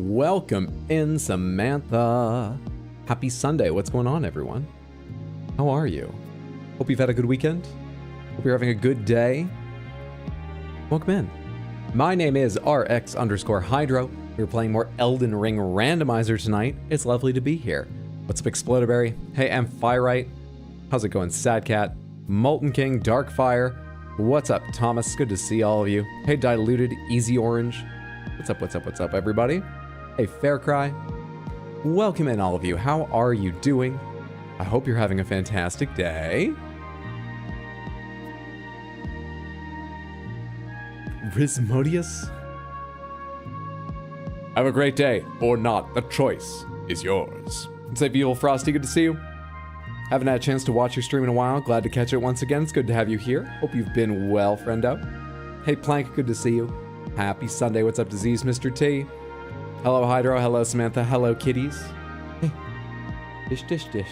Welcome in, Samantha. Happy Sunday. What's going on, everyone? How are you? Hope you've had a good weekend. Hope you're having a good day. Welcome in. My name is RX_Hydro. We're playing more Elden Ring randomizer tonight. It's lovely to be here. What's up, Explodaberry? Hey, Amphirite. How's it going, Sadcat? Molten King, Darkfire. What's up, Thomas? Good to see all of you. Hey, Diluted, Easy Orange. What's up, everybody? Hey, Faircry. Welcome in, all of you. How are you doing? I hope you're having a fantastic day. Rismodius? Have a great day, or not. The choice is yours. Say, Beetle Frosty, good to see you. Haven't had a chance to watch your stream in a while. Glad to catch it once again. It's good to have you here. Hope you've been well, friendo. Hey, Plank, good to see you. Happy Sunday. What's up, Disease Mr. T? Hello, Hydro. Hello, Samantha. Hello, kitties. Hey. Dish, dish, dish.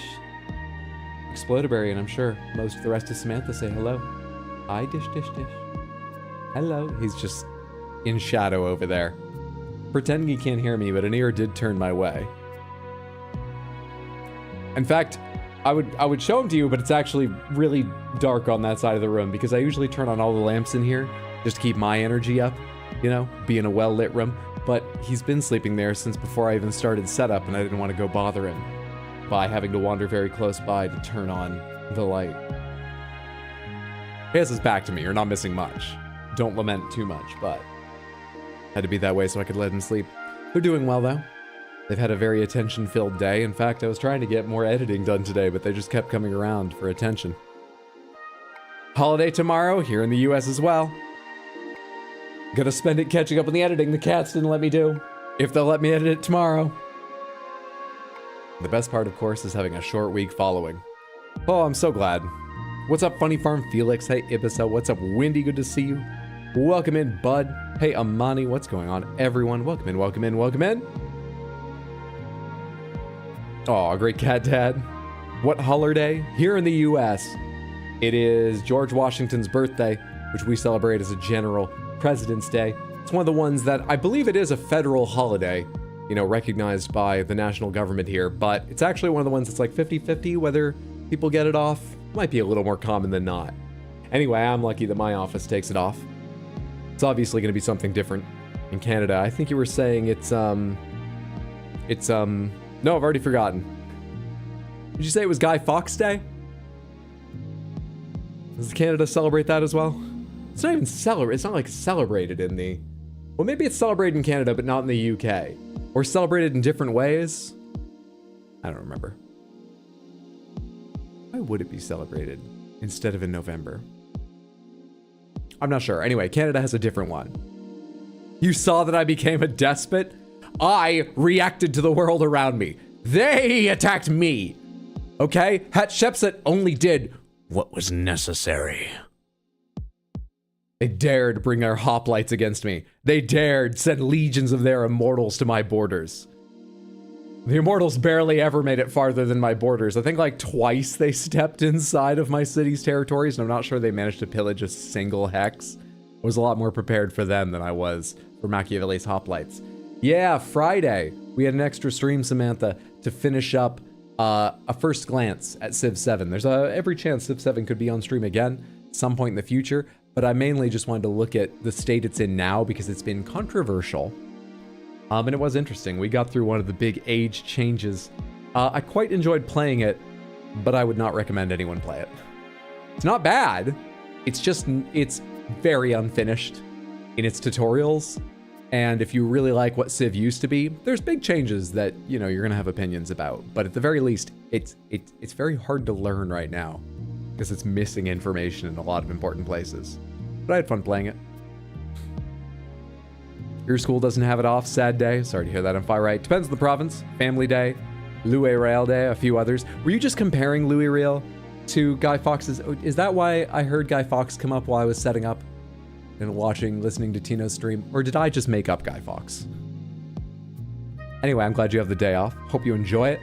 Explodaberry, and I'm sure most of the rest of Samantha say hello. Hi, dish, dish, dish. Hello. He's just in shadow over there. Pretending he can't hear me, but an ear did turn my way. In fact, I would show him to you, but it's actually really dark on that side of the room because I usually turn on all the lamps in here just to keep my energy up, you know, be in a well-lit room. But he's been sleeping there since before I even started setup, and I didn't want to go bother him by having to wander very close by to turn on the light. He has his back to me. You're not missing much. Don't lament too much, but had to be that way so I could let him sleep. They're doing well, though. They've had a very attention-filled day. In fact, I was trying to get more editing done today, but they just kept coming around for attention. Holiday tomorrow, here in the US as well. Gonna spend it catching up on the editing the cats didn't let me do, if they'll let me edit it tomorrow. The best part, of course, is having a short week following. Oh, I'm so glad. What's up, Funny Farm Felix? Hey, Ibisa. What's up, Windy? Good to see you. Welcome in, Bud. Hey, Amani. What's going on, everyone? Welcome in, welcome in, welcome in. Aw, great cat dad. What holiday? Here in the US, it is George Washington's birthday, which we celebrate as a general President's Day. It's one of the ones that I believe it is a federal holiday, you know, recognized by the national government here, but it's actually one of the ones that's like 50-50 whether people get it off. Might be a little more common than not. Anyway, I'm lucky that my office takes it off. It's obviously going to be something different in Canada. I think you were saying no, I've already forgotten. Did you say it was Guy Fawkes Day? Does Canada celebrate that as well? It's not even it's not like celebrated in the... Well, maybe it's celebrated in Canada, but not in the UK. Or celebrated in different ways? I don't remember. Why would it be celebrated instead of in November? I'm not sure. Anyway, Canada has a different one. You saw that I became a despot? I reacted to the world around me. They attacked me. Okay? Hatshepsut only did what was necessary. They dared bring their hoplites against me. They dared send legions of their immortals to my borders. The immortals barely ever made it farther than my borders. I think like twice they stepped inside of my city's territories, and I'm not sure they managed to pillage a single hex. I was a lot more prepared for them than I was for Machiavelli's hoplites. Yeah, Friday, we had an extra stream, Samantha, to finish up a first glance at Civ 7. There's every chance Civ 7 could be on stream again at some point in the future, but I mainly just wanted to look at the state it's in now because it's been controversial. And it was interesting. We got through one of the big age changes. I quite enjoyed playing it, but I would not recommend anyone play it. It's not bad. It's just, it's very unfinished in its tutorials. And if you really like what Civ used to be, there's big changes that, you know, you're gonna have opinions about. But at the very least, it's very hard to learn right now because it's missing information in a lot of important places. But I had fun playing it. Your school doesn't have it off, sad day. Sorry to hear that, Amphirite. Depends on the province. Family Day, Louis Real Day, a few others. Were you just comparing Louis Real to Guy Fawkes's? Is that why I heard Guy Fawkes come up while I was setting up and listening to Tino's stream? Or did I just make up Guy Fawkes? Anyway, I'm glad you have the day off. Hope you enjoy it.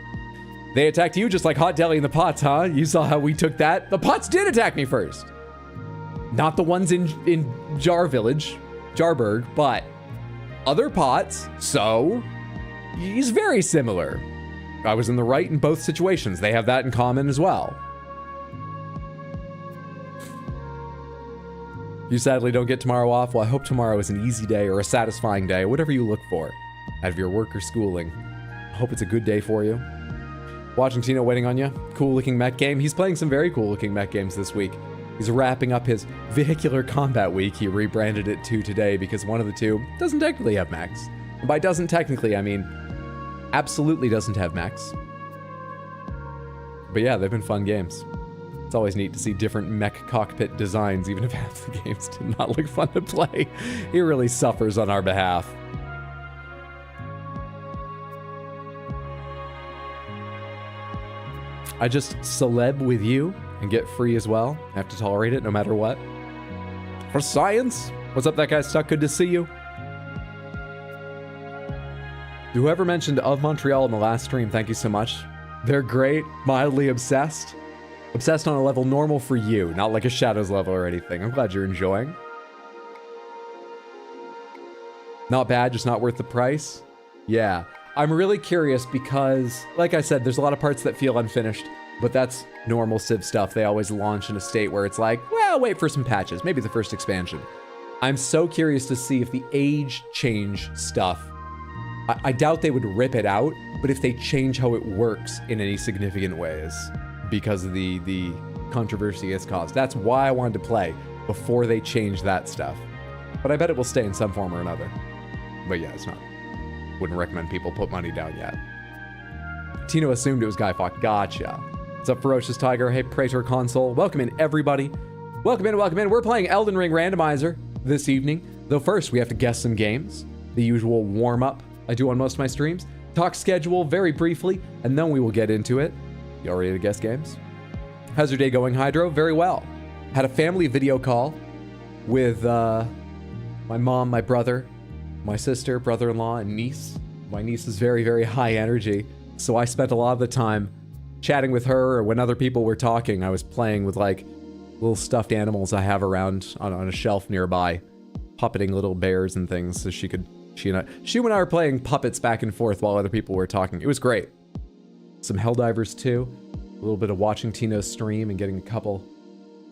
They attacked you just like Hot Deli in the Pots, huh? You saw how we took that? The Pots did attack me first. Not the ones in Jar Village, Jarburg, but other pots. So He's very similar. I was in the right in both situations. They have that in common as well. You sadly don't get tomorrow off. Well, I hope tomorrow is an easy day or a satisfying day, whatever you look for out of your work or schooling. I hope it's a good day for you. Watching Tino waiting on you. Cool looking mech game. He's playing some very cool looking mech games this week. He's wrapping up his vehicular combat week. He rebranded it to today because one of the two doesn't technically have mechs. And by doesn't technically, I mean absolutely doesn't have mechs. But yeah, they've been fun games. It's always neat to see different mech cockpit designs, even if half the games did not look fun to play. He really suffers on our behalf. I just celeb with you and get free as well. I have to tolerate it no matter what. For science! What's up, that guy stuck? Good to see you. Whoever mentioned Of Montreal in the last stream, thank you so much. They're great, mildly obsessed. Obsessed on a level normal for you, not like a Shadows level or anything. I'm glad you're enjoying. Not bad, just not worth the price. Yeah, I'm really curious because, like I said, there's a lot of parts that feel unfinished, but that's normal Civ stuff. They always launch in a state where it's like, well, wait for some patches, maybe the first expansion. I'm so curious to see if the age change stuff, I doubt they would rip it out, but if they change how it works in any significant ways because of the controversy it's caused. That's why I wanted to play before they change that stuff. But I bet it will stay in some form or another. But yeah, it's not. Wouldn't recommend people put money down yet. Tino assumed it was Guy Fawkes. Gotcha. What's up, Ferocious Tiger? Hey, Praetor Console. Welcome in, everybody. Welcome in, welcome in. We're playing Elden Ring randomizer this evening. Though first, we have to guess some games. The usual warm-up I do on most of my streams. Talk schedule very briefly, and then we will get into it. You all ready to guess games? How's your day going, Hydro? Very well. Had a family video call with my mom, my brother, my sister, brother-in-law, and niece. My niece is very, very high energy, so I spent a lot of the time chatting with her, or when other people were talking, I was playing with like little stuffed animals I have around on a shelf nearby, puppeting little bears and things so she and I were playing puppets back and forth while other people were talking. It was great. Some Helldivers too. A little bit of watching Tino's stream and getting a couple,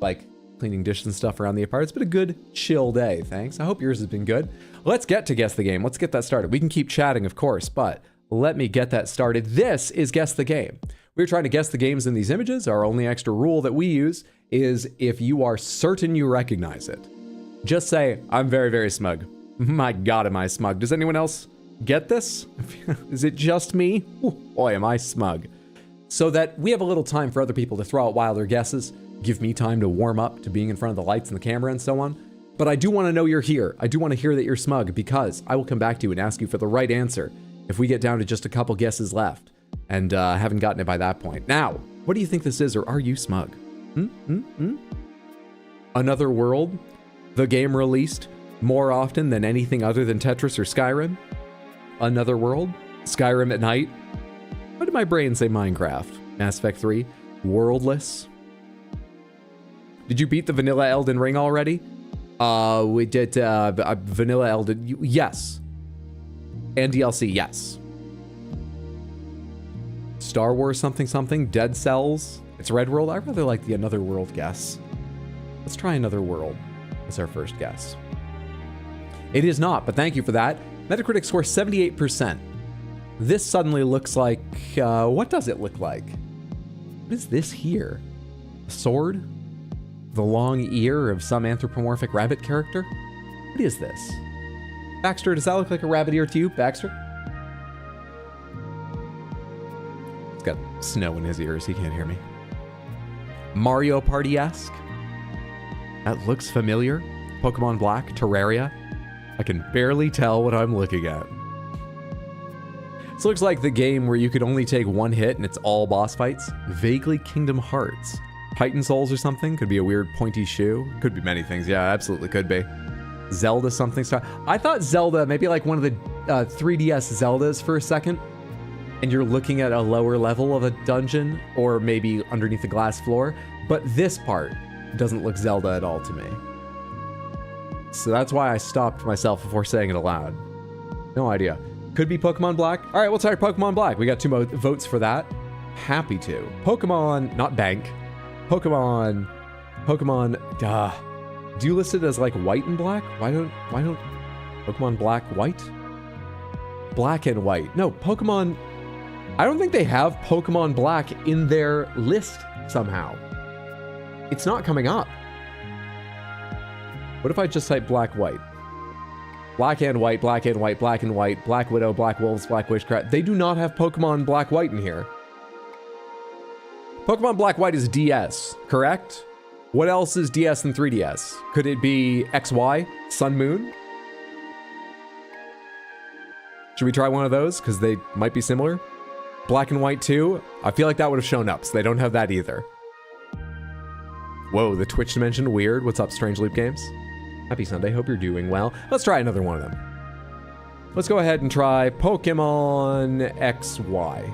like, cleaning dishes and stuff around the apartment. It's been a good, chill day, thanks. I hope yours has been good. Let's get to Guess the Game. Let's get that started. We can keep chatting, of course, but let me get that started. This is Guess the Game. We're trying to guess the games in these images. Our only extra rule that we use is if you are certain you recognize it, just say, I'm very, very smug. My God, am I smug? Does anyone else get this? Is it just me? Ooh, boy, am I smug. So that we have a little time for other people to throw out wilder guesses, give me time to warm up to being in front of the lights and the camera and so on. But I do want to know you're here. I do want to hear that you're smug because I will come back to you and ask you for the right answer if we get down to just a couple guesses left and haven't gotten it by that point. Now, what do you think this is, or are you smug? Another World? The game released more often than anything other than Tetris or Skyrim? Another World? Skyrim at night? Why did my brain say Minecraft? Mass Effect 3? Worldless? Did you beat the vanilla Elden Ring already? We did vanilla Elden, yes. And DLC, yes. Star Wars something something, Dead Cells, it's Red World. I rather like the Another World guess. Let's try Another World as our first guess. It is not, but thank you for that. Metacritic score 78%. This suddenly looks like, what does it look like? What is this here? A sword? The long ear of some anthropomorphic rabbit character? What is this? Baxter, does that look like a rabbit ear to you, Baxter? He's got snow in his ears, he can't hear me. Mario Party-esque? That looks familiar. Pokemon Black, Terraria. I can barely tell what I'm looking at. This looks like the game where you could only take one hit and it's all boss fights. Vaguely Kingdom Hearts. Titan Souls or something? Could be a weird pointy shoe. Could be many things. Yeah, absolutely could be. Zelda something. I thought Zelda, maybe like one of the 3DS Zeldas for a second. And you're looking at a lower level of a dungeon or maybe underneath the glass floor. But this part doesn't look Zelda at all to me. So that's why I stopped myself before saying it aloud. No idea. Could be Pokemon Black. All right, we'll try Pokemon Black. We got 2 votes for that. Happy to. Pokemon, not Bank. Pokemon, duh. Do you list it as like white and black? Why don't Pokemon Black, white? Black and white. No, Pokemon, I don't think they have Pokemon Black in their list somehow. It's not coming up. What if I just type black, white? Black and white, black and white, black and white, Black Widow, Black Wolves, Black Witchcraft. They do not have Pokemon Black, white in here. Pokemon Black, white is DS, correct? What else is DS and 3DS? Could it be XY, Sun, Moon? Should we try one of those? Because they might be similar. Black and White 2, I feel like that would have shown up, so they don't have that either. Whoa, the Twitch dimension, weird. What's up, Strange Loop Games? Happy Sunday, hope you're doing well. Let's try another one of them. Let's go ahead and try Pokemon XY.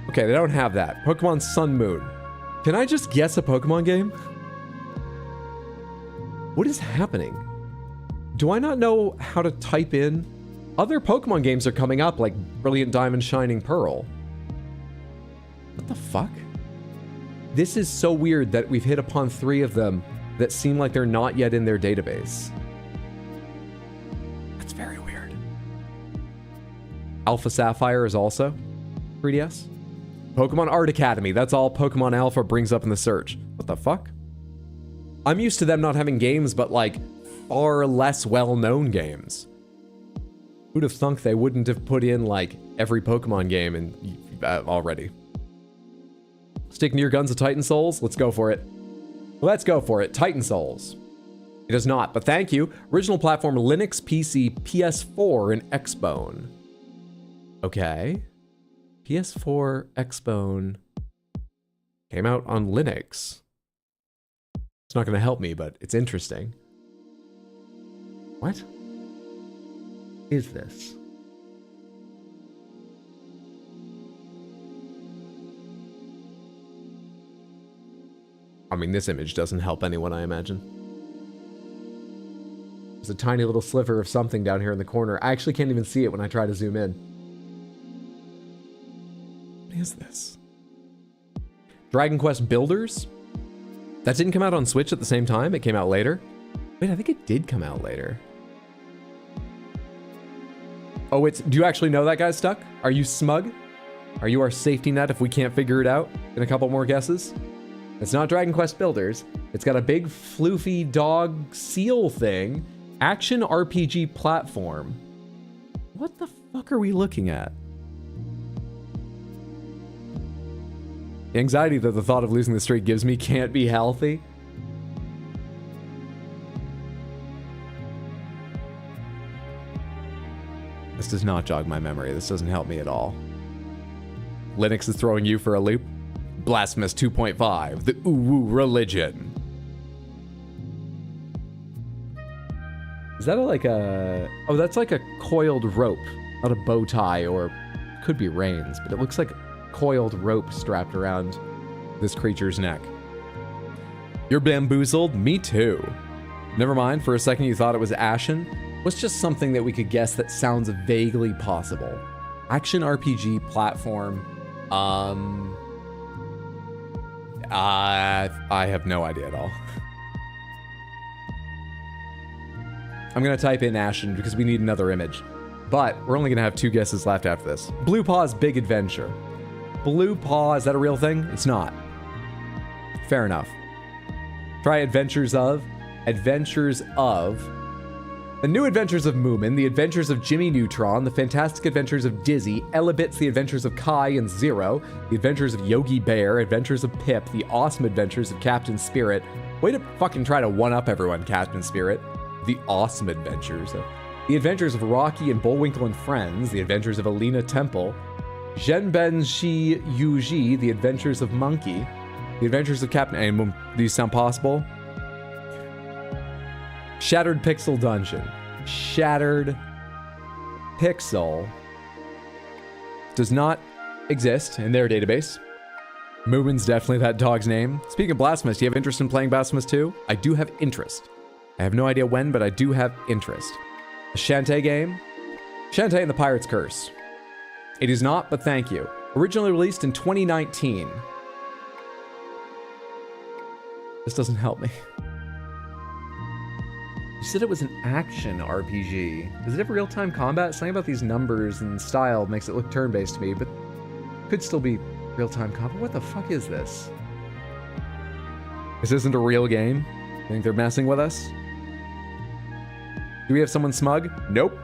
Okay, they don't have that. Pokemon Sun Moon. Can I just guess a Pokemon game? What is happening? Do I not know how to type in? Other Pokemon games are coming up, like Brilliant Diamond, Shining Pearl. What the fuck? This is so weird that we've hit upon 3 of them that seem like they're not yet in their database. That's very weird. Alpha Sapphire is also 3DS. Pokemon Art Academy, that's all Pokemon Alpha brings up in the search. What the fuck? I'm used to them not having games, but like far less well-known games. Who'd have thunk they wouldn't have put in like every Pokemon game in, already? Sticking to your guns of Titan Souls? Let's go for it. Let's go for it. Titan Souls. It does not, but thank you. Original platform Linux, PC, PS4, and Xbone. Okay. PS4, Xbone. Came out on Linux. It's not going to help me, but it's interesting. What is this? I mean, this image doesn't help anyone, I imagine. There's a tiny little sliver of something down here in the corner. I actually can't even see it when I try to zoom in. What is this? Dragon Quest Builders? That didn't come out on Switch at the same time. It came out later. Wait, I think it did come out later. Oh, it's... Do you actually know that guy's stuck? Are you smug? Are you our safety net if we can't figure it out in a couple more guesses? It's not Dragon Quest Builders. It's got a big floofy dog seal thing. Action RPG platform. What the fuck are we looking at? The anxiety that the thought of losing the streak gives me can't be healthy. This does not jog my memory. This doesn't help me at all. Linux is throwing you for a loop. Blasphemous 2.5, the Uwu religion. Is that like a... Oh, that's like a coiled rope, not a bow tie, or could be reins, but it looks like coiled rope strapped around this creature's neck. You're bamboozled? Me too. Never mind, for a second you thought it was Ashen. What's just something that we could guess that sounds vaguely possible? Action RPG platform. I have no idea at all. I'm gonna type in Ashen because we need another image. But we're only gonna have 2 guesses left after this. Blue Paw's Big Adventure. Blue Paw, is that a real thing? It's not. Fair enough. Try Adventures of. The New Adventures of Moomin, The Adventures of Jimmy Neutron, The Fantastic Adventures of Dizzy, Elebits, The Adventures of Kai and Zero, The Adventures of Yogi Bear, Adventures of Pip, The Awesome Adventures of Captain Spirit. Way to fucking try to one-up everyone, Captain Spirit. The Awesome Adventures. The Adventures of Rocky and Bullwinkle and Friends, The Adventures of Alina Temple, Zhenbenshi Yuji, The Adventures of Monkey, The Adventures of Captain... And these sound possible? Shattered Pixel Dungeon. Shattered Pixel does not exist in their database. Moomin's definitely that dog's name. Speaking of Blasphemous, do you have interest in playing Blasphemous 2? I do have interest. I have no idea when, but I do have interest. A Shantae game? Shantae and the Pirate's Curse. It is not, but thank you. Originally released in 2019. This doesn't help me. You said it was an action RPG. Does it have real-time combat? Something about these numbers and style makes it look turn-based to me, but could still be real-time combat. What the fuck is this? This isn't a real game? I think they're messing with us? Do we have someone smug? Nope.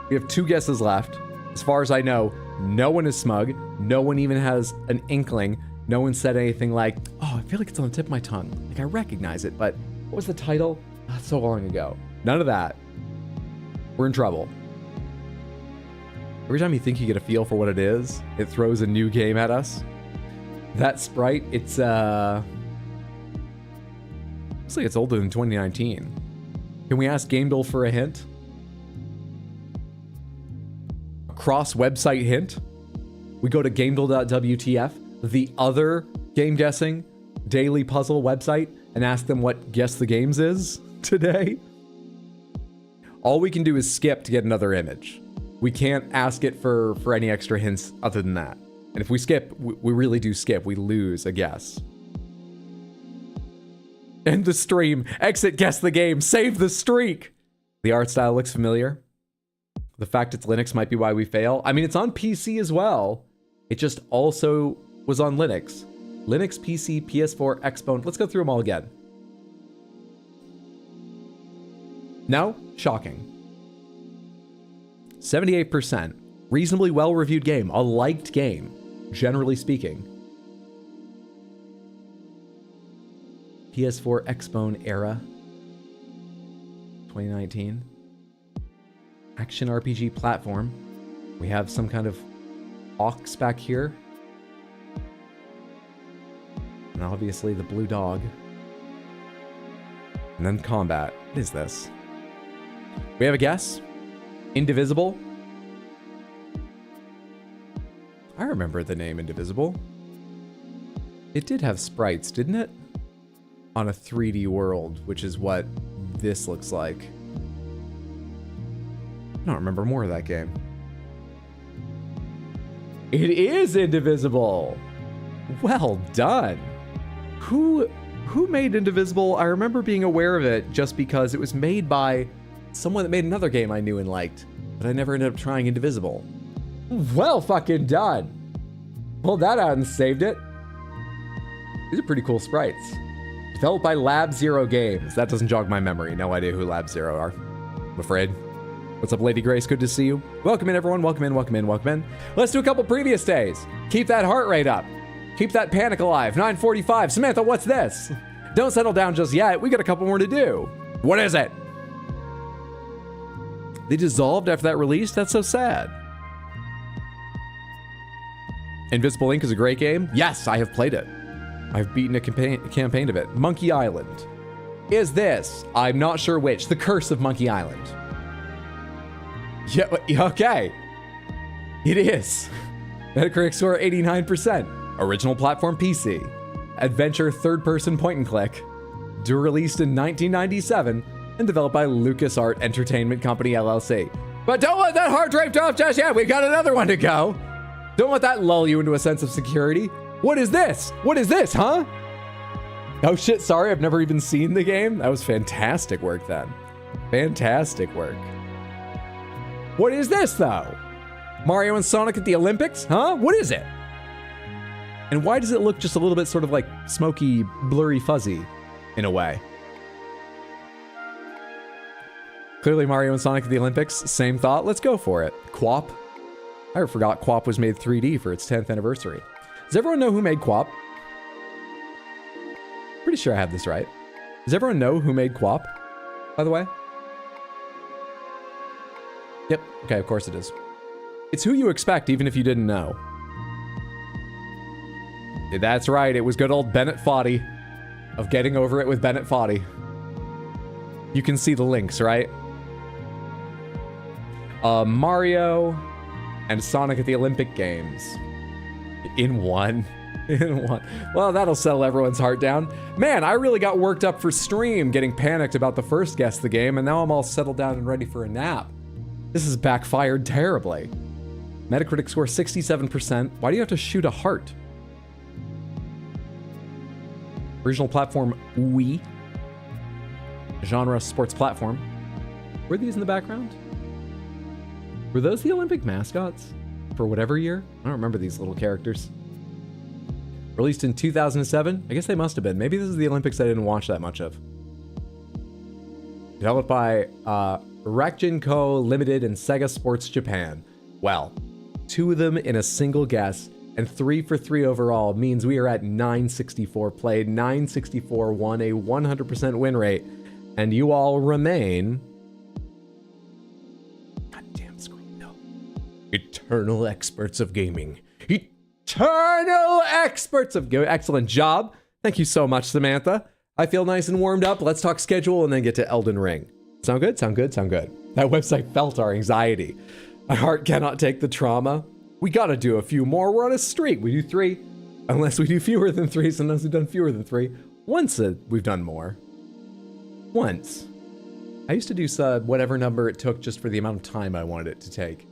We have 2 guesses left. As far as I know, no one is smug. No one even has an inkling. No one said anything like, oh, I feel like it's on the tip of my tongue. Like, I recognize it, but what was the title? Oh, so long ago. None of that. We're in trouble. Every time you think you get a feel for what it is, it throws a new game at us. That sprite, it's, looks like it's older than 2019. Can we ask GameDuel for a hint? A cross-website hint? We go to GameDuel.wtf, the other game guessing daily puzzle website, and ask them what Guess the Games is today? All we can do is skip to get another image. We can't ask it for any extra hints other than that. And if we skip, we really do skip. We lose a guess. End the stream. Exit Guess the Game. Save the streak. The art style looks familiar. The fact it's Linux might be why we fail. I mean, it's on PC as well. It just also was on Linux. Linux, PC, PS4, Xbone. Let's go through them all again. No? Shocking. 78%. Reasonably well-reviewed game. A liked game, generally speaking. PS4, Xbone era. 2019. Action RPG platform. We have some kind of ox back here. And obviously the blue dog. And then combat. What is this? We have a guess? Indivisible? I remember the name Indivisible. It did have sprites, didn't it? On a 3D world, which is what this looks like. I don't remember more of that game. It is Indivisible! Well done! Who made Indivisible? I remember being aware of it just because it was made by someone that made another game I knew and liked, but I never ended up trying Indivisible. Well fucking done! Pulled that out and saved it. These are pretty cool sprites. Developed by Lab Zero Games. That doesn't jog my memory. No idea who Lab Zero are, I'm afraid. What's up, Lady Grace? Good to see you. Welcome in, everyone. Welcome in, welcome in, welcome in. Let's do a couple previous days. Keep that heart rate up. Keep that panic alive. 9:45. Samantha, what's this? Don't settle down just yet. We got a couple more to do. What is it? They dissolved after that release? That's so sad. Invisible Ink is a great game. Yes, I have played it. I've beaten a campaign of it. Monkey Island. Is this? I'm not sure which. The Curse of Monkey Island. Yeah, okay. It is. Metacritic score 89%. Original platform PC. Adventure third-person point-and-click. Released in 1997 and developed by LucasArts Entertainment Company, LLC. But don't let that heart rate off just yet. We've got another one to go. Don't let that lull you into a sense of security. What is this? What is this, huh? Oh shit, sorry, I've never even seen the game. That was fantastic work then. Fantastic work. What is this, though? Mario and Sonic at the Olympics? Huh? What is it? And why does it look just a little bit sort of like smoky, blurry, fuzzy, in a way? Clearly Mario and Sonic at the Olympics, same thought. Let's go for it. QWOP. I forgot QWOP was made 3D for its 10th anniversary. Does everyone know who made QWOP? Pretty sure I have this right. Does everyone know who made QWOP, by the way? Yep, okay, of course it is. It's who you expect, even if you didn't know. That's right, it was good old Bennett Foddy of Getting Over It with Bennett Foddy. You can see the links, right? Mario and Sonic at the Olympic Games. In one. In one. Well, that'll settle everyone's heart down. Man, I really got worked up for stream, getting panicked about the first guess of the game, and now I'm all settled down and ready for a nap. This has backfired terribly. Metacritic score 67%. Why do you have to shoot a heart? Original platform, Wii. Genre, sports platform. Were these in the background? Were those the Olympic mascots? For whatever year? I don't remember these little characters. Released in 2007? I guess they must have been. Maybe this is the Olympics I didn't watch that much of. Developed by Rakjin Co. Limited and Sega Sports Japan. Well, 2 of them in a single guess, and 3 for 3 overall means we are at 964 played, 964 won, a 100% win rate, and you all remain... Goddamn screen, no. Eternal experts of gaming. Eternal experts of gaming. Excellent job. Thank you so much, Samantha. I feel nice and warmed up. Let's talk schedule and then get to Elden Ring. Sound good? Sound good? Sound good. That website felt our anxiety. My heart cannot take the trauma. We gotta do a few more. We're on a streak. We do 3. Unless we do fewer than 3. Sometimes we've done fewer than 3. Once we've done more. Once. I used to do whatever number it took just for the amount of time I wanted it to take.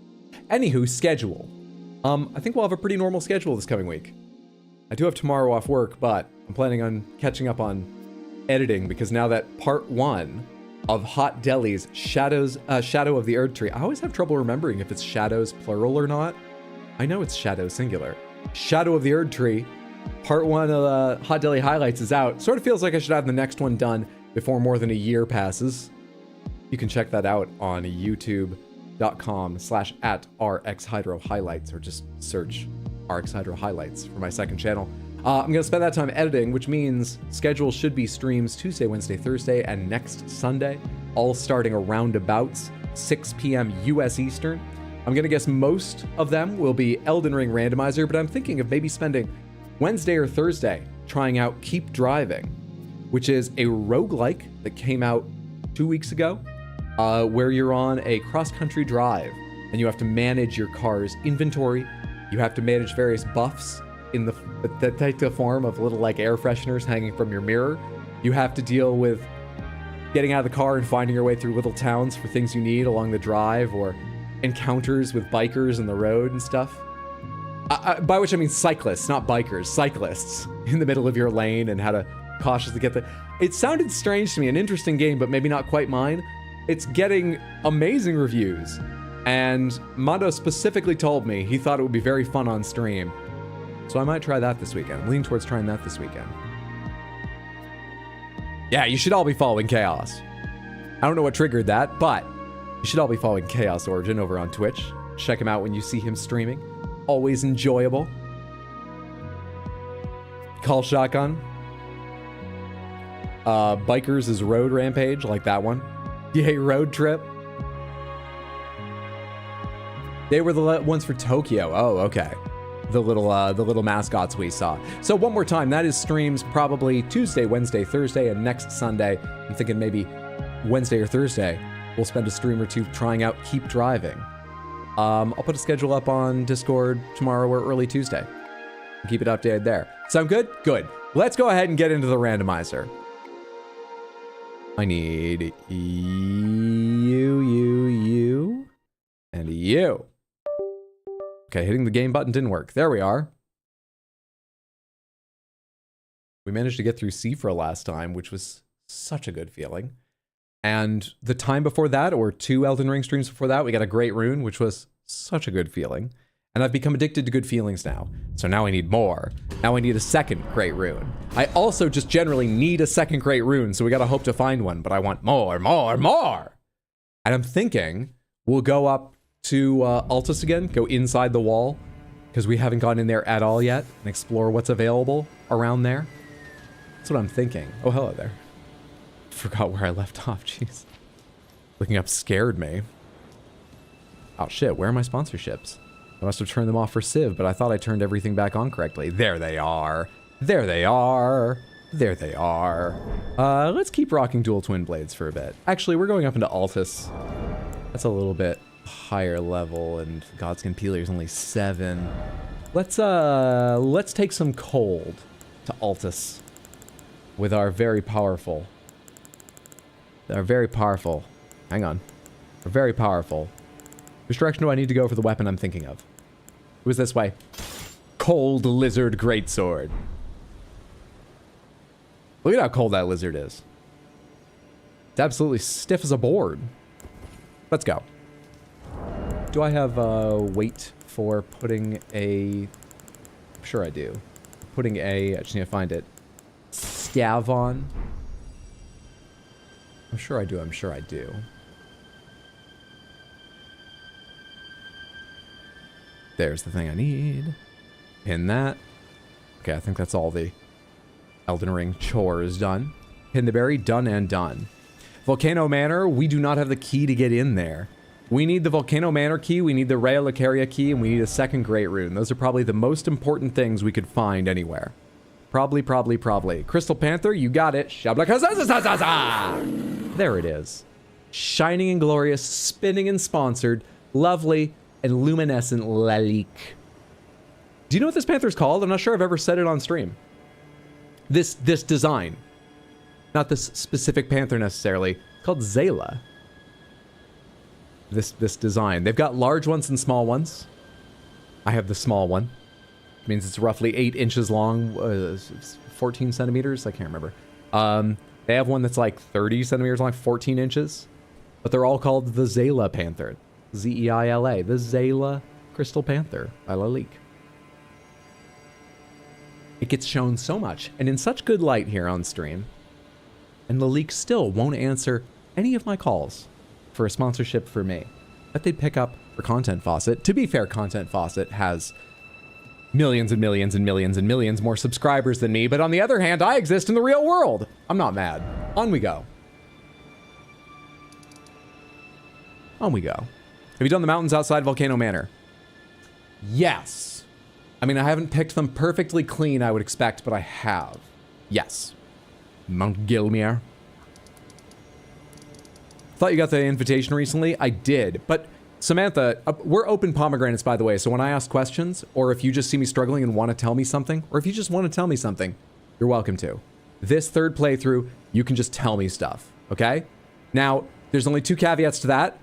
Anywho, schedule. I think we'll have a pretty normal schedule this coming week. I do have tomorrow off work, but I'm planning on catching up on editing because now that part 1 of Hot Deli's Shadow of the Erd Tree, I always have trouble remembering if it's shadows plural or not. I know it's shadow singular. Shadow of the Erd Tree, part 1 of Hot Deli Highlights is out. Sort of feels like I should have the next one done before more than a year passes. You can check that out on youtube.com/@RxHydroHighlights or just search RxHydroHighlights for my second channel. I'm going to spend that time editing, which means schedule should be streams Tuesday, Wednesday, Thursday, and next Sunday, all starting around about 6 p.m. US Eastern. I'm going to guess most of them will be Elden Ring randomizer, but I'm thinking of maybe spending Wednesday or Thursday trying out Keep Driving, which is a roguelike that came out 2 weeks ago, where you're on a cross-country drive and you have to manage your car's inventory. You have to manage various buffs in the take the form of little like air fresheners hanging from your mirror. You have to deal with getting out of the car and finding your way through little towns for things you need along the drive, or encounters with bikers in the road and stuff. By which I mean cyclists, not bikers, cyclists in the middle of your lane, and how to cautiously get there. It sounded strange to me, an interesting game, but maybe not quite mine. It's getting amazing reviews, and Mondo specifically told me he thought it would be very fun on stream. So I might try that this weekend. I'm leaning towards trying that this weekend. Yeah, you should all be following Chaos. I don't know what triggered that, but you should all be following Chaos Origin over on Twitch. Check him out when you see him streaming. Always enjoyable. Call Shotgun. Bikers is Road Rampage, like that one. Yay, Road Trip. They were the ones for Tokyo. Oh, okay. The little mascots we saw. So one more time, that is streams probably Tuesday, Wednesday, Thursday, and next Sunday. I'm thinking maybe Wednesday or Thursday we'll spend a stream or two trying out Keep Driving. I'll put a schedule up on Discord tomorrow or early Tuesday. Keep it updated there. Sound good? Good. Let's go ahead and get into the randomizer. I need you, and you. Okay, hitting the game button didn't work. There we are. We managed to get through Seafra last time, which was such a good feeling. And the time before that, or 2 Elden Ring streams before that, we got a Great Rune, which was such a good feeling. And I've become addicted to good feelings now. So now I need more. Now I need a second Great Rune. I also just generally need a second Great Rune, so we gotta hope to find one, but I want more, more, more! And I'm thinking we'll go up to Altus again, go inside the wall, because we haven't gone in there at all yet, and explore what's available around there. That's what I'm thinking. Oh, hello there. Forgot where I left off, jeez. Looking up scared me. Oh shit, where are my sponsorships? I must have turned them off for Civ, but I thought I turned everything back on correctly. There they are. There they are. There they are. Let's keep rocking dual twin blades for a bit. Actually, we're going up into Altus. That's a little bit higher level, and Godskin Peeler is only 7. Let's take some cold to Altus with our very powerful. Hang on. Our very powerful. Which direction do I need to go for the weapon I'm thinking of? It was this way. Cold Lizard Greatsword. Look at how cold that lizard is. It's absolutely stiff as a board. Let's go. Do I have weight for putting a... I'm sure I do. Putting a... I just need to find it. Scav on. I'm sure I do. There's the thing I need. Pin that. Okay, I think that's all the Elden Ring chores done. Pin the berry, done and done. Volcano Manor, we do not have the key to get in there. We need the Volcano Manor key, we need the Rhea Lucaria key, and we need a second Great Rune. Those are probably the most important things we could find anywhere. Probably. Crystal Panther, you got it. There it is. Shining and glorious, spinning and sponsored, lovely and luminescent Lalik. Do you know what this panther's called? I'm not sure I've ever said it on stream. This design. Not this specific panther necessarily. It's called Zayla. This design. They've got large ones and small ones. I have the small one. It means it's roughly 8 inches long, 14 centimeters. I can't remember. They have one that's like 30 centimeters long, 14 inches. But they're all called the Zayla Panther. Z-E-I-L-A. The Zayla Crystal Panther by Lalik. It gets shown so much and in such good light here on stream. And Lalik still won't answer any of my calls for a sponsorship for me that they'd pick up for Content Faucet. To be fair, Content Faucet has millions and millions and millions and millions more subscribers than me, but on the other hand, I exist in the real world. I'm not mad. On we go. On we go. Have you done the mountains outside Volcano Manor? Yes. I mean, I haven't picked them perfectly clean, I would expect, but I have. Yes. Mount Gilmere. Thought you got the invitation recently? I did, but Samantha, we're open pomegranates, by the way, so when I ask questions, or if you just see me struggling and want to tell me something, or if you just want to tell me something, you're welcome to. This third playthrough, you can just tell me stuff, okay? Now, there's only 2 caveats to that.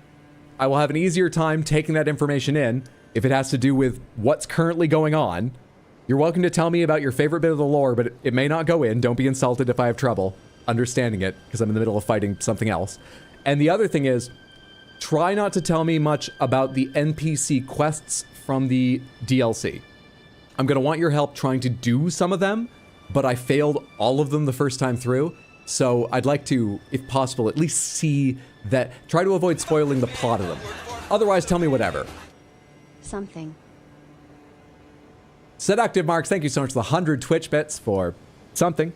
I will have an easier time taking that information in if it has to do with what's currently going on. You're welcome to tell me about your favorite bit of the lore, but it may not go in. Don't be insulted if I have trouble understanding it, because I'm in the middle of fighting something else. And the other thing is, try not to tell me much about the NPC quests from the DLC. I'm going to want your help trying to do some of them, but I failed all of them the first time through. So I'd like to, if possible, at least see that. Try to avoid spoiling the plot of them. Otherwise, tell me whatever. Something. Seductive Marks, thank you so much for the 100 Twitch bits for something.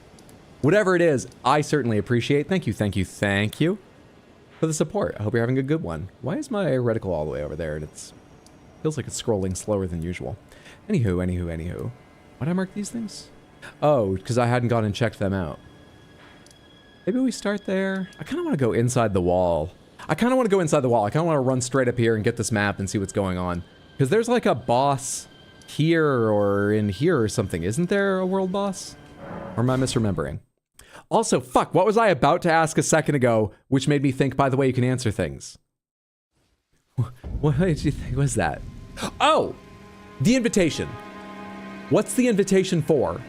Whatever it is, I certainly appreciate. Thank you for the support. I hope you're having a good one. Why is my reticle all the way over there? And it feels like it's scrolling slower than usual. Anywho. Why'd I mark these things? Oh, because I hadn't gone and checked them out. Maybe we start there. I kind of want to go inside the wall. I kind of want to run straight up here and get this map and see what's going on. Because there's like a boss here or in here or something. Isn't there a world boss? Or am I misremembering? Also, fuck, what was I about to ask a second ago, which made me think, by the way, you can answer things? What did you think was that? Oh! The invitation. What's the invitation for?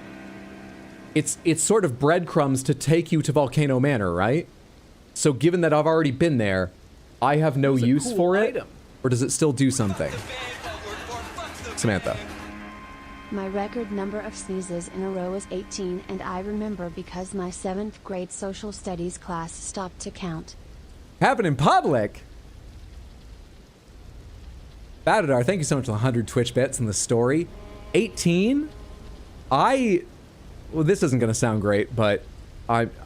It's sort of breadcrumbs to take you to Volcano Manor, right? So given that I've already been there, I have no use for it? Or does it still do something? Samantha. My record number of sneezes in a row is 18, and I remember because my 7th grade social studies class stopped to count. Happen in public? Badadar, thank you so much for the 100 Twitch bits and the story. 18? Well, this isn't going to sound great, but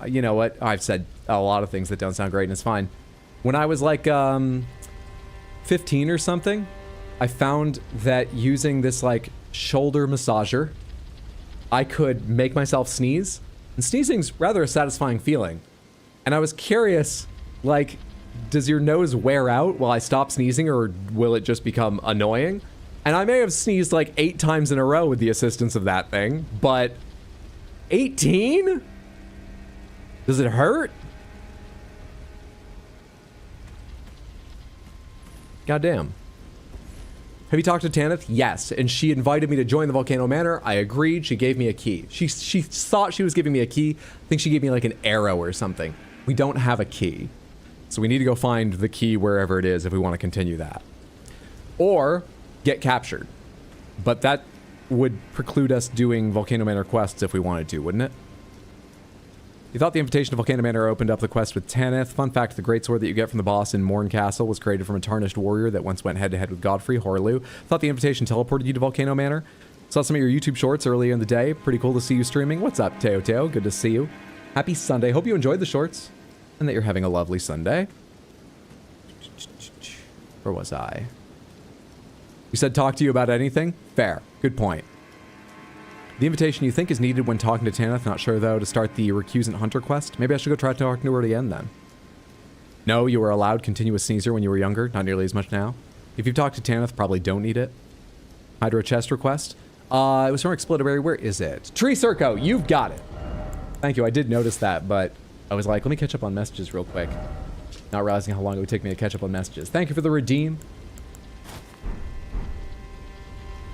you know what? I've said a lot of things that don't sound great, and it's fine. When I was like 15 or something, I found that using this like shoulder massager, I could make myself sneeze. And sneezing's rather a satisfying feeling. And I was curious, like, does your nose wear out while I stop sneezing, or will it just become annoying? And I may have sneezed like 8 times in a row with the assistance of that thing, but 18? Does it hurt? Goddamn. Have you talked to Tanith? Yes, and she invited me to join the Volcano Manor. I agreed. She gave me a key. She thought she was giving me a key. I think she gave me like an arrow or something. We don't have a key. So we need to go find the key wherever it is if we want to continue that. Or get captured. But that would preclude us doing Volcano Manor quests if we wanted to, wouldn't it? You thought the invitation to Volcano Manor opened up the quest with Tanith. Fun fact, the greatsword that you get from the boss in Morn Castle was created from a tarnished warrior that once went head-to-head with Godfrey Horlu. Thought the invitation teleported you to Volcano Manor. Saw some of your YouTube shorts earlier in the day. Pretty cool to see you streaming. What's up, Teo Teo? Good to see you. Happy Sunday. Hope you enjoyed the shorts and that you're having a lovely Sunday. Where was I? You said talk to you about anything? Fair. Good point. The invitation you think is needed when talking to Tanith. Not sure, though, to start the Recusant Hunter quest. Maybe I should go try talking to her again, then. No, you were allowed continuous sneezer when you were younger. Not nearly as much now. If you've talked to Tanith, probably don't need it. Hydro chest request. It was from Explodberry. Where is it? Tree Circo, you've got it. Thank you. I did notice that, but I was like, let me catch up on messages real quick. Not realizing how long it would take me to catch up on messages. Thank you for the redeem.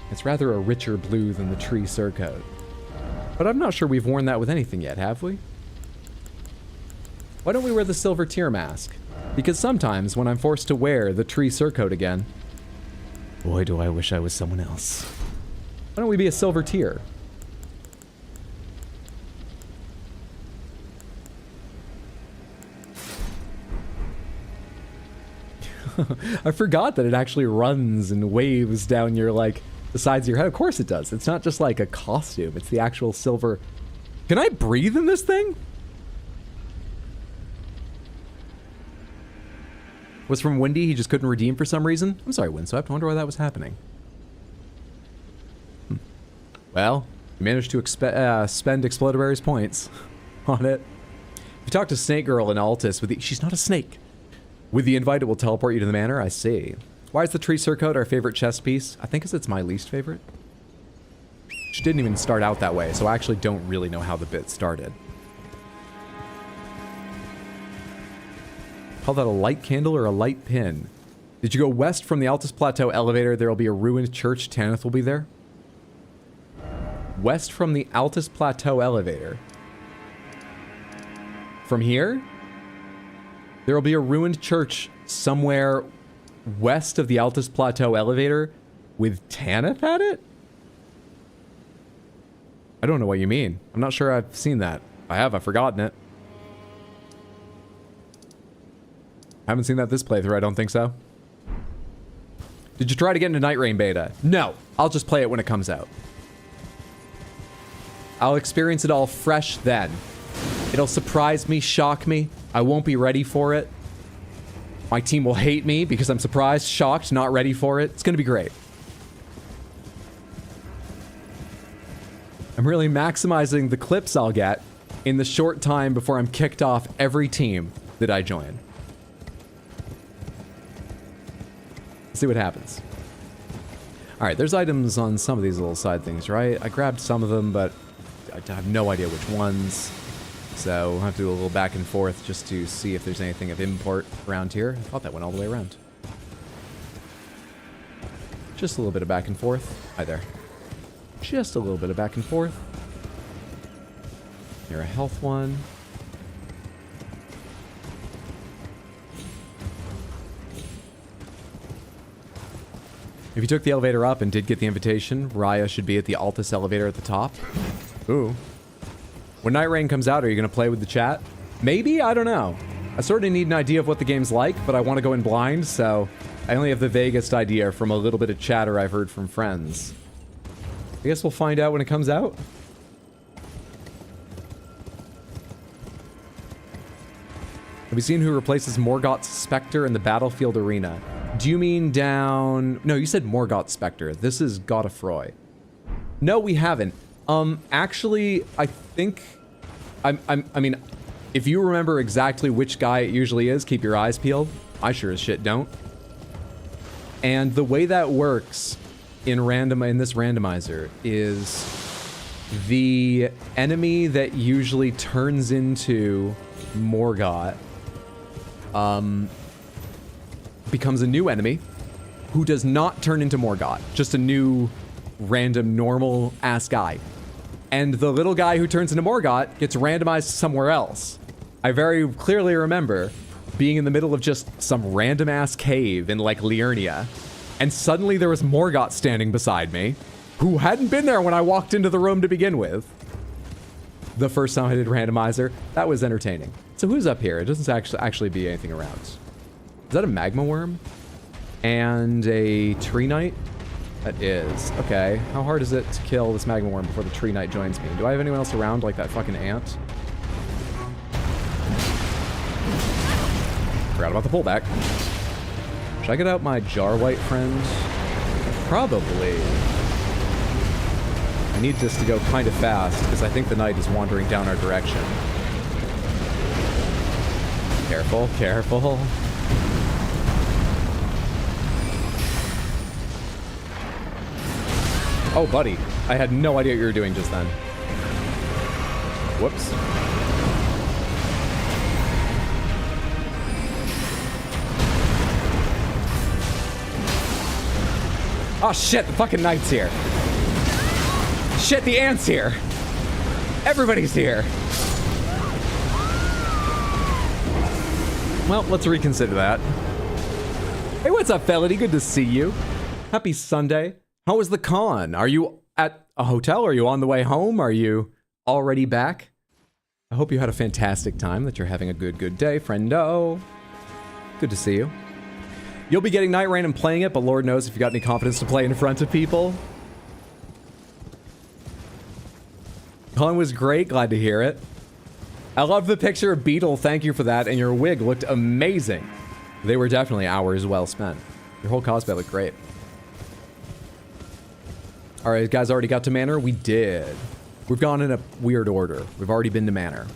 It's rather a richer blue than the tree surcoat. But I'm not sure we've worn that with anything yet, have we? Why don't we wear the silver tear mask? Because sometimes when I'm forced to wear the tree surcoat again, boy do I wish I was someone else. Why don't we be a silver tear? I forgot that it actually runs and waves down your, like, the sides of your head. Of course it does. It's not just like a costume. It's the actual silver. Can I breathe in this thing? Was from Windy. He just couldn't redeem for some reason. I'm sorry, Windswept. I wonder why that was happening. Well, you managed to spend Explodaberry's points on it. If you talk to Snake Girl in Altus with the... She's not a snake. With the invite, it will teleport you to the manor. I see. Why is the tree surcoat our favorite chess piece? I think it's my least favorite. She didn't even start out that way, so I actually don't really know how the bit started. Call that a light candle or a light pin? Did you go west from the Altus Plateau elevator? There will be a ruined church. Tanith will be there. West from the Altus Plateau elevator. From here? There will be a ruined church somewhere west of the Altus Plateau elevator with Tanith at it? I don't know what you mean. I'm not sure I've seen that. If I have, I've forgotten it. Haven't seen that this playthrough, I don't think so. Did you try to get into Night Rain beta? No. I'll just play it when it comes out. I'll experience it all fresh then. It'll surprise me, shock me. I won't be ready for it. My team will hate me because I'm surprised, shocked, not ready for it. It's gonna be great. I'm really maximizing the clips I'll get in the short time before I'm kicked off every team that I join. Let's see what happens. Alright, there's items on some of these little side things, right? I grabbed some of them, but I have no idea which ones. So we'll have to do a little back and forth just to see if there's anything of import around here. I thought that went all the way around. Just a little bit of back and forth. Hi there. Just a little bit of back and forth. Here, a health one. If you took the elevator up and did get the invitation, Raya should be at the Altus elevator at the top. Ooh. When Night Rain comes out, are you going to play with the chat? Maybe? I don't know. I sort of need an idea of what the game's like, but I want to go in blind, so I only have the vaguest idea from a little bit of chatter I've heard from friends. I guess we'll find out when it comes out. Have you seen who replaces Morgoth's Spectre in the Battlefield Arena? Do you mean down... No, you said Morgoth's Spectre. This is Godofroy. No, we haven't. Actually, I think... I mean, if you remember exactly which guy it usually is, keep your eyes peeled. I sure as shit don't. And the way that works in this randomizer is the enemy that usually turns into Morgott becomes a new enemy who does not turn into Morgott, just a new random normal ass guy. And the little guy who turns into Morgott gets randomized somewhere else. I very clearly remember being in the middle of just some random ass cave in like Liurnia, and suddenly there was Morgott standing beside me, who hadn't been there when I walked into the room to begin with. The first time I did randomizer, that was entertaining. So who's up here? It doesn't actually be anything around. Is that a magma worm? And a tree knight? That is. Okay. How hard is it to kill this magma worm before the tree knight joins me? Do I have anyone else around like that fucking ant? Forgot about the pullback. Should I get out my jar white friend? Probably. I need this to go kind of fast because I think the knight is wandering down our direction. Careful, careful. Oh, buddy. I had no idea what you were doing just then. Whoops. Oh shit, the fucking knight's here. Shit, the ant's here. Everybody's here. Well, let's reconsider that. Hey, what's up, Felony? Good to see you. Happy Sunday. How was the con? Are you at a hotel? Are you on the way home? Are you already back? I hope you had a fantastic time, that you're having a good day, friendo. Good to see you. You'll be getting Night Rain and playing it, but Lord knows if you got any confidence to play in front of people. Con was great, glad to hear it. I love the picture of Beetle, thank you for that, and your wig looked amazing. They were definitely hours well spent. Your whole cosplay looked great. Alright, guys, already got to Manor? We did. We've gone in a weird order. We've already been to Manor.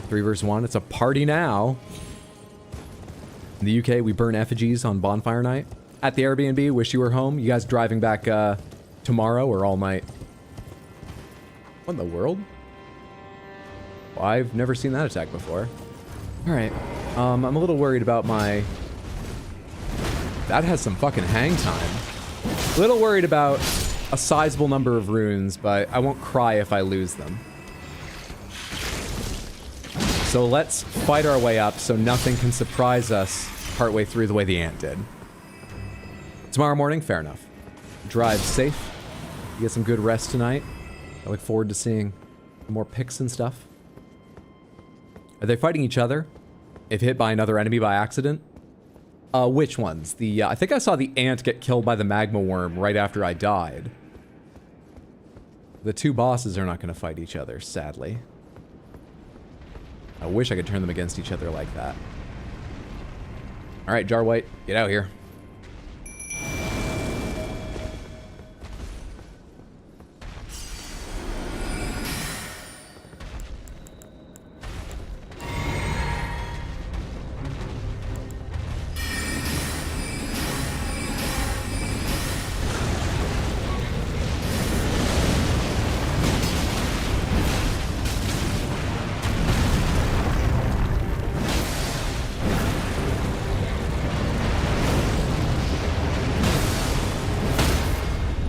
3 versus 1, it's a party now. In the UK, we burn effigies on bonfire night. At the Airbnb, wish you were home. You guys driving back tomorrow or all night? What in the world? Well, I've never seen that attack before. Alright. I'm a little worried about my... That has some fucking hang time. A little worried about a sizable number of runes, but I won't cry if I lose them. So let's fight our way up so nothing can surprise us partway through the way the ant did. Tomorrow morning, fair enough. Drive safe. You get some good rest tonight. I look forward to seeing more pics and stuff. Are they fighting each other? If hit by another enemy by accident? Which ones? The, I think I saw the ant get killed by the magma worm right after I died. The two bosses are not going to fight each other, sadly. I wish I could turn them against each other like that. Alright, Jar White, get out here.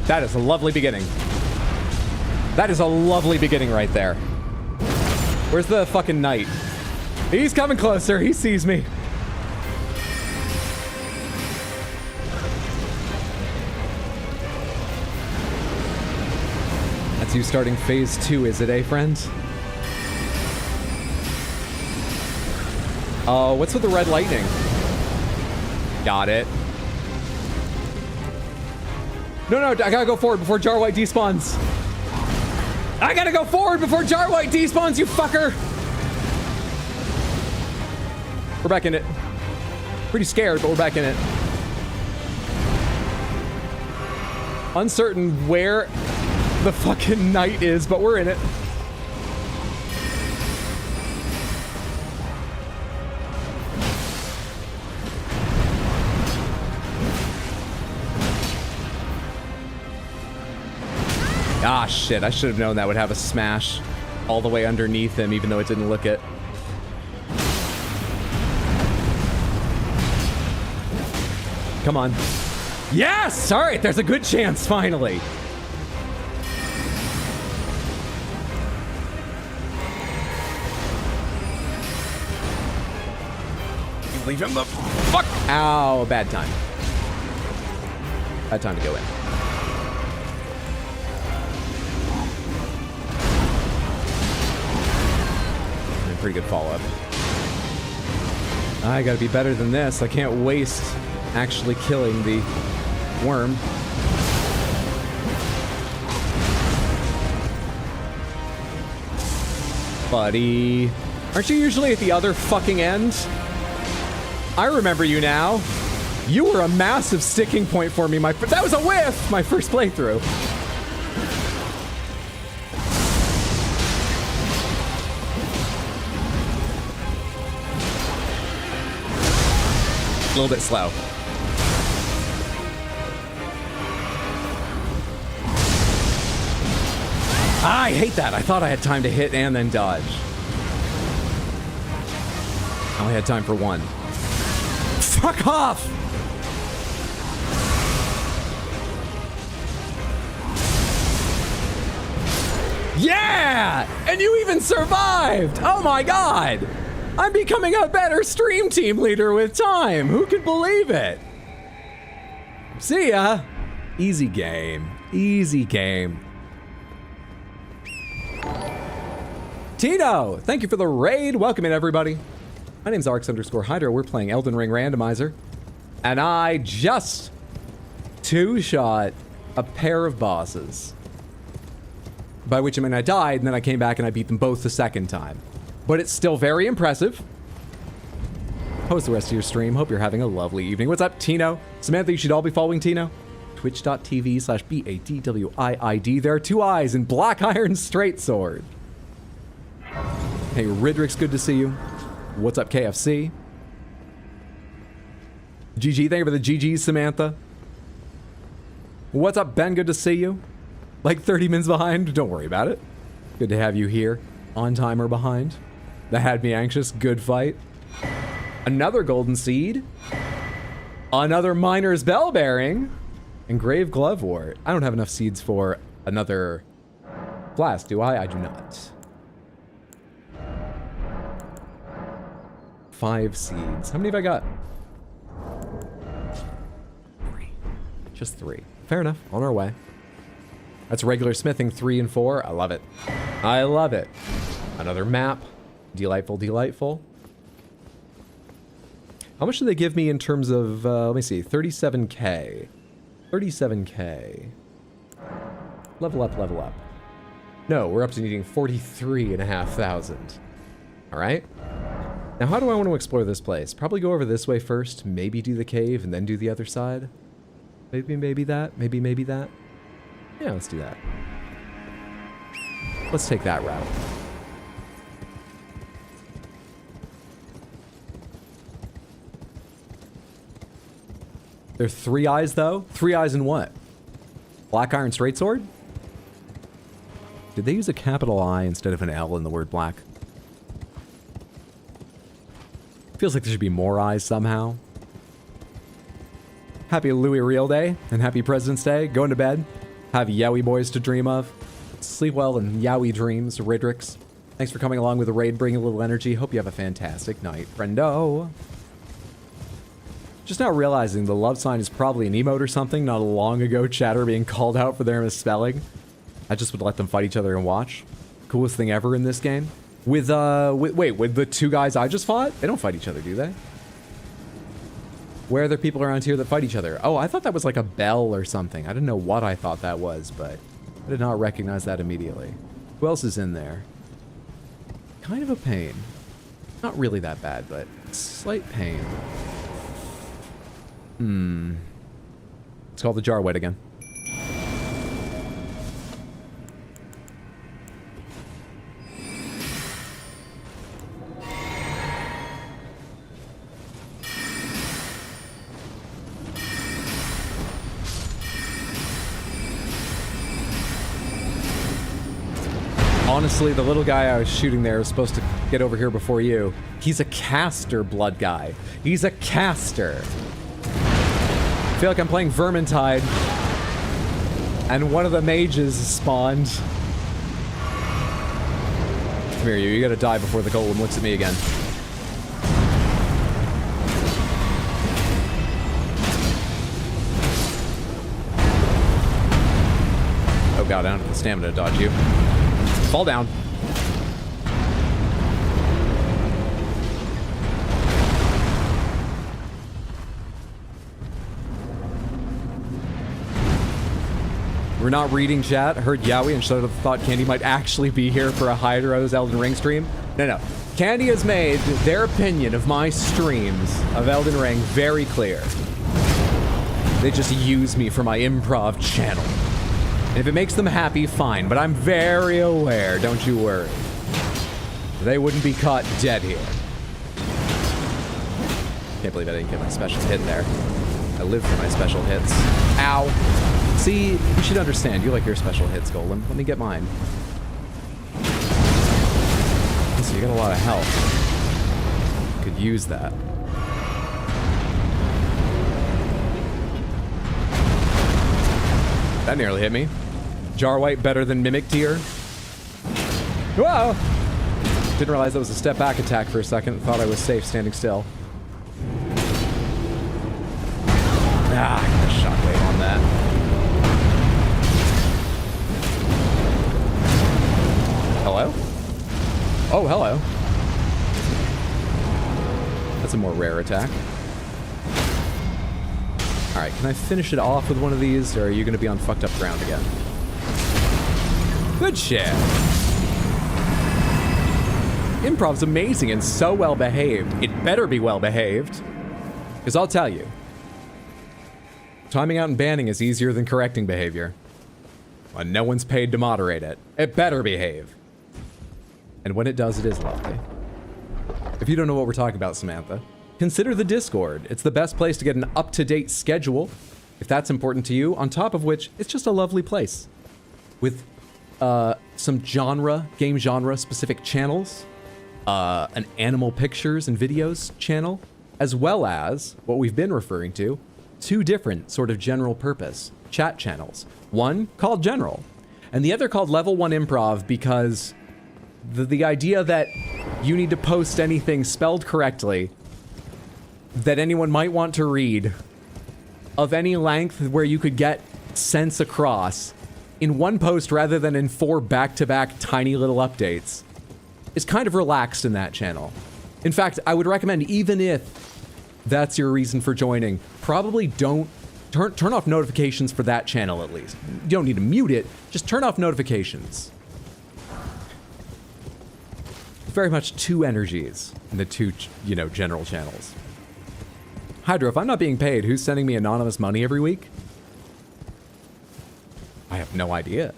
That is a lovely beginning. That is a lovely beginning right there. Where's the fucking knight? He's coming closer. He sees me. That's you starting phase 2, is it, friend? Oh, what's with the red lightning? Got it. No, I gotta go forward before Jar White despawns. I gotta go forward before Jar White despawns, you fucker! We're back in it. Pretty scared, but we're back in it. Uncertain where the fucking knight is, but we're in it. Ah, shit. I should have known that would have a smash all the way underneath him, even though it didn't look it. Come on. Yes! All right, there's a good chance, finally. Leave him the fuck. Ow, bad time. Bad time to go in. And pretty good follow-up. I gotta be better than this. I can't waste actually killing the worm. Buddy. Aren't you usually at the other fucking end? I remember you now. You were a massive sticking point for me. That was a whiff! My first playthrough. A little bit slow. I hate that. I thought I had time to hit and then dodge. I only had time for one. Fuck off! Yeah! And you even survived! Oh my god! I'm becoming a better stream team leader with time! Who could believe it? See ya! Easy game. Easy game. Tito! Thank you for the raid! Welcome in, everybody. My name's Arx_Hydra. We're playing Elden Ring randomizer. And I just two-shot a pair of bosses. By which I mean I died, and then I came back and I beat them both the second time. But it's still very impressive. How was the rest of your stream? Hope you're having a lovely evening. What's up, Tino? Samantha, you should all be following Tino. Twitch.tv/BADWIID. There are two eyes in Black Iron Straight Sword. Hey, Ridrick's good to see you. What's up, KFC? GG, thank you for the GGs, Samantha. What's up, Ben? Good to see you. Like 30 minutes behind. Don't worry about it. Good to have you here. On time or behind. That had me anxious. Good fight. Another golden seed. Another miner's bell bearing. And grave glovewort. I don't have enough seeds for another flask, do I? I do not. 5 seeds. How many have I got? 3. Just 3. Fair enough. On our way. That's regular smithing 3 and 4. I love it. I love it. Another map. Delightful, delightful. How much do they give me in terms of, let me see, 37k. 37k. Level up, level up. No, we're up to needing 43,500. All right. Now, how do I want to explore this place? Probably go over this way first, maybe do the cave, and then do the other side. Maybe that. Maybe that. Yeah, let's do that. Let's take that route. There are 3 eyes, though? 3 eyes in what? Black Iron Straight Sword? Did they use a capital I instead of an L in the word black? Feels like there should be more eyes somehow. Happy Louis Real Day and happy President's Day. Going to bed. Have Yowie boys to dream of. Sleep well and Yowie dreams, Ridricks. Thanks for coming along with the raid, bringing a little energy. Hope you have a fantastic night, friendo. Just now realizing the love sign is probably an emote or something, not a long ago chatter being called out for their misspelling. I just would let them fight each other and watch. Coolest thing ever in this game. With the 2 guys I just fought? They don't fight each other, do they? Where are there people around here that fight each other? Oh, I thought that was like a bell or something. I didn't know what I thought that was, but I did not recognize that immediately. Who else is in there? Kind of a pain. Not really that bad, but slight pain. It's called the jar wet again. Honestly, the little guy I was shooting there was supposed to get over here before you. He's a caster blood guy. He's a caster. I feel like I'm playing Vermintide, and one of the mages spawned. Come here, you gotta die before the golem looks at me again. Oh god, I don't have the stamina to dodge you. Fall down. We're not reading chat. Heard Yowie and should have thought Candy might actually be here for a Hydro's Elden Ring stream. No. Candy has made their opinion of my streams of Elden Ring very clear. They just use me for my improv channel. And if it makes them happy, fine. But I'm very aware, don't you worry. They wouldn't be caught dead here. Can't believe I didn't get my special hit there. I live for my special hits. Ow. See, you should understand. You like your special hits, Golem. Let me get mine. So you got a lot of health. Could use that. That nearly hit me. Jar White better than Mimic Tier. Whoa! Didn't realize that was a step back attack for a second. Thought I was safe standing still. Ah, I got a shockwave on that. Hello? Oh, hello. That's a more rare attack. Alright, can I finish it off with one of these, or are you going to be on fucked up ground again? Good shit. Improv's amazing and so well behaved. It better be well behaved. Because I'll tell you, timing out and banning is easier than correcting behavior. When no one's paid to moderate it, it better behave. And when it does, it is lovely. If you don't know what we're talking about, Samantha, consider the Discord. It's the best place to get an up-to-date schedule, if that's important to you, on top of which, it's just a lovely place. With some game genre-specific channels, an animal pictures and videos channel, as well as, what we've been referring to, 2 different sort of general purpose chat channels. One called General, and the other called Level 1 Improv, because the idea that you need to post anything spelled correctly that anyone might want to read of any length where you could get sense across in one post rather than in 4 back-to-back tiny little updates is kind of relaxed in that channel. In fact, I would recommend, even if that's your reason for joining, probably don't turn off notifications for that channel at least. You don't need to mute it, just turn off notifications. Very much 2 energies in the 2, general channels. Hydro, if I'm not being paid, who's sending me anonymous money every week? I have no idea.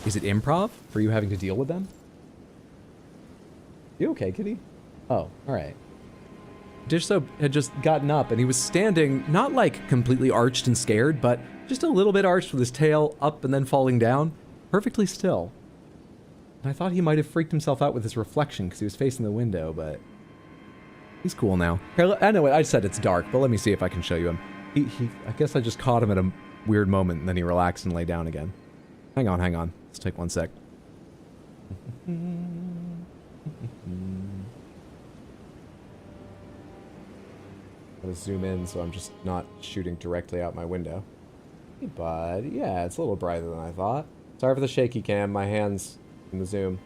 Is it improv for you having to deal with them? You okay, kitty? Oh, alright. Dishso had just gotten up and he was standing, not like completely arched and scared, but just a little bit arched with his tail up and then falling down, perfectly still. And I thought he might have freaked himself out with his reflection because he was facing the window, but he's cool now. Here, I know I said it's dark, but let me see if I can show you him. I guess I just caught him at a weird moment and then he relaxed and lay down again. Hang on. Let's take 1 sec. Gotta zoom in so I'm just not shooting directly out my window. Hey, bud. Yeah, it's a little brighter than I thought. Sorry for the shaky cam. My hand's in the zoom.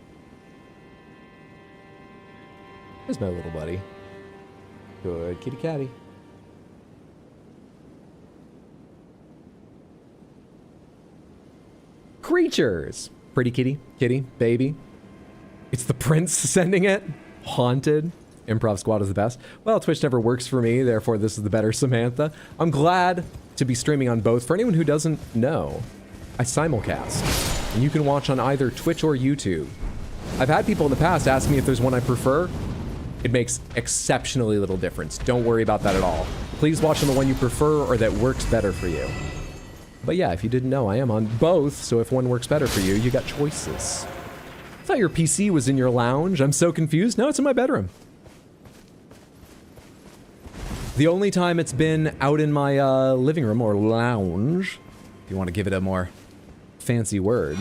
There's my little buddy. Good kitty catty. Creatures! Pretty kitty, baby. It's the prince sending it. Haunted. Improv squad is the best. Well, Twitch never works for me, therefore this is the better Samantha. I'm glad to be streaming on both. For anyone who doesn't know, I simulcast. And you can watch on either Twitch or YouTube. I've had people in the past ask me if there's one I prefer. It makes exceptionally little difference. Don't worry about that at all. Please watch on the one you prefer or that works better for you. But yeah, if you didn't know, I am on both, so if one works better for you, you got choices. thought your PC was in your lounge. I'm so confused. No, it's in my bedroom. The only time it's been out in my living room or lounge, if you want to give it a more fancy word.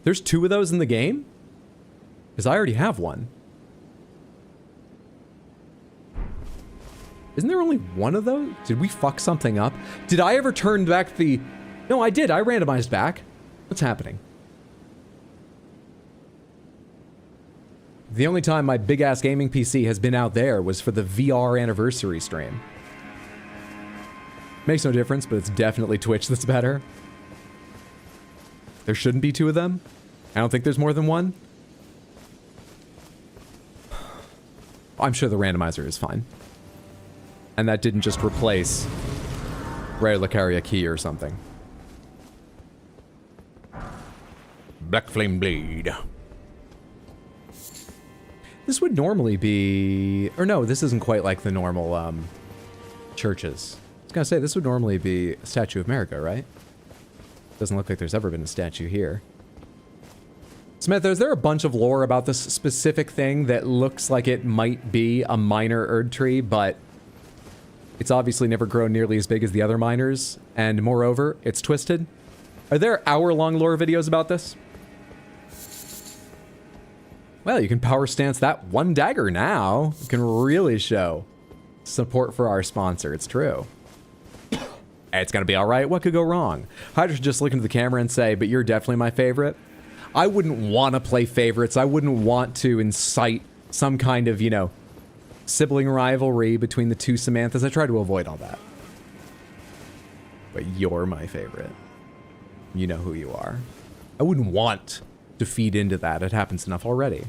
There's 2 of those in the game? Because I already have one. Isn't there only 1 of those? Did we fuck something up? Did I ever turn back the... No, I did. I randomized back. What's happening? The only time my big-ass gaming PC has been out there was for the VR anniversary stream. Makes no difference, but it's definitely Twitch that's better. There shouldn't be 2 of them. I don't think there's more than 1. I'm sure the randomizer is fine. And that didn't just replace Rare Lucaria Key or something. Black Flame Blade. This would normally be... Or no, this isn't quite like the normal churches. I was gonna say, this would normally be a Statue of America, right? Doesn't look like there's ever been a statue here. Smith, is there a bunch of lore about this specific thing that looks like it might be a minor Erd tree, but it's obviously never grown nearly as big as the other miners, and moreover, it's twisted? Are there hour-long lore videos about this? Well, you can power stance that 1 dagger now. You can really show support for our sponsor. It's true. It's gonna be alright. What could go wrong? Hydra should just look into the camera and say, but you're definitely my favorite. I wouldn't want to play favorites. I wouldn't want to incite some kind of, you know, sibling rivalry between the 2 Samanthas. I try to avoid all that. But you're my favorite. You know who you are. I wouldn't want to feed into that. It happens enough already.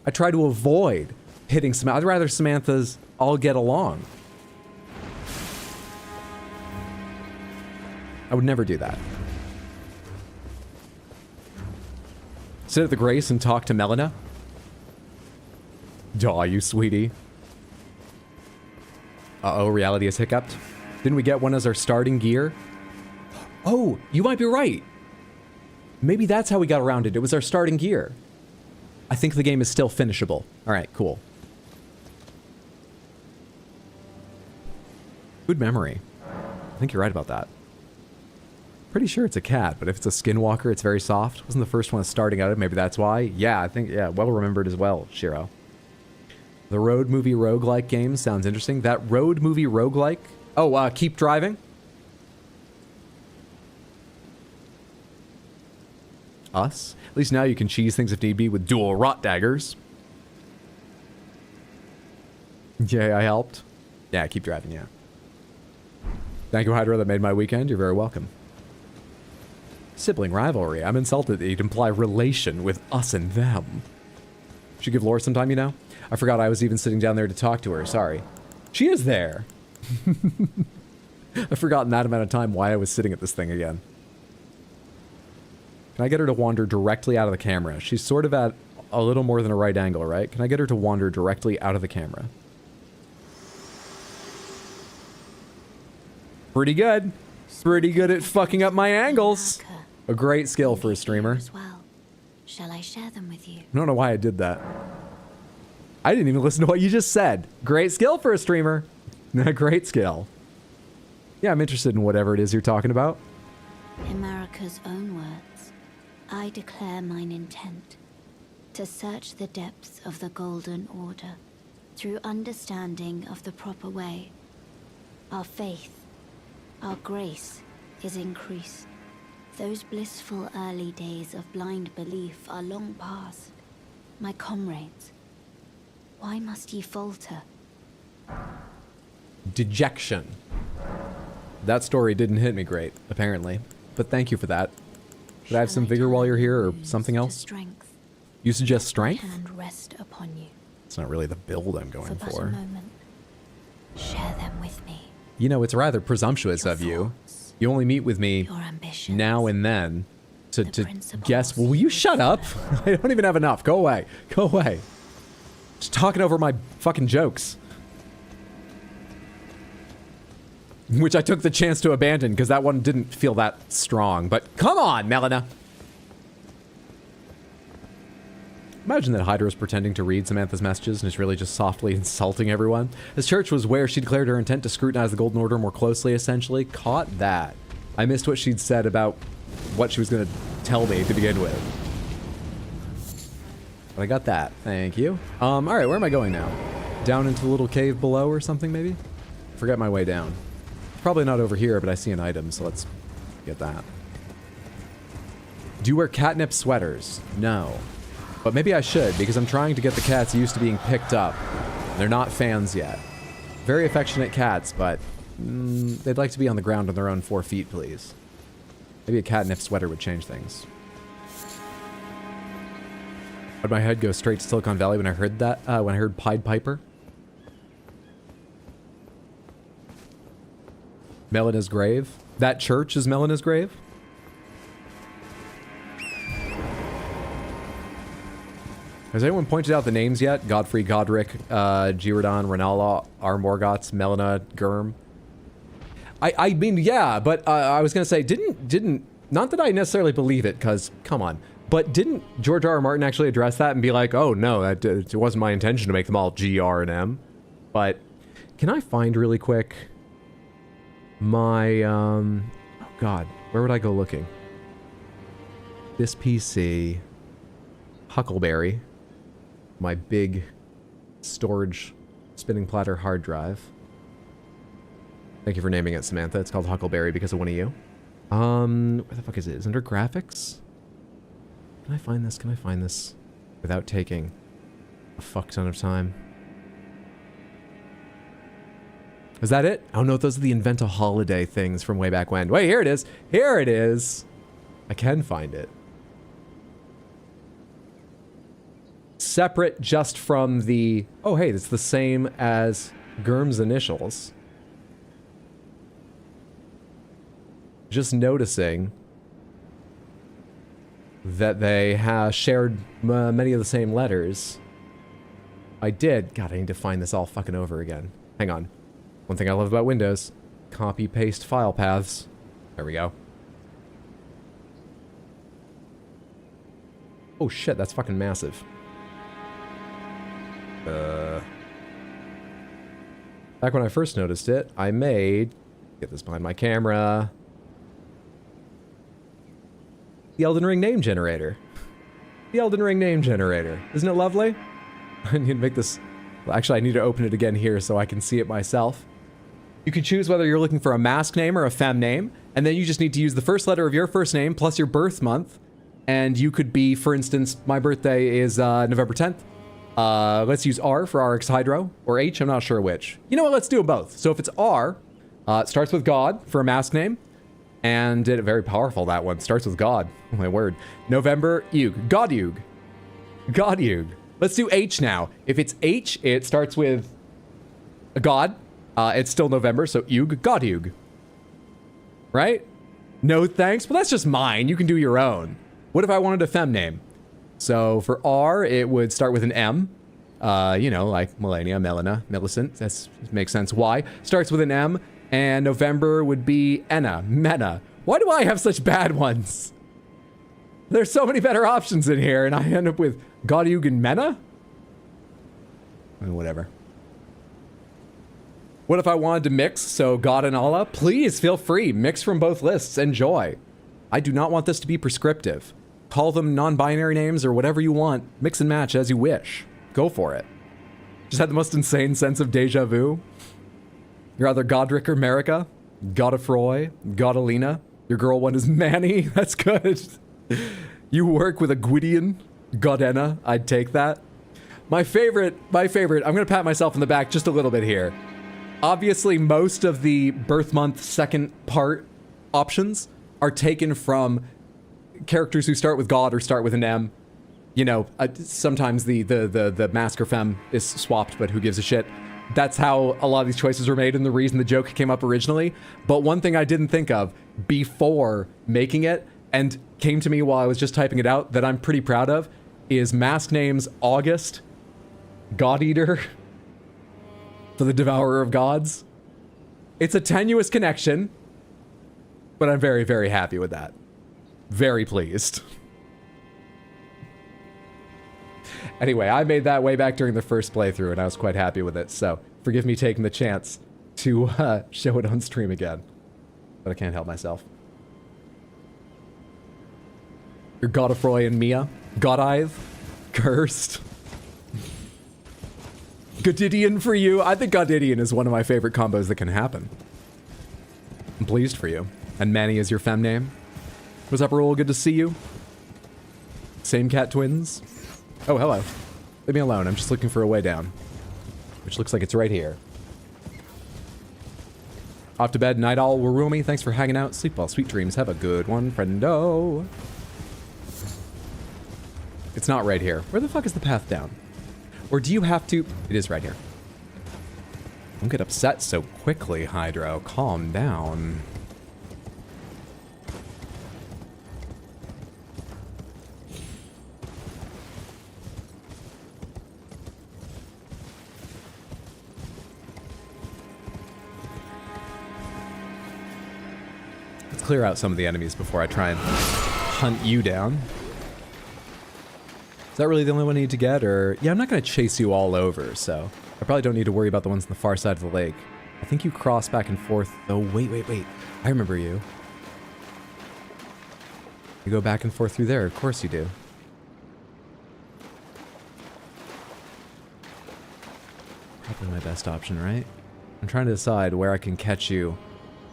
I try to avoid hitting Samantha. I'd rather Samanthas all get along. I would never do that. Sit at the Grace and talk to Melina. Aw, you sweetie. Uh-oh, reality has hiccuped. Didn't we get one as our starting gear? Oh, you might be right. Maybe that's how we got around it. It was our starting gear. I think the game is still finishable. All right, cool. Good memory. I think you're right about that. Pretty sure it's a cat, but if it's a skinwalker, it's very soft. Wasn't the first one starting out, maybe that's why? Yeah, I think, yeah, well remembered as well, Shiro. The road movie roguelike game sounds interesting. That road movie roguelike? Oh, Keep Driving? Us? At least now you can cheese things if need be with dual rot daggers. Yeah, I helped. Yeah, Keep Driving, yeah. Thank you, Hydra, that made my weekend. You're very welcome. Sibling rivalry. I'm insulted that you'd imply relation with us and them. Should give Laura some time, you know? I forgot I was even sitting down there to talk to her. Sorry. She is there. I've forgotten that amount of time why I was sitting at this thing again. Can I get her to wander directly out of the camera? She's sort of at a little more than a right angle, right? Can I get her to wander directly out of the camera? Pretty good. Pretty good at fucking up my angles. A great skill for a streamer. As well. Shall I share them with you? I don't know why I did that. I didn't even listen to what you just said. Great skill for a streamer. Great skill. Yeah, I'm interested in whatever it is you're talking about. America's own words. I declare mine intent to search the depths of the Golden Order through understanding of the proper way. Our faith, our grace is increased. Those blissful early days of blind belief are long past. My comrades, why must ye falter? Dejection. That story didn't hit me great, apparently. But thank you for that. Should I have some vigor while you're here, or something else? Strength. You suggest strength? Hand rest upon you. It's not really the build I'm going But for. a moment. Share them with me. You know, it's rather presumptuous Your of you. thoughts, You only meet with me your ambitions, now and then to principles guess. Will you shut up? I don't even have enough. Go away. Go away. Just talking over my fucking jokes. which I took the chance to abandon because that one didn't feel that strong. But come on, Melina. Imagine that Hydra was pretending to read Samantha's messages and is really just softly insulting everyone. This church was where she declared her intent to scrutinize the Golden Order more closely, essentially. Caught that. I missed what she'd said about what she was going to tell me to begin with. But I got that. Thank you. All right, where am I going now? Down into the little cave below or something, maybe? Forget my way down. Probably not over here, but I see an item, so let's get that. Do you wear catnip sweaters? No. But maybe I should, because I'm trying to get the cats used to being picked up. They're not fans yet. Very affectionate cats, but they'd like to be on the ground on their own 4 feet, please. Maybe a catnip sweater would change things. Why'd my head go straight to Silicon Valley when I heard that? When I heard Pied Piper? Melina's grave? That church is Melina's grave? Has anyone pointed out the names yet? Godfrey, Godric, Girardon, Renala, Morgoths, Melina, Gurm. I mean, yeah, but I was gonna say, didn't, not that I necessarily believe it, because, come on, but didn't George R. R. Martin actually address that and be like, oh no, it wasn't my intention to make them all G, R, and M. But, can I find really quick my, oh god, where would I go looking? This PC, Huckleberry. My big storage spinning platter hard drive. Thank you for naming it, Samantha. It's called Huckleberry because of one of you. Where the fuck is it? Is it under graphics? Can I find this? Can I find this without taking a fuck ton of time? Is that it? Oh no, those are the Invent a Holiday things from way back when. Wait, here it is. Here it is. I can find it. Separate just from the... Oh, hey, it's the same as Gurm's initials. Just noticing that they shared many of the same letters. I did. God, I need to find this all fucking over again. Hang on. One thing I love about Windows. Copy-paste file paths. There we go. Oh shit, that's fucking massive. Back when I first noticed it, I made... Get this behind my camera. The Elden Ring name generator. The Elden Ring name generator. Isn't it lovely? I need to make this... Well, actually, I need to open it again here so I can see it myself. You can choose whether you're looking for a mask name or a femme name, and then you just need to use the first letter of your first name plus your birth month. And you could be, for instance, my birthday is November 10th. Let's use R for RX Hydro, or H, I'm not sure which. You know what, let's do both. So if it's R, it starts with God for a mask name, and very powerful, that one. Starts with God, oh my word. November, Yug, God Yug. God Yug. Let's do H now. If it's H, it starts with a God. It's still November, so Yug, God Yug. Right? No thanks, well that's just mine, you can do your own. What if I wanted a femme name? So for R, it would start with an M. You know, like Melania, Melina, Millicent. That makes sense. Y starts with an M, and November would be Enna, Mena. Why do I have such bad ones? There's so many better options in here, and I end up with Godhug and Mena? Whatever. What if I wanted to mix? So God and Allah? Please feel free. Mix from both lists. Enjoy. I do not want this to be prescriptive. Call them non-binary names or whatever you want. Mix and match as you wish. Go for it. Just had the most insane sense of deja vu. You're either Godric or Marika. Godefroy. Godalina. Your girl one is Manny. That's good. You work with a Gwydion. Godenna. I'd take that. My favorite, I'm gonna pat myself on the back just a little bit here. Obviously, most of the birth month second part options are taken from characters who start with God or start with an M. You know, sometimes the mask or femme is swapped, but who gives a shit? That's how a lot of these choices were made and the reason the joke came up originally. But one thing I didn't think of before making it, and came to me while I was just typing it out, that I'm pretty proud of, is mask names August, God Eater, for the Devourer of Gods. It's a tenuous connection, but I'm very, very happy with that. Very pleased. Anyway, I made that way back during the first playthrough, and I was quite happy with it, so forgive me taking the chance to show it on stream again. But I can't help myself. Your Godefroy and Mia. Godive. Cursed. Godidian for you. I think Godidian is one of my favorite combos that can happen. I'm pleased for you. And Manny is your fem name. What's up, Raoul? Good to see you. Same cat twins. Oh, hello. Leave me alone. I'm just looking for a way down. Which looks like it's right here. Off to bed, Night Owl Warumi. Thanks for hanging out. Sleep well, sweet dreams. Have a good one, friendo. It's not right here. Where the fuck is the path down? Or do you have to... It is right here. Don't get upset so quickly, Hydro. Calm down. Let's clear out some of the enemies before I try and hunt you down. Is that really the only one I need to get, or... Yeah, I'm not going to chase you all over, so... I probably don't need to worry about the ones on the far side of the lake. I think you cross back and forth... Oh, wait. I remember you. You go back and forth through there. Of course you do. Probably my best option, right? I'm trying to decide where I can catch you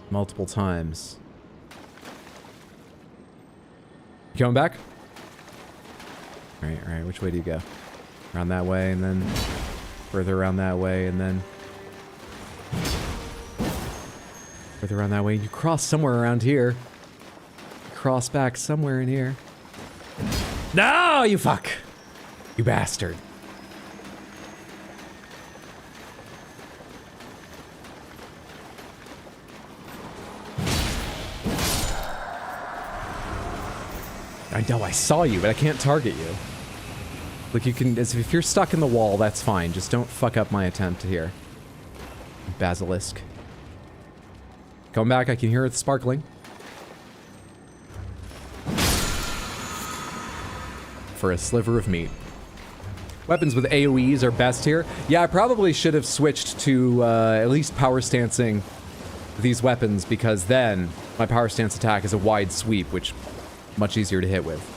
multiple times. You coming back? Alright, which way do you go? Around that way, and then further around that way, and then further around that way. You cross somewhere around here. You cross back somewhere in here. No, you fuck! You bastard. I know, I saw you, but I can't target you. Like, you can, as if you're stuck in the wall, that's fine. Just don't fuck up my attempt here. Basilisk. Come back, I can hear it sparkling. For a sliver of meat. Weapons with AoEs are best here. Yeah, I probably should have switched to at least power stancing these weapons, because then my power stance attack is a wide sweep, which much easier to hit with.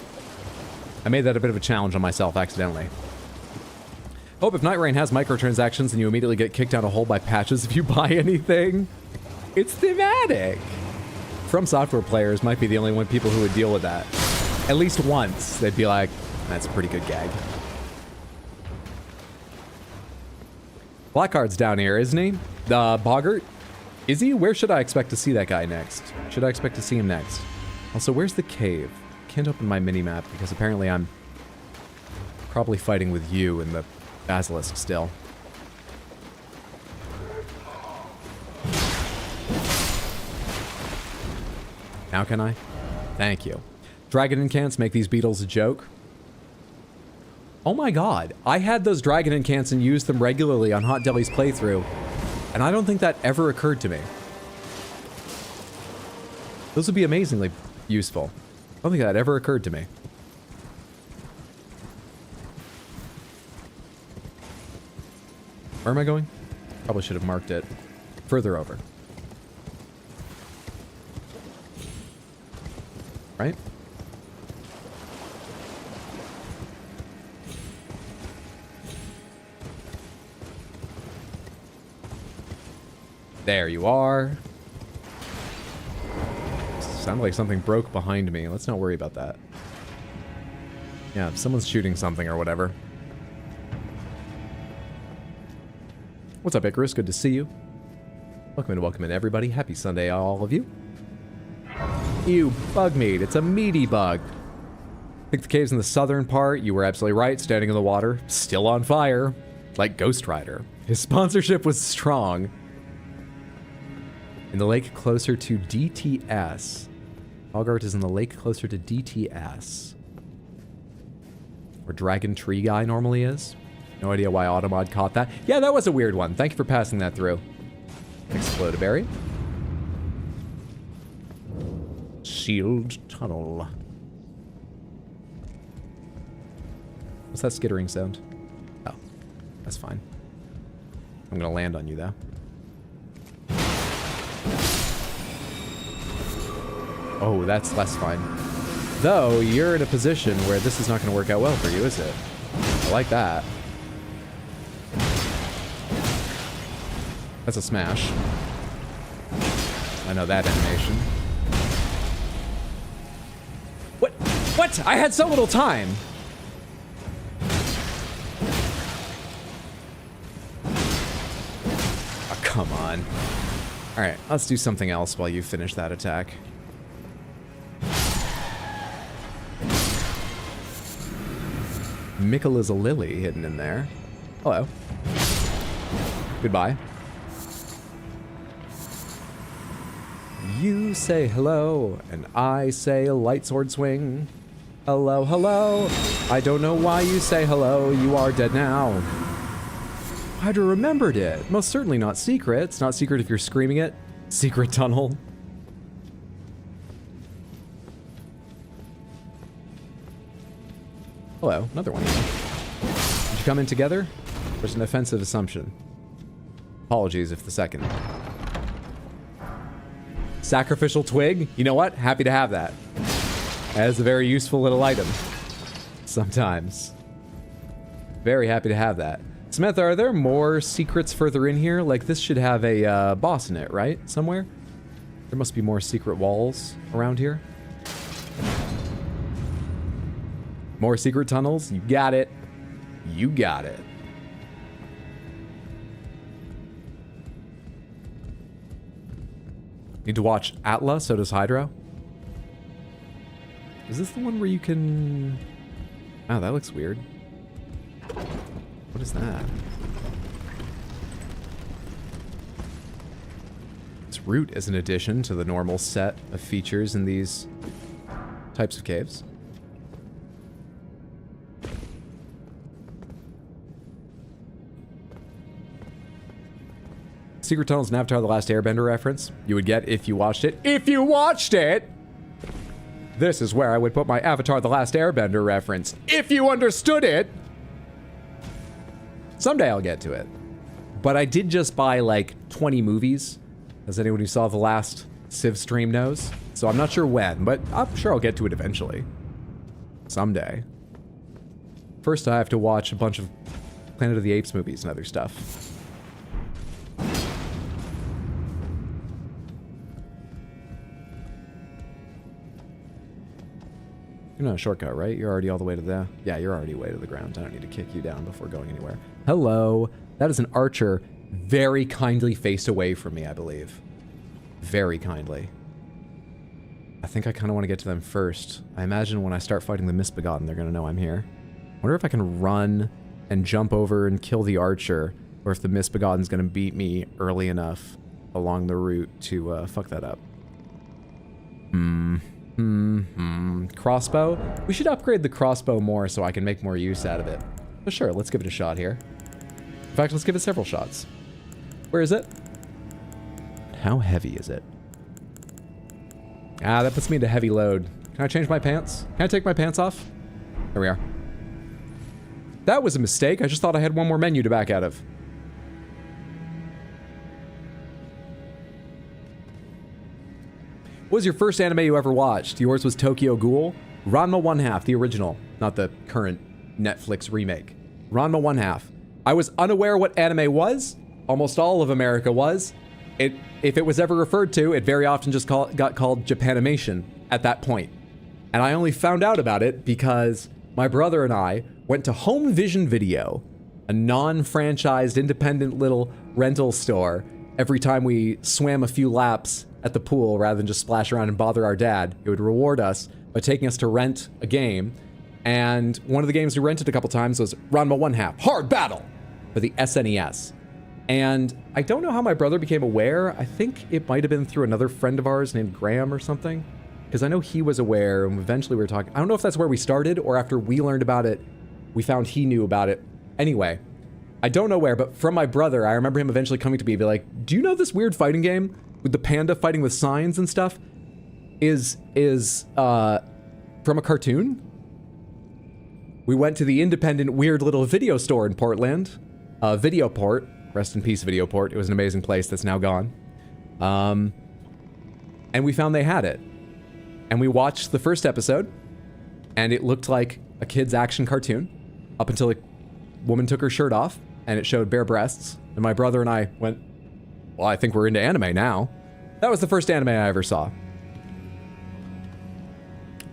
I made that a bit of a challenge on myself accidentally. Hope if Night Rain has microtransactions and you immediately get kicked down a hole by patches if you buy anything. It's thematic. From Software players might be the only people who would deal with that. At least once, they'd be like, that's a pretty good gag. Blackguard's down here, isn't he? Boggart? Is he? Where should I expect to see that guy next? Should I expect to see him next? Also, where's the cave? Can't open my mini-map because apparently I'm probably fighting with you and the basilisk still. Now can I? Thank you. Dragon incants make these beetles a joke. Oh my god, I had those dragon incants and used them regularly on Hot Deli's playthrough, and I don't think that ever occurred to me. Those would be amazingly useful. I don't think that ever occurred to me. Where am I going? Probably should have marked it further over. Right? There you are. Sounded like something broke behind me. Let's not worry about that. Yeah, someone's shooting something or whatever. What's up, Icarus? Good to see you. Welcome in, everybody. Happy Sunday, all of you. Ew, bug meat. It's a meaty bug. I think the cave's in the southern part. You were absolutely right. Standing in the water. Still on fire. Like Ghost Rider. His sponsorship was strong. In the lake closer to DTS. Boggart is in the lake closer to DTS. Where Dragon Tree Guy normally is. No idea why Automod caught that. Yeah, that was a weird one. Thank you for passing that through. Explodaberry. Sealed tunnel. What's that skittering sound? Oh, that's fine. I'm gonna land on you, though. Oh, that's less fine. Though, you're in a position where this is not gonna work out well for you, is it? I like that. That's a smash. I know that animation. What? What? I had so little time! Oh, come on. Alright, let's do something else while you finish that attack. Mickle a lily hidden in there. Hello. Goodbye. You say hello, and I say a light sword swing. Hello, hello. I don't know why you say hello. You are dead now. Hydra remembered it. Most certainly not secret. It's not secret if you're screaming it. Secret tunnel. Hello, another one. Did you come in together? There's an offensive assumption. Apologies if the second. Sacrificial twig? You know what? Happy to have that. That is a very useful little item. Sometimes. Very happy to have that. Samantha, are there more secrets further in here? Like, this should have a boss in it, right? Somewhere? There must be more secret walls around here. More secret tunnels? You got it. You got it. Need to watch Atla, so does Hydra. Is this the one where you can... Oh, that looks weird. What is that? This route is an addition to the normal set of features in these types of caves. Secret Tunnel's an Avatar The Last Airbender reference you would get if you watched it. If you watched it! This is where I would put my Avatar The Last Airbender reference. If you understood it! Someday I'll get to it. But I did just buy like 20 movies, as anyone who saw the last Civ stream knows. So I'm not sure when, but I'm sure I'll get to it eventually. Someday. First I have to watch a bunch of Planet of the Apes movies and other stuff. You're not a shortcut, right? You're already all the way to the... Yeah, you're already way to the ground. I don't need to kick you down before going anywhere. Hello. That is an archer very kindly faced away from me, I believe. Very kindly. I think I kind of want to get to them first. I imagine when I start fighting the Misbegotten, they're going to know I'm here. I wonder if I can run and jump over and kill the archer, or if the Misbegotten's going to beat me early enough along the route to fuck that up. Crossbow? We should upgrade the crossbow more so I can make more use out of it. But sure, let's give it a shot here. In fact, let's give it several shots. Where is it? How heavy is it? Ah, that puts me into heavy load. Can I change my pants? Can I take my pants off? There we are. That was a mistake. I just thought I had one more menu to back out of. What was your first anime you ever watched? Yours was Tokyo Ghoul. Ranma 1/2, the original, not the current Netflix remake. Ranma 1/2. I was unaware what anime was. Almost all of America was. If it was ever referred to, it very often just got called Japanimation at that point. And I only found out about it because my brother and I went to Home Vision Video, a non-franchised independent little rental store, every time we swam a few laps at the pool rather than just splash around and bother our dad. It would reward us by taking us to rent a game. And one of the games we rented a couple times was Ranma 1/2, Hard Battle, for the SNES. And I don't know how my brother became aware. I think it might have been through another friend of ours named Graham or something. Because I know he was aware, and eventually we were talking. I don't know if that's where we started, or after we learned about it, we found he knew about it. Anyway, I don't know where, but from my brother, I remember him eventually coming to me and be like, do you know this weird fighting game with the panda fighting with signs and stuff is from a cartoon? We went to the independent weird little video store in Portland, Videoport, rest in peace Videoport. It was an amazing place that's now gone. And we found they had it. And we watched the first episode, and it looked like a kid's action cartoon up until a woman took her shirt off and it showed bare breasts. And my brother and I went, well, I think we're into anime now. That was the first anime I ever saw.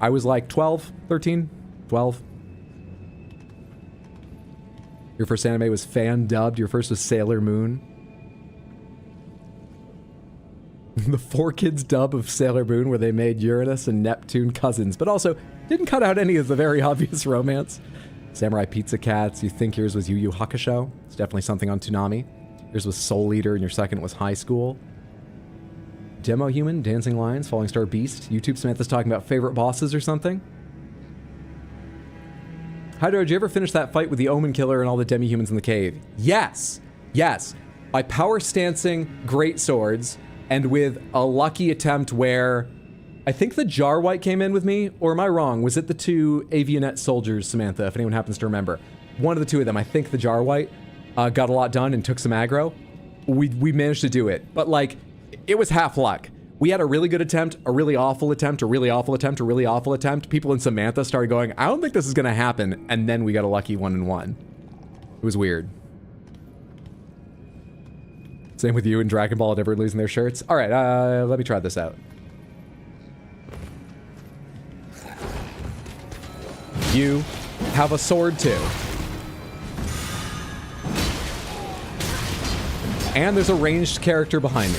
I was like 12, 13, 12. Your first anime was fan dubbed. Your first was Sailor Moon. The 4Kids dub of Sailor Moon where they made Uranus and Neptune cousins, but also didn't cut out any of the very obvious romance. Samurai Pizza Cats. You think yours was Yu Yu Hakusho? It's definitely something on Toonami. Yours was Soul Eater and your second was High School. Demo Human, Dancing Lions, Falling Star Beast. YouTube Samantha's talking about favorite bosses or something. Hydro, did you ever finish that fight with the Omen Killer and all the demi-humans in the cave? Yes! Yes! By power stancing great swords, and with a lucky attempt where I think the Jar White came in with me, or am I wrong? Was it the two Avionet soldiers, Samantha, if anyone happens to remember? One of the two of them, I think the Jar White, got a lot done and took some aggro. We managed to do it, but like, it was half luck. We had a really good attempt, a really awful attempt, a really awful attempt, a really awful attempt. People in Samantha started going, I don't think this is gonna happen, and then we got a lucky 1-1. It was weird. Same with you and Dragon Ball never losing their shirts. All right, let me try this out. You have a sword too. And there's a ranged character behind me.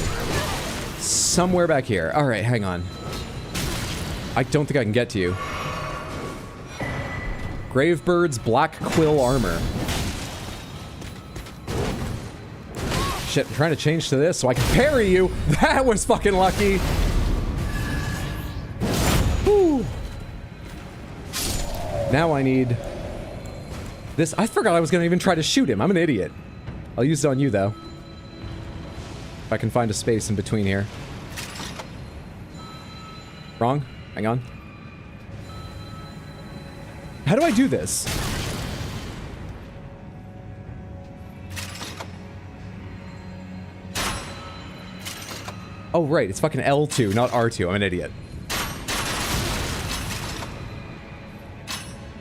Somewhere back here. All right, hang on. I don't think I can get to you. Gravebird's Black Quill Armor. Shit, I'm trying to change to this so I can parry you. That was fucking lucky. Whew. Now I need this. I forgot I was gonna even try to shoot him. I'm an idiot. I'll use it on you though. If I can find a space in between here. Wrong? Hang on. How do I do this? Oh, right. It's fucking L2, not R2. I'm an idiot.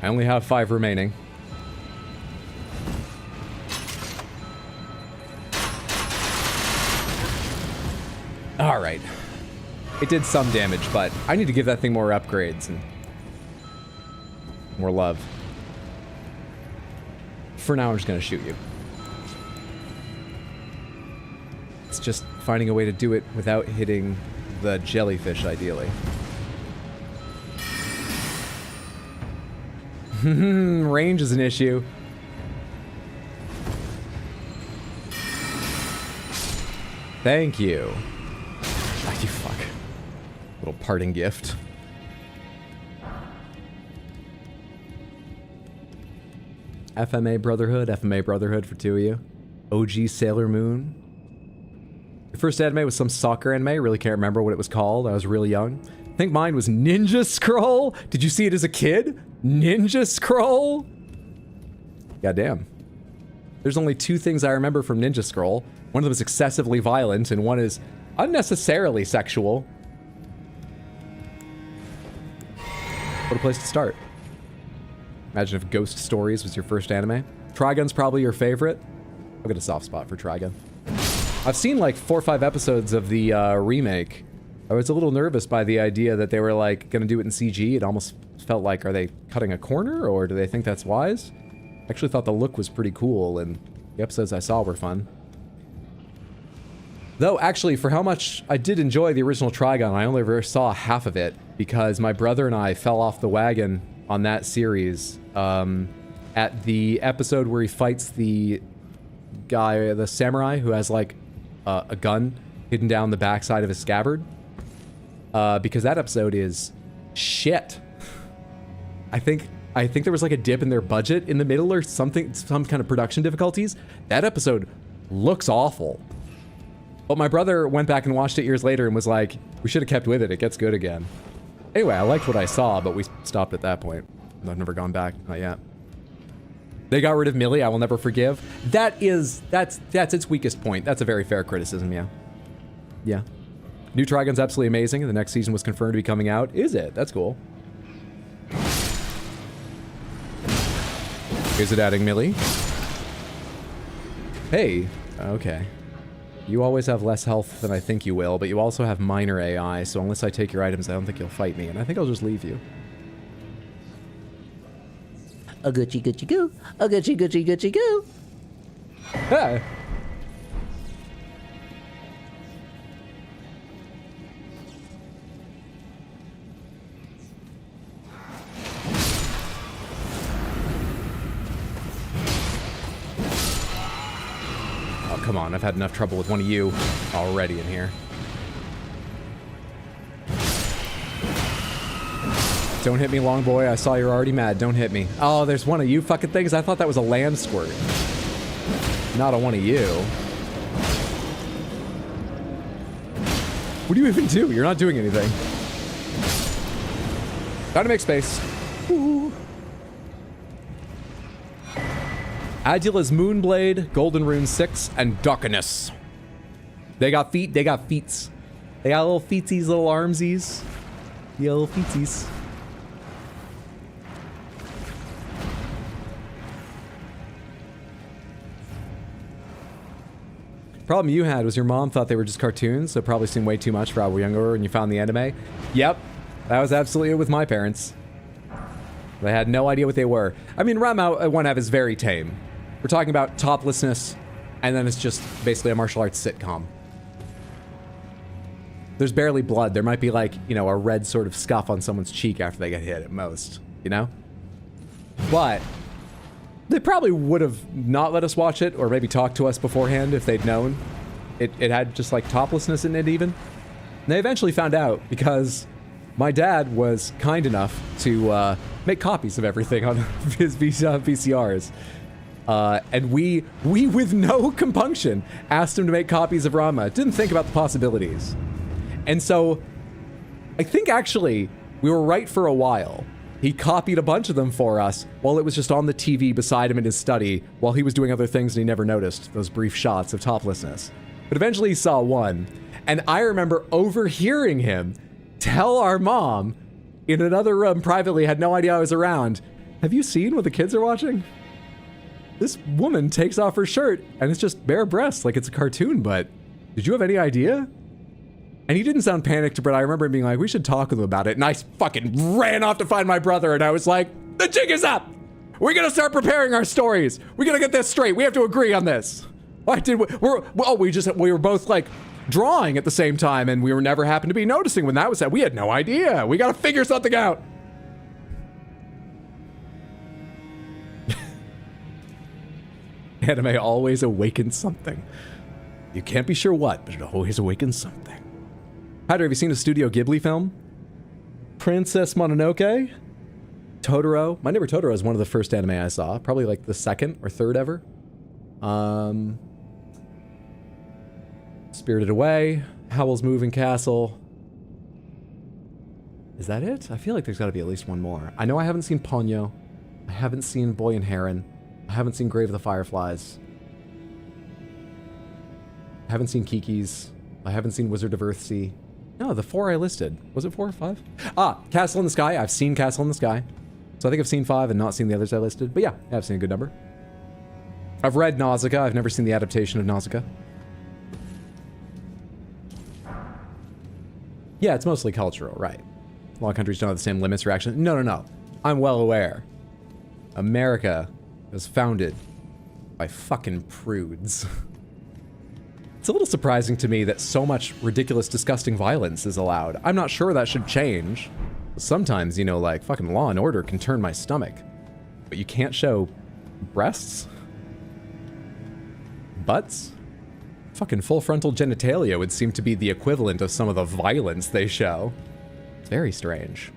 I only have 5 remaining. All right. It did some damage, but I need to give that thing more upgrades and more love. For now, I'm just gonna shoot you. It's just finding a way to do it without hitting the jellyfish, ideally. Range is an issue. Thank you. Ah, you fuck. Little parting gift. FMA Brotherhood for 2 of you. OG Sailor Moon. Your first anime was some soccer anime. Really can't remember what it was called. I was really young. I think mine was Ninja Scroll. Did you see it as a kid? Ninja Scroll? Goddamn. There's only 2 things I remember from Ninja Scroll. One of them is excessively violent, and one is unnecessarily sexual. What a place to start. Imagine if Ghost Stories was your first anime. Trigun's probably your favorite. I'll get a soft spot for Trigun. I've seen like 4 or 5 episodes of the remake. I was a little nervous by the idea that they were like gonna do it in CG. It almost felt like, are they cutting a corner or do they think that's wise? I actually thought the look was pretty cool and the episodes I saw were fun. Though, actually, for how much I did enjoy the original Trigun, I only ever saw half of it because my brother and I fell off the wagon on that series at the episode where he fights the guy, the samurai, who has like a gun hidden down the backside of his scabbard. Because that episode is shit. I think I think there was like a dip in their budget in the middle or something, some kind of production difficulties. That episode looks awful. But my brother went back and watched it years later and was like, we should have kept with it. It gets good again. Anyway, I liked what I saw, but we stopped at that point. I've never gone back. Not yet. They got rid of Millie. I will never forgive. That's its weakest point. That's a very fair criticism, yeah. Yeah. New Trigun's absolutely amazing. The next season was confirmed to be coming out. Is it? That's cool. Is it adding Millie? Hey. Okay. You always have less health than I think you will, but you also have minor AI, so unless I take your items, I don't think you'll fight me, and I think I'll just leave you. A Gucci Gucci goo. A Gucci Gucci Gucci goo. Hey. Oh, come on. I've had enough trouble with one of you already in here. Don't hit me, long boy. I saw you're already mad. Don't hit me. Oh, there's one of you fucking things. I thought that was a land squirt. Not a one of you. What do you even do? You're not doing anything. Time to make space. Ooh. Adula's Moonblade, Golden Rune 6, and Darkness. They got feet. They got feets. They got little feetsies, little armsies. Yeah, little feetsies. Problem you had was your mom thought they were just cartoons, so probably seemed way too much for how we were younger and you found the anime. Yep, that was absolutely it with my parents. They had no idea what they were. I mean, Ranma 1F is very tame. We're talking about toplessness, and then it's just basically a martial arts sitcom. There's barely blood. There might be like, you know, a red sort of scuff on someone's cheek after they get hit at most, you know? But they probably would have not let us watch it, or maybe talked to us beforehand if they'd known. It had just like toplessness in it even. And they eventually found out because my dad was kind enough to make copies of everything on his VCRs. And we with no compunction asked him to make copies of Ranma. Didn't think about the possibilities. And so I think actually we were right for a while. He copied a bunch of them for us while it was just on the TV beside him in his study while he was doing other things and he never noticed those brief shots of toplessness. But eventually he saw one, and I remember overhearing him tell our mom in another room privately, had no idea I was around, have you seen what the kids are watching? This woman takes off her shirt and it's just bare breasts like it's a cartoon, but did you have any idea? And he didn't sound panicked, but I remember him being like, we should talk with him about it. And I fucking ran off to find my brother, and I was like, the jig is up! We're gonna start preparing our stories! We gotta get this straight! We have to agree on this! Why did we were both like drawing at the same time, and we were never happened to be noticing when that was said. We had no idea! We gotta figure something out! Anime always awakens something. You can't be sure what, but it always awakens something. Hyder, have you seen a Studio Ghibli film? Princess Mononoke? Totoro? My Neighbor Totoro is one of the first anime I saw. Probably like the second or third ever. Spirited Away. Howl's Moving Castle. Is that it? I feel like there's got to be at least one more. I know I haven't seen Ponyo. I haven't seen Boy and Heron. I haven't seen Grave of the Fireflies. I haven't seen Kiki's. I haven't seen Wizard of Earthsea. No, the 4 I listed. Was it 4 or 5? Ah, Castle in the Sky. I've seen Castle in the Sky. So I think I've seen 5 and not seen the others I listed. But yeah, I've seen a good number. I've read Nausicaa. I've never seen the adaptation of Nausicaa. Yeah, it's mostly cultural, right. A lot of countries don't have the same limits or action. No. I'm well aware. America was founded by fucking prudes. It's a little surprising to me that so much ridiculous, disgusting violence is allowed. I'm not sure that should change. Sometimes, you know, like, fucking Law and Order can turn my stomach. But you can't show breasts? Butts? Fucking full frontal genitalia would seem to be the equivalent of some of the violence they show. It's very strange.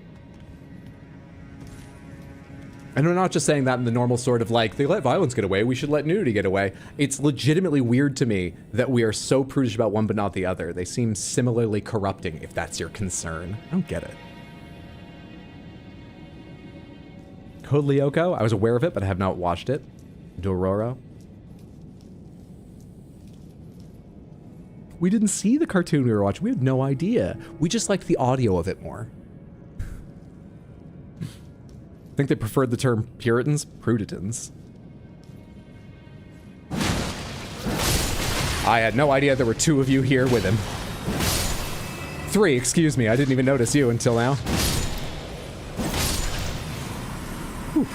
And I'm not just saying that in the normal sort of like, they let violence get away, we should let nudity get away. It's legitimately weird to me that we are so prudish about one but not the other. They seem similarly corrupting, if that's your concern. I don't get it. Code Lyoko, I was aware of it, but I have not watched it. Dororo. We didn't see the cartoon we were watching. We had no idea. We just liked the audio of it more. I think they preferred the term Puritans? Pruditans. I had no idea there were 2 of you here with him. 3, excuse me. I didn't even notice you until now. Whew.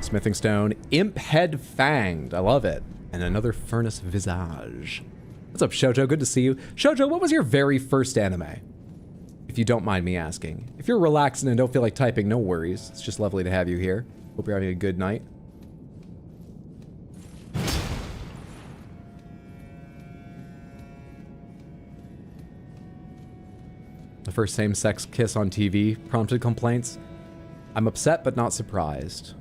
Smithing stone. Imp head fanged. I love it. And another furnace visage. What's up, Shoujo? Good to see you. Shoujo, what was your very first anime? If you don't mind me asking. If you're relaxing and don't feel like typing, no worries. It's just lovely to have you here. Hope you're having a good night. The first same-sex kiss on TV prompted complaints. I'm upset but not surprised.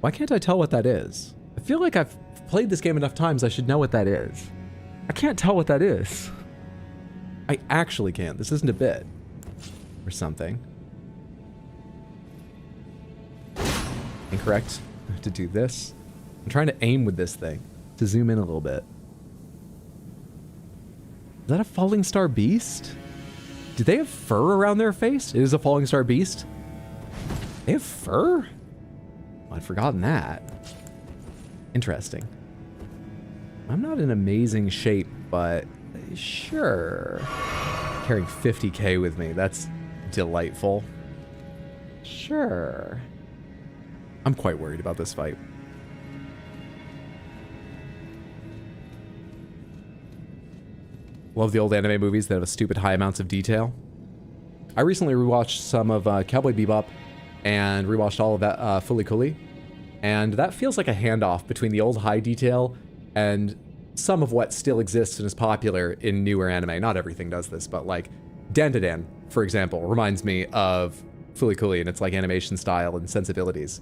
Why can't I tell what that is? I feel like I've played this game enough times, I should know what that is. I can't tell what that is. I actually can't. This isn't a bit. Or something. Incorrect. I have to do this. I'm trying to aim with this thing. To zoom in a little bit. Is that a falling star beast? Do they have fur around their face? It is a falling star beast? They have fur? Well, I'd forgotten that. Interesting. I'm not in amazing shape, but sure. Carrying 50k with me, that's delightful. Sure. I'm quite worried about this fight. Love the old anime movies that have stupid high amounts of detail. I recently rewatched some of Cowboy Bebop and rewatched all of that Fully Cooley. And that feels like a handoff between the old high detail and some of what still exists and is popular in newer anime. Not everything does this, but like Dandadan, for example, reminds me of Fully Cooley and its like animation style and sensibilities.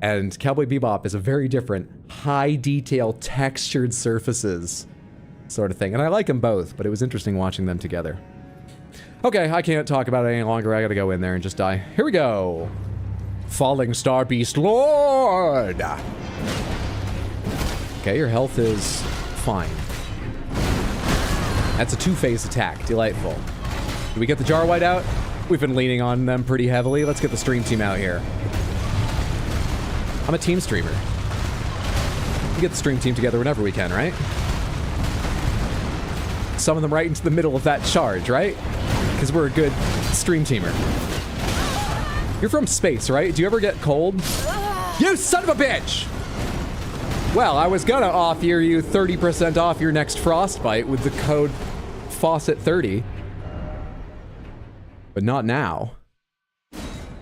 And Cowboy Bebop is a very different high detail textured surfaces sort of thing. And I like them both, but it was interesting watching them together. Okay, I can't talk about it any longer. I gotta go in there and just die. Here we go. Falling Star Beast Lord! Okay, your health is fine. That's a 2-phase attack. Delightful. Do we get the Jar White out? We've been leaning on them pretty heavily. Let's get the stream team out here. I'm a team streamer. We get the stream team together whenever we can, right? Summon them right into the middle of that charge, right? Because we're a good stream teamer. You're from space, right? Do you ever get cold? You son of a bitch! Well, I was gonna offer you 30% off your next frostbite with the code Faucet30. But not now.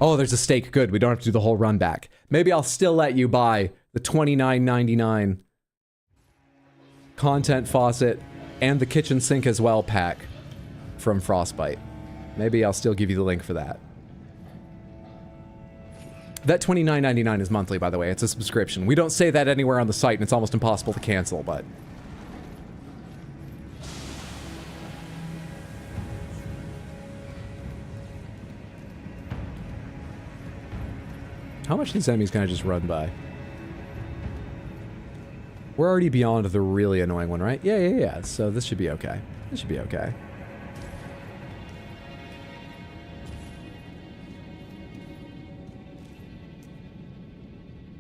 Oh, there's a steak. Good. We don't have to do the whole run back. Maybe I'll still let you buy the $29.99 content faucet and the kitchen sink as well pack from Frostbite. Maybe I'll still give you the link for that. That $29.99 is monthly, by the way. It's a subscription. We don't say that anywhere on the site, and it's almost impossible to cancel, but... How much of these enemies can I just run by? We're already beyond the really annoying one, right? Yeah. So this should be okay. This should be okay.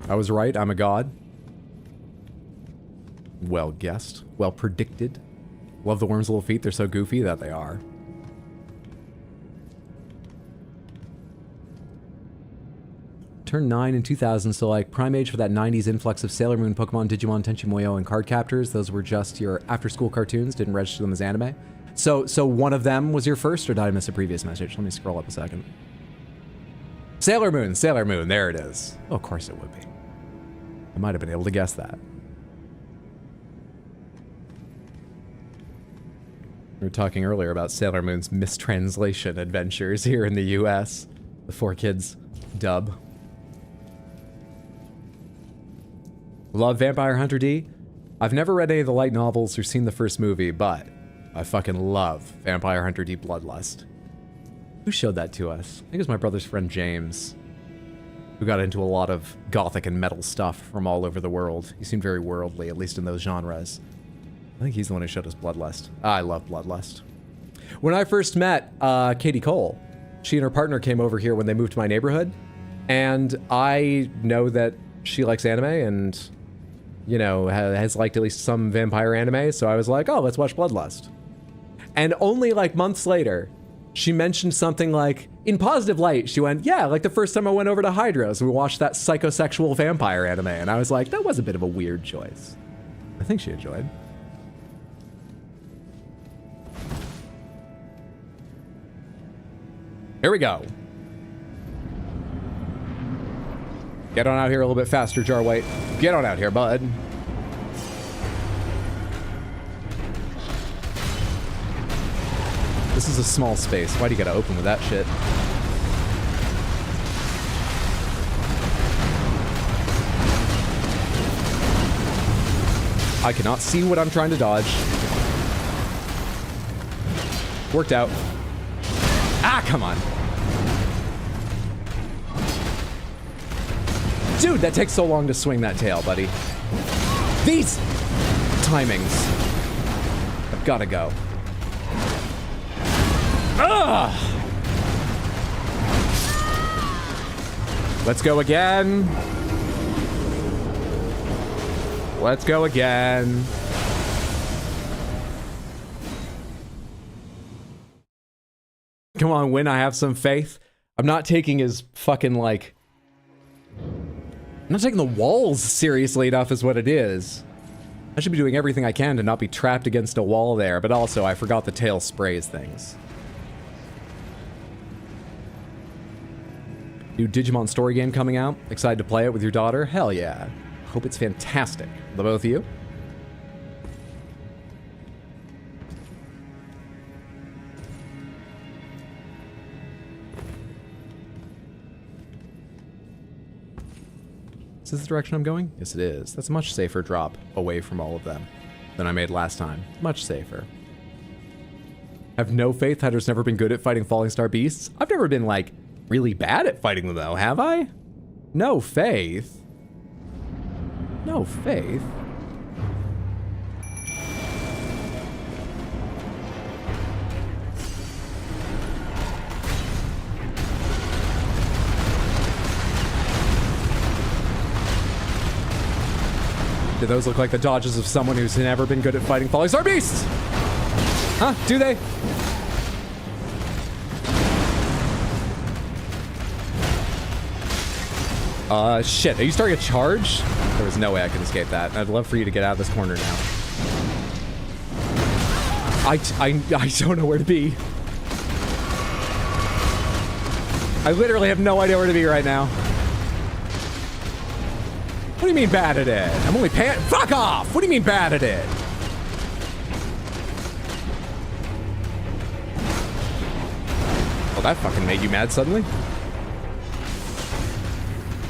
I was right. I'm a god. Well guessed. Well predicted. Love the worm's little feet. They're so goofy that they are. Turned 9 in 2000, so like prime age for that 90s influx of Sailor Moon, Pokemon, Digimon, Tenchi Muyo, and card captors. Those were just your after-school cartoons, didn't register them as anime. So one of them was your first, or did I miss a previous message? Let me scroll up a second. Sailor Moon, there it is. Oh, of course it would be. I might have been able to guess that. We were talking earlier about Sailor Moon's mistranslation adventures here in the US. The 4Kids dub. Love Vampire Hunter D. I've never read any of the light novels or seen the first movie, but I fucking love Vampire Hunter D Bloodlust. Who showed that to us? I think it was my brother's friend James, who got into a lot of gothic and metal stuff from all over the world. He seemed very worldly, at least in those genres. I think he's the one who showed us Bloodlust. I love Bloodlust. When I first met Katie Cole, she and her partner came over here when they moved to my neighborhood, and I know that she likes anime and, you know, has liked at least some vampire anime, so I was like, oh, let's watch Bloodlust. And only like months later, she mentioned something like, in positive light, she went, yeah, like the first time I went over to Hydro's, we watched that psychosexual vampire anime, and I was like, that was a bit of a weird choice. I think she enjoyed. Here we go. Get on out here a little bit faster, Jarwhite. Get on out here, bud. This is a small space. Why do you gotta open with that shit? I cannot see what I'm trying to dodge. Worked out. Ah, come on. Dude, that takes so long to swing that tail, buddy. These timings have gotta go. Ugh! Let's go again. Let's go again. Come on, Win, I have some faith. I'm not taking his fucking, like... I'm not taking the walls seriously enough is what it is. I should be doing everything I can to not be trapped against a wall there, but also I forgot the tail sprays things. New Digimon story game coming out. Excited to play it with your daughter? Hell yeah. Hope it's fantastic. The both of you? Is this the direction I'm going? Yes, it is. That's a much safer drop away from all of them than I made last time. Much safer. Have no faith. Hydra's never been good at fighting falling star beasts. I've never been, like, really bad at fighting them, though, have I? No faith. No faith. Do those look like the dodges of someone who's never been good at fighting falling star beasts? Huh? Do they? Shit. Are you starting a charge? There was no way I could escape that. I'd love for you to get out of this corner now. I don't know where to be. I literally have no idea where to be right now. What do you mean bad at it? I'm only paying. Fuck off! What do you mean bad at it? Well, that fucking made you mad suddenly.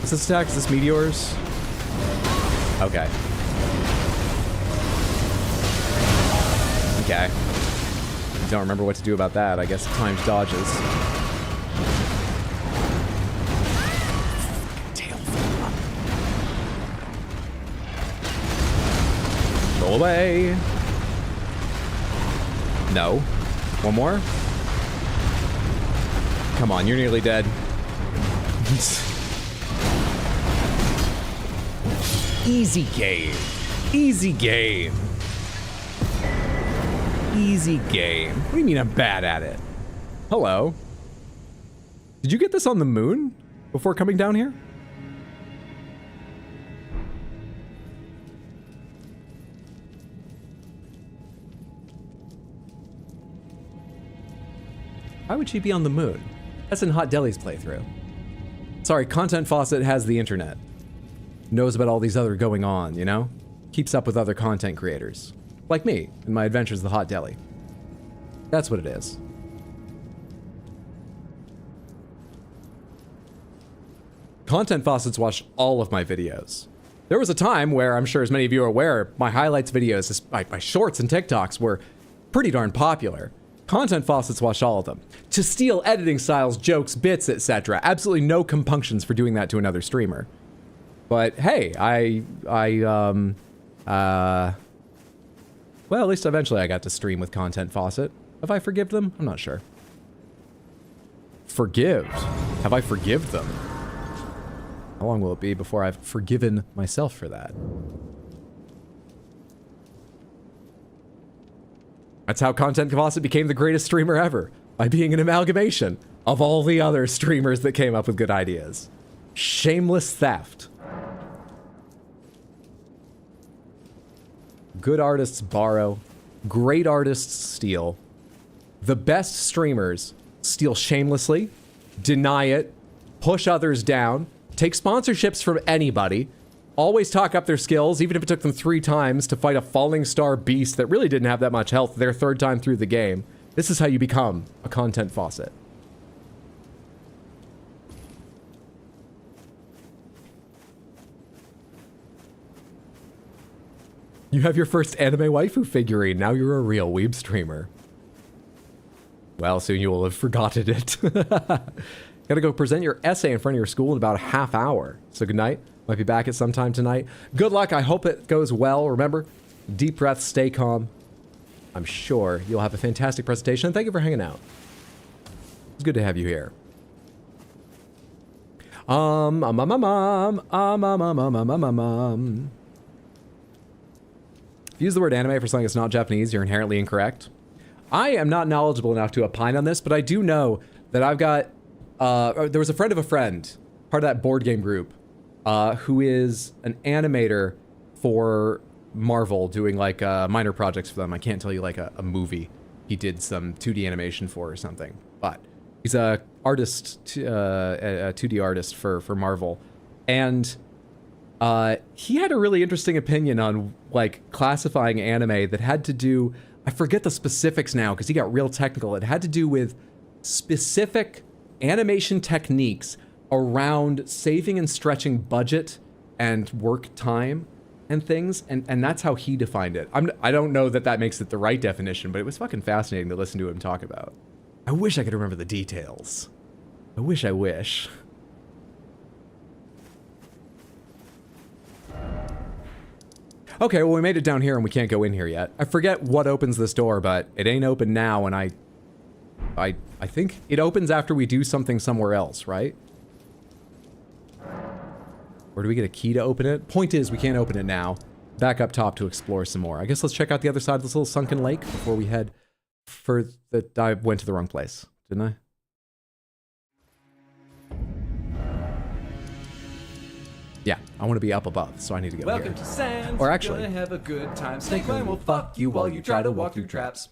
Is this attack? Is this meteors? Okay. Okay. Don't remember what to do about that. I guess times dodges. Roll away. No. One more. Come on, you're nearly dead. Easy game. Easy game. Easy game. What do you mean I'm bad at it? Hello. Did you get this on the moon before coming down here? Why would she be on the moon? That's in Hot Deli's playthrough. Sorry, Content Faucet has the internet. Knows about all these other going on, you know? Keeps up with other content creators. Like me, in my adventures with Hot Deli. That's what it is. Content faucets watched all of my videos. There was a time where, I'm sure as many of you are aware, my highlights videos, my shorts and TikToks were pretty darn popular. Content faucets watched all of them. To steal editing styles, jokes, bits, etc. Absolutely no compunctions for doing that to another streamer. But hey, well, at least eventually I got to stream with Content Faucet. Have I forgive them? I'm not sure. Forgived? Have I forgive them? How long will it be before I've forgiven myself for that? That's how Content Faucet became the greatest streamer ever, by being an amalgamation of all the other streamers that came up with good ideas. Shameless theft. Good artists borrow, great artists steal. The best streamers steal shamelessly, deny it, push others down, take sponsorships from anybody, always talk up their skills, even if it took them 3 times to fight a falling star beast that really didn't have that much health their 3rd time through the game. This is how you become a Content Faucet. You have your first anime waifu figurine. Now you're a real weeb streamer. Well, soon you will have forgotten it. Gotta go present your essay in front of your school in about a half hour. So good night. Might be back at some time tonight. Good luck. I hope it goes well. Remember, deep breaths, stay calm. I'm sure you'll have a fantastic presentation. And thank you for hanging out. It's good to have you here. If you use the word anime for something that's not Japanese, you're inherently incorrect. I am not knowledgeable enough to opine on this, but I do know that I've got, there was a friend of a friend, part of that board game group, who is an animator for Marvel, doing like minor projects for them. I can't tell you like a movie he did some 2D animation for or something, but he's a artist, a 2D artist for Marvel. And he had a really interesting opinion on like classifying anime that had to do, I forget the specifics now because he got real technical. It had to do with specific animation techniques around saving and stretching budget and work time and things, and that's how he defined it. I don't know that that makes it the right definition, but it was fucking fascinating to listen to him talk about. I wish I could remember the details. I wish. Okay, well, we made it down here and we can't go in here yet. I forget what opens this door, but it ain't open now, and I think it opens after we do something somewhere else, right? Or do we get a key to open it? Point is, we can't open it now. Back up top to explore some more. I guess let's check out the other side of this little sunken lake before we head for the... I went to the wrong place, didn't I? Yeah, I want to be up above, so I need to go Welcome here. to Sands. Or actually, gonna have a good time. Snakeman will fuck you while you try to walk through traps.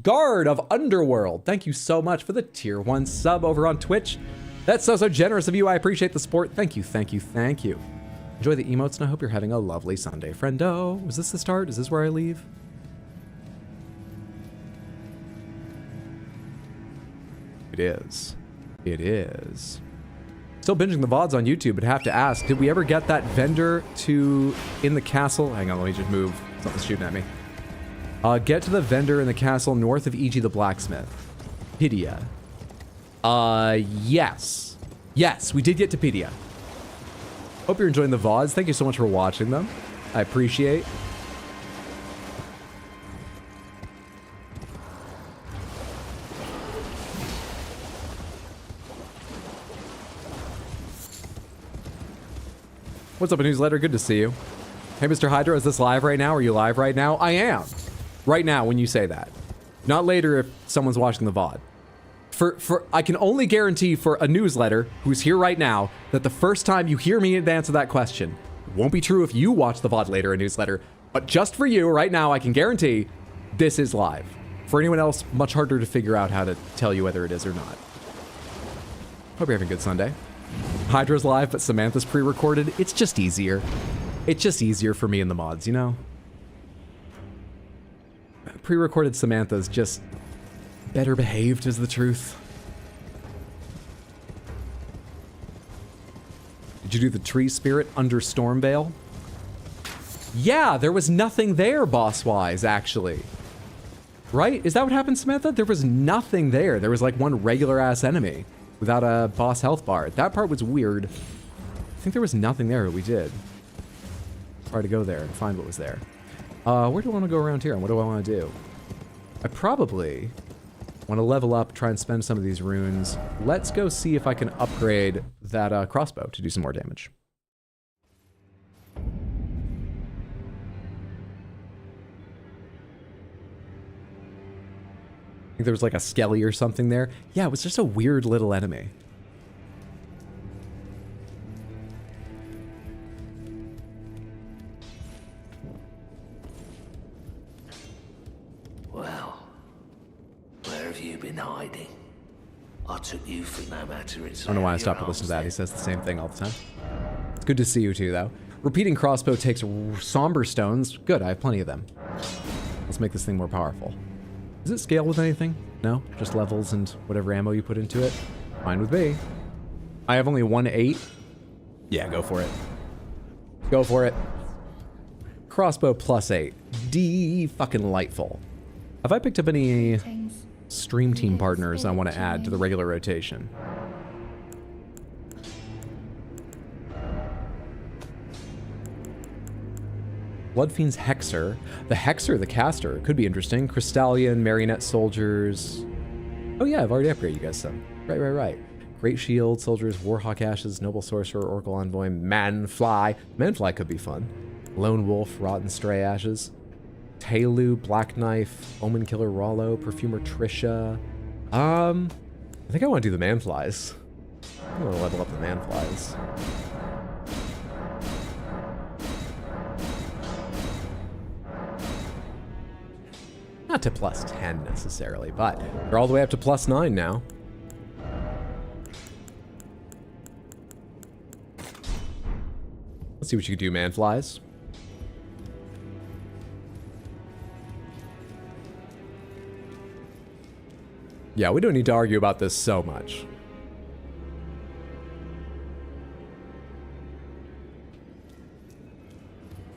Guard of Underworld, thank you so much for the tier 1 sub over on Twitch. That's so generous of you. I appreciate the support. Thank you. Enjoy the emotes, and I hope you're having a lovely Sunday, friendo. Was this the start? Is this where I leave? It is. It is. Still binging the VODs on YouTube, but have to ask, did we ever get that vendor in the castle? Hang on, let me just move. Something's shooting at me. Get to the vendor in the castle north of E.G. the Blacksmith. Pidia. Yes. Yes, we did get to Pidia. Hope you're enjoying the VODs. Thank you so much for watching them. I appreciate. What's up, a newsletter? Good to see you. Hey, Mr. Hydra, is this live right now? Are you live right now? I am. Right now, when you say that. Not later if someone's watching the VOD. I can only guarantee for a newsletter who's here right now that the first time you hear me answer that question, it won't be true if you watch the VOD later, a newsletter, but just for you right now, I can guarantee this is live. For anyone else, much harder to figure out how to tell you whether it is or not. Hope you're having a good Sunday. Hydra's live, but Samantha's pre-recorded. It's just easier. It's just easier for me and the mods, you know? Pre-recorded Samantha's just better behaved is the truth. Did you do the tree spirit under Stormvale? Yeah, there was nothing there boss-wise, actually. Right? Is that what happened, Samantha? There was nothing there. There was like one regular-ass enemy without a boss health bar. That part was weird. I think there was nothing there we did. Try to go there and find what was there. Where do I want to go around here, and what do I want to do? I probably want to level up, try and spend some of these runes. Let's go see if I can upgrade that crossbow to do some more damage. I think there was like a skelly or something there. Yeah, it was just a weird little enemy. Well, where have you been hiding? I took you for no matter it's. I don't know why I stopped to listen to that. He says the same thing all the time. It's good to see you too, though. Repeating crossbow takes somber stones. Good, I have plenty of them. Let's make this thing more powerful. Does it scale with anything? No? Just levels and whatever ammo you put into it? Fine with me. I have only 1/8. Yeah, go for it. Go for it. Crossbow +8. D-fucking-lightful. Have I picked up any stream team partners I want to add to the regular rotation? Bloodfiend's Hexer. The Hexer, the caster, could be interesting. Crystallian, Marionette Soldiers. Oh yeah, I've already upgraded you guys some. Right. Great Shield, Soldiers, Warhawk Ashes, Noble Sorcerer, Oracle Envoy, Manfly. Manfly could be fun. Lone Wolf, Rotten Stray Ashes. Tailu, Black Knife, Omen Killer Rollo, Perfumer Trisha. I think I want to do the Manflies. I'm gonna level up the Manflies. Not to +10 necessarily, but they're all the way up to +9 now. Let's see what you can do, Manflies. Yeah, we don't need to argue about this so much.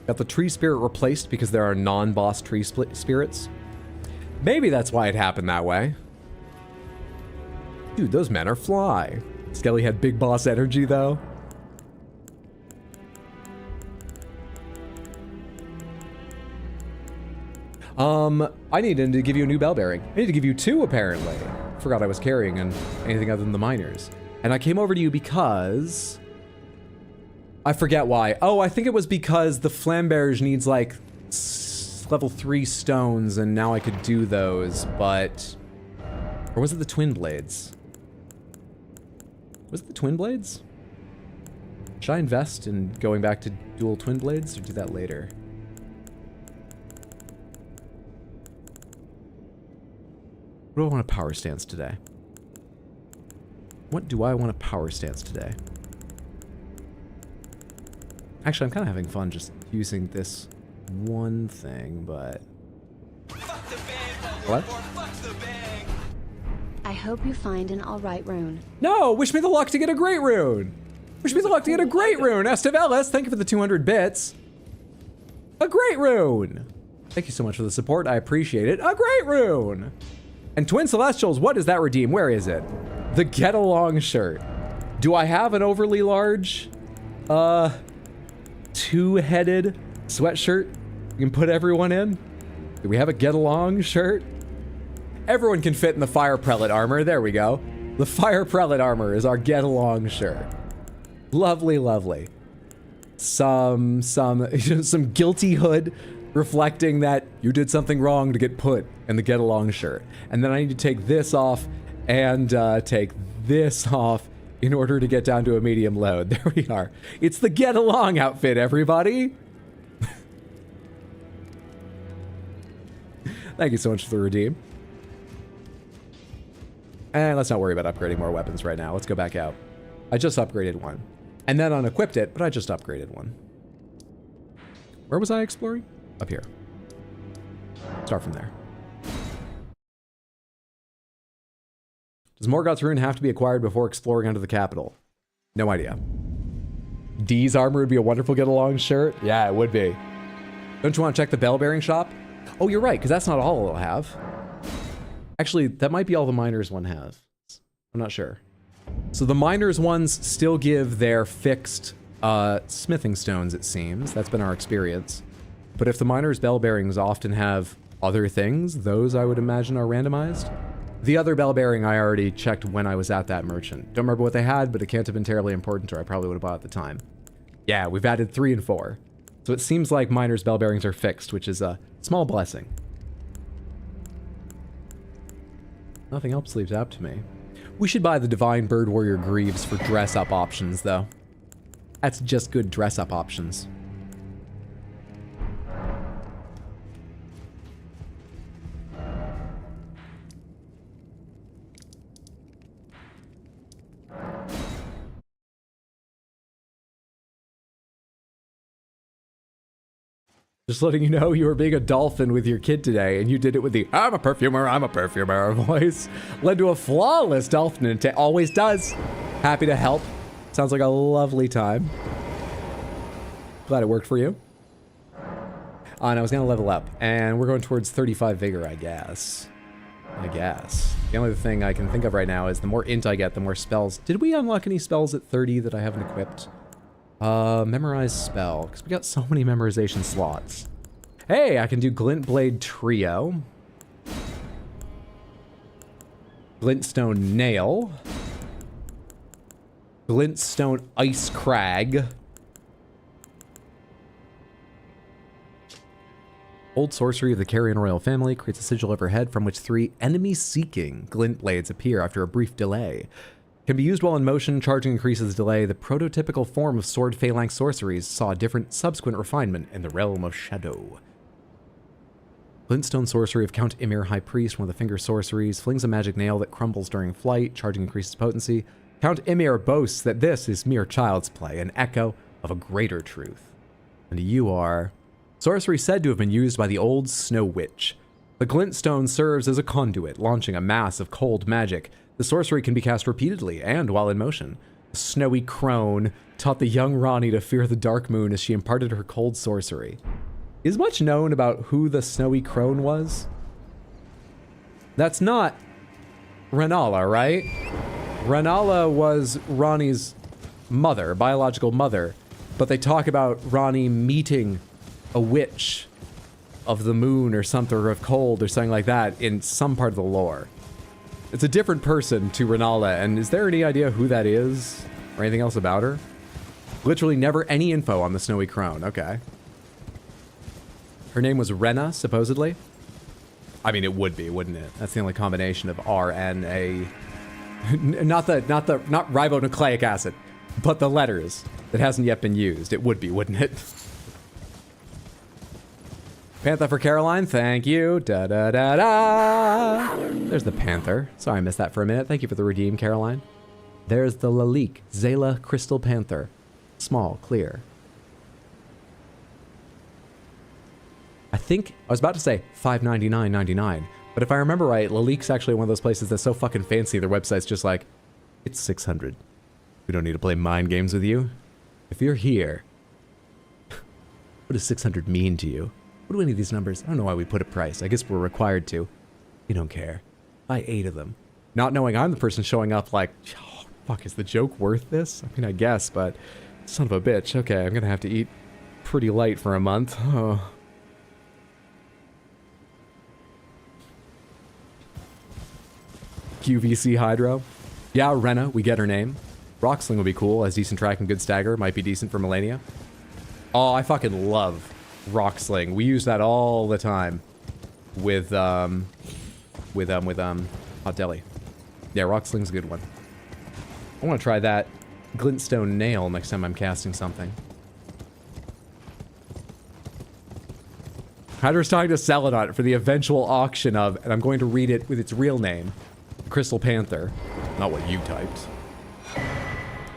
Got the tree spirit replaced because there are non-boss tree spirits. Maybe that's why it happened that way. Dude, those men are fly. Skelly had big boss energy, though. I needed to give you a new bell bearing. I need to give you 2, apparently. Forgot I was carrying anything other than the miners. And I came over to you because... I forget why. Oh, I think it was because the Flamberge needs, like, level 3 stones, and now I could do those, but... Or was it the Twin Blades? Was it the Twin Blades? Should I invest in going back to dual Twin Blades, or do that later? What do I want a power stance today? What do I want a power stance today? Actually, I'm kind of having fun just using this one thing, but... What? I hope you find an alright rune. No! Wish me the luck to get a Great Rune! Wish me the luck to get a Great Rune! Estevelis, thank you for the 200 bits! A Great Rune! Thank you so much for the support, I appreciate it. A Great Rune! And Twin Celestials, what does that redeem? Where is it? The Get Along shirt. Do I have an overly large, two-headed sweatshirt you can put everyone in? Do we have a Get Along shirt? Everyone can fit in the Fire Prelate armor. There we go. The Fire Prelate armor is our Get Along shirt. Lovely, lovely. Some guilty hood reflecting that you did something wrong to get put in the Get Along shirt. And then I need to take this off and take this off in order to get down to a medium load. There we are. It's the Get Along outfit, everybody. Thank you so much for the redeem. And let's not worry about upgrading more weapons right now. Let's go back out. I just upgraded one. And then unequipped it, but I just upgraded one. Where was I exploring? Up here. Start from there. Does Morgoth's rune have to be acquired before exploring under the capital? No idea. D's armor would be a wonderful get-along shirt. Yeah, it would be. Don't you want to check the bell-bearing shop? Oh, you're right, because that's not all it'll have. Actually, that might be all the miners one has. I'm not sure. So the miners ones still give their fixed smithing stones, it seems. That's been our experience. But if the miners' bell bearings often have other things, those I would imagine are randomized. The other bell bearing I already checked when I was at that merchant. Don't remember what they had, but it can't have been terribly important, or I probably would have bought it at the time. Yeah, we've added 3 and 4. So it seems like miners' bell bearings are fixed, which is a small blessing. Nothing else leaves out to me. We should buy the Divine Bird Warrior Greaves for dress-up options, though. That's just good dress-up options. Just letting you know you were being a dolphin with your kid today, and you did it with the I'm a perfumer voice. Led to a flawless dolphin, and it always does. Happy to help. Sounds like a lovely time. Glad it worked for you. And I was gonna level up, and we're going towards 35 vigor, I guess. The only thing I can think of right now is the more int I get, the more spells. Did we unlock any spells at 30 that I haven't equipped? Memorize spell, because we got so many memorization slots. Hey, I can do Glintblade Trio. Glintstone Nail. Glintstone Ice Crag. Old sorcery of the Carrion Royal family creates a sigil overhead from which 3 enemy-seeking glint blades appear after a brief delay. Can be used while in motion, charging increases delay. The prototypical form of sword phalanx sorceries saw a different subsequent refinement in the realm of shadow. Glintstone sorcery of Count Ymir, High Priest, one of the finger sorceries, flings a magic nail that crumbles during flight, charging increases potency. Count Ymir boasts that this is mere child's play, an echo of a greater truth. And you are... Sorcery said to have been used by the old Snow Witch. The glintstone serves as a conduit, launching a mass of cold magic. The sorcery can be cast repeatedly and while in motion. The snowy crone taught the young Ranni to fear the dark moon as she imparted her cold sorcery. Is much known about who the snowy crone was? That's not Rennala, right? Rennala was Ranni's mother, biological mother, but they talk about Ranni meeting a witch of the moon or something, or of cold or something like that in some part of the lore. It's a different person to Rennala, and is there any idea who that is? Or anything else about her? Literally never any info on the Snowy Crone. Okay. Her name was Renna, supposedly. I mean, it would be, wouldn't it? That's the only combination of R and A. not ribonucleic acid, but the letters that hasn't yet been used. It would be, wouldn't it? Panther for Caroline, thank you. Da da da da. There's the Panther. Sorry I missed that for a minute. Thank you for the redeem, Caroline. There's the Lalique, Zayla Crystal Panther. Small, clear. I think, I was about to say $5.99.99, but if I remember right, Lalique's actually one of those places that's so fucking fancy, their website's just like, it's 600. We don't need to play mind games with you. If you're here, what does 600 mean to you? What do any of these numbers? I don't know why we put a price. I guess we're required to. We don't care. Buy 8 of them. Not knowing I'm the person showing up like, oh, fuck, is the joke worth this? I mean, I guess, but son of a bitch. Okay, I'm gonna have to eat pretty light for a month. Oh. QVC Hydro. Yeah, Renna, we get her name. Rocksling would be cool, has decent track and good stagger. Might be decent for Melania. Oh, I fucking love Rocksling. We use that all the time with Hot Deli. Yeah, Rocksling's a good one. I want to try that glintstone nail next time I'm casting something. Hydra's trying to sell it on it for the eventual auction of, and I'm going to read it with its real name, Crystal Panther. Not what you typed.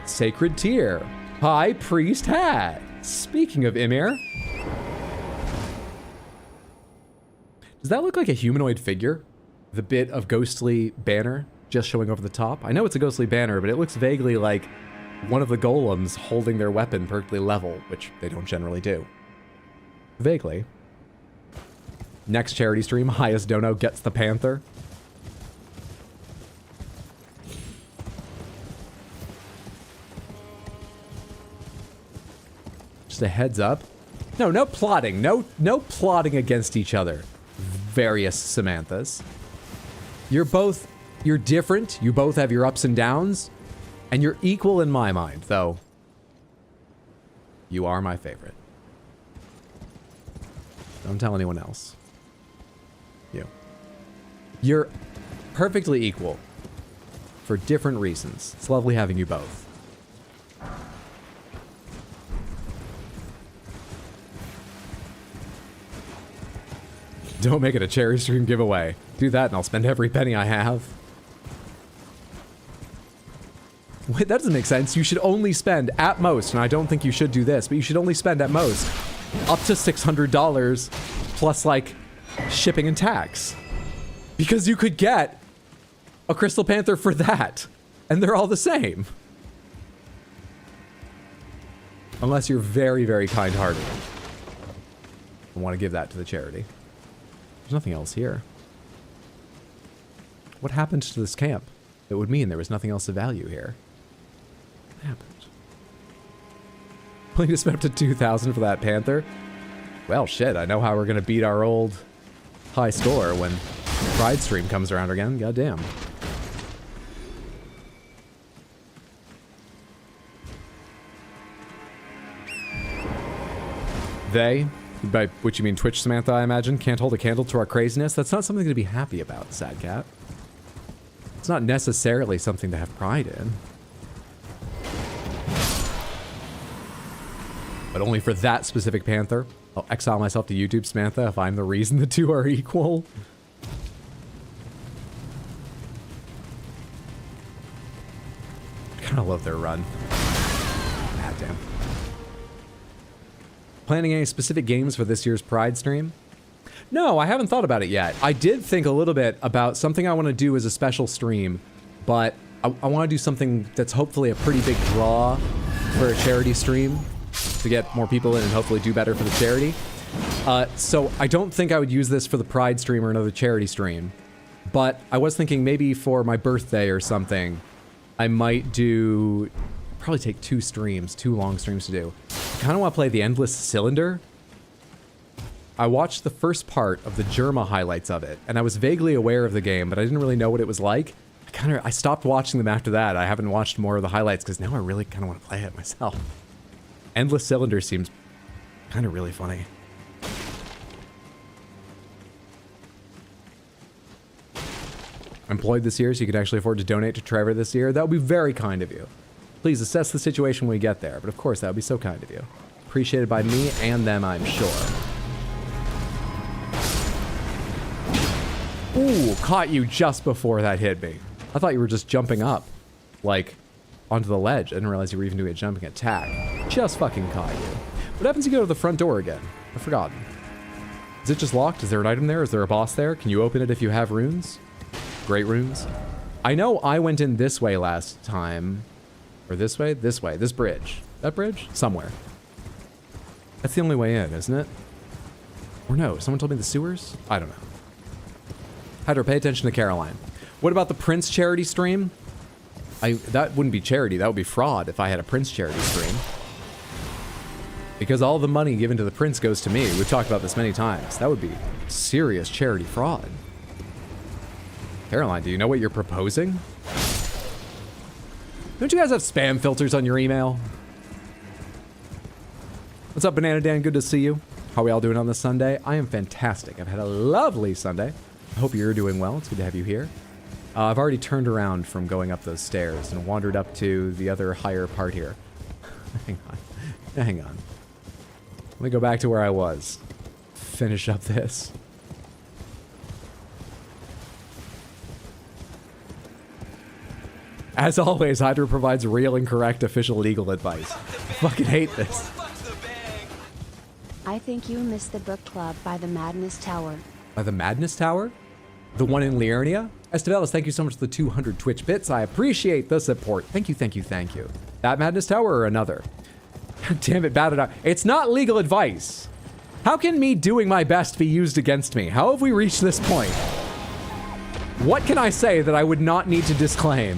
Sacred Tear. High Priest Hat. Speaking of Ymir. Does that look like a humanoid figure? The bit of ghostly banner just showing over the top. I know it's a ghostly banner, but it looks vaguely like one of the golems holding their weapon perfectly level, which they don't generally do. Vaguely. Next charity stream, Highest Dono gets the Panther. Just a heads up. No plotting. No plotting against each other. Various Samanthas. You're different. You both have your ups and downs. And you're equal in my mind, though. You are my favorite. Don't tell anyone else. You. You're perfectly equal. For different reasons. It's lovely having you both. Don't make it a cherry stream giveaway. Do that and I'll spend every penny I have. Wait, that doesn't make sense. You should only spend at most, and I don't think you should do this, but you should only spend at most up to $600 plus like shipping and tax. Because you could get a Crystal Panther for that, and they're all the same. Unless you're very, very kind-hearted. I want to give that to the charity. There's nothing else here. What happened to this camp? It would mean there was nothing else of value here. What happened? Willing to spend up to $2,000 for that Panther? Well, shit, I know how we're gonna beat our old high score when Pride stream comes around again. Goddamn. They, by which you mean Twitch Samantha, I imagine, can't hold a candle to our craziness? That's not something to be happy about, Sad Cat. It's not necessarily something to have pride in. But only for that specific Panther. I'll exile myself to YouTube, Samantha, if I'm the reason the two are equal. I kind of love their run. Ah, damn. Planning any specific games for this year's Pride stream? No, I haven't thought about it yet. I did think a little bit about something I want to do as a special stream, but I want to do something that's hopefully a pretty big draw for a charity stream to get more people in and hopefully do better for the charity. So I don't think I would use this for the Pride stream or another charity stream, but I was thinking maybe for my birthday or something, I might do, probably take two long streams to do. I kind of want to play the Endless Cylinder. I watched the first part of the Germa highlights of it, and I was vaguely aware of the game, but I didn't really know what it was like. I stopped watching them after that. I haven't watched more of the highlights because now I really kind of want to play it myself. Endless Cylinder seems kind of really funny. Employed this year, so you could actually afford to donate to Trevor this year. That would be very kind of you. Please assess the situation when we get there, but of course that would be so kind of you. Appreciated by me and them, I'm sure. Ooh, caught you just before that hit me. I thought you were just jumping up, like, onto the ledge. I didn't realize you were even doing a jumping attack. Just fucking caught you. What happens if you go to the front door again? I've forgotten. Is it just locked? Is there an item there? Is there a boss there? Can you open it if you have runes? Great runes? I know I went in this way last time. Or this way? This way. This bridge. That bridge? Somewhere. That's the only way in, isn't it? Or no, someone told me the sewers? I don't know. Hydra, pay attention to Caroline. What about the Prince charity stream? That wouldn't be charity, that would be fraud if I had a Prince charity stream. Because all the money given to the Prince goes to me. We've talked about this many times. That would be serious charity fraud. Caroline, do you know what you're proposing? Don't you guys have spam filters on your email? What's up, Banana Dan? Good to see you. How are we all doing on this Sunday? I am fantastic. I've had a lovely Sunday. I hope you're doing well. It's good to have you here. I've already turned around from going up those stairs and wandered up to the other higher part here. Hang on. Let me go back to where I was. Finish up this. As always, Hydra provides real and correct official legal advice. I fucking hate this. I think you missed the book club by the Madness Tower. By the Madness Tower? The one in Liurnia? Estevelis, thank you so much for the 200 Twitch bits. I appreciate the support. Thank you, thank you, thank you. That Madness Tower or another? Damn it, bad enough. It's not legal advice. How can me doing my best be used against me? How have we reached this point? What can I say that I would not need to disclaim?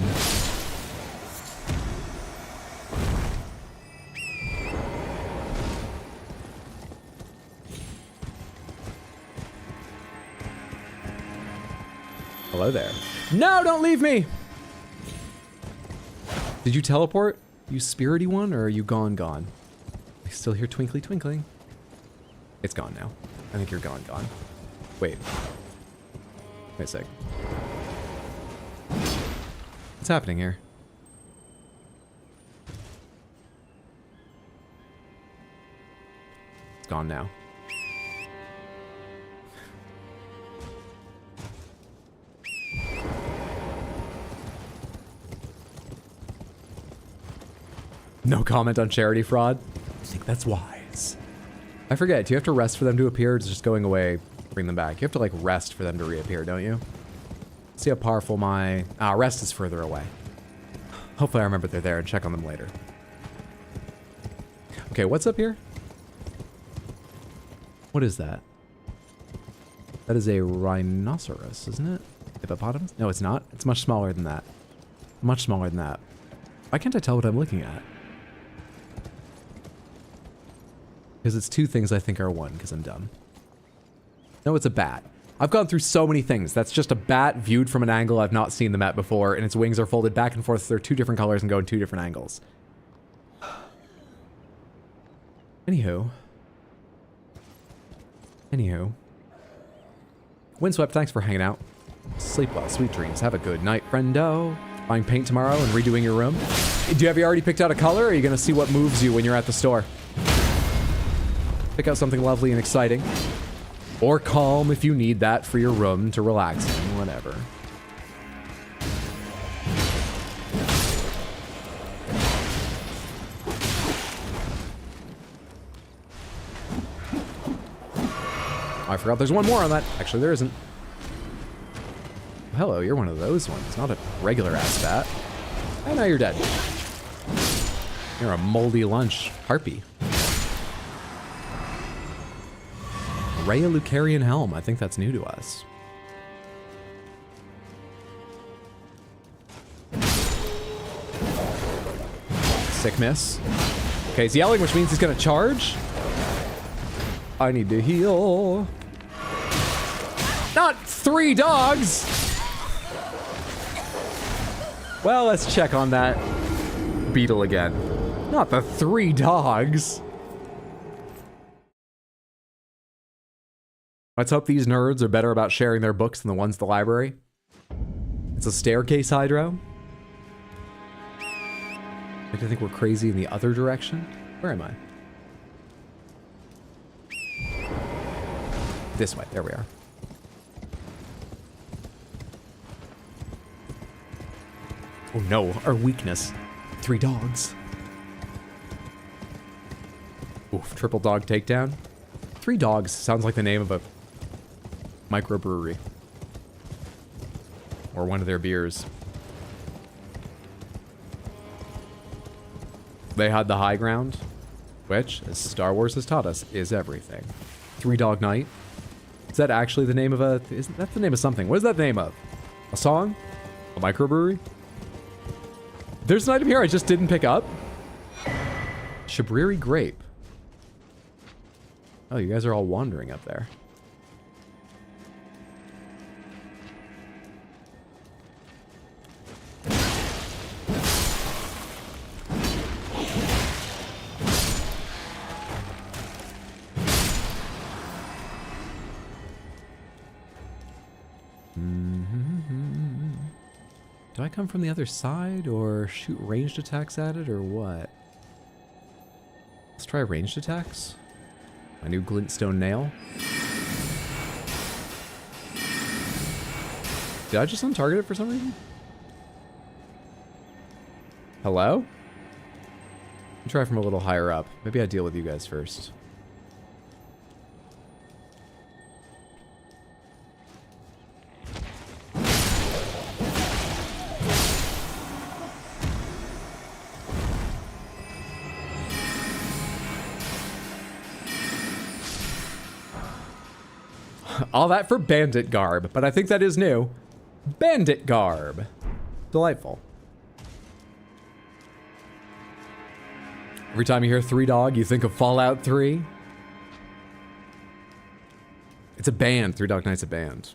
Hello there. No, don't leave me! Did you teleport? You spirity one, or are you gone? I still hear twinkly twinkling. It's gone now. I think you're gone. Wait a sec. What's happening here? It's gone now. No comment on charity fraud. I think that's wise. I forget, do you have to rest for them to appear, or does just going away bring them back? You have to like rest for them to reappear, don't you? See how powerful my... rest is further away. Hopefully I remember they're there and check on them later. Okay, what's up here? What is that? That is a rhinoceros, isn't it? Hippopotamus? No, it's not. It's much smaller than that. Much smaller than that. Why can't I tell what I'm looking at? Because it's two things I think are one, because I'm dumb. No, it's a bat. I've gone through so many things. That's just a bat viewed from an angle I've not seen them at before, and its wings are folded back and forth, so they're two different colors and go in two different angles. Anywho. Windswept, thanks for hanging out. Sleep well, sweet dreams. Have a good night, friendo. Buying paint tomorrow and redoing your room. Have you already picked out a color, or are you going to see what moves you when you're at the store? Pick out something lovely and exciting. Or calm if you need that for your room to relax in, whatever. Oh, I forgot there's one more on that. Actually, there isn't. Hello, you're one of those ones, not a regular ass bat. And now you're dead. You're a moldy lunch harpy. Rhea Lucarian Helm, I think that's new to us. Sick miss. Okay, he's yelling, which means he's gonna charge. I need to heal. Not 3 dogs! Well, let's check on that beetle again. Not the 3 dogs. Let's hope these nerds are better about sharing their books than the ones at the library. It's a staircase hydro. I think we're crazy in the other direction. Where am I? This way. There we are. Oh no, our weakness. 3 dogs. Oof, triple dog takedown. 3 dogs sounds like the name of a microbrewery. Or one of their beers. They had the high ground, which, as Star Wars has taught us, is everything. 3 Dog Night. Is that actually the name of a... Isn't that the name of something? What is that the name of? A song? A microbrewery? There's an item here I just didn't pick up. Shabriri Grape. Oh, you guys are all wandering up there. Do I come from the other side or shoot ranged attacks at it or what? Let's try ranged attacks. My new glintstone nail. Did I just untarget it for some reason? Hello? Let me try from a little higher up. Maybe I deal with you guys first. All that for bandit garb, but I think that is new. Bandit garb. Delightful. Every time you hear Three Dog, you think of Fallout 3. It's a band. Three Dog Night's a band.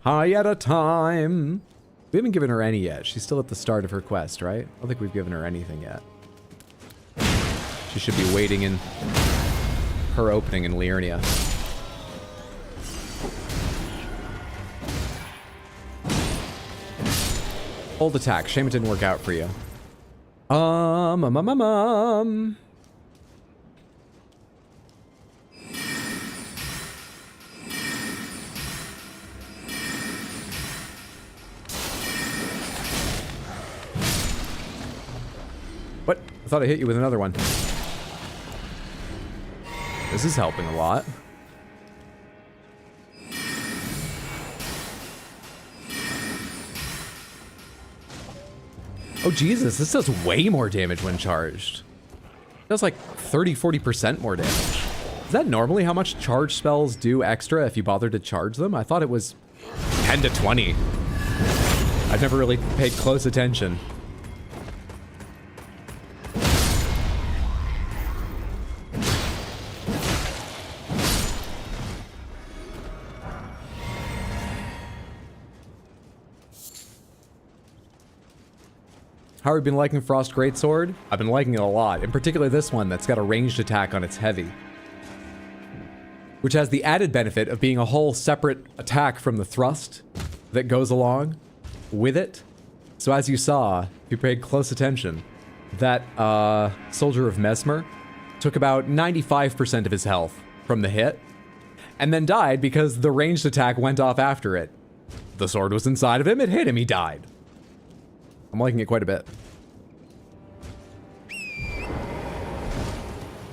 High at a time. We haven't given her any yet. She's still at the start of her quest, right? I don't think we've given her anything yet. She should be waiting in her opening in Liurnia. Hold attack. Shame it didn't work out for you. What? I thought I hit you with another one. This is helping a lot. Oh, Jesus, this does way more damage when charged. It does like 30-40% more damage. Is that normally how much charge spells do extra if you bother to charge them? I thought it was 10 to 20. I've never really paid close attention. How have you been liking Frost Greatsword? I've been liking it a lot, in particular this one that's got a ranged attack on its heavy. Which has the added benefit of being a whole separate attack from the thrust that goes along with it. So as you saw, if you paid close attention, that Soldier of Mesmer took about 95% of his health from the hit, and then died because the ranged attack went off after it. The sword was inside of him, it hit him, he died. I'm liking it quite a bit.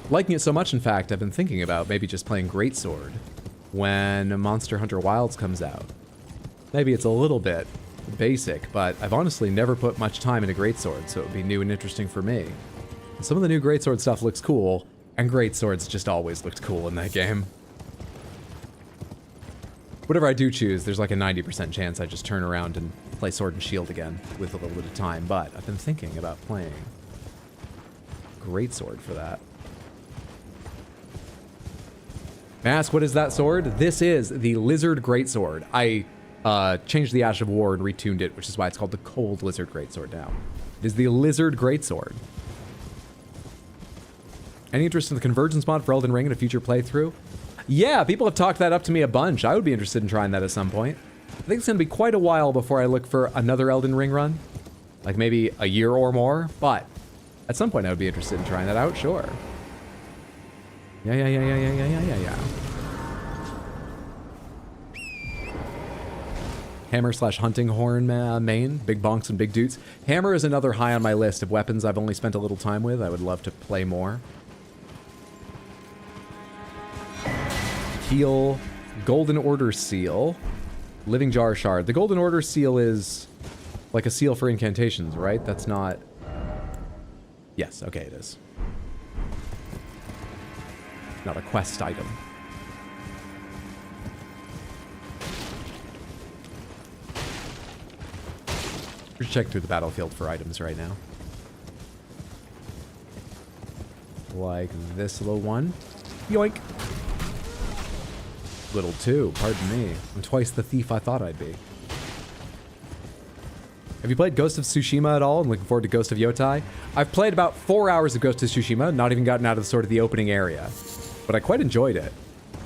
Liking it so much, in fact, I've been thinking about maybe just playing Greatsword when Monster Hunter Wilds comes out. Maybe it's a little bit basic, but I've honestly never put much time into Greatsword, so it would be new and interesting for me. Some of the new Greatsword stuff looks cool, and Greatswords just always looked cool in that game. Whatever I do choose, there's like a 90% chance I just turn around and play Sword and Shield again with a little bit of time, but I've been thinking about playing Greatsword for that. May I ask, what is that sword? This is the Lizard Greatsword. I changed the Ash of War and retuned it, which is why it's called the Cold Lizard Greatsword now. It is the Lizard Greatsword. Any interest in the convergence mod for Elden Ring in a future playthrough? Yeah, people have talked that up to me a bunch. I would be interested in trying that at some point. I think it's going to be quite a while before I look for another Elden Ring run. Like maybe a year or more, but at some point I would be interested in trying that out, sure. Yeah. Hammer / hunting horn main, big bonks and big doots. Hammer is another high on my list of weapons I've only spent a little time with. I would love to play more. Heal, Golden Order Seal, Living Jar Shard. The Golden Order Seal is like a seal for incantations, right? That's not... Yes, okay, it is. Not a quest item. We're checking through the battlefield for items right now. Like this little one. Yoink! Little two, pardon me. I'm twice the thief I thought I'd be. Have you played Ghost of Tsushima at all? I'm looking forward to Ghost of Yotai. I've played about 4 hours of Ghost of Tsushima, not even gotten out of the opening area. But I quite enjoyed it.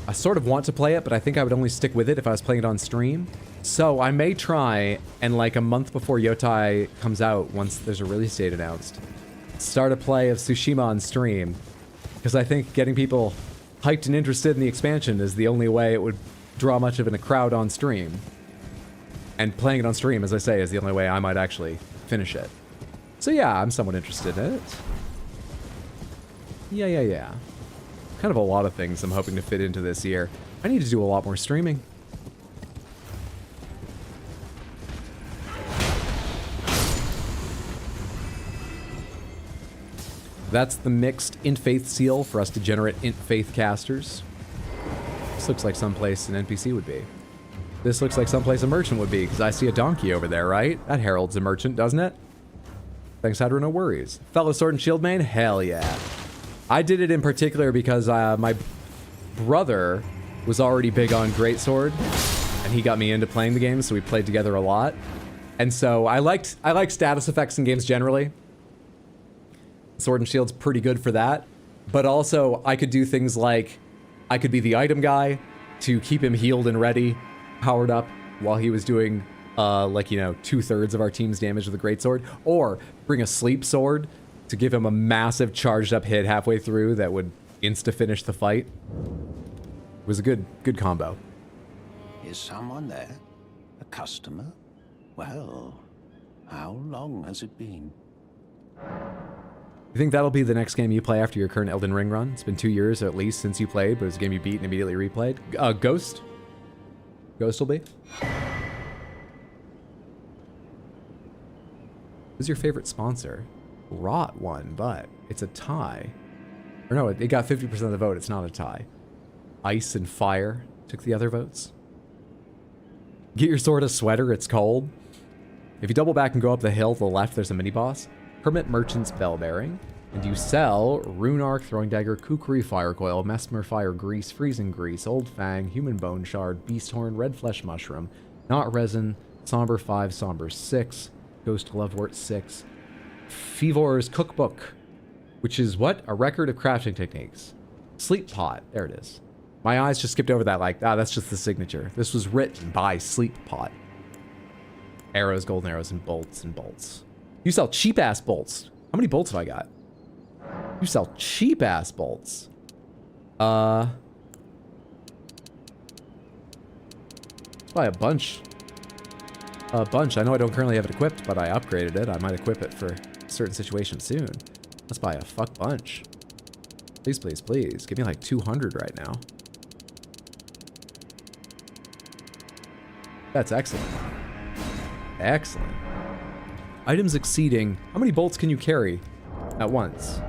I sort of want to play it, but I think I would only stick with it if I was playing it on stream. So I may try, and like a month before Yotai comes out, once there's a release date announced, start a play of Tsushima on stream. Because I think getting people hyped and interested in the expansion is the only way it would draw much of a crowd on stream. And playing it on stream, as I say, is the only way I might actually finish it. So yeah, I'm somewhat interested in it. Yeah. Kind of a lot of things I'm hoping to fit into this year. I need to do a lot more streaming. That's the mixed int faith seal for us to generate int faith casters. This looks like someplace an NPC would be. This looks like someplace a merchant would be, because I see a donkey over there, right? That heralds a merchant, doesn't it? Thanks, Hydra, no worries. Fellow Sword and Shield main? Hell yeah. I did it in particular because my brother was already big on Greatsword, and he got me into playing the game, so we played together a lot. And so I like status effects in games generally. Sword and Shield's pretty good for that. But also, I could do things like, I could be the item guy to keep him healed and ready, powered up, while he was doing, like, you know, 2/3 of our team's damage with a Greatsword. Or bring a Sleep Sword to give him a massive charged up hit halfway through that would insta-finish the fight. It was a good combo. Is someone there? A customer? Well, how long has it been? You think that'll be the next game you play after your current Elden Ring run? It's been 2 years at least since you played, but it was a game you beat and immediately replayed. Ghost? Ghost will be? Who's your favorite sponsor? Rot won, but it's a tie. Or no, it got 50% of the vote. It's not a tie. Ice and Fire took the other votes. Get your sword a sweater, it's cold. If you double back and go up the hill to the left, there's a mini-boss. Hermit Merchant's Bell Bearing. And you sell Rune Arc, Throwing Dagger, Kukri Fire Coil, Mesmer Fire Grease, Freezing Grease, Old Fang, Human Bone Shard, Beast Horn, Red Flesh Mushroom, Not Resin, Somber 5, Somber 6, Ghost Lovewort 6, Fevor's Cookbook, which is what? A record of crafting techniques. Sleep Pot, there it is. My eyes just skipped over that like, that's just the signature. This was written by Sleep Pot. Arrows, golden arrows, and bolts and bolts. You sell cheap-ass bolts. How many bolts have I got? You sell cheap-ass bolts. Buy a bunch. A bunch. I know I don't currently have it equipped, but I upgraded it. I might equip it for a certain situation soon. Let's buy a fuck bunch. Please, please, please. Give me like 200 right now. That's excellent. Excellent. Items exceeding... How many bolts can you carry at once?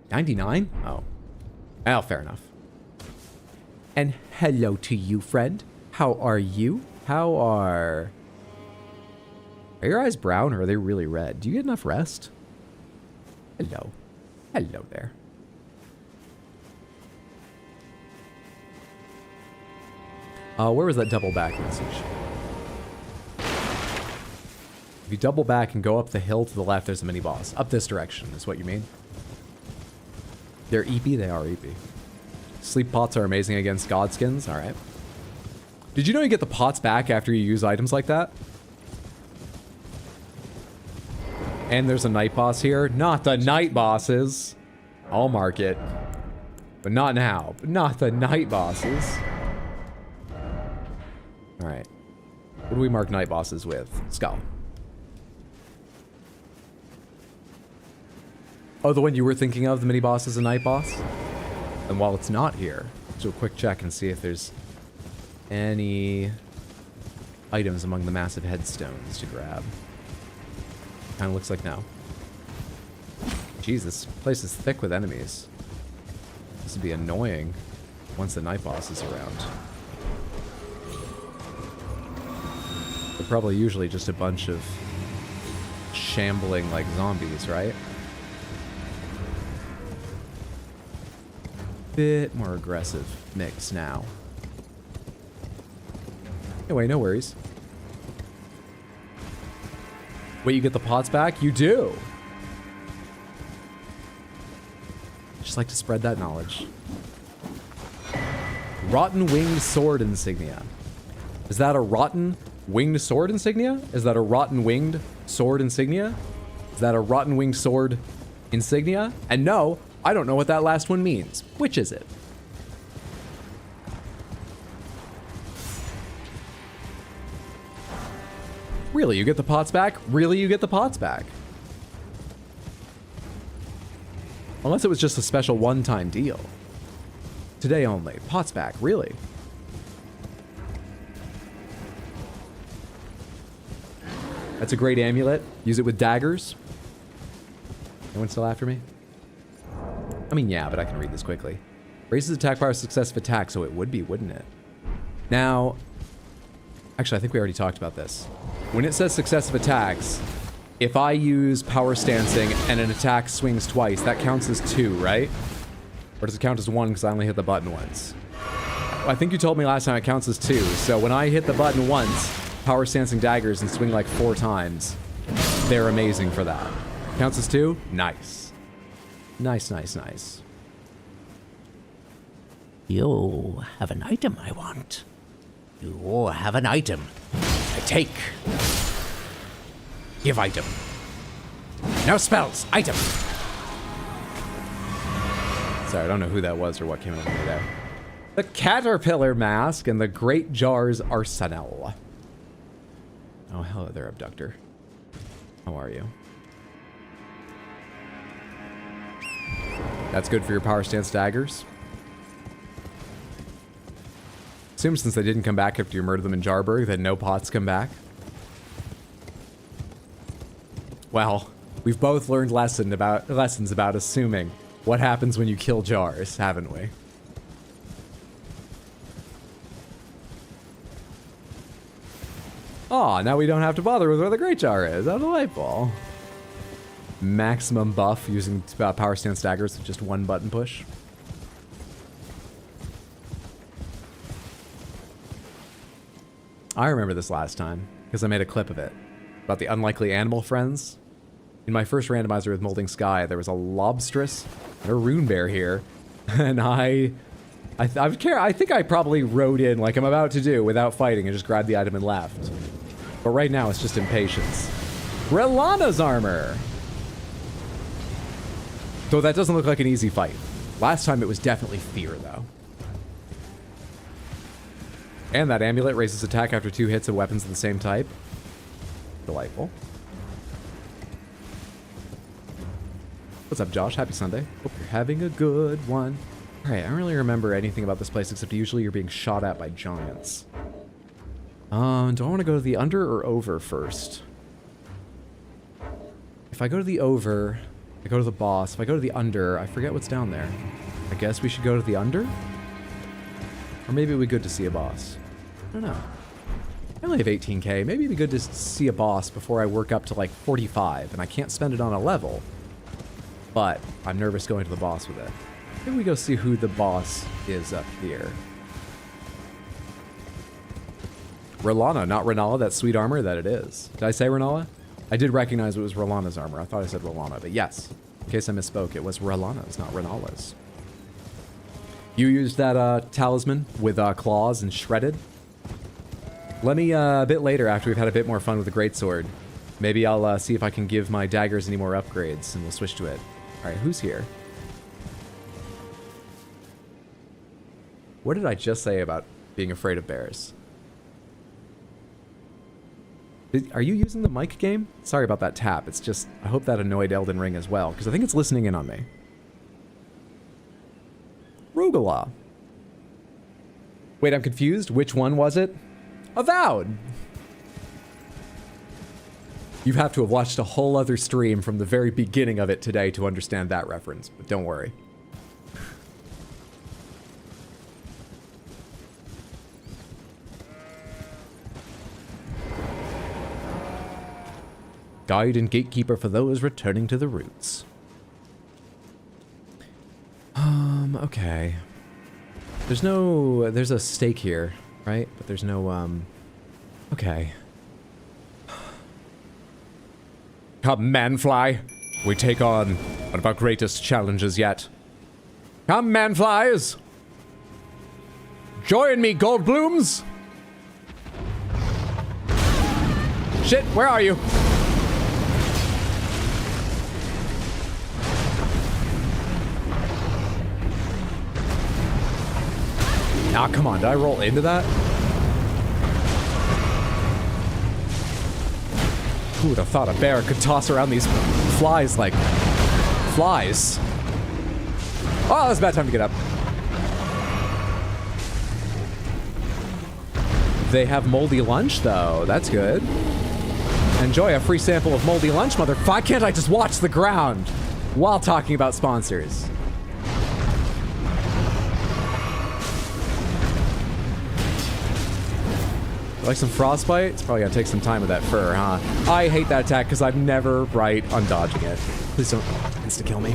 99? Oh. Oh, fair enough. And hello to you, friend. How are you? How are... Are your eyes brown or are they really red? Do you get enough rest? Hello. Hello there. Where was that double back message? If you double back and go up the hill to the left, there's a mini boss. Up this direction is what you mean. They're EP? They are EP. Sleep pots are amazing against godskins. Alright. Did you know you get the pots back after you use items like that? And there's a night boss here. Not the night bosses. I'll mark it. But not now. But not the night bosses. Alright. What do we mark night bosses with? Skull. Oh, the one you were thinking of, the mini boss, is a night boss? And while it's not here, let's do a quick check and see if there's any items among the massive headstones to grab. Kind of looks like no. Jeez, this place is thick with enemies. This would be annoying once the night boss is around. They're probably usually just a bunch of shambling like zombies, right? Bit more aggressive mix now. Anyway, no worries. Wait, you get the pots back? You do! Just like to spread that knowledge. Rotten Winged Sword Insignia. Is that a rotten winged sword insignia? Is that a rotten winged sword insignia? Is that a rotten winged sword insignia? And no, I don't know what that last one means. Which is it? Really, you get the pots back? Really, you get the pots back? Unless it was just a special one-time deal. Today only. Pots back, really? That's a great amulet. Use it with daggers. No one's still after me? I mean, yeah, but I can read this quickly. Raises attack power, successive attack, so it would be, wouldn't it? Now, actually, I think we already talked about this. When it says successive attacks, if I use power stancing and an attack swings twice, that counts as 2, right? Or does it count as 1 because I only hit the button once? I think you told me last time it counts as 2, so when I hit the button once, power stancing daggers and swing like 4 times, they're amazing for that. Counts as 2? Nice. Nice, nice, nice. You have an item I want. You have an item. I take. Give item. No spells. Item. Sorry, I don't know who that was or what came over me there. The Caterpillar Mask and the Great Jar's Arsenal. Oh, hello there, Abductor. How are you? That's good for your power stance daggers. Assume since they didn't come back after you murdered them in Jarburg, that no pots come back. Well, we've both learned lessons about assuming what happens when you kill jars, haven't we? Aw, now we don't have to bother with where the Great Jar is. How delightful. Maximum buff using power stance daggers with just 1 button push. I remember this last time, because I made a clip of it, about the unlikely animal friends. In my first randomizer with Molding Sky, there was a lobstress and a rune bear here, and I think I probably rode in like I'm about to do without fighting and just grabbed the item and left. But right now it's just impatience. Relana's armor! Though that doesn't look like an easy fight. Last time it was definitely fear, though. And that amulet raises attack after 2 hits of weapons of the same type. Delightful. What's up, Josh? Happy Sunday. Hope you're having a good one. Alright, I don't really remember anything about this place except usually you're being shot at by giants. Do I want to go to the under or over first? If I go to the over, I go to the boss. If I go to the under, I forget what's down there. I guess we should go to the under? Or maybe it'd be good to see a boss. I don't know. I only have 18k. Maybe it'd be good to see a boss before I work up to like 45, and I can't spend it on a level. But I'm nervous going to the boss with it. Maybe we go see who the boss is up here. Relana, not Renala, that sweet armor that it is. Did I say Renala? I did recognize it was Relana's armor. I thought I said Relana, but yes. In case I misspoke, it was Relana's, not Renala's. You used that talisman with claws and shredded. Let me, a bit later, after we've had a bit more fun with the greatsword, maybe I'll see if I can give my daggers any more upgrades, and we'll switch to it. Alright, who's here? What did I just say about being afraid of bears? Are you using the mic game? Sorry about that tap. It's just, I hope that annoyed Elden Ring as well, because I think it's listening in on me. Rugala. Wait, I'm confused. Which one was it? Avowed! You have to have watched a whole other stream from the very beginning of it today to understand that reference, but don't worry. Guide and gatekeeper for those returning to the roots. Okay. There's a stake here, right? But there's no, okay. Come, Manfly. We take on one of our greatest challenges yet. Come, Manflies. Join me, Goldblooms. Shit, where are you? Ah, come on, did I roll into that? Who would have thought a bear could toss around these flies like flies? Oh, that's a bad time to get up. They have moldy lunch, though. That's good. Enjoy a free sample of moldy lunch, motherfucker. Why can't I just watch the ground while talking about sponsors? Like some frostbite? It's probably gonna take some time with that fur, huh? I hate that attack because I'm never right on dodging it. Please don't insta-kill me.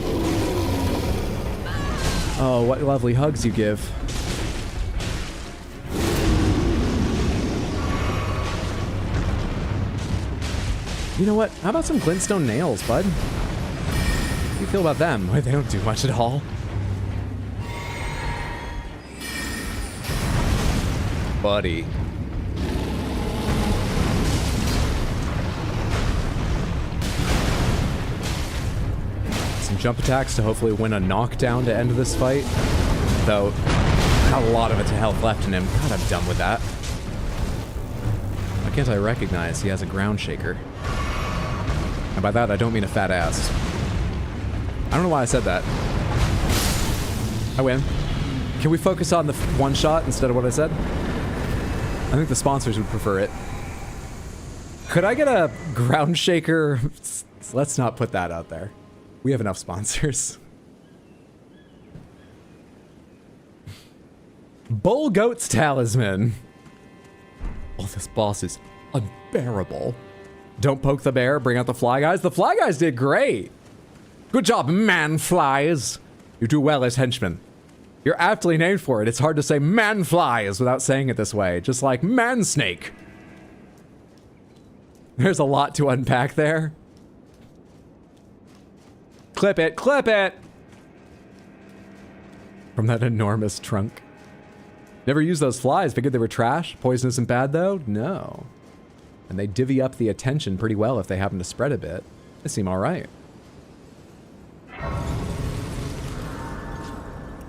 Oh, what lovely hugs you give. You know what? How about some glintstone nails, bud? How do you feel about them? They don't do much at all. Buddy. Some jump attacks to hopefully win a knockdown to end this fight. Though, not a lot of it to health left in him. God, I'm done with that. Why can't I recognize he has a ground shaker? And by that, I don't mean a fat ass. I don't know why I said that. I win. Can we focus on the one shot instead of what I said? I think the sponsors would prefer it. Could I get a ground shaker? Let's not put that out there. We have enough sponsors. Bull Goat's Talisman. Oh, this boss is unbearable. Don't poke the bear, bring out the fly guys. The fly guys did great. Good job, man flies. You do well as henchmen. You're aptly named for it. It's hard to say man flies without saying it this way. Just like man snake. There's a lot to unpack there. Clip it, clip it! From that enormous trunk. Never used those flies. Figured they were trash. Poisonous and bad, though? No. And they divvy up the attention pretty well if they happen to spread a bit. They seem alright.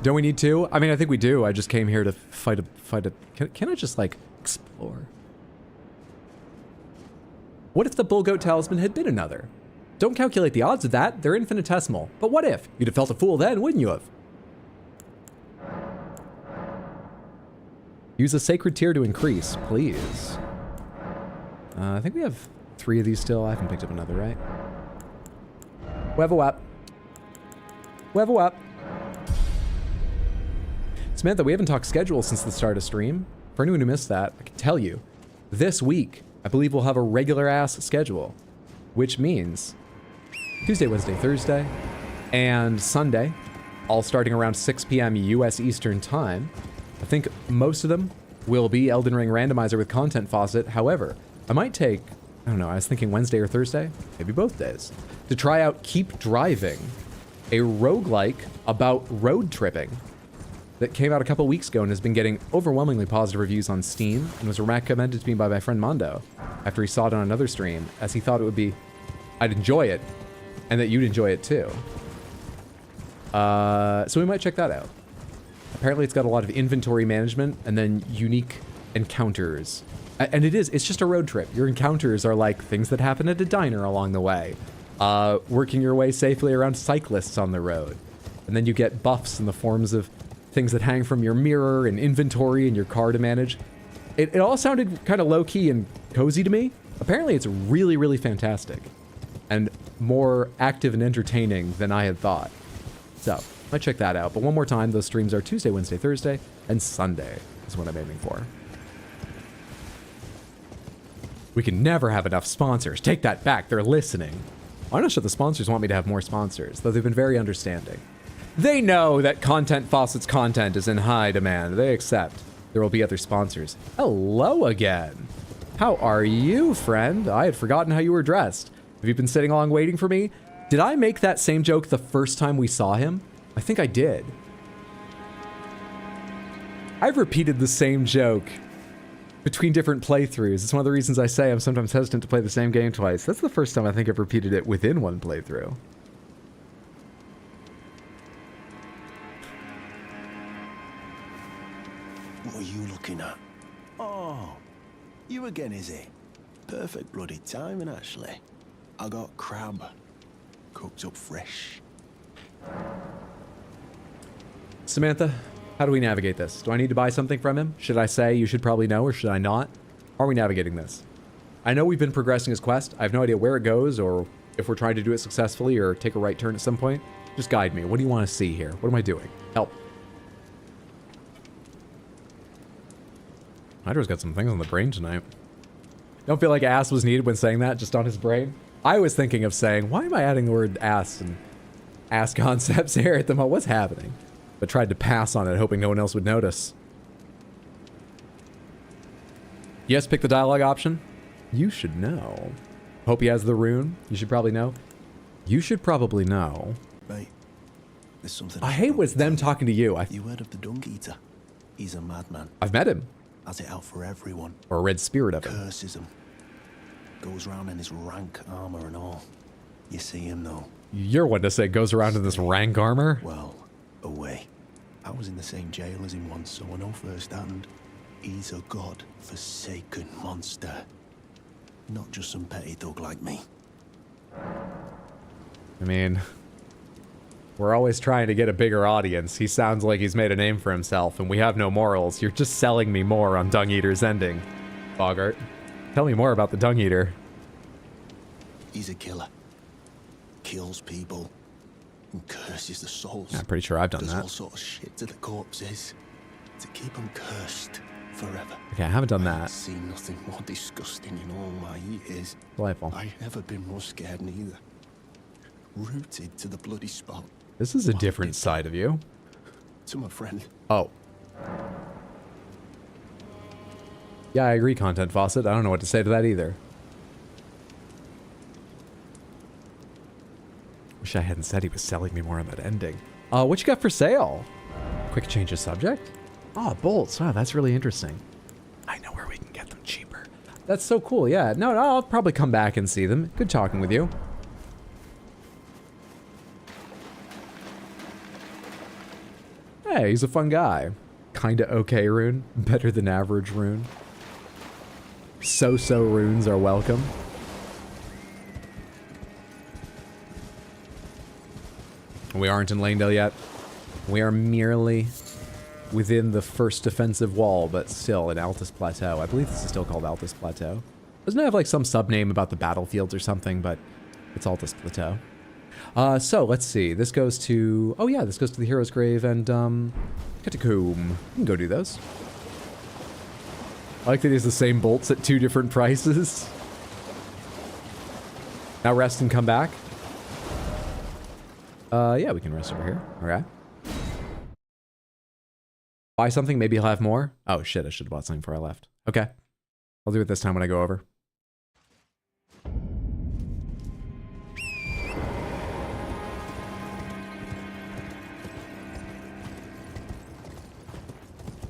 Don't we need to? I mean, I think we do. I just came here to fight a... Can I just, like, explore? What if the Bull Goat Talisman had been another? Don't calculate the odds of that. They're infinitesimal. But what if? You'd have felt a fool then, wouldn't you have? Use a sacred tear to increase, please. I think we have 3 of these still. I haven't picked up another, right? Wevel up. Wevel up. Samantha, we haven't talked schedule since the start of stream. For anyone who missed that, I can tell you, this week, I believe we'll have a regular-ass schedule, which means Tuesday, Wednesday, Thursday, and Sunday, all starting around 6 p.m. U.S. Eastern Time. I think most of them will be Elden Ring randomizer with content faucet. However, I might take, I don't know, I was thinking Wednesday or Thursday, maybe both days, to try out Keep Driving, a roguelike about road tripping that came out a couple weeks ago and has been getting overwhelmingly positive reviews on Steam and was recommended to me by my friend Mondo after he saw it on another stream, as he thought it would be, I'd enjoy it, and that you'd enjoy it too. So we might check that out. Apparently it's got a lot of inventory management and then unique encounters. And it's just a road trip. Your encounters are like things that happen at a diner along the way. Working your way safely around cyclists on the road. And then you get buffs in the forms of things that hang from your mirror and inventory and your car to manage. It all sounded kind of low-key and cozy to me. Apparently it's really, really fantastic. And more active and entertaining than I had thought. So, might check that out. But one more time, those streams are Tuesday, Wednesday, Thursday, and Sunday is what I'm aiming for. We can never have enough sponsors. Take that back. They're listening. I'm not sure the sponsors want me to have more sponsors, though they've been very understanding. They know that Content Faucet's content is in high demand. They accept there will be other sponsors. Hello again. How are you, friend? I had forgotten how you were dressed. Have you been sitting along waiting for me? Did I make that same joke the first time we saw him? I think I did. I've repeated the same joke between different playthroughs. It's one of the reasons I say I'm sometimes hesitant to play the same game twice. That's the first time I think I've repeated it within one playthrough. What are you looking at? Oh, you again, is it? Perfect bloody timing, actually. I got crab. Cooked up fresh. Samantha, how do we navigate this? Do I need to buy something from him? Should I say you should probably know, or should I not? How are we navigating this? I know we've been progressing his quest. I have no idea where it goes, or if we're trying to do it successfully, or take a right turn at some point. Just guide me. What do you want to see here? What am I doing? Help. Hydra's got some things on the brain tonight. Don't feel like ass was needed when saying that, just on his brain. I was thinking of saying, why am I adding the word ass and ass concepts here at the moment? What's happening? But tried to pass on it, hoping no one else would notice. Yes, pick the dialogue option. You should know. Hope he has the rune. You should probably know. You should probably know. Mate, there's something I hate was them talking to you. You heard of the Dung Eater? He's a madman. I've met him. Has it out for everyone. Or a red spirit of him. Curses him. Goes around in his rank armor and all. You see him though. You're one to say goes around in this rank armor? Well, away. I was in the same jail as him once, so I know firsthand. He's a god-forsaken monster. Not just some petty thug like me. I mean, we're always trying to get a bigger audience. He sounds like he's made a name for himself, and we have no morals. You're just selling me more on Dung Eater's ending. Bogart, tell me more about the Dung Eater. He's a killer. Kills people. And curses the souls. Yeah, I'm pretty sure I've done Does that. all sort of shit to the corpses. To keep them cursed forever. Okay, I haven't done I've that. seen nothing more disgusting in all my years. Delightful. I've never been more scared neither. Rooted to the bloody spot. This is a Why different did side of you. To my friend. Oh. Yeah, I agree, Content Faucet. I don't know what to say to that either. Wish I hadn't said he was selling me more on that ending. What you got for sale? Quick change of subject? Oh, bolts. Wow, that's really interesting. I know where we can get them cheaper. That's so cool, yeah. No, I'll probably come back and see them. Good talking with you. Hey, he's a fun guy. Kinda okay rune. Better than average rune. So-so runes are welcome. We aren't in Langdale yet. We are merely within the first defensive wall, but still in Altus Plateau. I believe this is still called Altus Plateau. Doesn't it have like some sub-name about the battlefields or something, but it's Altus Plateau. So let's see. This goes to... Oh yeah, this goes to the Hero's Grave and, Catacomb. We can go do those. I like that he has the same bolts at 2 different prices. Now rest and come back. Yeah, we can rest over here. Okay. Buy something, maybe he'll have more. Oh shit, I should have bought something before I left. Okay. I'll do it this time when I go over.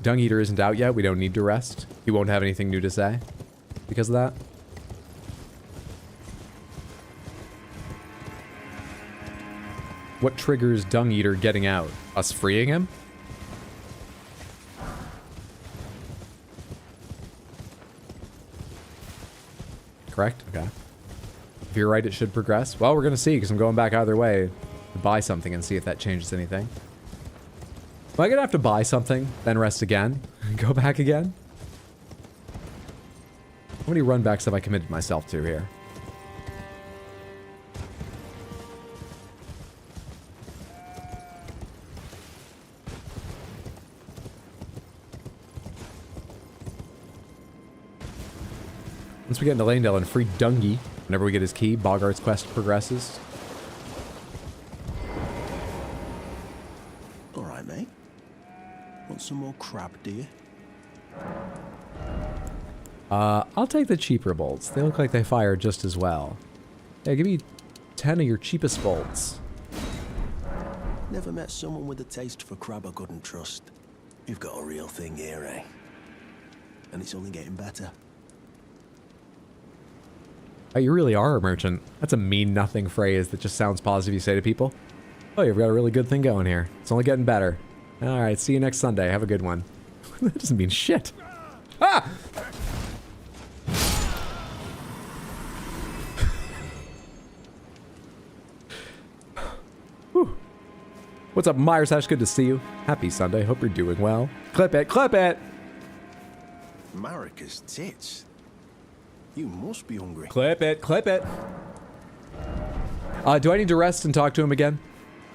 Dung Eater isn't out yet. We don't need to rest. He won't have anything new to say because of that. What triggers Dung Eater getting out? Us freeing him? Correct? Okay. If you're right, it should progress. Well, we're going to see because I'm going back either way to buy something and see if that changes anything. Am I going to have to buy something, then rest again, and go back again? How many runbacks have I committed myself to here? Once we get into Langdale and free Dungy, whenever we get his key, Bogart's quest progresses. Alright, mate. Want some more crab, do you? I'll take the cheaper bolts. They look like they fire just as well. Yeah, give me 10 of your cheapest bolts. Never met someone with a taste for crab I couldn't trust. You've got a real thing here, eh? And it's only getting better. Oh, you really are a merchant. That's a mean-nothing phrase that just sounds positive you say to people. Oh, you've got a really good thing going here. It's only getting better. Alright, see you next Sunday. Have a good one. That doesn't mean shit. Ah! Whew. What's up, Myers Hash? Good to see you. Happy Sunday. Hope you're doing well. Clip it, clip it! Marika's tits. You must be hungry. Clip it, clip it. Do I need to rest and talk to him again?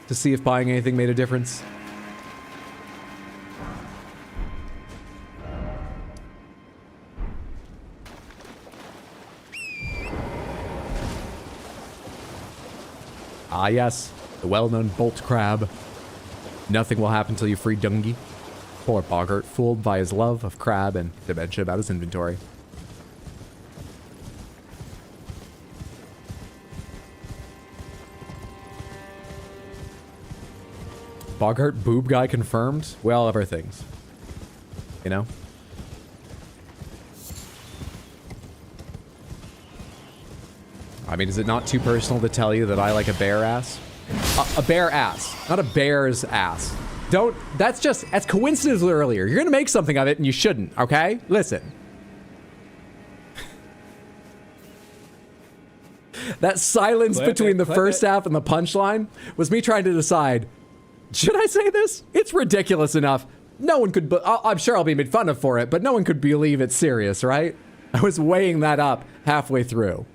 To see if buying anything made a difference? Ah, yes, the well-known bolt crab. Nothing will happen till you free Dungy. Poor Boggart, fooled by his love of crab and dementia about his inventory. Boggart boob guy confirmed? We all have our things. You know? I mean, is it not too personal to tell you that I like a bare ass? A bare ass, not a bear's ass. Don't, that's coincidental earlier. You're gonna make something of it and you shouldn't, okay? Listen. That silence between the first half and the punchline was me trying to decide, should I say this? It's ridiculous enough. No one could, I'm sure I'll be made fun of for it, but no one could believe it's serious, right? I was weighing that up halfway through.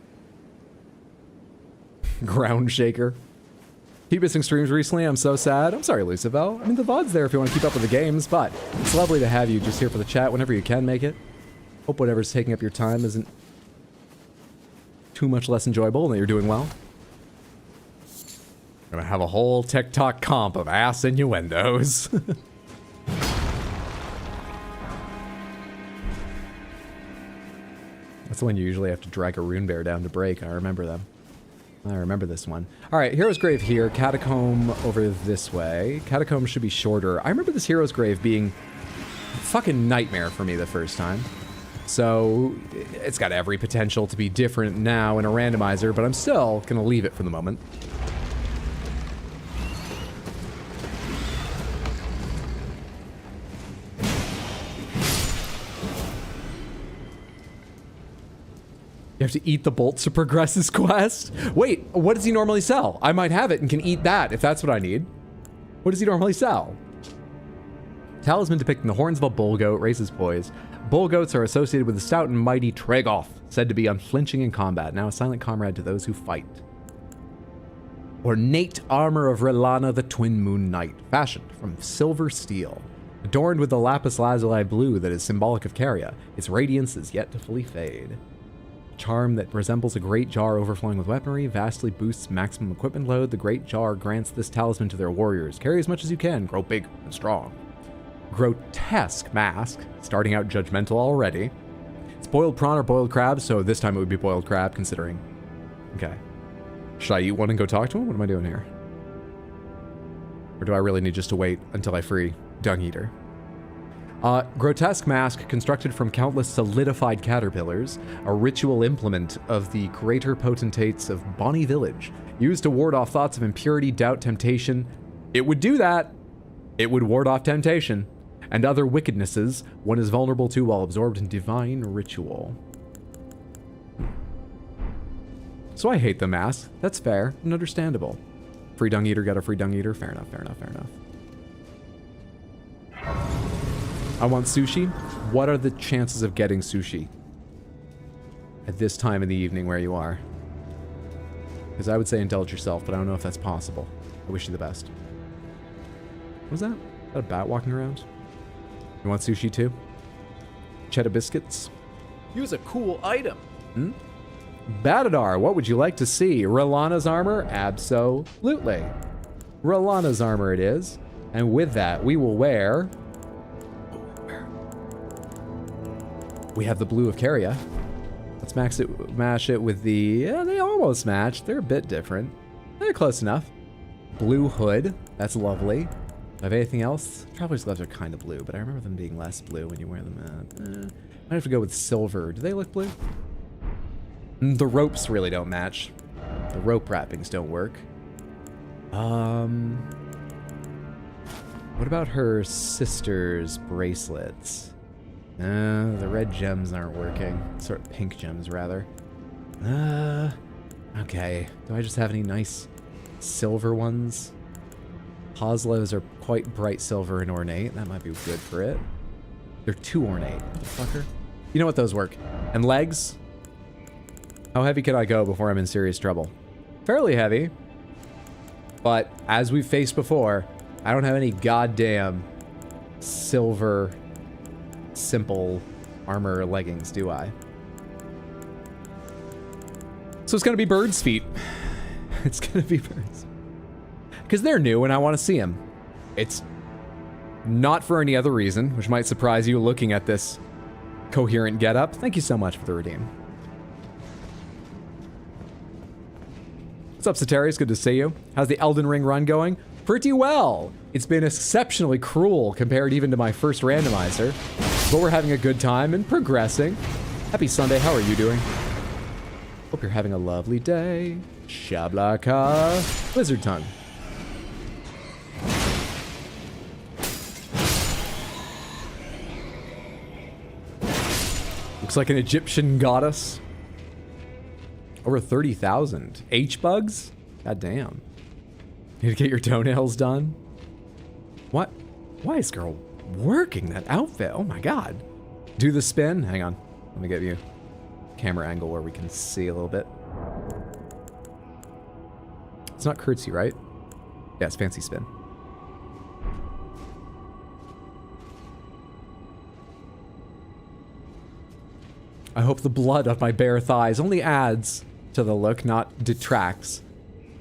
Ground shaker. Keep missing streams recently. I'm so sad. I'm sorry, Lucibel. I mean, the VOD's there if you want to keep up with the games, but it's lovely to have you just here for the chat whenever you can make it. Hope whatever's taking up your time isn't too much less enjoyable and that you're doing well. Gonna have a whole TikTok comp of ass innuendos. That's the one you usually have to drag a rune bear down to break. I remember them. I remember this one. All right, Hero's Grave here. Catacomb over this way. Catacomb should be shorter. I remember this Hero's Grave being a fucking nightmare for me the first time. So it's got every potential to be different now in a randomizer, but I'm still gonna leave it for the moment. You have to eat the bolt to progress his quest? Wait, what does he normally sell? I might have it and can eat that if that's what I need. What does he normally sell? Talisman depicting the horns of a bull goat raises poise. Bull goats are associated with the stout and mighty Tregoth, said to be unflinching in combat, now a silent comrade to those who fight. Ornate armor of Relana the Twin Moon Knight, fashioned from silver steel. Adorned with the lapis lazuli blue that is symbolic of Caria, its radiance is yet to fully fade. Charm that resembles a great jar overflowing with weaponry, vastly boosts maximum equipment load. The great jar grants this talisman to their warriors. Carry as much as you can, grow big and strong. Grotesque mask, starting out judgmental already. It's boiled prawn or boiled crab, so this time it would be boiled crab, considering. Okay. Should I eat one and go talk to him? What am I doing here? Or do I really need just to wait until I free Dung Eater? Grotesque mask constructed from countless solidified caterpillars, a ritual implement of the greater potentates of Bonny Village, used to ward off thoughts of impurity, doubt, temptation. It would do that. It would ward off temptation and other wickednesses one is vulnerable to while absorbed in divine ritual. So I hate the mask. That's fair and understandable. Free Dung Eater got a free Dung Eater. Fair enough, fair enough, fair enough. I want sushi. What are the chances of getting sushi at this time in the evening where you are? Because I would say indulge yourself, but I don't know if that's possible. I wish you the best. What was that? Is that a bat walking around? You want sushi too? Cheddar biscuits? Use a cool item. Hmm? Batadar, what would you like to see? Relana's armor? Absolutely. Relana's armor it is. And with that, we will wear... We have the blue of Caria. Let's mash it with the... Yeah, they almost match. They're a bit different. They're close enough. Blue hood. That's lovely. Do I have anything else? Traveler's gloves are kind of blue, but I remember them being less blue when you wear them. Might have to go with silver. Do they look blue? The ropes really don't match. The rope wrappings don't work. What about her sister's bracelets? The red gems aren't working. Sort of pink gems, rather. Okay. Do I just have any nice silver ones? Hoslows are quite bright silver and ornate. That might be good for it. They're too ornate. Motherfucker. You know what those work. And legs? How heavy can I go before I'm in serious trouble? Fairly heavy. But as we've faced before, I don't have any goddamn silver... simple armor leggings, do I? So it's gonna be bird's feet. It's gonna be birds. Because they're new and I want to see them. It's not for any other reason, which might surprise you looking at this coherent getup. Thank you so much for the redeem. What's up, Satarius? Good to see you. How's the Elden Ring run going? Pretty well. It's been exceptionally cruel compared even to my first randomizer, but we're having a good time and progressing. Happy Sunday. How are you doing? Hope you're having a lovely day. Shablaka. Lizard tongue. Looks like an Egyptian goddess. Over 30,000. H-bugs? God damn. Need to get your toenails done? What? Why is girl working that outfit? Oh my god. Do the spin? Hang on. Let me get you a camera angle where we can see a little bit. It's not curtsy, right? Yeah, it's fancy spin. I hope the blood on my bare thighs only adds to the look, not detracts.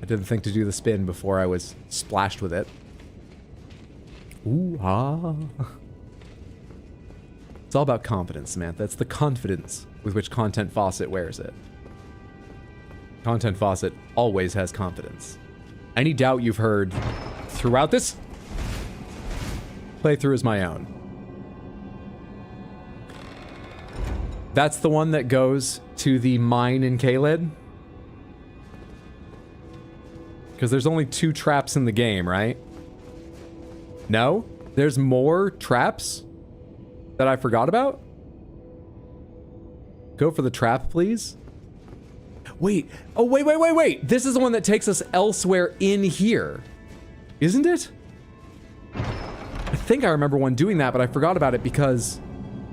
I didn't think to do the spin before I was splashed with it. Ooh, ah. It's all about confidence, Samantha. It's the confidence with which Content Faucet wears it. Content Faucet always has confidence. Any doubt you've heard throughout this playthrough is my own. That's the one that goes to the mine in Kaled? Because there's only 2 traps in the game, right? No? There's more traps that I forgot about? Go for the trap, please. Wait. Oh, wait. This is the one that takes us elsewhere in here. Isn't it? I think I remember one doing that, but I forgot about it because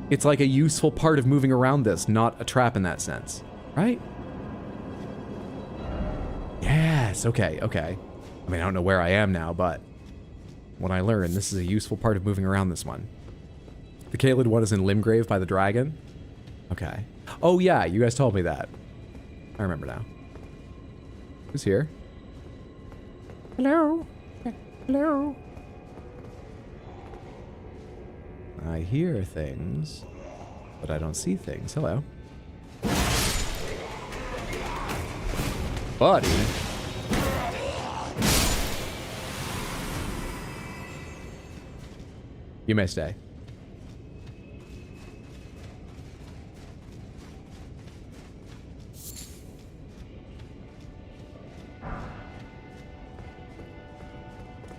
it's like a useful part of moving around this, not a trap in that sense. Right? Yes, okay. I mean, I don't know where I am now, but what I learned, this is a useful part of moving around this one. The Kaled one is in Limgrave by the dragon. Okay. Oh yeah, you guys told me that. I remember now. Who's here? Hello? Hello? I hear things, but I don't see things. Hello. Buddy. You may stay.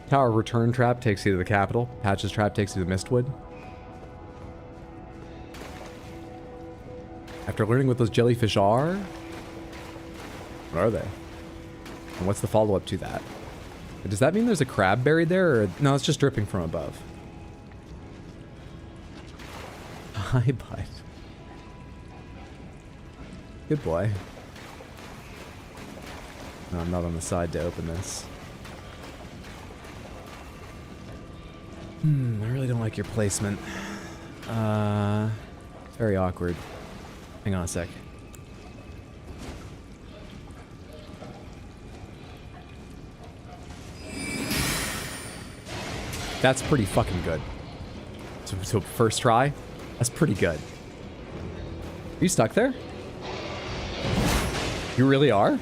Tower return trap takes you to the capital. Patches trap takes you to Mistwood. After learning what those jellyfish are, what are they? And what's the follow-up to that? Does that mean there's a crab buried there? Or no, it's just dripping from above. Hi, bud. Good boy. No, I'm not on the side to open this. I really don't like your placement. It's very awkward. Hang on a sec. That's pretty fucking good. So first try? That's pretty good. Are you stuck there? You really are?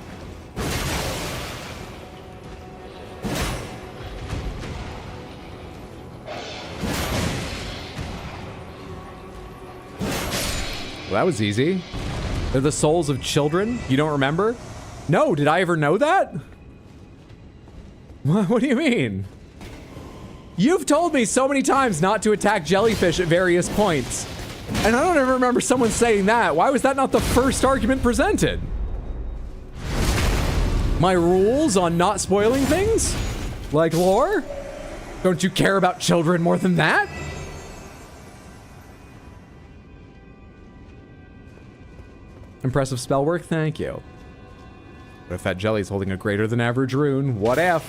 Well, that was easy. They're the souls of children? You don't remember? No, did I ever know that? What do you mean? You've told me so many times not to attack jellyfish at various points. And I don't ever remember someone saying that. Why was that not the first argument presented? My rules on not spoiling things? Like lore? Don't you care about children more than that? Impressive spell work, thank you. What if that jelly's holding a greater than average rune? What if?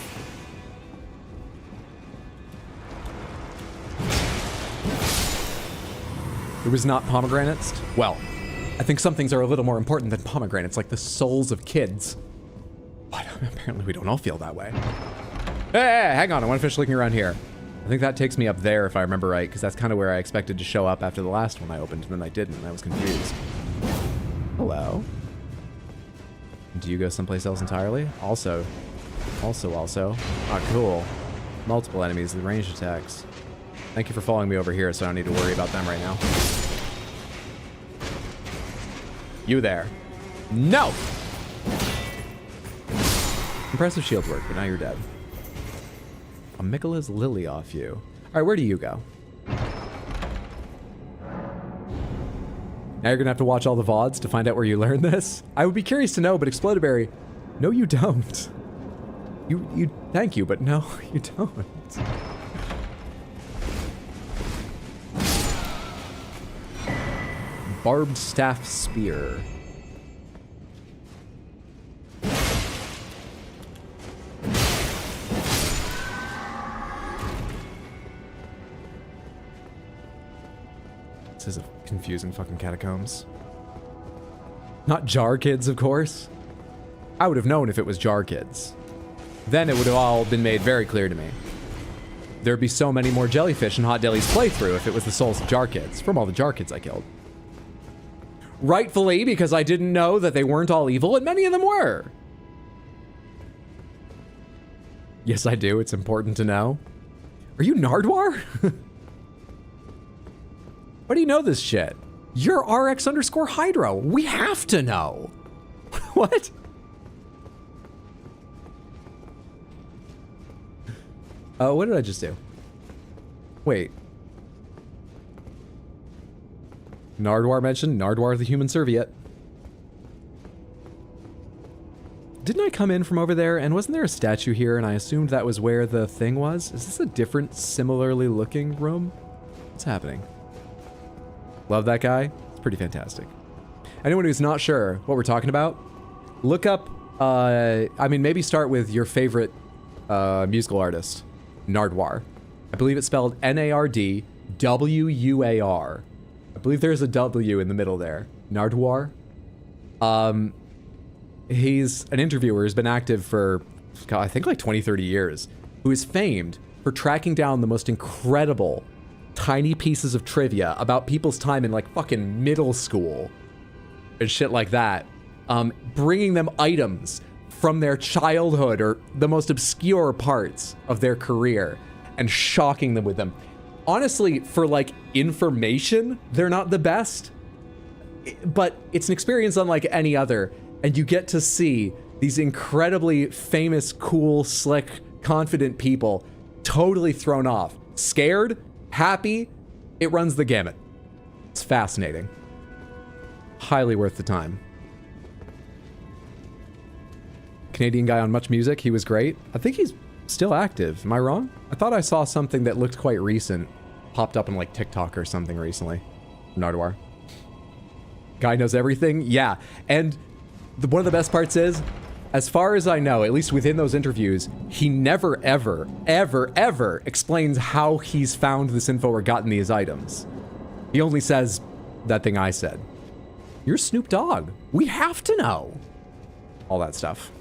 It was not pomegranates? Well, I think some things are a little more important than pomegranates, like the souls of kids. What? Apparently we don't all feel that way. Hey, hang on, I want to finish looking around here. I think that takes me up there if I remember right, because that's kind of where I expected to show up after the last one I opened, and then I didn't, and I was confused. Hello. Do you go someplace else entirely? Also. Ah, cool. Multiple enemies with ranged attacks. Thank you for following me over here, so I don't need to worry about them right now. You there. No! Impressive shield work, but now you're dead. A Mikola's lily off you. Alright, where do you go? Now you're gonna have to watch all the VODs to find out where you learned this? I would be curious to know, but Explodaberry, no you don't. You thank you, but no, you don't. Barbed staff spear. This is a confusing fucking catacombs. Not Jar Kids, of course. I would have known if it was Jar Kids. Then it would have all been made very clear to me. There'd be so many more jellyfish in Hot Deli's playthrough if it was the souls of Jar Kids, from all the Jar Kids I killed. Rightfully, because I didn't know that they weren't all evil, and many of them were. Yes, I do. It's important to know. Are you Nardwar? Why do you know this shit? You're RX_Hydro. We have to know. What? What did I just do? Wait. Nardwar mentioned Nardwar the human serviette. Didn't I come in from over there and wasn't there a statue here and I assumed that was where the thing was? Is this a different, similarly looking room? What's happening? Love that guy. It's pretty fantastic. Anyone who's not sure what we're talking about, look up, I mean, maybe start with your favorite musical artist, Nardwar. I believe it's spelled Nardwar. I believe there's a W in the middle there. Nardwar. He's an interviewer who's been active for, God, I think like 20, 30 years, who is famed for tracking down the most incredible tiny pieces of trivia about people's time in like fucking middle school and shit like that. Bringing them items from their childhood or the most obscure parts of their career and shocking them with them. Honestly, for like information, they're not the best, but it's an experience unlike any other. And you get to see these incredibly famous, cool, slick, confident people totally thrown off, scared, happy. It runs the gamut. It's fascinating. Highly worth the time. Canadian guy on Much Music, he was great. I think he's still active. Am I wrong? I thought I saw something that looked quite recent popped up on like TikTok or something recently. Nardwar. Guy knows everything? Yeah. And one of the best parts is, as far as I know, at least within those interviews, he never, ever, ever, ever explains how he's found this info or gotten these items. He only says that thing I said. You're Snoop Dogg. We have to know. All that stuff.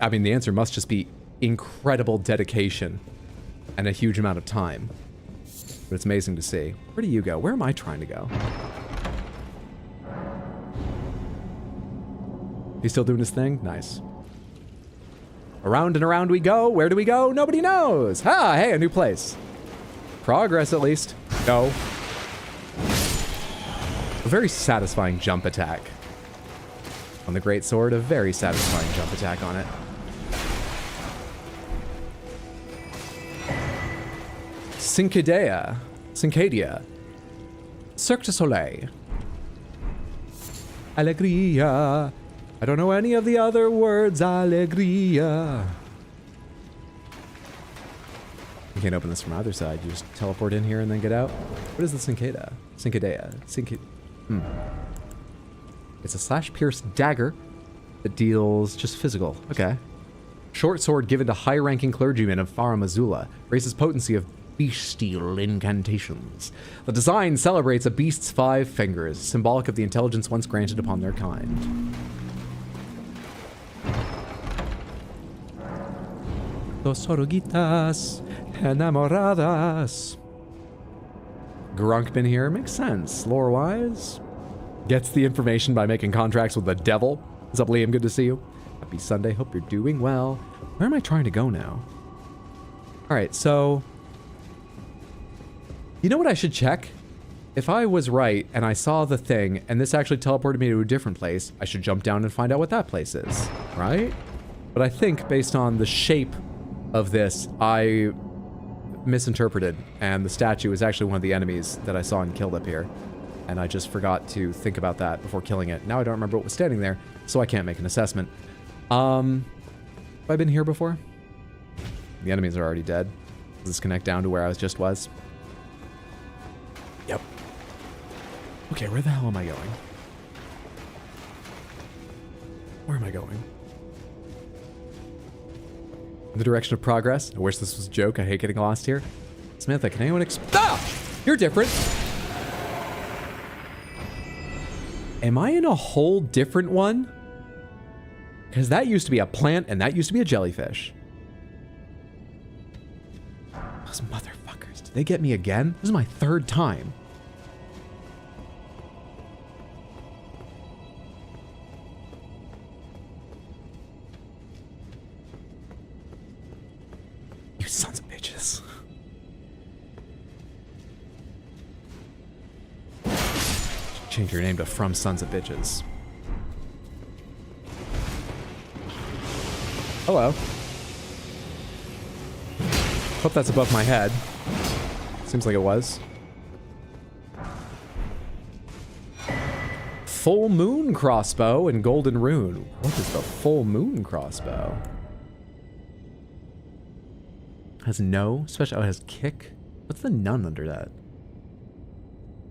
I mean, the answer must just be incredible dedication and a huge amount of time. But it's amazing to see. Where do you go? Where am I trying to go? He's still doing his thing? Nice. Around and around we go. Where do we go? Nobody knows. Ah, hey, a new place. Progress, at least. No. A very satisfying jump attack. On the Great Sword, a very satisfying jump attack on it. Cincadia. Cirque du Soleil. Alegria. I don't know any of the other words. Alegria. You can't open this from either side. You just teleport in here and then get out. What is the Cincadea? It's a slash-pierced dagger that deals just physical. Okay. Short sword given to high-ranking clergymen of Farum Azula. Raises potency of bestial incantations. The design celebrates a beast's 5 fingers, symbolic of the intelligence once granted upon their kind. Dos oruguitas enamoradas. Grunk been here. Makes sense. Lore-wise. Gets the information by making contracts with the devil. What's up, Liam? Good to see you. Happy Sunday. Hope you're doing well. Where am I trying to go now? Alright, so... You know what I should check? If I was right and I saw the thing and this actually teleported me to a different place, I should jump down and find out what that place is, right? But I think based on the shape of this, I misinterpreted, and the statue is actually one of the enemies that I saw and killed up here. And I just forgot to think about that before killing it. Now I don't remember what was standing there, so I can't make an assessment. Have I been here before? The enemies are already dead. Does this connect down to where I just was? Yep. Okay, where the hell am I going? Where am I going? In the direction of progress. I wish this was a joke. I hate getting lost here. Samantha, can anyone Ah! You're different. Am I in a whole different one? Because that used to be a plant and that used to be a jellyfish. Those motherfuckers. Did they get me again? This is my third time. You sons of bitches. Change your name to From Sons of Bitches. Hello. Hope that's above my head. Seems like it was. Full Moon Crossbow and Golden Rune. What is the Full Moon Crossbow? Has no special. Oh, it has kick. What's the none under that?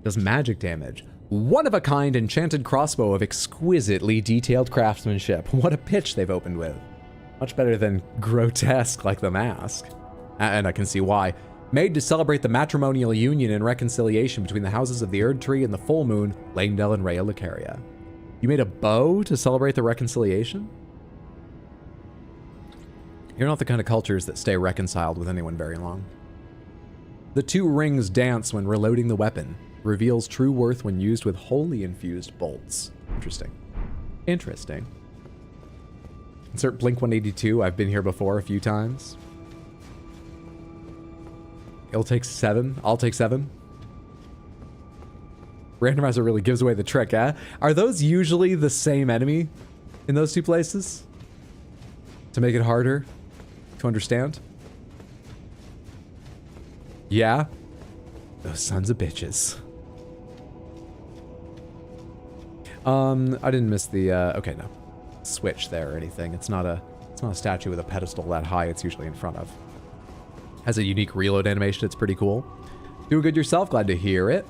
Does magic damage. One of a kind enchanted crossbow of exquisitely detailed craftsmanship. What a pitch they've opened with. Much better than grotesque like the mask. And I can see why. Made to celebrate the matrimonial union and reconciliation between the houses of the Erd Tree and the Full Moon, Langdell and Rhea Lucaria. You made a bow to celebrate the reconciliation? You're not the kind of cultures that stay reconciled with anyone very long. The two rings dance when reloading the weapon. Reveals true worth when used with wholly infused bolts. Interesting. Interesting. Insert Blink 182. I've been here before a few times. It'll take 7. I'll take 7. Randomizer really gives away the trick, eh? Are those usually the same enemy in those two places? To make it harder to understand? Yeah? Those sons of bitches. I didn't miss the, okay, no. Switch there or anything. It's not a statue with a pedestal that high it's usually in front of. Has a unique reload animation, it's pretty cool. Doing good yourself, glad to hear it.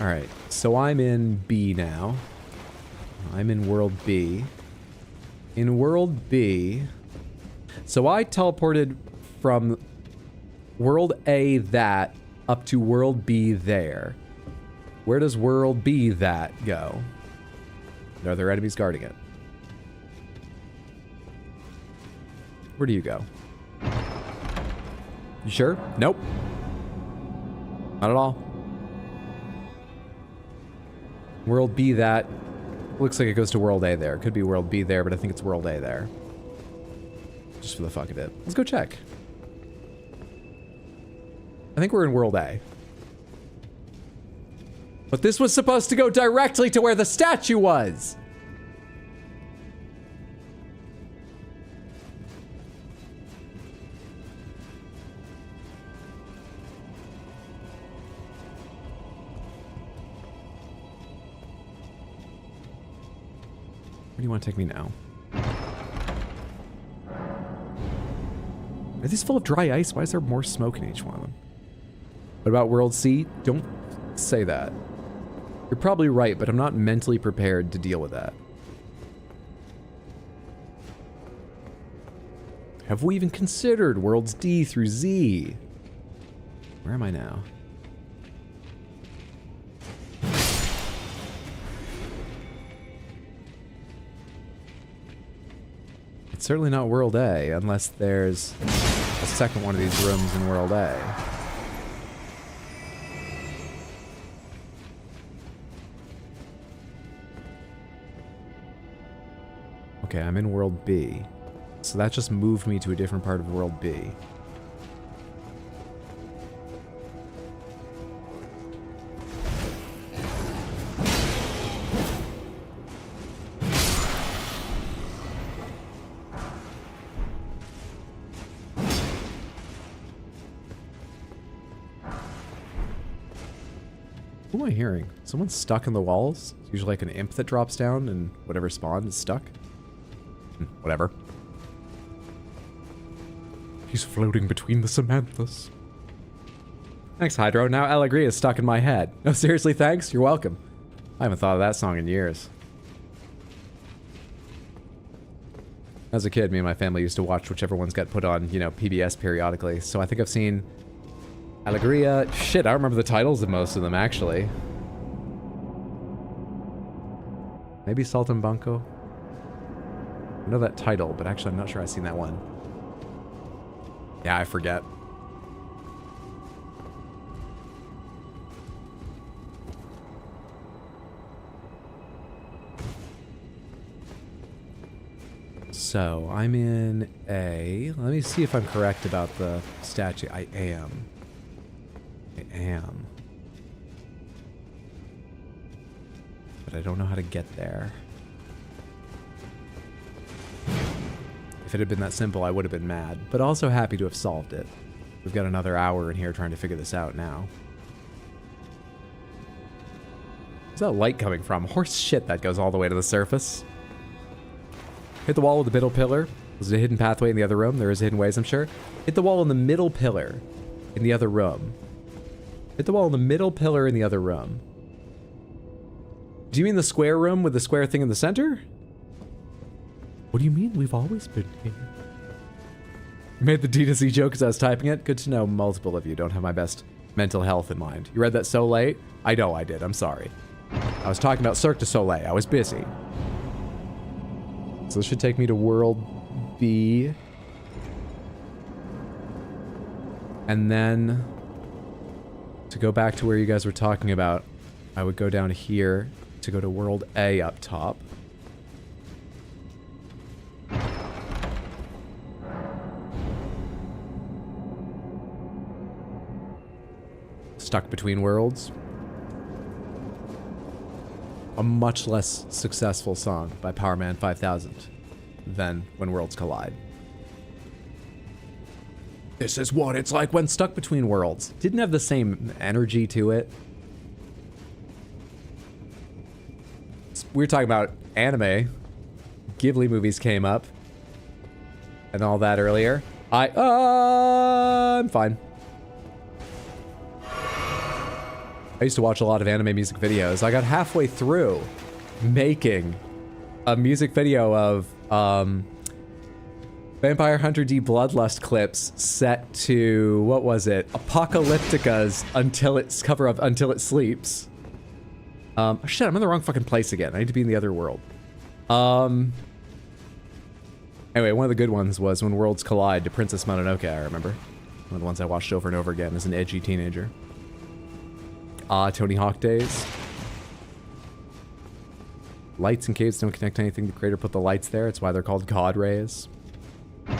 Alright, so I'm in B now. I'm in World B. In World B... So I teleported from World A that up to World B there. Where does World B that go? Are there enemies guarding it? Where do you go? You sure? Nope. Not at all. World B that looks like it goes to World A there. Could be World B there, but I think it's World A there. Just for the fuck of it. Let's go check. I think we're in World A. But this was supposed to go directly to where the statue was! Where do you want to take me now? Are these full of dry ice? Why is there more smoke in each one of them? What about World C? Don't say that. You're probably right, but I'm not mentally prepared to deal with that. Have we even considered Worlds D through Z? Where am I now? It's certainly not World A, unless there's a second one of these rooms in World A. Okay, I'm in World B. So that just moved me to a different part of World B. Who am I hearing? Someone's stuck in the walls? It's usually like an imp that drops down and whatever spawned is stuck. Whatever. He's floating between the Samanthas. Thanks, Hydro. Now Allegria is stuck in my head. No, seriously, thanks? You're welcome. I haven't thought of that song in years. As a kid, me and my family used to watch whichever ones got put on, you know, PBS periodically. So I think I've seen Allegria. Shit, I remember the titles of most of them, actually. Maybe Saltimbanco? I know that title, but actually I'm not sure I've seen that one. Yeah, I forget. So, I'm in A. Let me see if I'm correct about the statue. I am. But I don't know how to get there. If it had been that simple, I would have been mad, but also happy to have solved it. We've got another hour in here trying to figure this out now. Where's that light coming from? Horse shit, that goes all the way to the surface. Hit the wall with the middle pillar. Was it a hidden pathway in the other room? There is hidden ways, I'm sure. Hit the wall in the middle pillar in the other room. Hit the wall in the middle pillar in the other room. Do you mean the square room with the square thing in the center? What do you mean? We've always been here. You made the D2C joke as I was typing it. Good to know multiple of you don't have my best mental health in mind. You read that so late? I know I did. I'm sorry. I was talking about Cirque du Soleil. I was busy. So this should take me to World B. And then to go back to where you guys were talking about, I would go down here to go to World A up top. Stuck Between Worlds. A much less successful song by Powerman 5000 than When Worlds Collide. This is what it's like when stuck between worlds. Didn't have the same energy to it. We were talking about anime. Ghibli movies came up. And all that earlier. I'm fine. I used to watch a lot of anime music videos. I got halfway through making a music video of Vampire Hunter D Bloodlust clips set to, what was it? Apocalyptica's Until It's cover of Until It Sleeps. Shit, I'm in the wrong fucking place again. I need to be in the other world. Anyway, one of the good ones was When Worlds Collide to Princess Mononoke, I remember. One of the ones I watched over and over again as an edgy teenager. Tony Hawk days. Lights and caves don't connect to anything. The creator put the lights there. It's why they're called God rays. I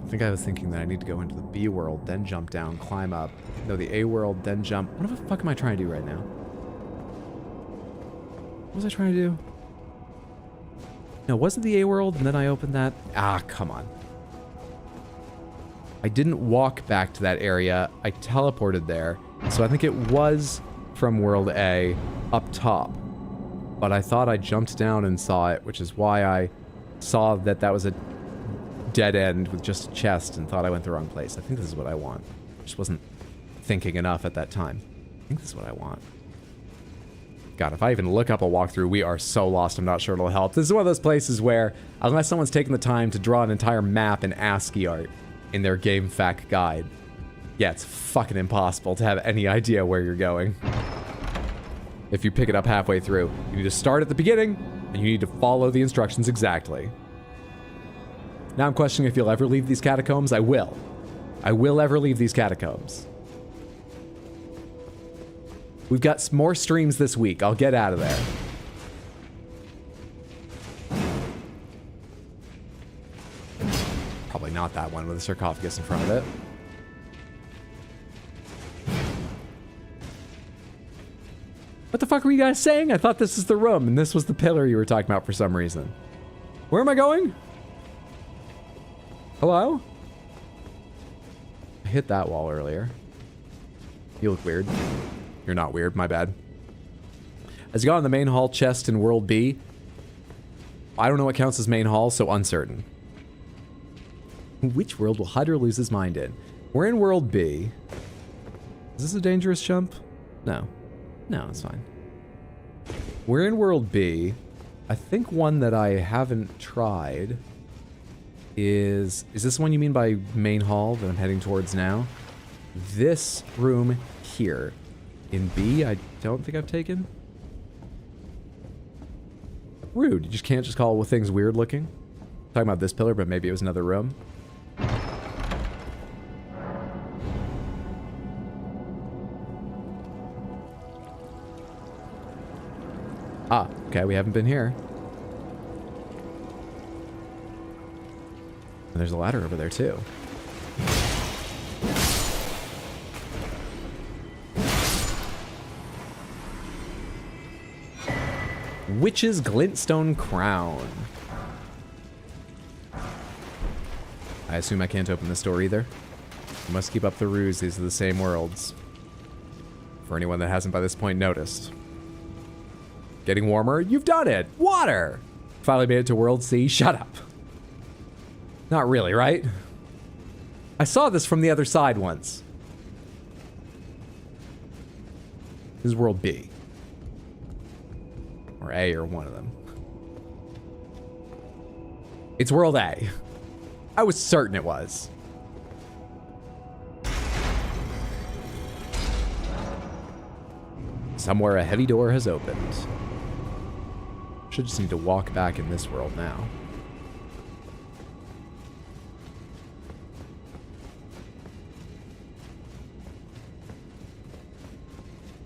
think I was thinking that I need to go into the B world, then jump down, climb up. No, the A world, then jump. What the fuck am I trying to do right now? What was I trying to do? No, wasn't the A world and then I opened that? Ah, come on. I didn't walk back to that area. I teleported there. So I think it was from World A up top. But I thought I jumped down and saw it, which is why I saw that that was a dead end with just a chest and thought I went the wrong place. I think this is what I want. Just wasn't thinking enough at that time. I think this is what I want. God, if I even look up a walkthrough, we are so lost, I'm not sure it'll help. This is one of those places where, unless someone's taken the time to draw an entire map in ASCII art in their game fact guide, yeah, it's fucking impossible to have any idea where you're going. If you pick it up halfway through, you need to start at the beginning, And you need to follow the instructions exactly. Now I'm questioning if you'll ever leave these catacombs. I will. I will ever leave these catacombs. We've got more streams this week. I'll get out of there. Probably not that one with a sarcophagus in front of it. What the fuck were you guys saying? I thought this is the room, and this was the pillar you were talking about for some reason. Where am I going? Hello? I hit that wall earlier. You look weird. You're not weird, my bad. As you got on the main hall chest in World B, I don't know what counts as main hall, so uncertain. Which world will Hydra lose his mind in? We're in World B. Is this a dangerous jump? No. No, it's fine. We're in World B. I think one that I haven't tried is this one you mean by main hall that I'm heading towards now? This room here. In B, I don't think I've taken. Rude. You just can't just call things weird looking. Talking about this pillar, but maybe it was another room. Ah, okay, we haven't been here. And there's a ladder over there too. Witch's Glintstone Crown. I assume I can't open this door either. I must keep up the ruse. These are the same worlds. For anyone that hasn't by this point noticed. Getting warmer? You've done it! Water! Finally made it to World C. Shut up. Not really, right? I saw this from the other side once. This is World B. Or A, or one of them. It's World A. I was certain it was. Somewhere a heavy door has opened. Should just need to walk back in this world now.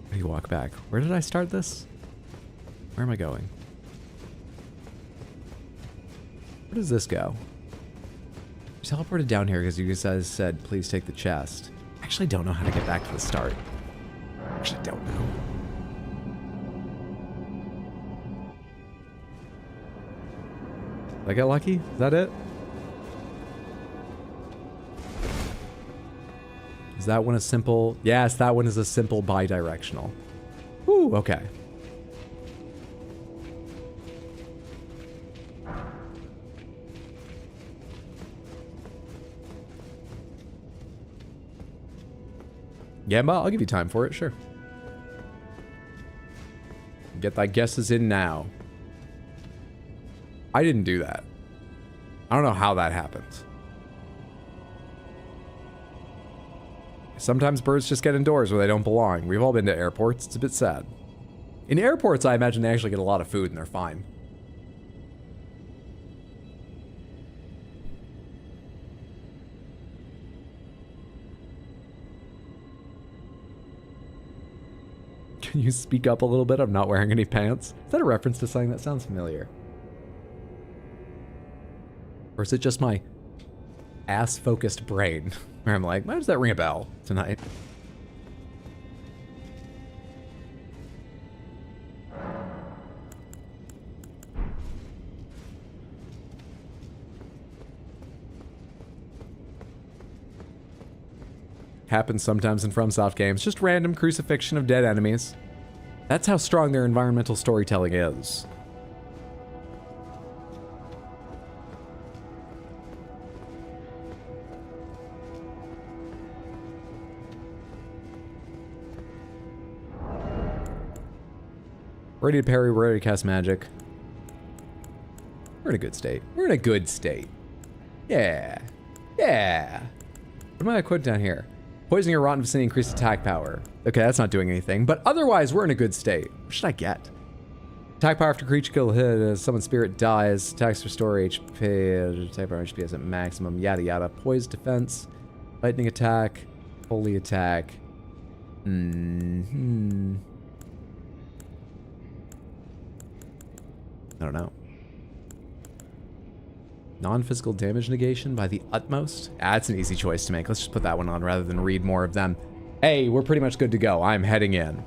How do you walk back? Where did I start this? Where am I going? Where does this go? I teleported down here because you guys said, please take the chest. I actually don't know how to get back to the start. I actually don't know. Did I get lucky? Is that it? Is that one a simple? Yes, that one is a simple bi-directional. Ooh, okay. Yeah, but I'll give you time for it, sure. Get thy guesses in now. I didn't do that. I don't know how that happened. Sometimes birds just get indoors where they don't belong. We've all been to airports. It's a bit sad. In airports, I imagine they actually get a lot of food and they're fine. Can you speak up a little bit? I'm not wearing any pants. Is that a reference to something that sounds familiar? Or is it just my ass-focused brain? Where I'm like, why does that ring a bell tonight? Happens sometimes in FromSoft games. Just random crucifixion of dead enemies. That's how strong their environmental storytelling is. Ready to parry, ready to cast magic. We're in a good state. We're in a good state. Yeah. Yeah. What am I equipped down here? Poisoning your rotten vicinity, increased attack power. Okay, that's not doing anything. But otherwise, we're in a good state. What should I get? Attack power after creature kill hit. Summon spirit dies. Attacks restore HP. Attack power HP is at maximum. Yada yada. Poised defense. Lightning attack. Holy attack. I don't know. Non-physical damage negation by the utmost? That's an easy choice to make. Let's just put that one on rather than read more of them. Hey, we're pretty much good to go. I'm heading in.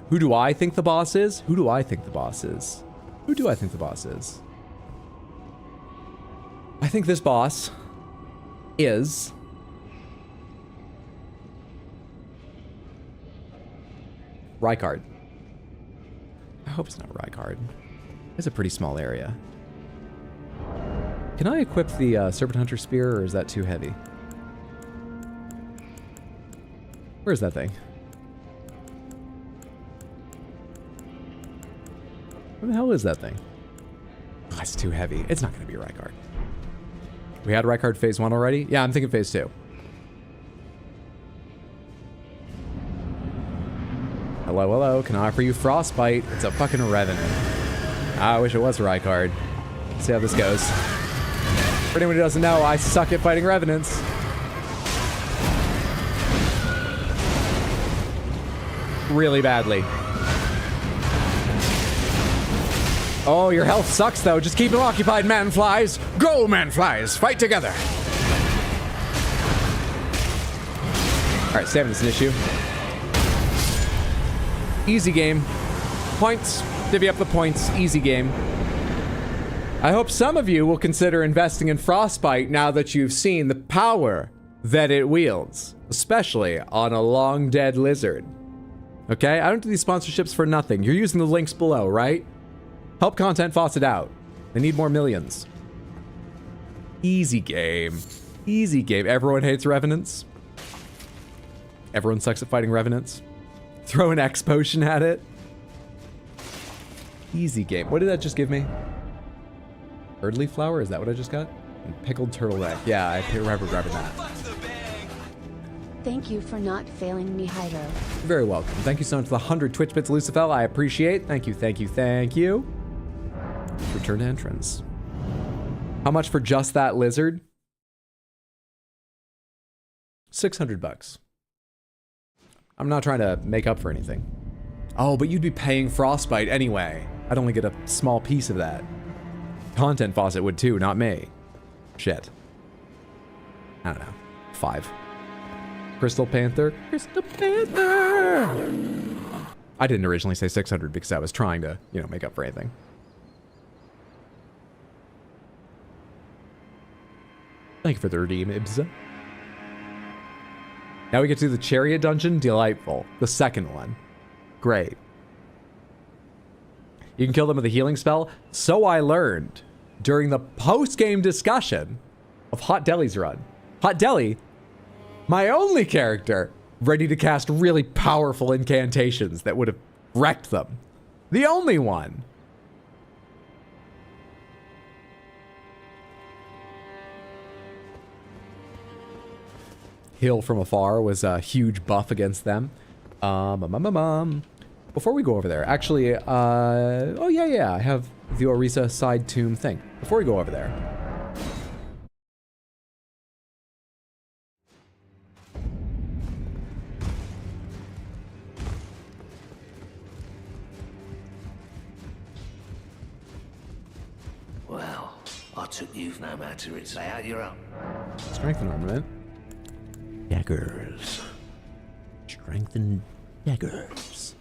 Who do I think the boss is? Who do I think the boss is? Who do I think the boss is? I think this boss is... Rykard. I hope it's not Rykard. It's a pretty small area. Can I equip the Serpent Hunter Spear, or is that too heavy? Where's that thing? Where the hell is that thing? Oh, it's too heavy. It's not going to be Rykard. We had Rykard phase 1 already? Yeah, I'm thinking phase 2. Hello, hello. Can I offer you Frostbite? It's a fucking Revenant. I wish it was Rykard. Let's see how this goes. For anyone who doesn't know, I suck at fighting Revenants. Really badly. Oh, your health sucks though. Just keep them occupied, man-flies. Go, man-flies. Fight together. Alright, stamina's an issue. Easy game. Points. Divvy up the points. Easy game. I hope some of you will consider investing in Frostbite now that you've seen the power that it wields, especially on a long dead lizard. Okay? I don't do these sponsorships for nothing. You're using the links below, right? Help Content Faucet out. They need more millions. Easy game. Easy game. Everyone hates Revenants. Everyone sucks at fighting Revenants. Throw an X potion at it. Easy game. What did that just give me? Birdleaf flower? Is that what I just got? And pickled turtleneck. Yeah, I remember grabbing that. Thank you for not failing me, Hydro. You're very welcome. Thank you so much for the 100 Twitch bits, Lucifel. I appreciate. Thank you, thank you, thank you. Return to entrance. How much for just that lizard? 600 bucks. I'm not trying to make up for anything. Oh, but you'd be paying Frostbite anyway. I'd only get a small piece of that. Content Faucet would too, not me. Shit. I don't know. 5. Crystal Panther. Crystal Panther! I didn't originally say 600 because I was trying to, you know, make up for anything. Thank you for the redeem, Ibza. Now we get to the Chariot Dungeon. Delightful. The second one. Great. You can kill them with a healing spell. So I learned during the post-game discussion of Hot Deli's run. Hot Deli, my only character, ready to cast really powerful incantations that would have wrecked them. The only one. Heal from afar was a huge buff against them. Before we go over there, actually, oh yeah, I have the Orisa side tomb thing. Before we go over there. Well, I took you no matter it's out, you're up. Strength and armament. Daggers. Strengthened daggers.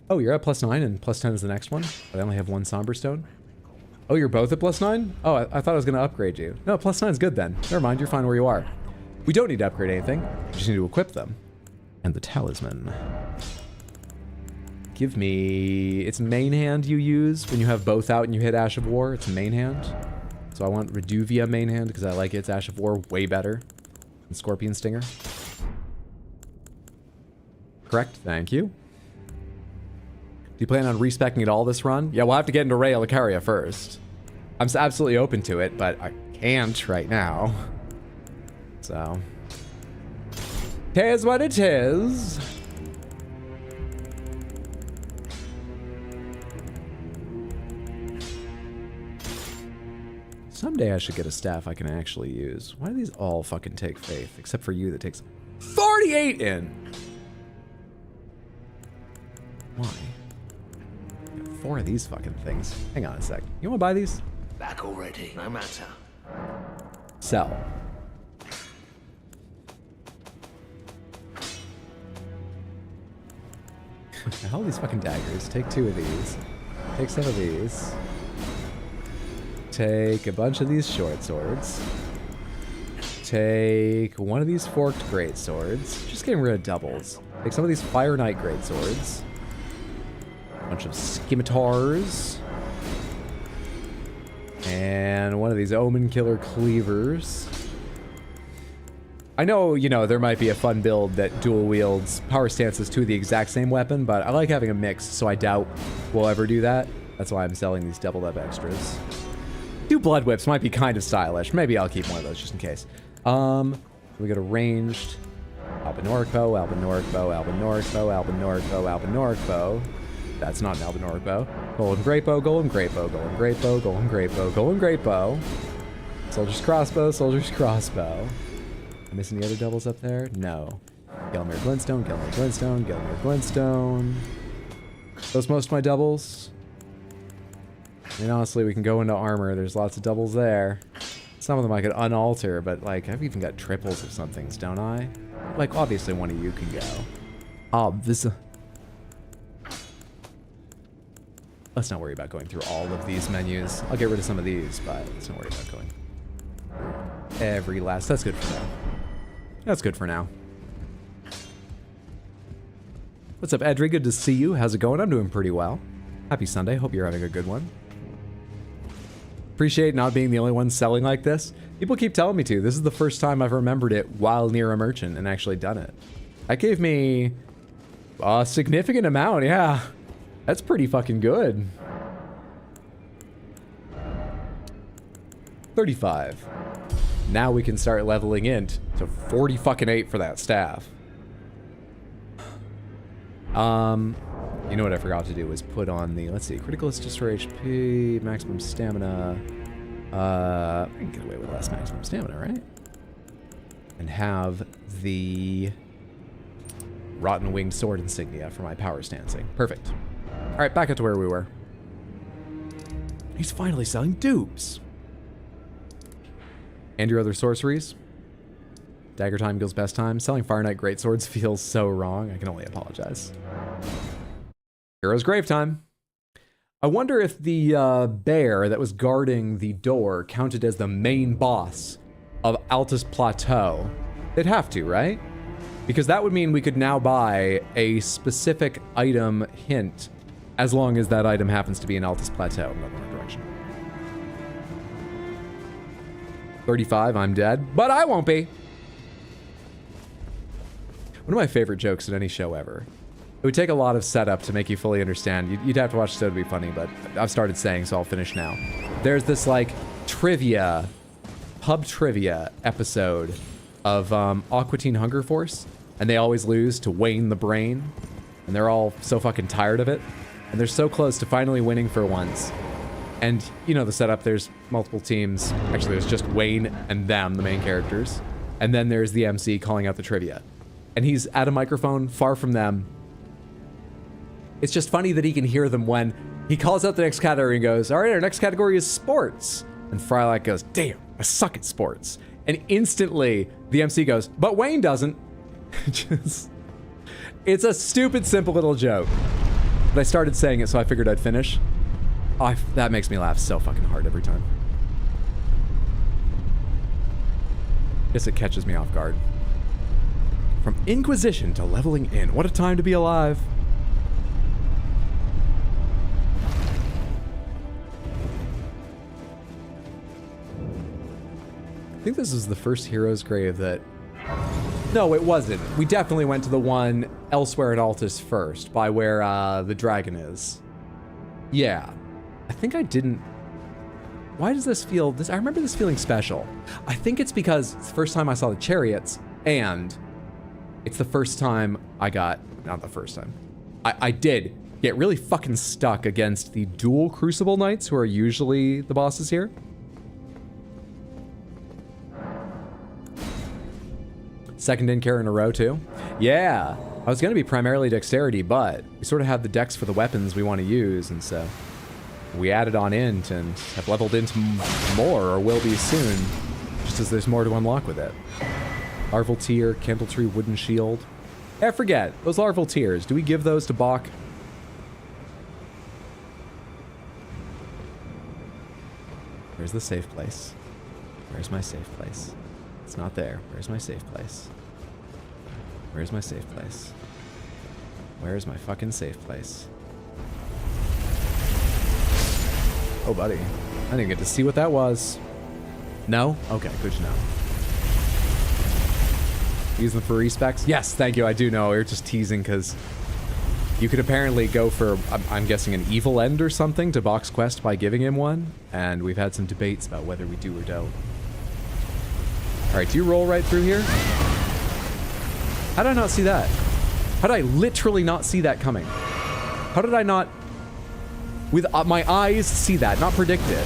Oh, you're at +9 and +10 is the next one? But I only have 1 Somber Stone. Oh, you're both at +9? Oh, I thought I was going to upgrade you. No, +9 is good then. Never mind, you're fine where you are. We don't need to upgrade anything. We just need to equip them. And the talisman. Give me... It's main hand you use when you have both out and you hit Ash of War. It's main hand. So I want Reduvia main hand because I like its Ash of War way better than Scorpion Stinger. Correct, thank you. Do you plan on respecing it all this run? Yeah, we'll have to get into Raya Lucaria first. I'm absolutely open to it, but I can't right now. So. Tis what it is. Someday I should get a staff I can actually use. Why do these all fucking take faith? Except for you that takes 48 in. Why? Got 4 of these fucking things. Hang on a sec. You wanna buy these? Back already, no matter. Sell. All these fucking daggers. Take 2 of these. Take some of these. Take a bunch of these short swords. Take one of these forked great swords. Just getting rid of doubles. Take some of these Fire Knight great swords. A bunch of scimitars. And one of these Omen Killer cleavers. I know, you know, there might be a fun build that dual wields power stances to the exact same weapon, but I like having a mix, so I doubt we'll ever do that. That's why I'm selling these doubled up extras. 2 blood whips might be kind of stylish. Maybe I'll keep one of those just in case. We got a ranged Albinoric bow, Albinoric bow, Albinoric bow, Albinoric bow, Albinoric bow. That's not an Albinoric bow. Golden great bow, golden great bow, golden great bow, golden great bow, golden great bow. Soldier's crossbow, soldier's crossbow. Am I missing the other doubles up there? No. Gelmir Glintstone, Gelmir Glintstone, Gelmir Glintstone. Those most of my doubles. I mean, honestly, we can go into armor. There's lots of doubles there. Some of them I could unalter, but like, I've even got triples of some things, don't I? Like, obviously one of you can go. Obviously. Let's not worry about going through all of these menus. I'll get rid of some of these, but let's not worry about going every last. That's good for now. That's good for now. What's up, Edry? Good to see you. How's it going? I'm doing pretty well. Happy Sunday. Hope you're having a good one. Appreciate not being the only one selling like this. People keep telling me to. This is the first time I've remembered it while near a merchant and actually done it. That gave me a significant amount, yeah. That's pretty fucking good. 35. Now we can start leveling int to 40 fucking 8 for that staff. You know what I forgot to do was put on the, let's see, critical assist for HP, maximum stamina. I can get away with less maximum stamina, right? And have the rotten winged sword insignia for my power stancing. Perfect. All right, back up to where we were. He's finally selling dupes. And your other sorceries. Dagger time equals best time. Selling Fire Knight greatswords feels so wrong. I can only apologize. Hero's grave time. I wonder if the bear that was guarding the door counted as the main boss of Altus Plateau. They'd have to, right? Because that would mean we could now buy a specific item hint as long as that item happens to be in Altus Plateau. I'm going the wrong direction. 35, I'm dead, but I won't be. One of my favorite jokes in any show ever. It would take a lot of setup to make you fully understand. You'd have to watch the show to be funny, but I've started saying, so I'll finish now. There's this, like, trivia, pub trivia episode of Aqua Teen Hunger Force, and they always lose to Wayne the Brain, and they're all so fucking tired of it, and they're so close to finally winning for once. And, you know the setup, there's multiple teams. Actually, there's just Wayne and them, the main characters. And then there's the MC calling out the trivia. And he's at a microphone far from them. It's just funny that he can hear them when he calls out the next category and goes, all right, our next category is sports. And Frylock goes, damn, I suck at sports. And instantly the MC goes, but Wayne doesn't. It's a stupid, simple little joke. But I started saying it, so I figured I'd finish. Oh, that makes me laugh so fucking hard every time. Guess it catches me off guard. From Inquisition to leveling in. What a time to be alive. I think this is the first hero's grave that... No, it wasn't. We definitely went to the one elsewhere in Altus first, by where the dragon is. Yeah. I think I didn't... Why does this feel... I remember this feeling special. I think it's because it's the first time I saw the chariots, and it's the first time I got... Not the first time. I did get really fucking stuck against the dual Crucible Knights, who are usually the bosses here. Second in carry in a row too? Yeah, I was gonna be primarily dexterity, but we sort of have the dex for the weapons we want to use, and so we added on int and have leveled into more, or will be soon, just as there's more to unlock with it. Larval Tear, Candle Tree, Wooden Shield. I forget, those Larval Tears, do we give those to Bach? Where's the safe place? Where's my safe place? It's not there. Where's my safe place? Where's my safe place? Where's my fucking safe place? Oh, buddy. I didn't get to see what that was. No? Okay, good to know. Use them for respecs? Yes, thank you. I do know. We were just teasing because you could apparently go for, I'm guessing, an evil end or something to Bach's quest by giving him one, and we've had some debates about whether we do or don't. Alright, do you roll right through here? How did I not see that? How did I literally not see that coming? How did I not, with my eyes, see that? Not predict it,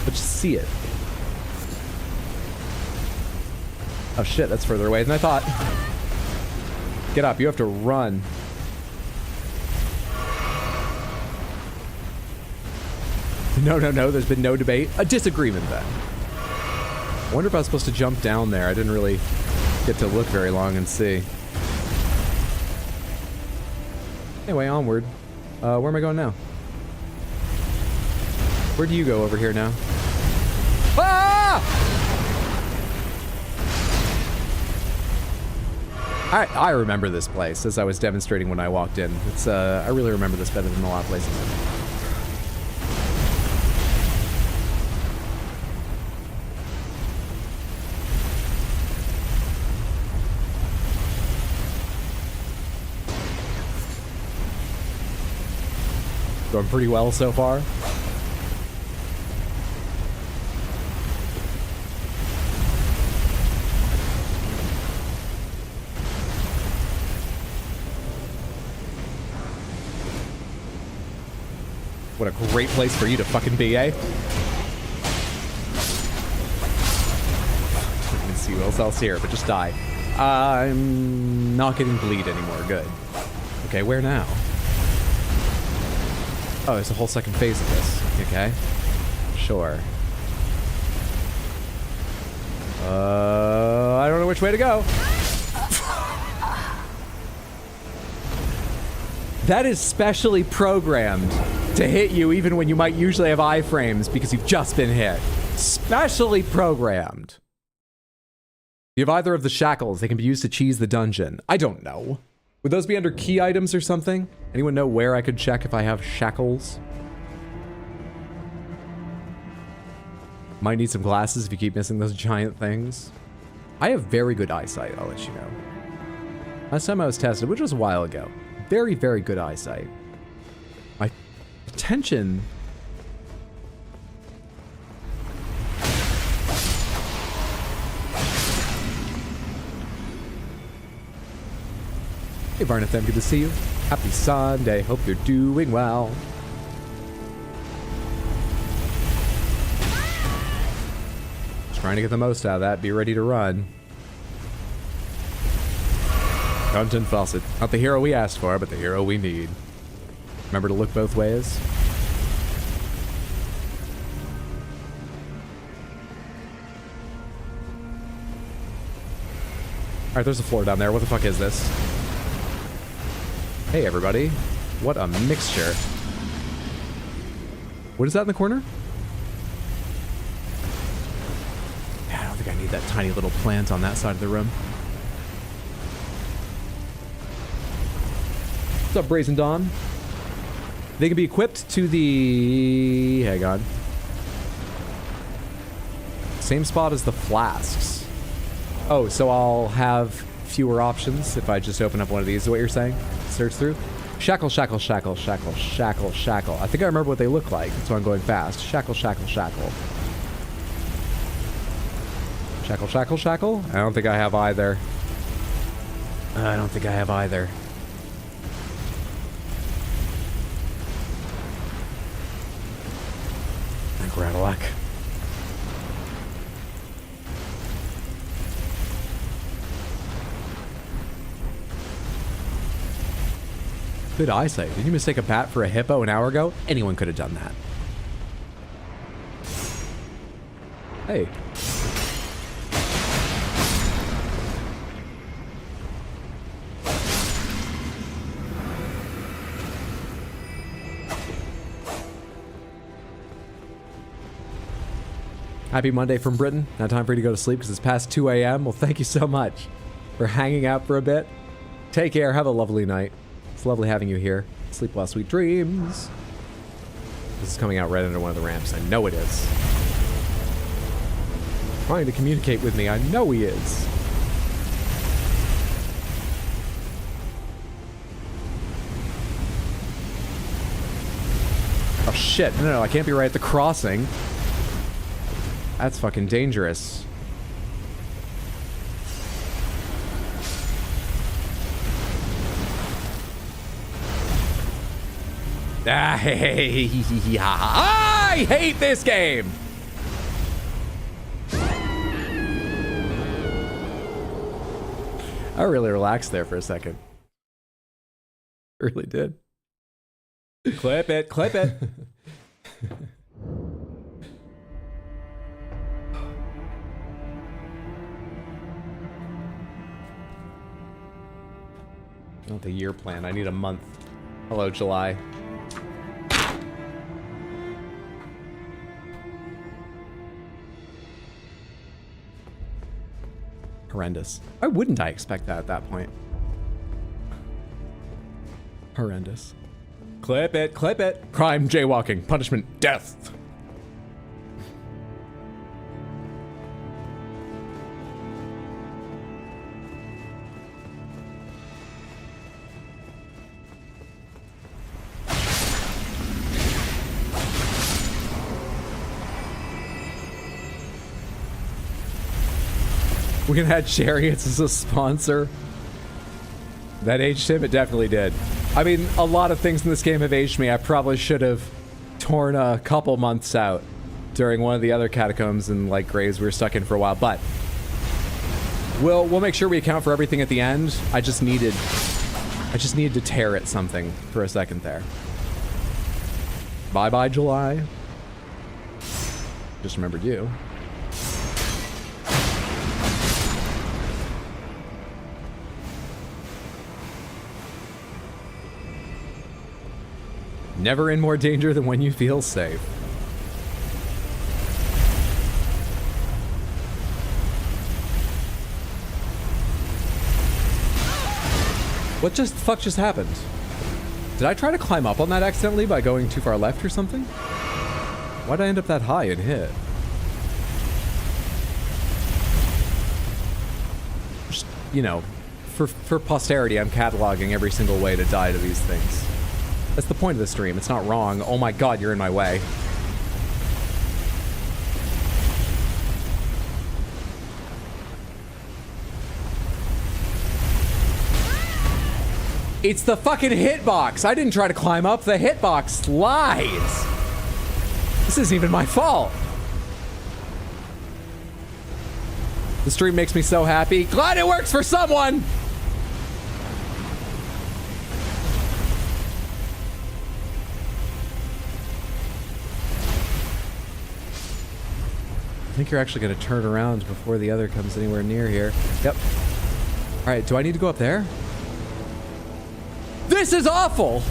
but just see it. Oh shit, that's further away than I thought. Get up, you have to run. No, there's been no debate. A disagreement then. I wonder if I was supposed to jump down there. I didn't really get to look very long and see. Anyway, onward. Where am I going now? Where do you go over here now? Ah! I remember this place, as I was demonstrating when I walked in. It's I really remember this better than a lot of places. Going pretty well so far. What a great place for you to fucking be, eh? I can see what else here, but just die. I'm not getting bleed anymore. Good. Okay, where now? Oh, there's a whole second phase of this. Okay. Sure. I don't know which way to go. That is specially programmed to hit you even when you might usually have iframes because you've just been hit. Specially programmed. You have either of the shackles. They can be used to cheese the dungeon. I don't know. Would those be under key items or something? Anyone know where I could check if I have shackles? Might need some glasses if you keep missing those giant things. I have very good eyesight, I'll let you know. Last time I was tested, which was a while ago, very, very good eyesight. My attention... Hey Varnathem, good to see you. Happy Sunday, hope you're doing well. Just trying to get the most out of that, be ready to run. Content Fawcett. Not the hero we asked for, but the hero we need. Remember to look both ways. Alright, there's a floor down there. What the fuck is this? Hey everybody. What a mixture. What is that in the corner? Yeah, I don't think I need that tiny little plant on that side of the room. What's up, Brazen Dawn? They can be equipped to the... Hang on. Same spot as the flasks. Oh, so I'll have fewer options if I just open up one of these, is what you're saying? Search through? Shackle, shackle, shackle, shackle, shackle, shackle. I think I remember what they look like. That's why I'm going fast. Shackle, shackle, shackle. Shackle, shackle, shackle? I don't think I have either. I don't think I have either. Gradalac. Good eyesight. Did you mistake a bat for a hippo an hour ago? Anyone could have done that. Hey. Happy Monday from Britain. Now time for you to go to sleep because it's past 2 a.m. Well, thank you so much for hanging out for a bit. Take care. Have a lovely night. It's lovely having you here. Sleep well, sweet dreams. This is coming out right under one of the ramps. I know it is. Trying to communicate with me. I know he is. Oh shit. No, I can't be right at the crossing. That's fucking dangerous. I hate this game! I really relaxed there for a second. Really did. Clip it, clip it. Not the year plan. I need a month. Hello, July. Horrendous. Why wouldn't I expect that at that point? Horrendous. Clip it, clip it. Crime, jaywalking, punishment, death. We can add chariots as a sponsor. That aged him? It definitely did. I mean, a lot of things in this game have aged me. I probably should have torn a couple months out during one of the other catacombs and like graves we were stuck in for a while, but we'll make sure we account for everything at the end. I just needed to tear at something for a second there. Bye-bye, July. Just remembered you. Never in more danger than when you feel safe. What the fuck just happened? Did I try to climb up on that accidentally by going too far left or something? Why'd I end up that high and hit? Just, you know, for posterity, I'm cataloging every single way to die to these things. That's the point of the stream. It's not wrong. Oh my god, you're in my way. It's the fucking hitbox. I didn't try to climb up. The hitbox lies. This isn't even my fault. The stream makes me so happy. Glad it works for someone. I think you're actually going to turn around before the other comes anywhere near here. Yep. All right, do I need to go up there? This is awful!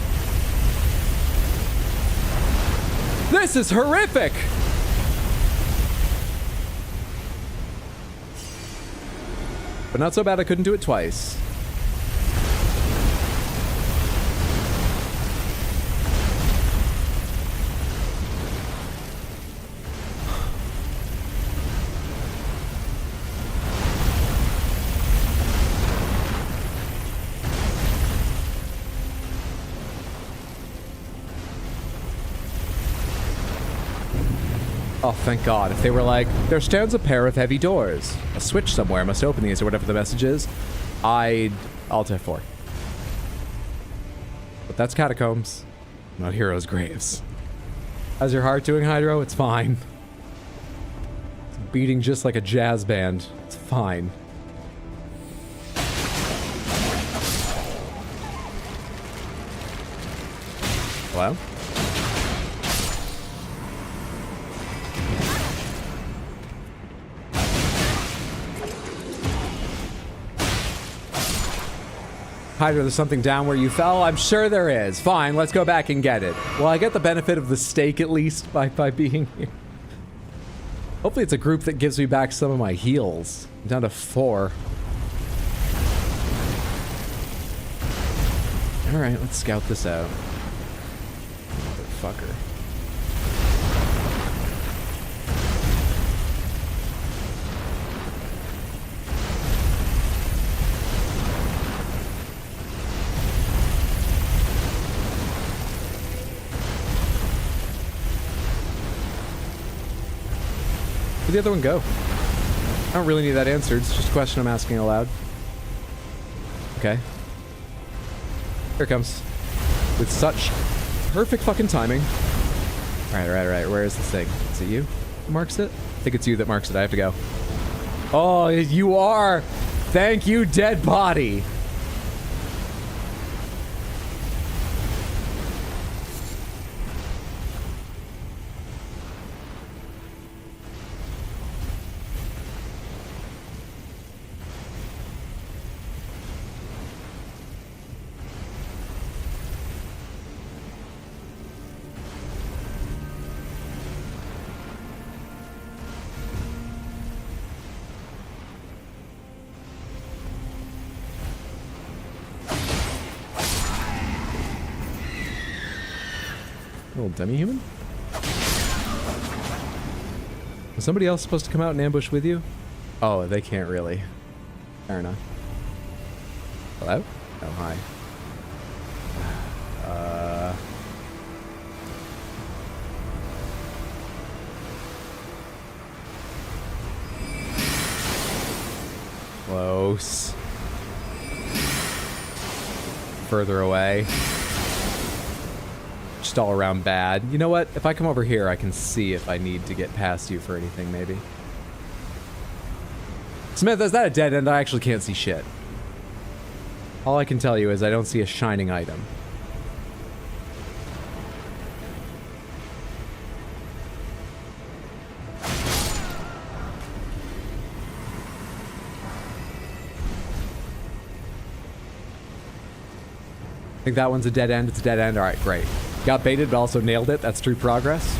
This is horrific! But not so bad I couldn't do it twice. Oh, thank God. If they were like, there stands a pair of heavy doors. A switch somewhere must open these, or whatever the message is. I'd Alt F4. But that's catacombs, not heroes' graves. How's your heart doing, Hydro? It's fine. It's beating just like a jazz band. It's fine. Hello? Hydra, there's something down where you fell? I'm sure there is. Fine, let's go back and get it. Well, I get the benefit of the stake at least by being here. Hopefully it's a group that gives me back some of my heals. I'm down to 4. Alright, let's scout this out. Motherfucker. Where'd the other one go? I don't really need that answered. It's just a question I'm asking aloud. Okay. Here it comes. With such perfect fucking timing. Alright. Where is this thing? Is it you that marks it? I think it's you that marks it. I have to go. Oh, you are! Thank you, dead body! Little demi-human? Was somebody else supposed to come out and ambush with you? Oh, they can't really. Fair enough. Hello? Oh, hi. Close. Further away. Just all around bad. You know what? If I come over here, I can see if I need to get past you for anything, maybe. Smith, is that a dead end? I actually can't see shit. All I can tell you is I don't see a shining item. I think that one's a dead end. It's a dead end. All right, great. Got baited, but also nailed it. That's true progress.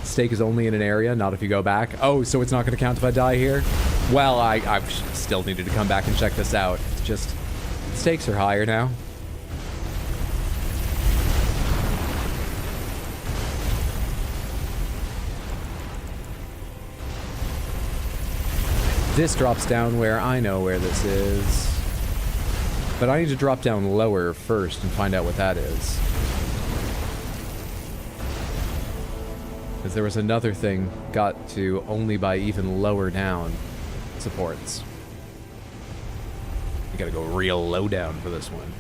Stake is only in an area, not if you go back. Oh, so it's not going to count if I die here? Well, I've still needed to come back and check this out. It's just, stakes are higher now. This drops down where I know where this is. But I need to drop down lower first and find out what that is. Because there was another thing got to only by even lower down supports. You gotta go real low down for this one.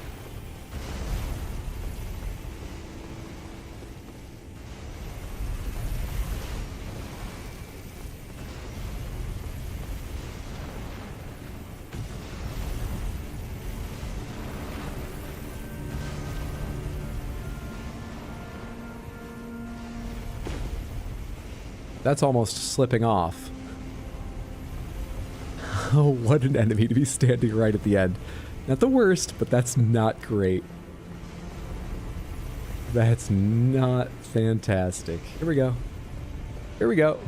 That's almost slipping off. Oh, what an enemy to be standing right at the end. Not the worst, but that's not great. That's not fantastic. Here we go. Here we go.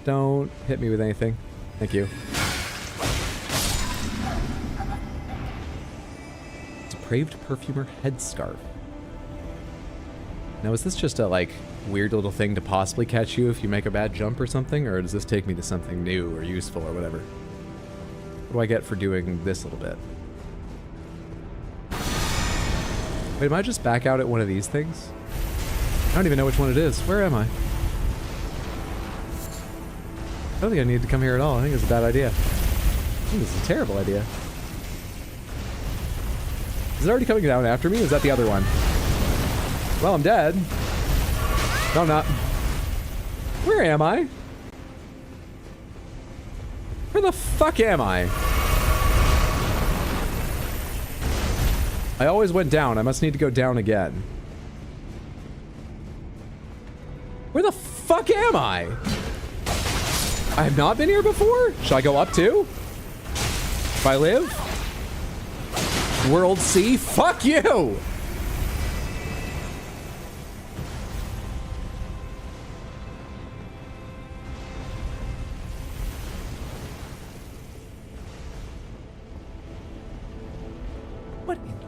Don't hit me with anything. Thank you. Depraved Perfumer Headscarf. Now, is this just a, like, weird little thing to possibly catch you if you make a bad jump or something? Or does this take me to something new or useful or whatever? What do I get for doing this little bit? Wait, am I just back out at one of these things? I don't even know which one it is. Where am I? I don't think I need to come here at all. I think it's a bad idea. I think this is a terrible idea. Is it already coming down after me? Or is that the other one? Well, I'm dead. No, I'm not. Where am I? Where the fuck am I? I always went down. I must need to go down again. Where the fuck am I? I have not been here before? Should I go up too? If I live? World C? Fuck you! What in the...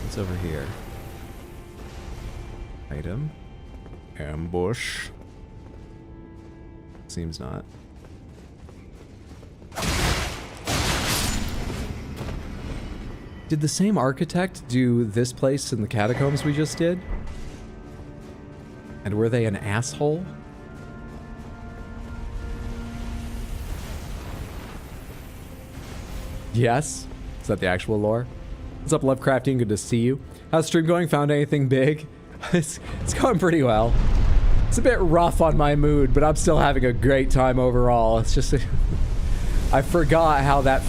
What's over here? Item. Ambush. Seems not. Did the same architect do this place in the catacombs we just did? And were they an asshole? Yes? Is that the actual lore? What's up, Lovecraftian? Good to see you. How's stream going? Found anything big? It's going pretty well. It's a bit rough on my mood, but I'm still having a great time overall. It's just... I forgot how that...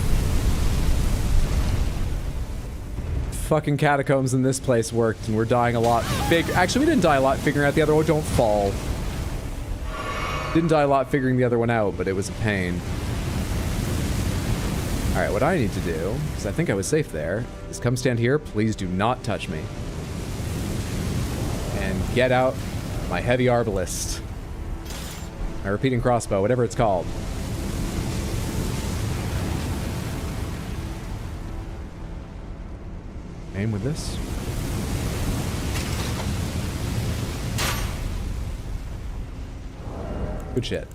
fucking catacombs in this place worked, and we're dying a lot. Actually, we didn't die a lot figuring out the other one. Don't fall. Didn't die a lot figuring the other one out, but it was a pain. Alright, what I need to do, because I think I was safe there, is come stand here. Please do not touch me. And get out my heavy arbalist. My repeating crossbow, whatever it's called. Aim with this. Good shit.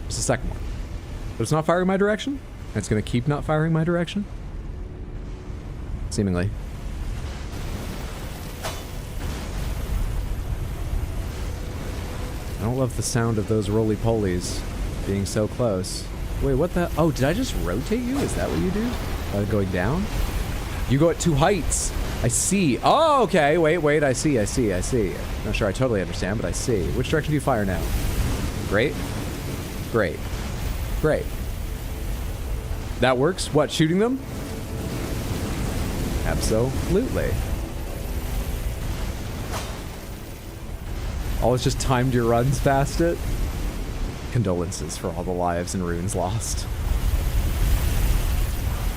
There's the second one. But it's not firing my direction? And it's gonna keep not firing my direction? Seemingly. I don't love the sound of those roly-polies being so close. Wait, what the? Oh, did I just rotate you? Is that what you do? Going down? You go at two heights. I see. Oh, okay. Wait. I see. Not sure I totally understand, but I see. Which direction do you fire now? Great. That works? What, shooting them? Absolutely. Always just timed your runs past it. Condolences for all the lives and runes lost.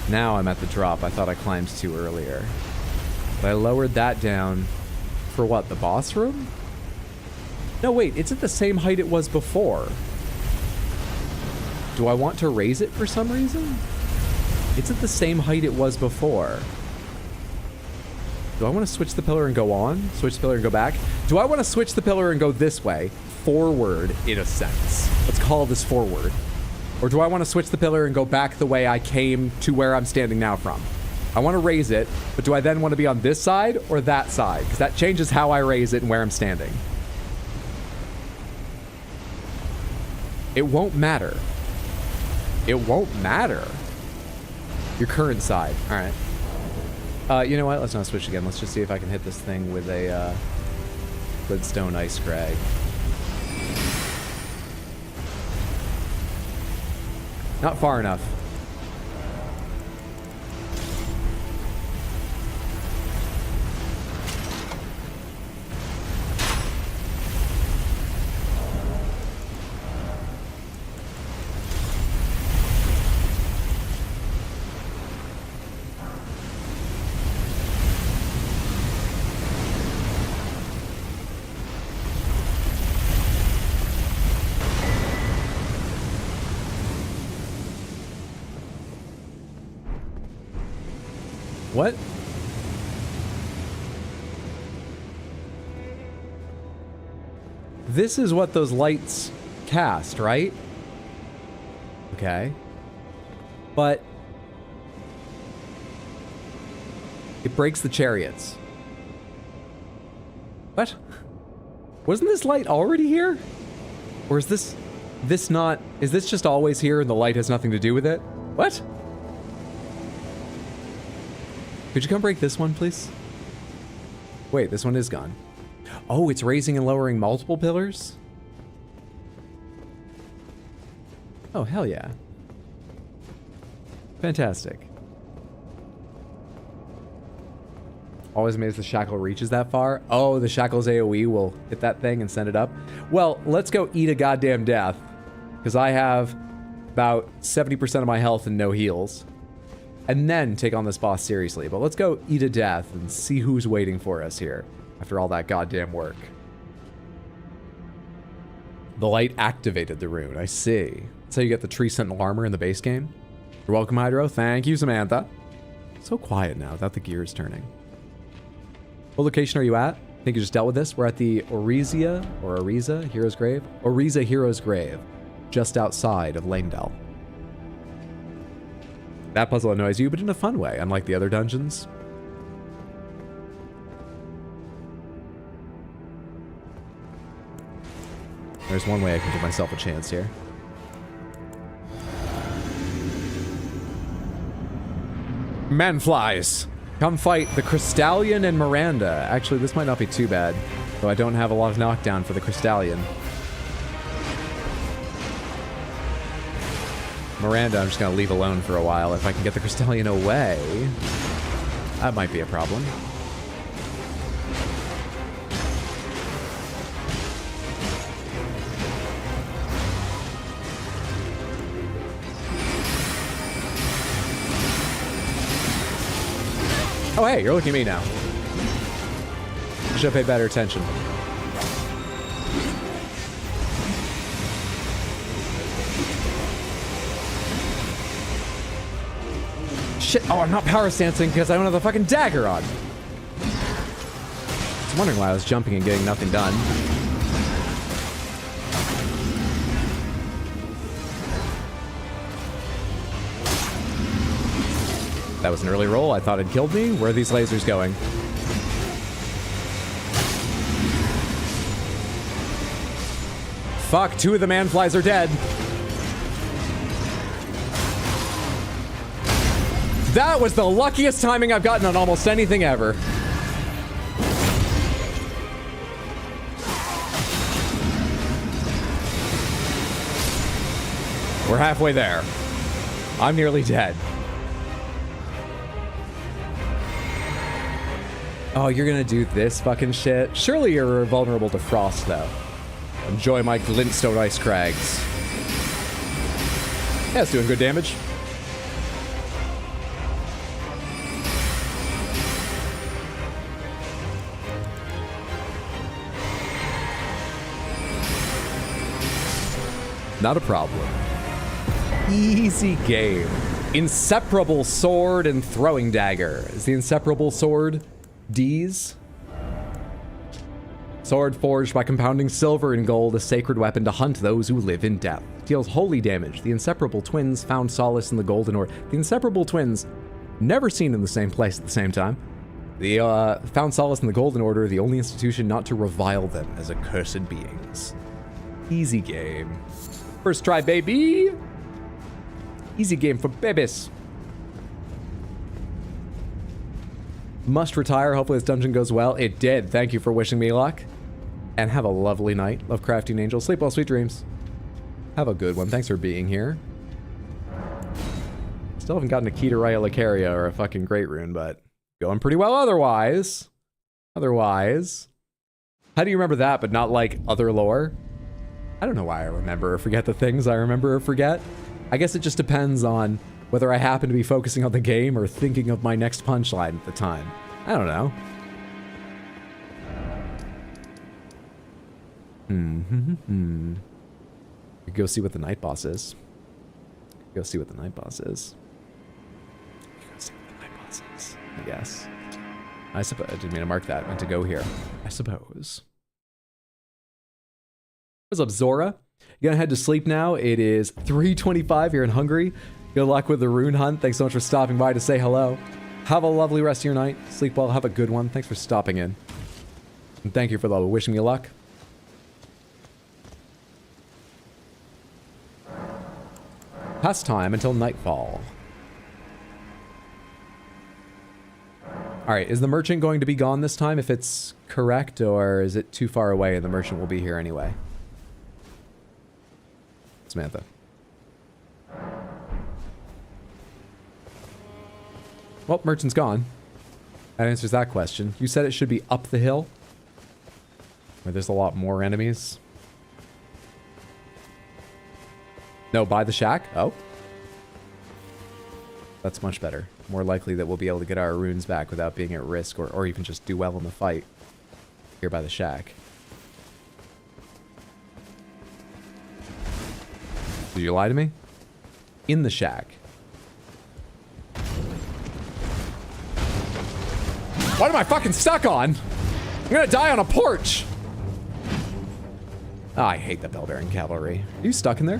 Now I'm at the drop. I thought I climbed too earlier. But I lowered that down for what, the boss room? No, wait, it's at the same height it was before. Do I want to raise it for some reason? It's at the same height it was before. Do I want to switch the pillar and go on? Switch the pillar and go back? Do I want to switch the pillar and go this way? Forward, in a sense. Let's call this forward. Or do I want to switch the pillar and go back the way I came to where I'm standing now from? I want to raise it, but do I then want to be on this side or that side? Because that changes how I raise it and where I'm standing. It won't matter. It won't matter. Your current side. All right. You know what? Let's not switch again. Let's just see if I can hit this thing with a Gladstone ice crag. Not far enough. What? This is what those lights cast, right? Okay. But it breaks the chariots. What? Wasn't this light already here? Or is this not, is this just always here and the light has nothing to do with it? What? Could you come break this one, please? Wait, this one is gone. Oh, it's raising and lowering multiple pillars? Oh, hell yeah. Fantastic. Always amazed the shackle reaches that far. Oh, the shackle's AoE will hit that thing and send it up. Well, let's go eat a goddamn death. Because I have about 70% of my health and no heals. And then take on this boss seriously. But let's go eat a death and see who's waiting for us here after all that goddamn work. The light activated the rune. I see. That's how you get the tree sentinel armor in the base game. You're welcome, Hydro. Thank you, Samantha. So quiet now without the gears turning. What location are you at? I think you just dealt with this. We're at the Oriza Hero's Grave. Oriza Hero's Grave, just outside of Lanedell. That puzzle annoys you, but in a fun way, unlike the other dungeons. There's one way I can give myself a chance here. Manflies! Come fight the Crystallion and Miranda. Actually, this might not be too bad, though I don't have a lot of knockdown for the Crystallion. Miranda, I'm just gonna leave alone for a while. If I can get the Crystallion away, that might be a problem. Oh, hey, you're looking at me now. Should pay better attention. Shit. Oh, I'm not power stancing because I don't have the fucking dagger on. I was wondering why I was jumping and getting nothing done. That was an early roll. I thought it killed me. Where are these lasers going? Fuck, 2 of the manflies are dead. That was the luckiest timing I've gotten on almost anything ever. We're halfway there. I'm nearly dead. Oh, you're gonna do this fucking shit? Surely you're vulnerable to frost, though. Enjoy my glintstone ice crags. Yeah, it's doing good damage. Not a problem. Easy game. Inseparable sword and throwing dagger. Is the inseparable sword D's? Sword forged by compounding silver and gold, a sacred weapon to hunt those who live in death. Deals holy damage. The inseparable twins found solace in the golden order. The inseparable twins, never seen in the same place at the same time. They found solace in the golden order, the only institution not to revile them as accursed beings. Easy game. First try, baby. Easy game for babies. Must retire. Hopefully this dungeon goes well. It did. Thank you for wishing me luck. And have a lovely night. Love crafting angel. Sleep well, sweet dreams. Have a good one. Thanks for being here. Still haven't gotten a key to Raya Lucaria or a fucking Great Rune, but going pretty well otherwise. Otherwise. How do you remember that, but not like other lore? I don't know why I remember or forget the things I remember or forget. I guess it just depends on whether I happen to be focusing on the game or thinking of my next punchline at the time. I don't know. Go see what the night boss is. Go see what the night boss is. Go see what the night boss is, I guess. I suppose I didn't mean to mark that. I meant to go here. I suppose. What's up, Zora? You gonna head to sleep now? It is 3:25 here in Hungary. Good luck with the rune hunt. Thanks so much for stopping by to say hello. Have a lovely rest of your night. Sleep well. Have a good one. Thanks for stopping in. And thank you for the wishing me luck. Past time until nightfall. Alright, is the merchant going to be gone this time if it's correct, or is it too far away and the merchant will be here anyway? Samantha. Well, merchant's gone. That answers that question. You said it should be up the hill, where there's a lot more enemies. No, by the shack? Oh. That's much better. More likely that we'll be able to get our runes back without being at risk, or even just do well in the fight. Here by the shack. Did you lie to me? In the shack. What am I fucking stuck on? I'm gonna die on a porch! Oh, I hate the bell-bearing cavalry. Are you stuck in there?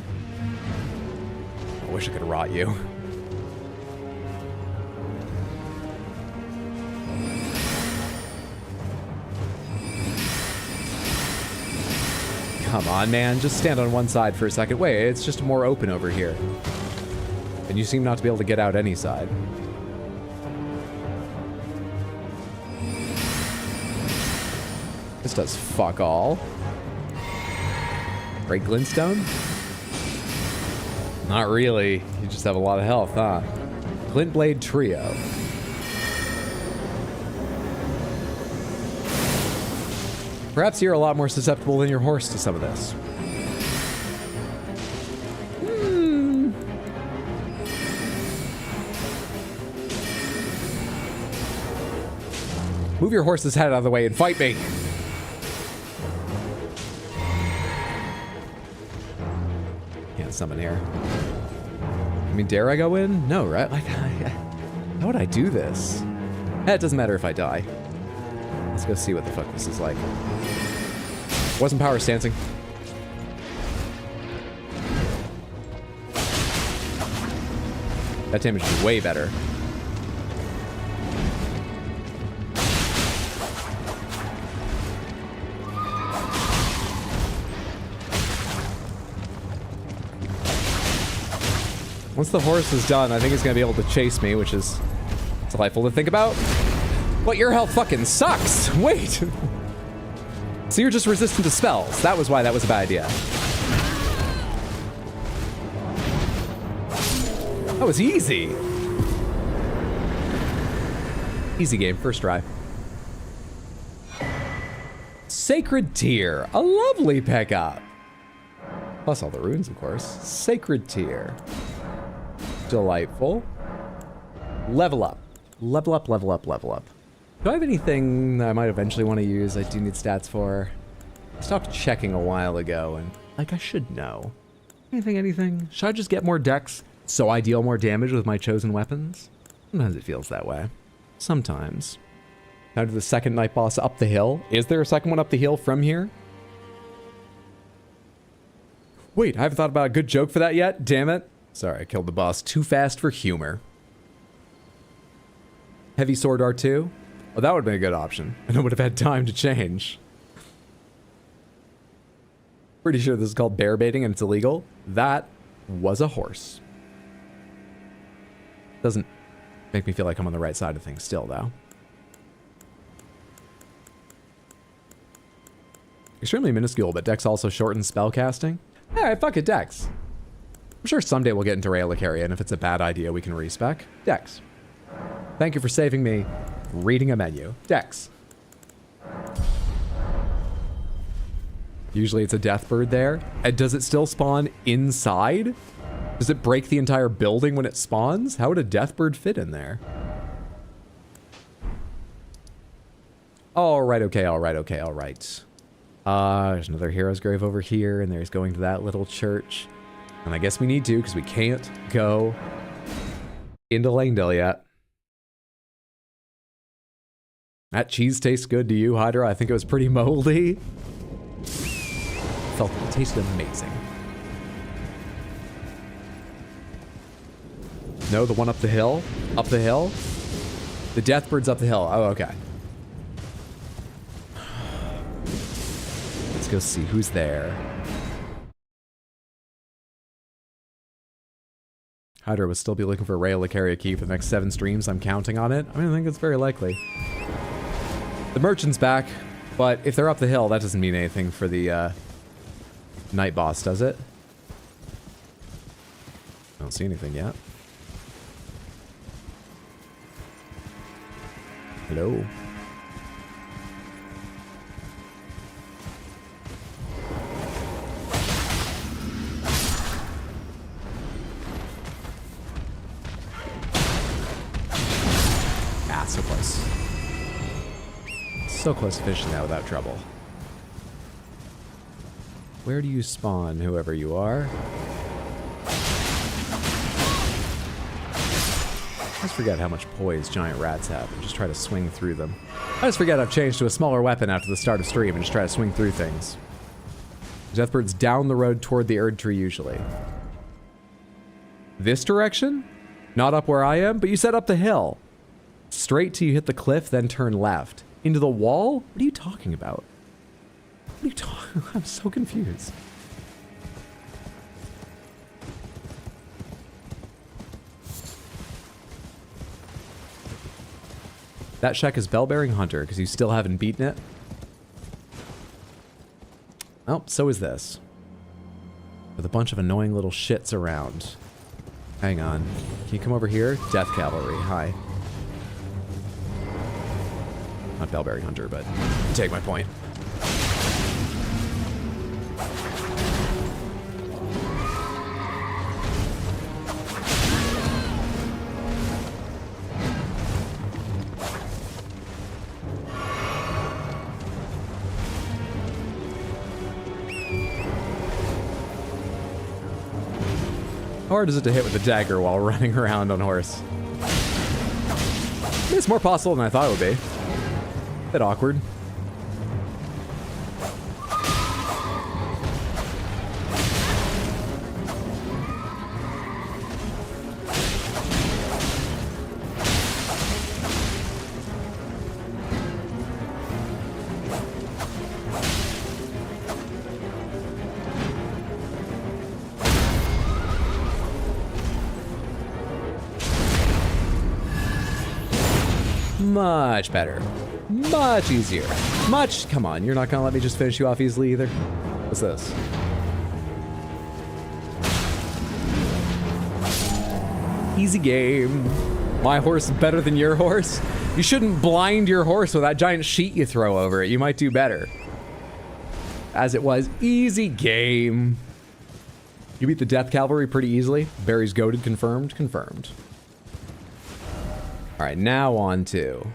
I wish I could rot you. Come on, man. Just stand on one side for a second. Wait, it's just more open over here. And you seem not to be able to get out any side. This does fuck all. Great glintstone? Not really. You just have a lot of health, huh? Glint blade trio. Perhaps you're a lot more susceptible than your horse to some of this. Move your horse's head out of the way and fight me. Can't summon here. I mean, dare I go in? No, right? Like, how would I do this? Eh, it doesn't matter if I die. Let's go see what the fuck this is like. Wasn't power stancing. That damage is way better. Once the horse is done, I think he's gonna be able to chase me, which is delightful to think about. But your health fucking sucks. Wait. So you're just resistant to spells. That was why that was a bad idea. That was easy. Easy game, first try. Sacred Tear, a lovely pickup. Plus all the runes, of course. Sacred Tear. Delightful. Level up. Level up, level up, level up. Do I have anything that I might eventually want to use I do need stats for? I stopped checking a while ago and, like, I should know. Anything? Should I just get more dex so I deal more damage with my chosen weapons? Sometimes it feels that way. Sometimes. Now to the second night boss up the hill. Is there a second one up the hill from here? Wait, I haven't thought about a good joke for that yet? Damn it. Sorry, I killed the boss too fast for humor. Heavy sword R2? Oh, that would have been a good option. And I would have had time to change. Pretty sure this is called bear baiting and it's illegal. That was a horse. Doesn't make me feel like I'm on the right side of things still, though. Extremely minuscule, but Dex also shortens spell casting. Alright, fuck it, Dex. I'm sure someday we'll get into Relicaria, and if it's a bad idea, we can respec. Dex. Thank you for saving me reading a menu. Dex. Usually it's a death bird there. And does it still spawn inside? Does it break the entire building when it spawns? How would a death bird fit in there? Alright, okay, alright, okay, alright. There's another hero's grave over here, and there's going to that little church. And I guess we need to, because we can't go into Langdale yet. That cheese tastes good to you, Hydra. I think it was pretty moldy. It tasted amazing. No, the one up the hill? Up the hill? The Deathbird's up the hill. Oh, okay. Let's go see who's there. Hydra will still be looking for a Relicaria key for the next 7 streams. I'm counting on it. I mean, I think it's very likely. The merchant's back, but if they're up the hill, that doesn't mean anything for the night boss, does it? I don't see anything yet. Hello. Ah, so close. So close to finishing that without trouble. Where do you spawn, whoever you are? I just forget how much poise giant rats have and just try to swing through them. I just forget I've changed to a smaller weapon after the start of stream and just try to swing through things. Deathbird's down the road toward the Erd tree usually. This direction? Not up where I am, but you said up the hill. Straight till you hit the cliff, then turn left. Into the wall? What are you talking about? What are you talking? I'm so confused. That shack is Bellbearing Hunter, because you still haven't beaten it. Oh, so is this. With a bunch of annoying little shits around. Hang on. Can you come over here? Death Cavalry, hi. Not Bellbearing Hunter, but you take my point. How hard is it to hit with a dagger while running around on horse? It's more possible than I thought it would be. Bit awkward. Much better. Much easier. Much. Come on, you're not gonna let me just finish you off easily either. What's this? Easy game. My horse is better than your horse? You shouldn't blind your horse with that giant sheet you throw over it. You might do better. As it was, easy game. You beat the Death Cavalry pretty easily. Barry's goated, confirmed, confirmed. All right, now on to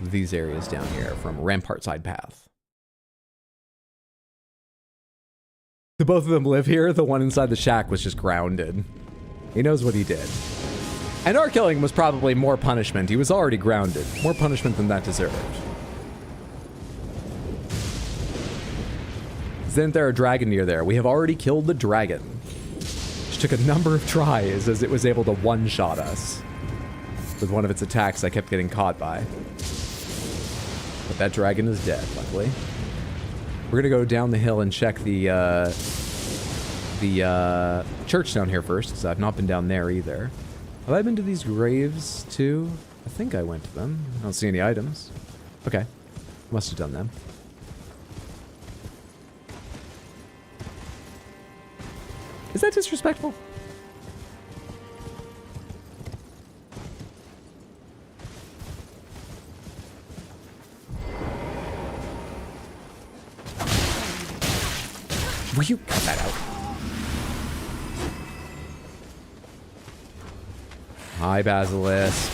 these areas down here from Rampart Side Path. Do both of them live here? The one inside the shack was just grounded. He knows what he did. And our killing was probably more punishment. He was already grounded. More punishment than that deserved. Isn't there a dragon near there? We have already killed the dragon. Which took a number of tries as it was able to one-shot us. With one of its attacks I kept getting caught by. But that dragon is dead, luckily. We're gonna go down the hill and check the church down here first, because I've not been down there either. Have I been to these graves too? I think I went to them. I don't see any items. Okay. Must have done them. Is that disrespectful? Will you cut that out? Hi, Basilisk.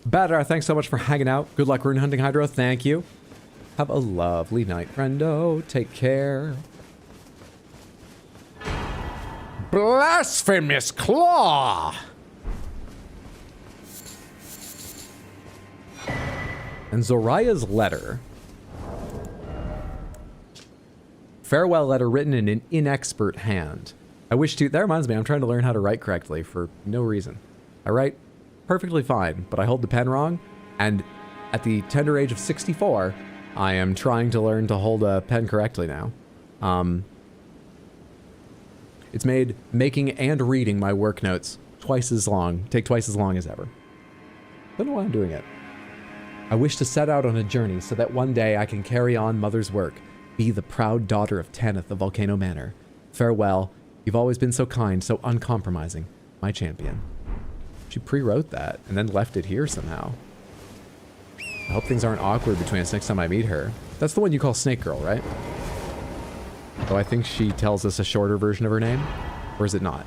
Badar, thanks so much for hanging out. Good luck rune hunting, Hydro. Thank you. Have a lovely night, friendo. Take care. Blasphemous Claw! And Zoraya's letter. Farewell letter written in an inexpert hand. I wish to... That reminds me, I'm trying to learn how to write correctly for no reason. I write perfectly fine, but I hold the pen wrong. And at the tender age of 64, I am trying to learn to hold a pen correctly now. It's made making and reading my work notes take twice as long as ever. Don't know why I'm doing it. I wish to set out on a journey so that one day I can carry on Mother's work, be the proud daughter of Tanith of Volcano Manor. Farewell. You've always been so kind, so uncompromising. My champion. She pre-wrote that and then left it here somehow. I hope things aren't awkward between us next time I meet her. That's the one you call Snake Girl, right? Oh, I think she tells us a shorter version of her name. Or is it not?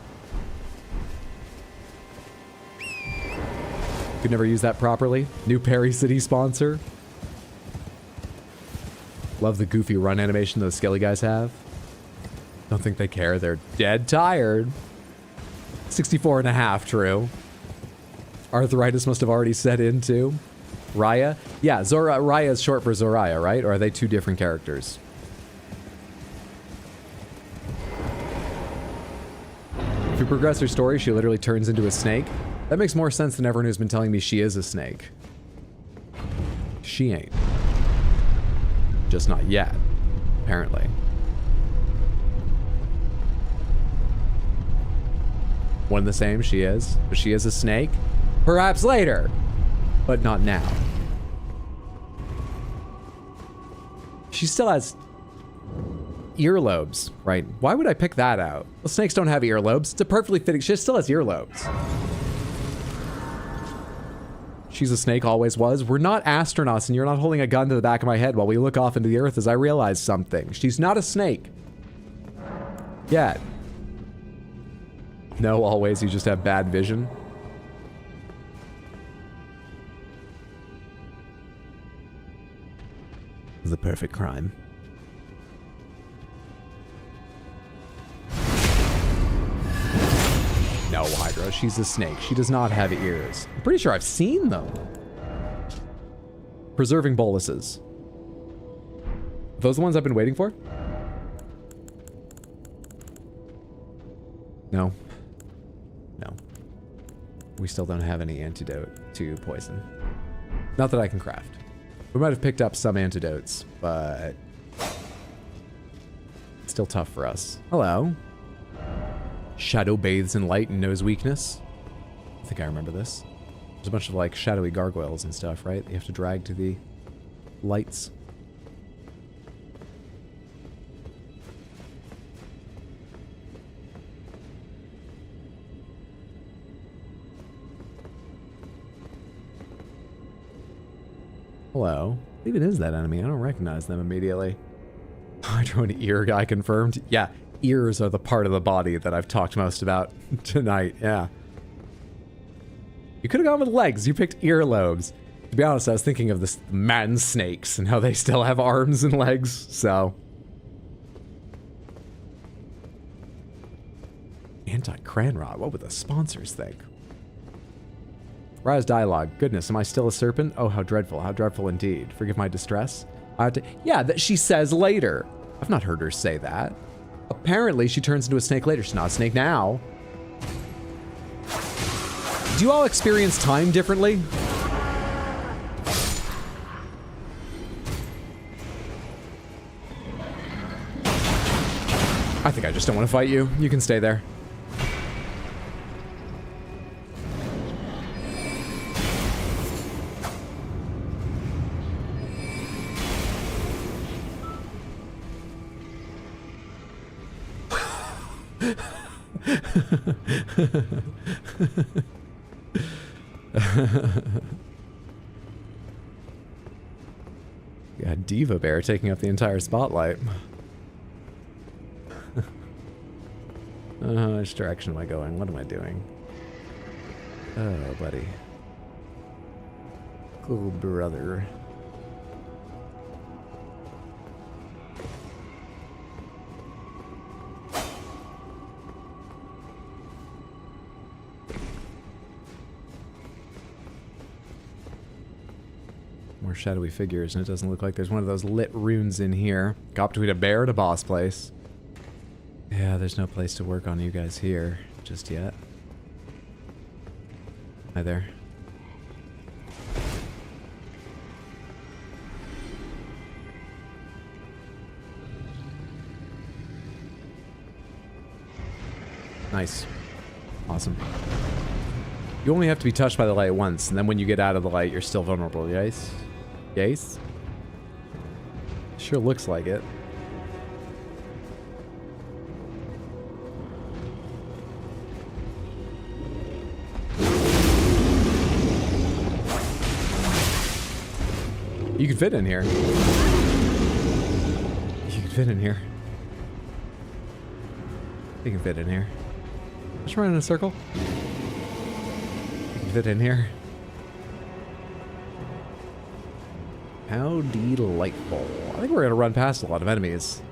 Could never use that properly. New Perry City sponsor. Love the goofy run animation those skelly guys have. Don't think they care. They're dead tired. 64.5, true. Arthritis must have already set in too. Raya? Yeah, Raya is short for Zoraya, right? Or are they two different characters? If you progress her story, she literally turns into a snake. That makes more sense than everyone who's been telling me she is a snake. She ain't. Just not yet, apparently. One and the same, she is. But she is a snake. Perhaps later, but not now. She still has earlobes, right? Why would I pick that out? Well, snakes don't have earlobes. It's a perfectly fitting... She still has earlobes. She's a snake, always was. We're not astronauts, and you're not holding a gun to the back of my head while we look off into the earth as I realize something. She's not a snake. Yet. No, always, you just have bad vision. The perfect crime. No, Hydra, she's a snake. She does not have ears. I'm pretty sure I've seen them. Preserving boluses. Are those the ones I've been waiting for? No. No. We still don't have any antidote to poison. Not that I can craft. We might have picked up some antidotes, but it's still tough for us. Hello. Shadow bathes in light and knows weakness. I think I remember this. There's a bunch of like shadowy gargoyles and stuff, right? You have to drag to the lights. Hello. What even is that enemy? I don't recognize them immediately. Hydro and ear guy confirmed. Yeah, ears are the part of the body that I've talked most about tonight. Yeah. You could have gone with legs. You picked earlobes. To be honest, I was thinking of the man snakes and how they still have arms and legs, so. Anti-Cranrod. What would the sponsors think? Raya's dialogue. Goodness, am I still a serpent? Oh, how dreadful indeed. Forgive my distress. I have to... Yeah, that she says later. I've not heard her say that. Apparently, she turns into a snake later. She's not a snake now. Do you all experience time differently? I think I just don't want to fight you. You can stay there. Yeah, Diva Bear taking up the entire spotlight. Which direction am I going? What am I doing? Oh, buddy. Cool brother. More shadowy figures, and it doesn't look like there's one of those lit runes in here. Got between a bear and a boss place. Yeah, there's no place to work on you guys here just yet. Hi there. Nice. Awesome. You only have to be touched by the light once, and then when you get out of the light, you're still vulnerable, yes? Yes. Sure looks like it. You can fit in here. You can fit in here. You can fit in here. Just run in a circle. You can fit in here. How delightful. I think we're gonna run past a lot of enemies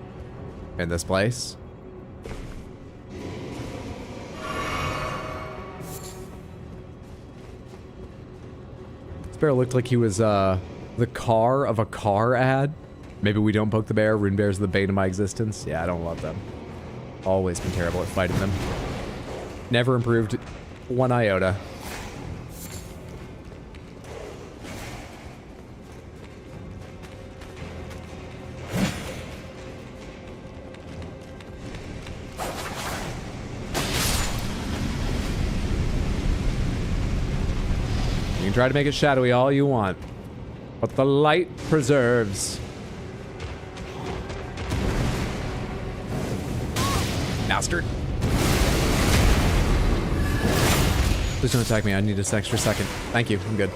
in this place. This bear looked like he was the car of a car ad. Maybe we don't poke the bear. Rune bears are the bane of my existence. Yeah, I don't love them. Always been terrible at fighting them. Never improved one iota. You can try to make it shadowy all you want, but the light preserves. Bastard. Please don't attack me. I need this extra second. Thank you. I'm good.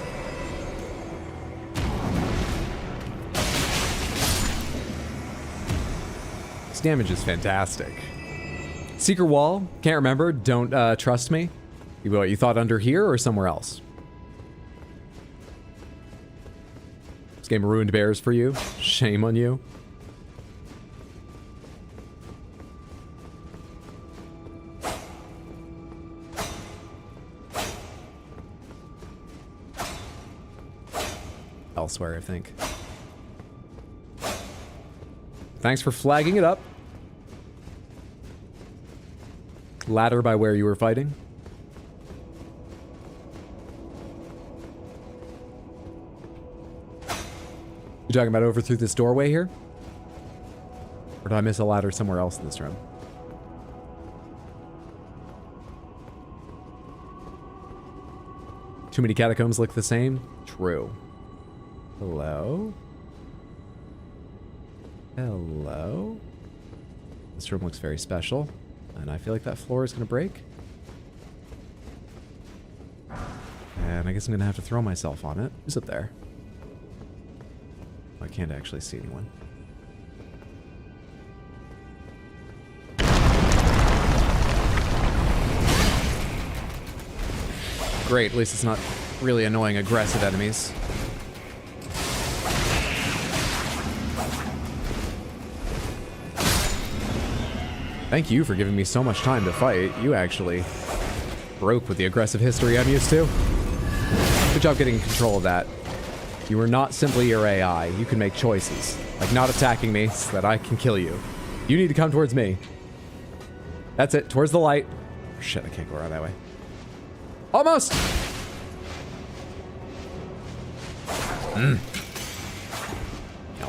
This damage is fantastic. Secret wall. Can't remember. Don't trust me. What, you thought under here or somewhere else? This game ruined bears for you. Shame on you. Elsewhere, I think. Thanks for flagging it up. Ladder by where you were fighting. You talking about over through this doorway here? Or did I miss a ladder somewhere else in this room? Too many catacombs look the same? True. Hello? Hello? This room looks very special, and I feel like that floor is going to break. And I guess I'm going to have to throw myself on it. Who's up there? I can't actually see anyone. Great, at least it's not really annoying aggressive enemies. Thank you for giving me so much time to fight. You actually broke with the aggressive history I'm used to. Good job getting control of that. You are not simply your AI. You can make choices, like not attacking me so that I can kill you. You need to come towards me. That's it, towards the light. Oh, shit, I can't go around that way. Almost! Oh,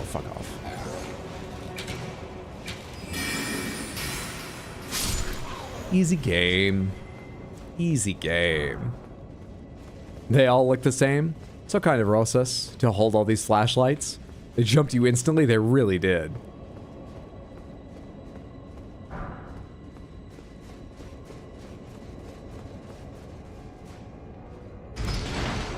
fuck off. Easy game. Easy game. They all look the same. So kind of Rosas to hold all these flashlights. They jumped you instantly, they really did.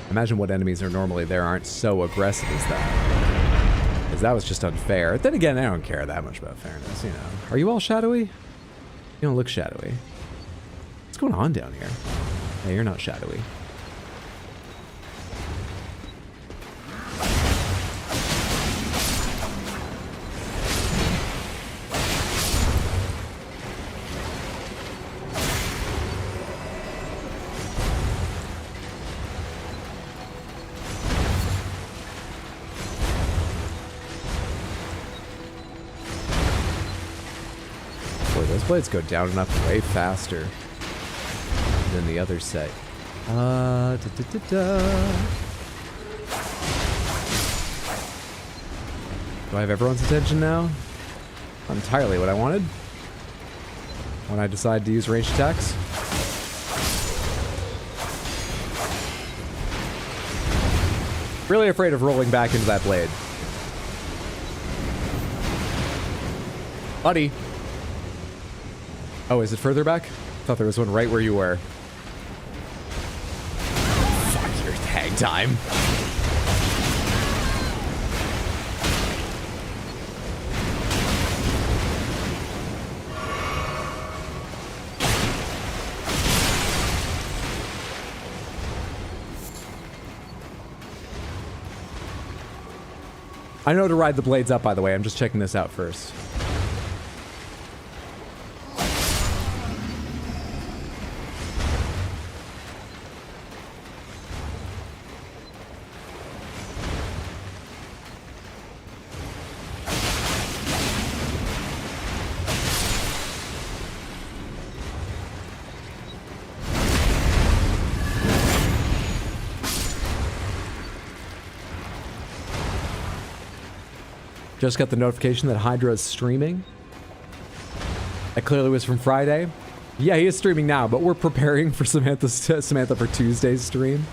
Imagine what enemies are normally there aren't so aggressive as that. Because that was just unfair. Then again, I don't care that much about fairness, you know. Are you all shadowy? You don't look shadowy. What's going on down here? Hey, you're not shadowy. Those blades go down and up way faster than the others say. Da, da, da, da. Do I have everyone's attention now? Not entirely what I wanted. When I decide to use ranged attacks. Really afraid of rolling back into that blade. Buddy. Oh, is it further back? I thought there was one right where you were. Fuck your hang time. I know to ride the blades up, by the way. I'm just checking this out first. Just got the notification that Hydra is streaming. That clearly was from Friday. Yeah, he is streaming now, but we're preparing for Samantha for Tuesday's stream.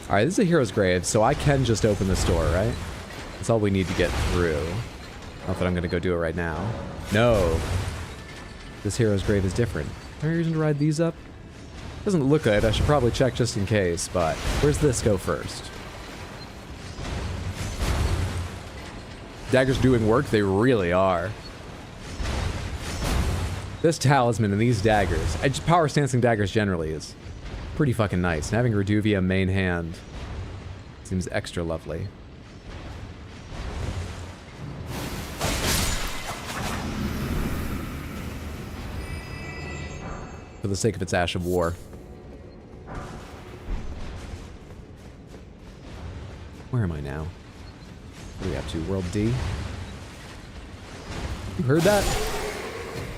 Alright, this is a hero's grave, so I can just open this door, right? That's all we need to get through. Not that I'm gonna go do it right now. No. This hero's grave is different. Any reason to ride these up? Doesn't look good. I should probably check just in case, but where's this go first? Daggers doing work? They really are. This talisman and these daggers, power stancing daggers generally is pretty fucking nice. And having Reduvia main hand seems extra lovely. For the sake of its Ash of War. Where am I now? What are we up to? World D? You heard that?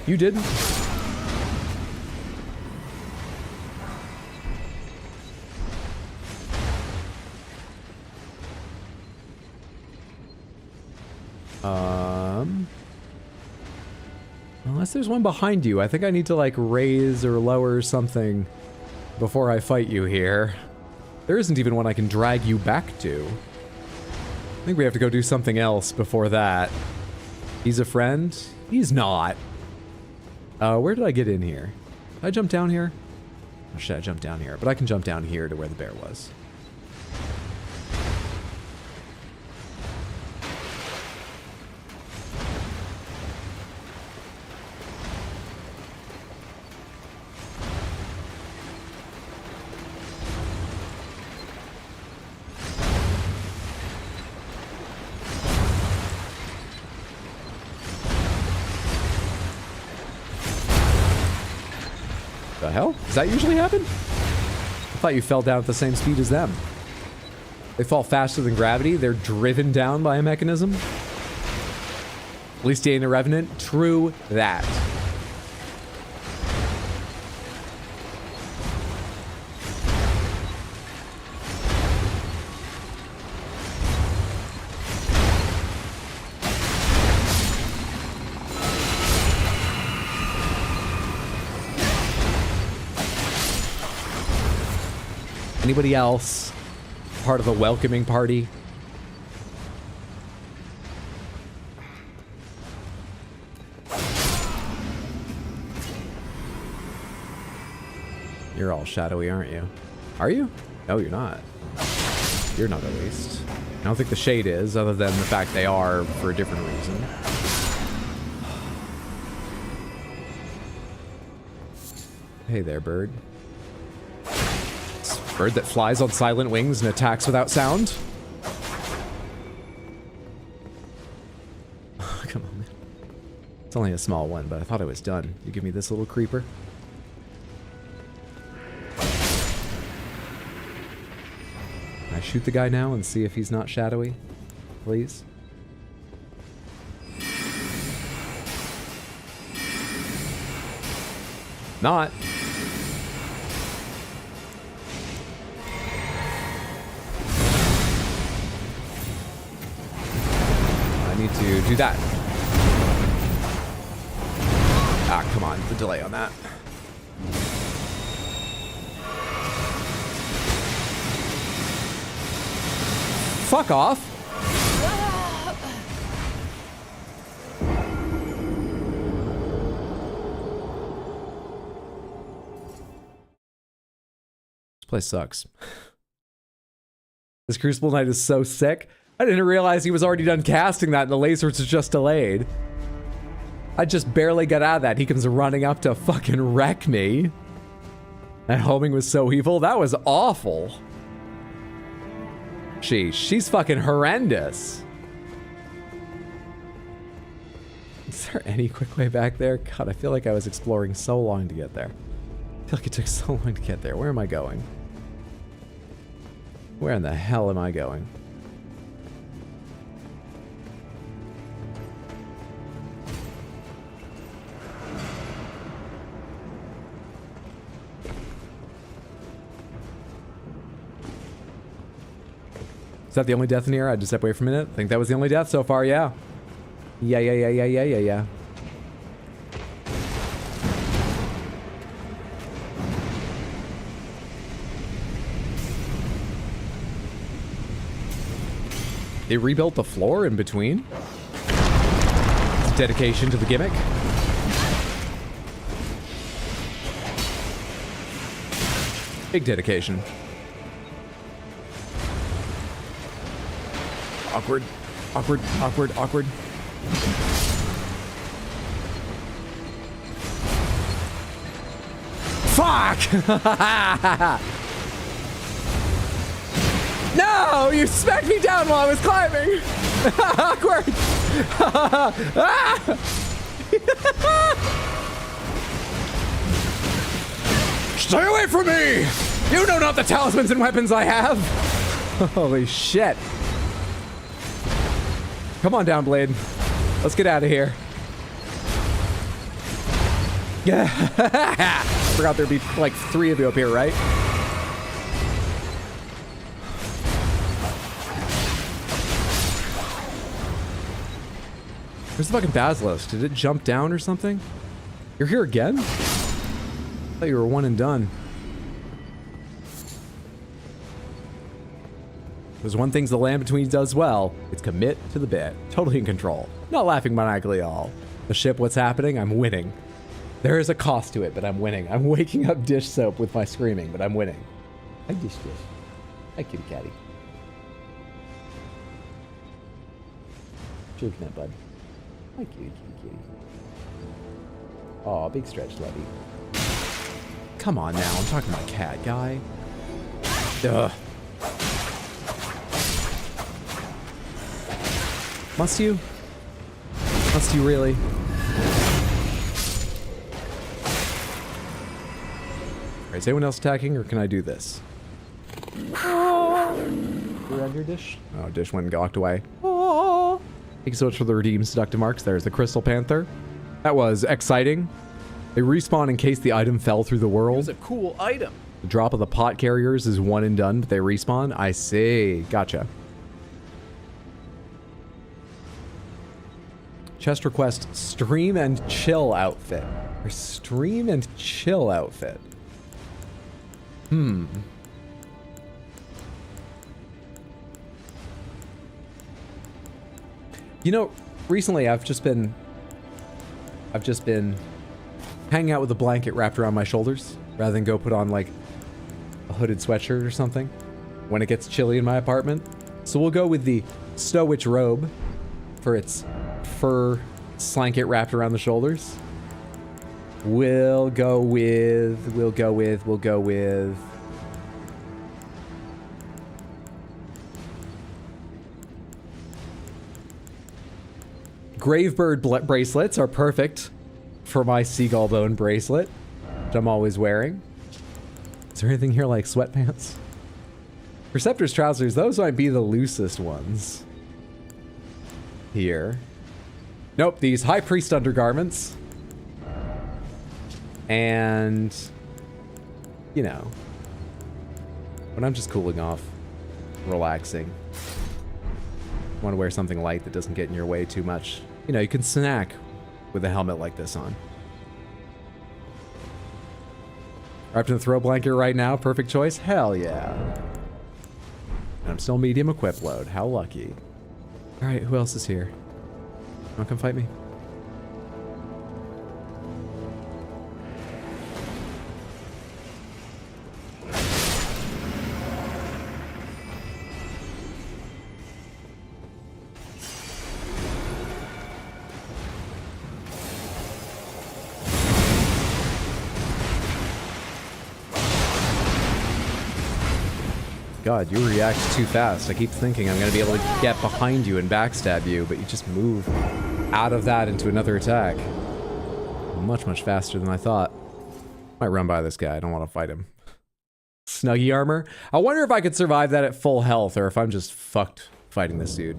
You didn't? Unless there's one behind you. I think I need to like raise or lower something before I fight you here. There isn't even one I can drag you back to. I think we have to go do something else before that. He's a friend? He's not. Where did I get in here? Did I jump down here? Or should I jump down here? But I can jump down here to where the bear was. The hell? Does that usually happen? I thought you fell down at the same speed as them. They fall faster than gravity. They're driven down by a mechanism. At least he ain't a revenant. True that. Anybody else part of a welcoming party? You're all shadowy, aren't you? Are you? No, you're not. You're not, at least. I don't think the shade is, other than the fact they are for a different reason. Hey there, bird. Bird that flies on silent wings and attacks without sound? Oh, come on, man. It's only a small one, but I thought I was done. You give me this little creeper? Can I shoot the guy now and see if he's not shadowy? Please? Not. I need to do that. Ah, come on, the delay on that. Fuck off. This place sucks. This Crucible Knight is so sick. I didn't realize he was already done casting that and the laser was just delayed. I just barely got out of that. He comes running up to fucking wreck me. That homing was so evil. That was awful. She's fucking horrendous. Is there any quick way back there? God, I feel like I was exploring so long to get there. I feel like it took so long to get there. Where am I going? Where in the hell am I going? Is that the only death in here? I had to step away for a minute. I think that was the only death so far, yeah. Yeah. They rebuilt the floor in between. It's dedication to the gimmick. Big dedication. Awkward. Fuck! No! You smacked me down while I was climbing! Awkward! Stay away from me! You know not the talismans and weapons I have! Holy shit. Come on down, Blade. Let's get out of here. Yeah. Forgot there'd be like 3 of you up here, right? Where's the fucking basilisk? Did it jump down or something? You're here again? I thought you were one and done. There's one thing the Land Between does well. It's commit to the bit. Totally in control. Not laughing maniacally at all. The ship, what's happening? I'm winning. There is a cost to it, but I'm winning. I'm waking up dish soap with my screaming, but I'm winning. Hi, dish. Hi, kitty catty. Joking that, bud. Hi, kitty. Aw, big stretch, Levy. Come on now, I'm talking about cat guy. Ugh. Must you? Must you really? Alright, is anyone else attacking, or can I do this? Around your dish? Oh, dish went and gawked away. Thank you so much for the redeemed seductive marks. There's the Crystal Panther. That was exciting. They respawn in case the item fell through the world. It's a cool item. The drop of the pot carriers is one and done, but they respawn. I see. Gotcha. Chest request, stream and chill outfit. Or stream and chill outfit. You know, recently I've just been hanging out with a blanket wrapped around my shoulders rather than go put on like a hooded sweatshirt or something when it gets chilly in my apartment. So we'll go with the Snow Witch robe for its fur blanket wrapped around the shoulders. We'll go with Gravebird bracelets are perfect for my seagull bone bracelet, which I'm always wearing. Is there anything here like sweatpants? Preceptor's trousers, those might be the loosest ones. Here. Nope, these High Priest undergarments. And, you know, when I'm just cooling off, relaxing. Want to wear something light that doesn't get in your way too much. You know, you can snack with a helmet like this on. Wrapped in a throw blanket right now. Perfect choice. Hell yeah. And I'm still medium equip load. How lucky. All right, who else is here? Wanna come fight me? God, you react too fast. I keep thinking I'm gonna be able to get behind you and backstab you, but you just move out of that into another attack. Much, much faster than I thought. Might run by this guy. I don't want to fight him. Snuggie armor? I wonder if I could survive that at full health, or if I'm just fucked fighting this dude.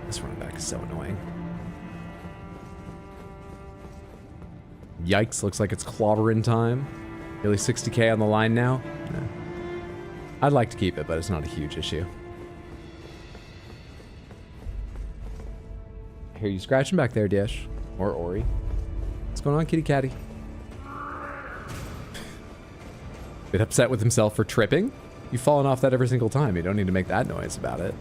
This run back is so annoying. Yikes, looks like it's clobbering time. Nearly 60k on the line now? No. I'd like to keep it, but it's not a huge issue. I hear you scratching back there, Dish. Or Ori. What's going on, kitty catty? Bit upset with himself for tripping? You've fallen off that every single time. You don't need to make that noise about it.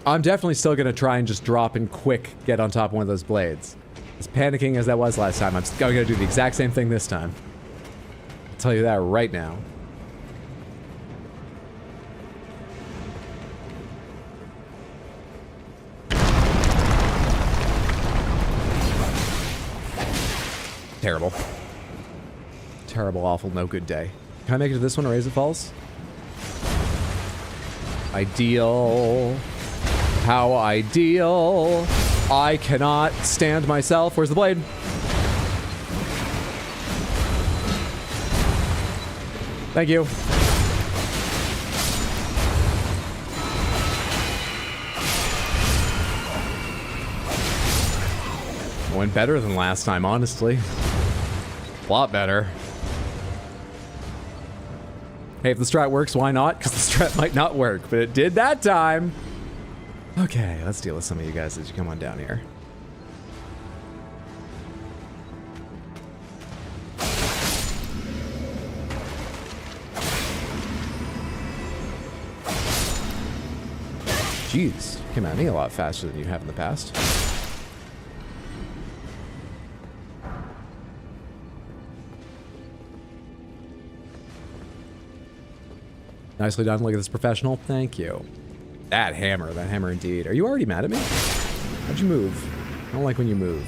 I'm definitely still gonna try and just drop and quick get on top of one of those blades. As panicking as that was last time, I'm gonna do the exact same thing this time. I'll tell you that right now. Terrible. Terrible, awful, no good day. Can I make it to this one or as it falls? Ideal. How ideal. I cannot stand myself. Where's the blade? Thank you. Went better than last time, honestly. A lot better. Hey, if the strat works, why not? Because the strat might not work, but it did that time. Okay, let's deal with some of you guys as you come on down here. Jeez, you came at me a lot faster than you have in the past. Nicely done. Look at this professional. Thank you. That hammer indeed. Are you already mad at me? How'd you move? I don't like when you move.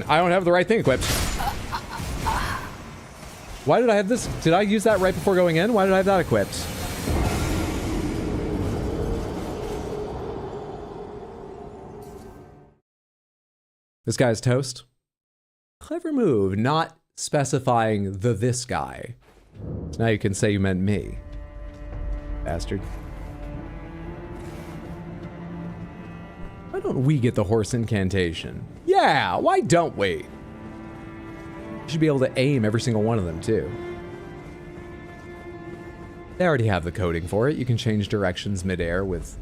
I don't have the right thing equipped. Why did I have this? Did I use that right before going in? Why did I have that equipped? This guy's toast. Clever move, not specifying this guy. So now you can say you meant me. Bastard. Why don't we get the horse incantation? Yeah, why don't we? You should be able to aim every single one of them, too. They already have the coding for it. You can change directions midair with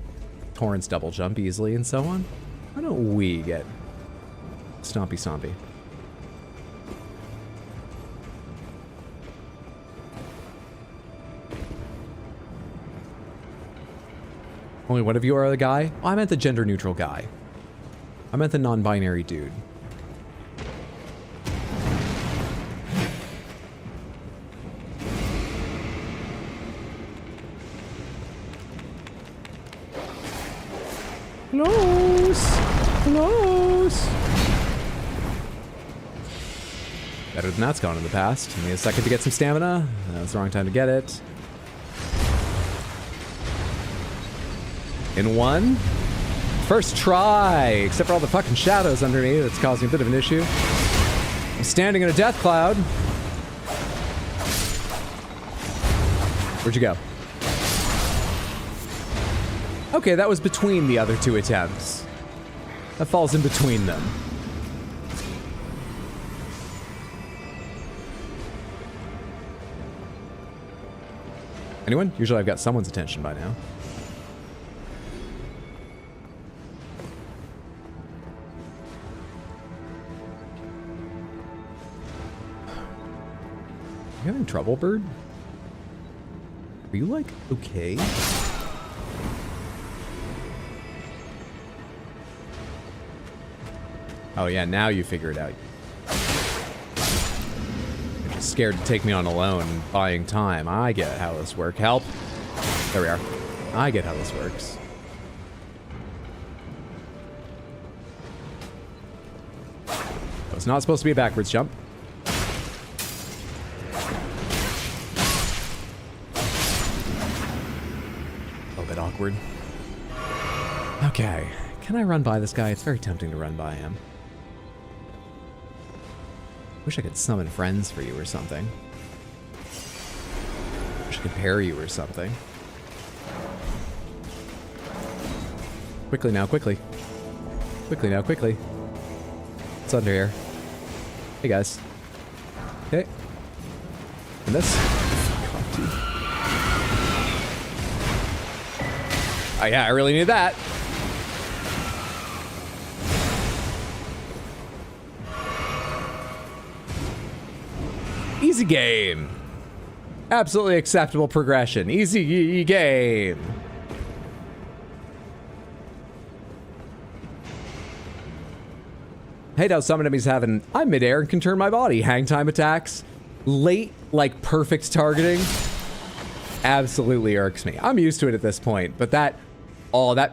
Torrent's double jump easily and so on. Why don't we get Stompy Stompy? Only one of you are the guy? Oh, I meant the gender-neutral guy. I meant the non-binary dude. Close! Close! Better than that's gone in the past. Give me a second to get some stamina. That's the wrong time to get it. In one. First try, except for all the fucking shadows under me. That's causing a bit of an issue. I'm standing in a death cloud. Where'd you go? Okay, that was between the other two attempts. That falls in between them. Anyone? Usually I've got someone's attention by now. You having trouble, bird? Are you, like, okay? Oh yeah, now you figure it out. You're just scared to take me on alone, buying time. I get how this works. Help. There we are. I get how this works. It's not supposed to be a backwards jump. Awkward. Okay. Can I run by this guy? It's very tempting to run by him. Wish I could summon friends for you or something. Wish I could pair you or something. Quickly now, quickly. Quickly now, quickly. What's under here? Hey guys. Okay. And this? God, dude. Oh yeah, I really need that. Easy game. Absolutely acceptable progression. Easy game. Hate how some enemies have an I'm midair and can turn my body. Hang time attacks. Late, like perfect targeting. Absolutely irks me. I'm used to it at this point, but that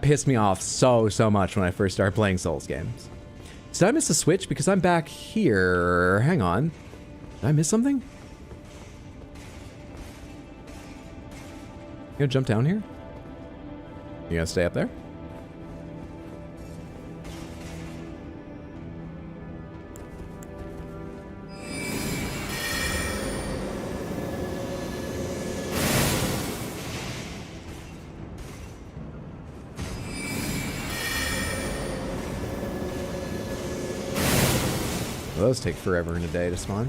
pissed me off so much when I first started playing Souls games. Did I miss a switch? Because I'm back here. Hang on. Did I miss something? You gonna jump down here? You gonna stay up there? Those take forever in a day to spawn.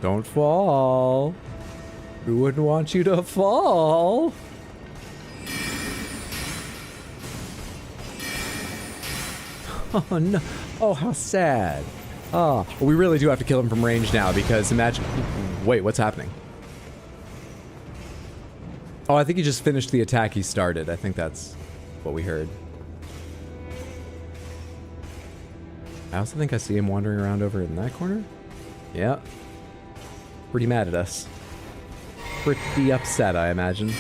Don't fall. Who wouldn't want you to fall? Oh no. Oh, how sad. Oh, well, we really do have to kill him from range now because imagine... Wait, what's happening? Oh, I think he just finished the attack he started. I think that's what we heard. I also think I see him wandering around over in that corner. Yeah. Pretty mad at us. Pretty upset, I imagine.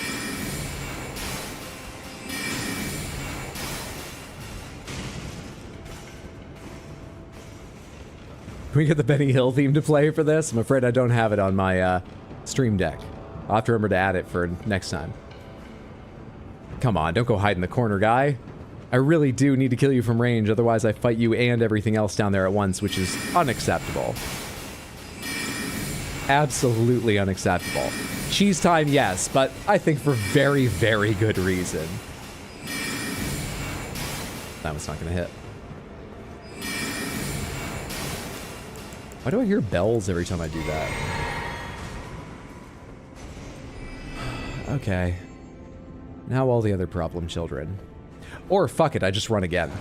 Can we get the Benny Hill theme to play for this? I'm afraid I don't have it on my stream deck. I'll have to remember to add it for next time. Come on, don't go hide in the corner, guy. I really do need to kill you from range, otherwise I fight you and everything else down there at once, which is unacceptable. Absolutely unacceptable. Cheese time, yes, but I think for very, very good reason. That one's not gonna hit. Why do I hear bells every time I do that? Okay. Now all the other problem children. Or fuck it, I just run again.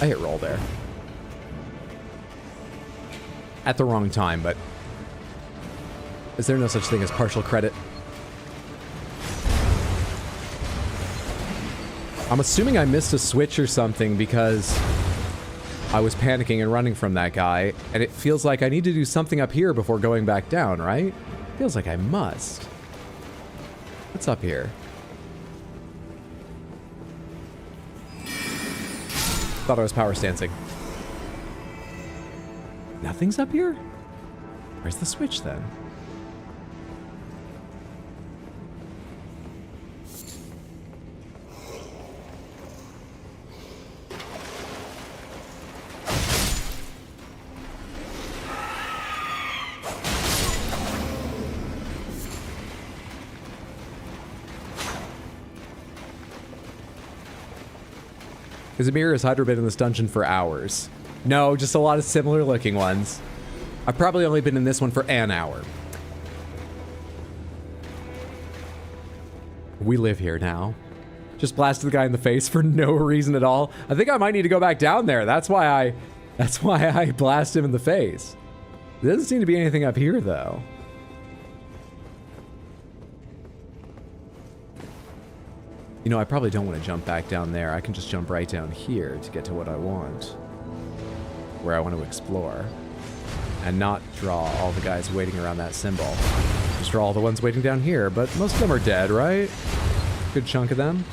I hit roll there. At the wrong time, but... Is there no such thing as partial credit? I'm assuming I missed a switch or something because I was panicking and running from that guy, and it feels like I need to do something up here before going back down, right? Feels like I must. What's up here? Thought I was power stancing. Nothing's up here? Where's the switch then? Izmir has Hydra been in this dungeon for hours? No, just a lot of similar looking ones. I've probably only been in this one for an hour. We live here now. Just blasted the guy in the face for no reason at all. I think I might need to go back down there. That's why I blast him in the face. There doesn't seem to be anything up here though. You know, I probably don't want to jump back down there. I can just jump right down here to get to what I want. Where I want to explore. And not draw all the guys waiting around that symbol. Just draw all the ones waiting down here, but most of them are dead, right? Good chunk of them.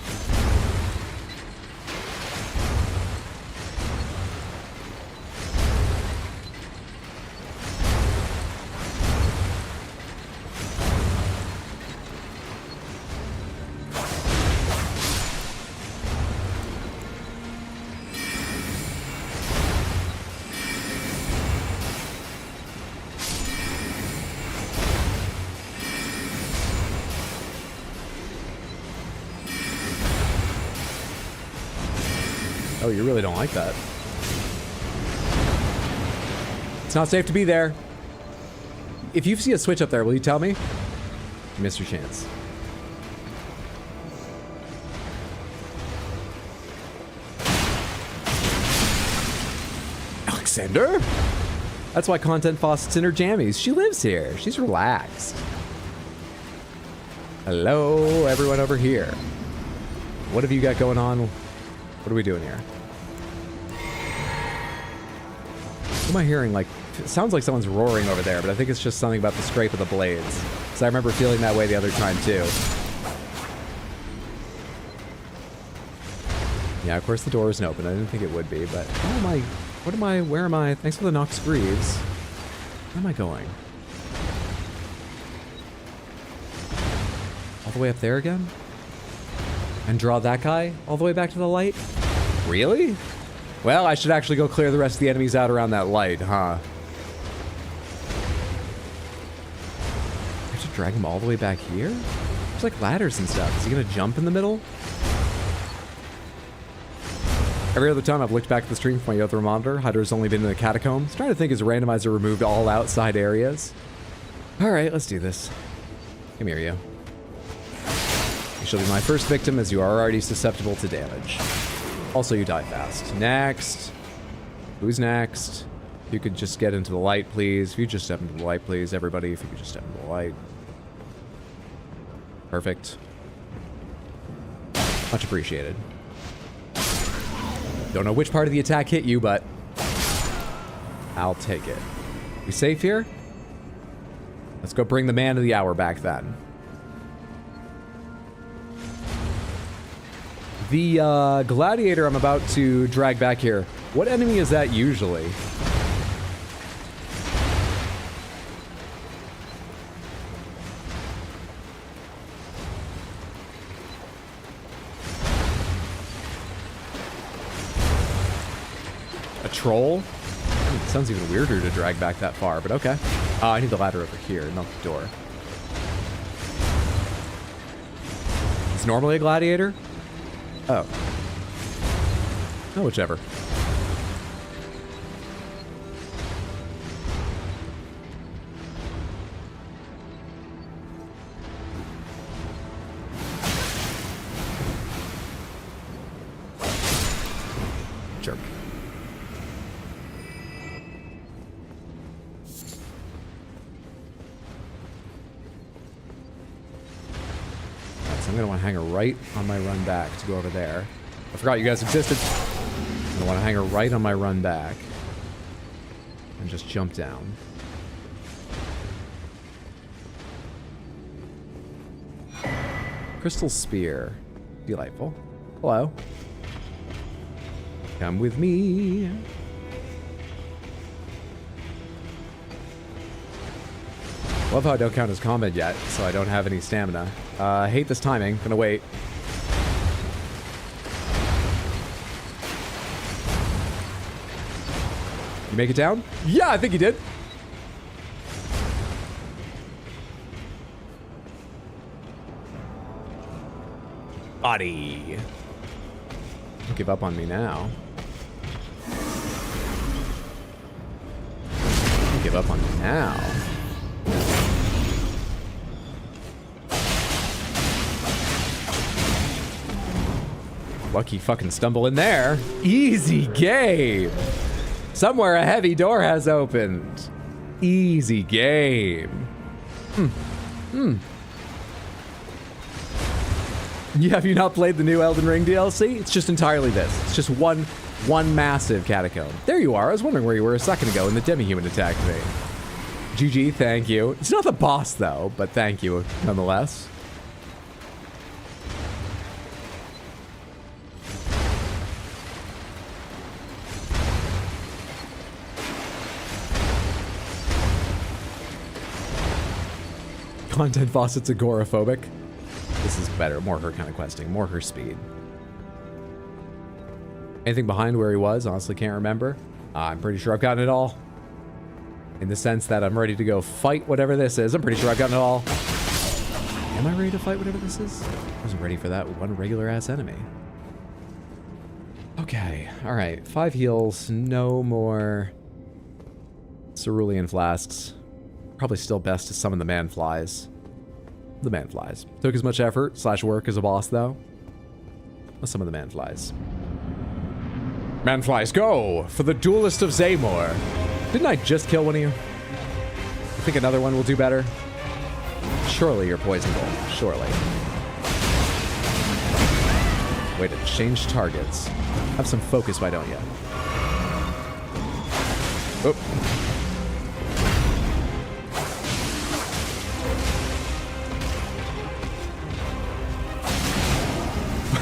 Oh, you really don't like that. It's not safe to be there. If you see a switch up there, will you tell me? You missed your chance. Alexander? That's why Content faucets in her jammies. She lives here. She's relaxed. Hello, everyone over here. What have you got going on? What are we doing here? What am I hearing? Like, it sounds like someone's roaring over there, but I think it's just something about the scrape of the blades. So I remember feeling that way the other time too. Yeah, of course the door isn't open. I didn't think it would be, but how am I? What am I? Where am I? Thanks for the Nox Greaves. Where am I going? All the way up there again? And draw that guy all the way back to the light? Really? Well, I should actually go clear the rest of the enemies out around that light, huh? I have to drag him all the way back here? There's like ladders and stuff. Is he gonna jump in the middle? Every other time I've looked back at the stream from my other monitor, Hydra's only been in the catacombs. Trying to think, is randomizer removed all outside areas? Alright, let's do this. Come here, you. You shall be my first victim, as you are already susceptible to damage. Also, you die fast. Next. Who's next? If you could just get into the light, please. If you just step into the light, please. Everybody, if you could just step into the light. Perfect. Much appreciated. Don't know which part of the attack hit you, but I'll take it. We safe here? Let's go bring the man of the hour back then. The gladiator I'm about to drag back here, what enemy is that usually? A troll? It sounds even weirder to drag back that far, but okay. I need the ladder over here, not the door. It's normally a gladiator? Oh. Oh, whichever. Jerk. I'm going to want to hang her right on my run back to go over there. I forgot you guys existed. I want to hang her right on my run back. And just jump down. . Crystal Spear. Delightful. Hello. Come with me. Love how I don't count as combat yet, so I don't have any stamina. I hate this timing. Gonna wait. You make it down? Yeah, I think you did. Body. Don't give up on me now. Don't give up on me now. Lucky fucking stumble in there. Easy game. Somewhere a heavy door has opened. Easy game. Have you not played the new Elden Ring DLC? It's just entirely this. It's just one massive catacomb. There you are. I was wondering where you were a second ago when the demi-human attacked me. GG, thank you. It's not the boss though, but thank you nonetheless. Content faucet's agoraphobic. This is better. More her kind of questing. More her speed. Anything behind where he was? Honestly, can't remember. I'm pretty sure I've gotten it all. In the sense that I'm ready to go fight whatever this is. I'm pretty sure I've gotten it all. Am I ready to fight whatever this is? I wasn't ready for that one regular-ass enemy. Okay. Alright. 5 heals. No more cerulean flasks. Probably still best to summon the man-flies. The man-flies. Took as much effort / work as a boss, though. Let's summon the man-flies. Man-flies, go! For the Duelist of Zaymor. Didn't I just kill one of you? I think another one will do better. Surely you're poisonable. Surely. Way to change targets. Have some focus, why don't you? Oop.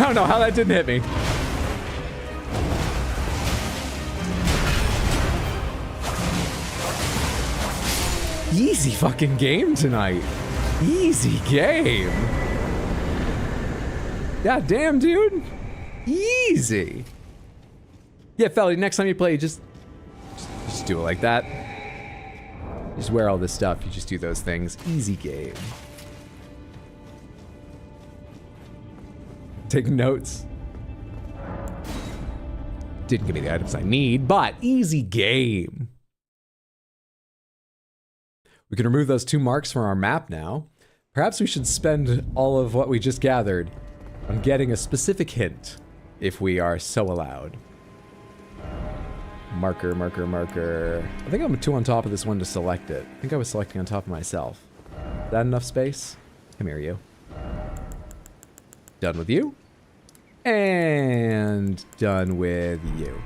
I don't know how that didn't hit me. Easy fucking game tonight. Easy game. God damn, dude. Easy. Yeah, Felly, next time you play, just do it like that. Just wear all this stuff. You just do those things. Easy game. Take notes. Didn't give me the items I need, but easy game. We can remove those 2 marks from our map now. Perhaps we should spend all of what we just gathered on getting a specific hint, if we are so allowed. Marker, marker, marker. I think I'm too on top of this one to select it. I think I was selecting on top of myself. Is that enough space? Come here, you. Done with you. And done with you.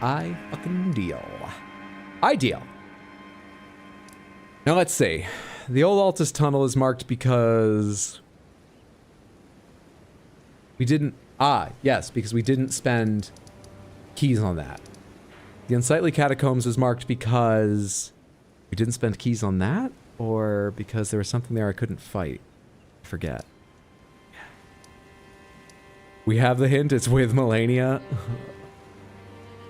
I fucking deal. I deal. Now let's see. The old Altus tunnel is marked because we didn't... yes, because we didn't spend keys on that. The Unsightly Catacombs is marked because we didn't spend keys on that? Or because there was something there I couldn't fight? I forget. We have the hint, it's with Melania.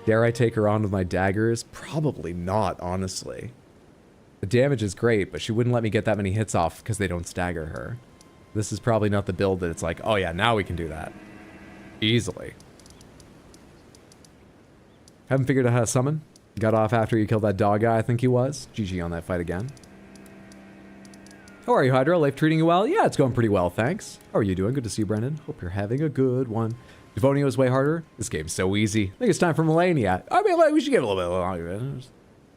Dare I take her on with my daggers? Probably not, honestly. The damage is great, but she wouldn't let me get that many hits off because they don't stagger her. This is probably not the build that it's like, oh yeah, now we can do that. Easily. Haven't figured out how to summon. Got off after you killed that dog guy, I think he was. GG on that fight again. How are you, Hydra? Life treating you well? Yeah, it's going pretty well, thanks. How are you doing? Good to see you, Brendan. Hope you're having a good one. Devonio is way harder. This game's so easy. I think it's time for Melania. I mean, like, we should give it a little bit longer.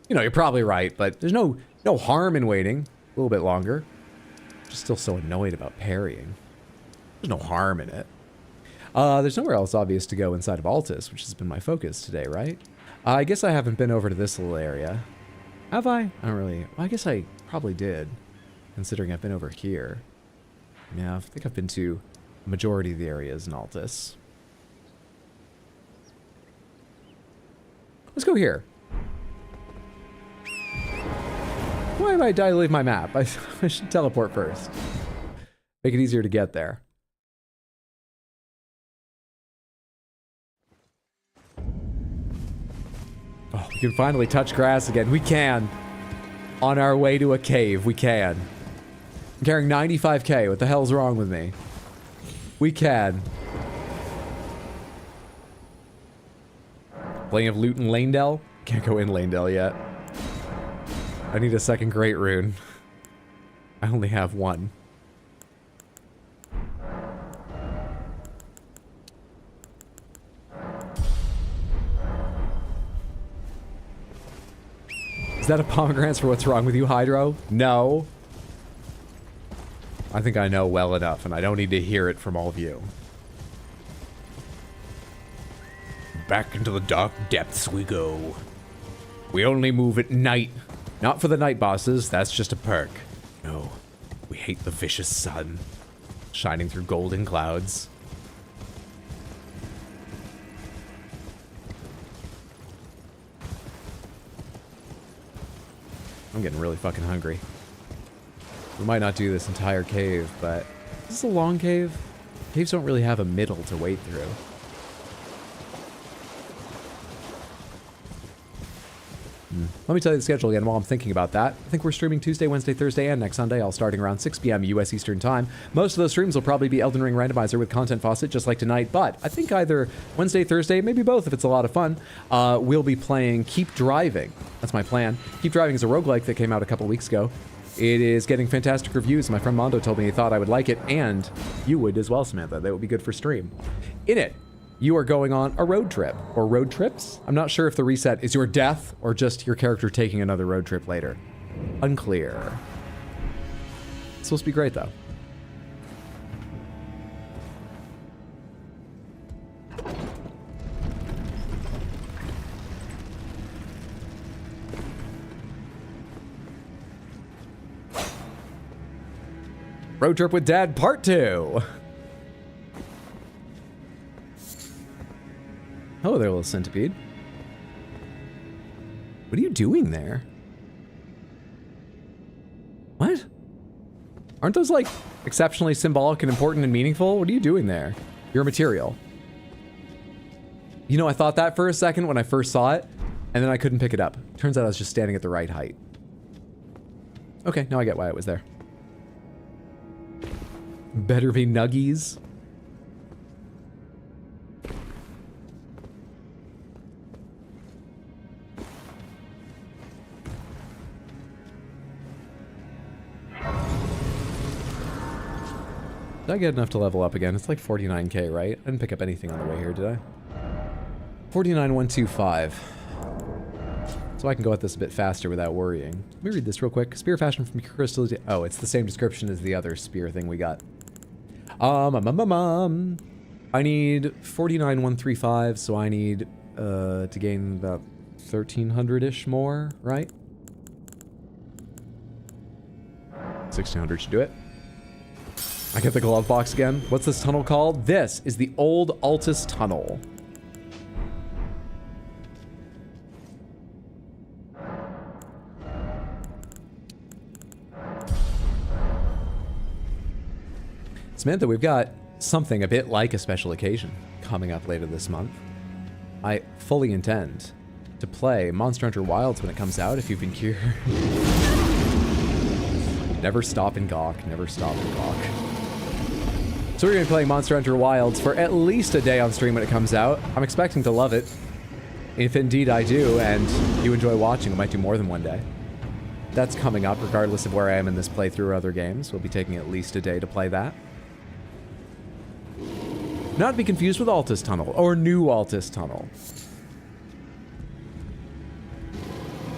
You know, you're probably right, but there's no harm in waiting a little bit longer. Just still so annoyed about parrying. There's no harm in it. There's nowhere else obvious to go inside of Altus, which has been my focus today, right? I guess I haven't been over to this little area. Have I? I don't really... Well, I guess I probably did, considering I've been over here. Yeah, I think I've been to the majority of the areas in Altus. Let's go here. Why did I leave my map? I should teleport first. Make it easier to get there. Oh, we can finally touch grass again. We can. On our way to a cave, we can. I'm carrying 95k. What the hell's wrong with me? We can. Plenty of loot in Lanedell. Can't go in Lanedell yet. I need a second Great Rune. I only have one. Is that a pomegranate for what's wrong with you, Hydro? No. I think I know well enough, and I don't need to hear it from all of you. Back into the dark depths we go. We only move at night. Not for the night bosses, that's just a perk. No, we hate the vicious sun, shining through golden clouds. I'm getting really fucking hungry. We might not do this entire cave, but is this a long cave? Caves don't really have a middle to wait through. Let me tell you the schedule again while I'm thinking about that. I think we're streaming Tuesday, Wednesday, Thursday, and next Sunday, all starting around 6 p.m. US Eastern Time. Most of those streams will probably be Elden Ring Randomizer with Content Faucet, just like tonight, but I think either Wednesday, Thursday, maybe both if it's a lot of fun, we'll be playing Keep Driving. That's my plan. Keep Driving is a roguelike that came out a couple weeks ago. It is getting fantastic reviews. My friend Mondo told me he thought I would like it, and you would as well, Samantha. That would be good for stream. In it, you are going on a road trip, or road trips? I'm not sure if the reset is your death, or just your character taking another road trip later. Unclear. It's supposed to be great, though. Road Trip with Dad Part 2. Hello there, little centipede. What are you doing there? What? Aren't those, like, exceptionally symbolic and important and meaningful? What are you doing there? You're a material. You know, I thought that for a second when I first saw it, and then I couldn't pick it up. Turns out I was just standing at the right height. Okay, now I get why it was there. Better be nuggies. Did I get enough to level up again? It's like 49k, right? I didn't pick up anything on the way here, did I? 49,125. So I can go at this a bit faster without worrying. Let me read this real quick. Spear fashion from crystal. Oh, it's the same description as the other spear thing we got. I need 49,135, so I need to gain about 1,300-ish more, right? 1,600 should do it. I get the glove box again. What's this tunnel called? This is the old Altus Tunnel. Samantha, we've got something a bit like a special occasion coming up later this month. I fully intend to play Monster Hunter Wilds when it comes out, if you've been curious. Never stop and gawk, never stop and gawk. So we're going to be playing Monster Hunter Wilds for at least a day on stream when it comes out. I'm expecting to love it. If indeed I do, and you enjoy watching, I might do more than one day. That's coming up regardless of where I am in this playthrough or other games. We'll be taking at least a day to play that. Not to be confused with Altus Tunnel, or New Altus Tunnel.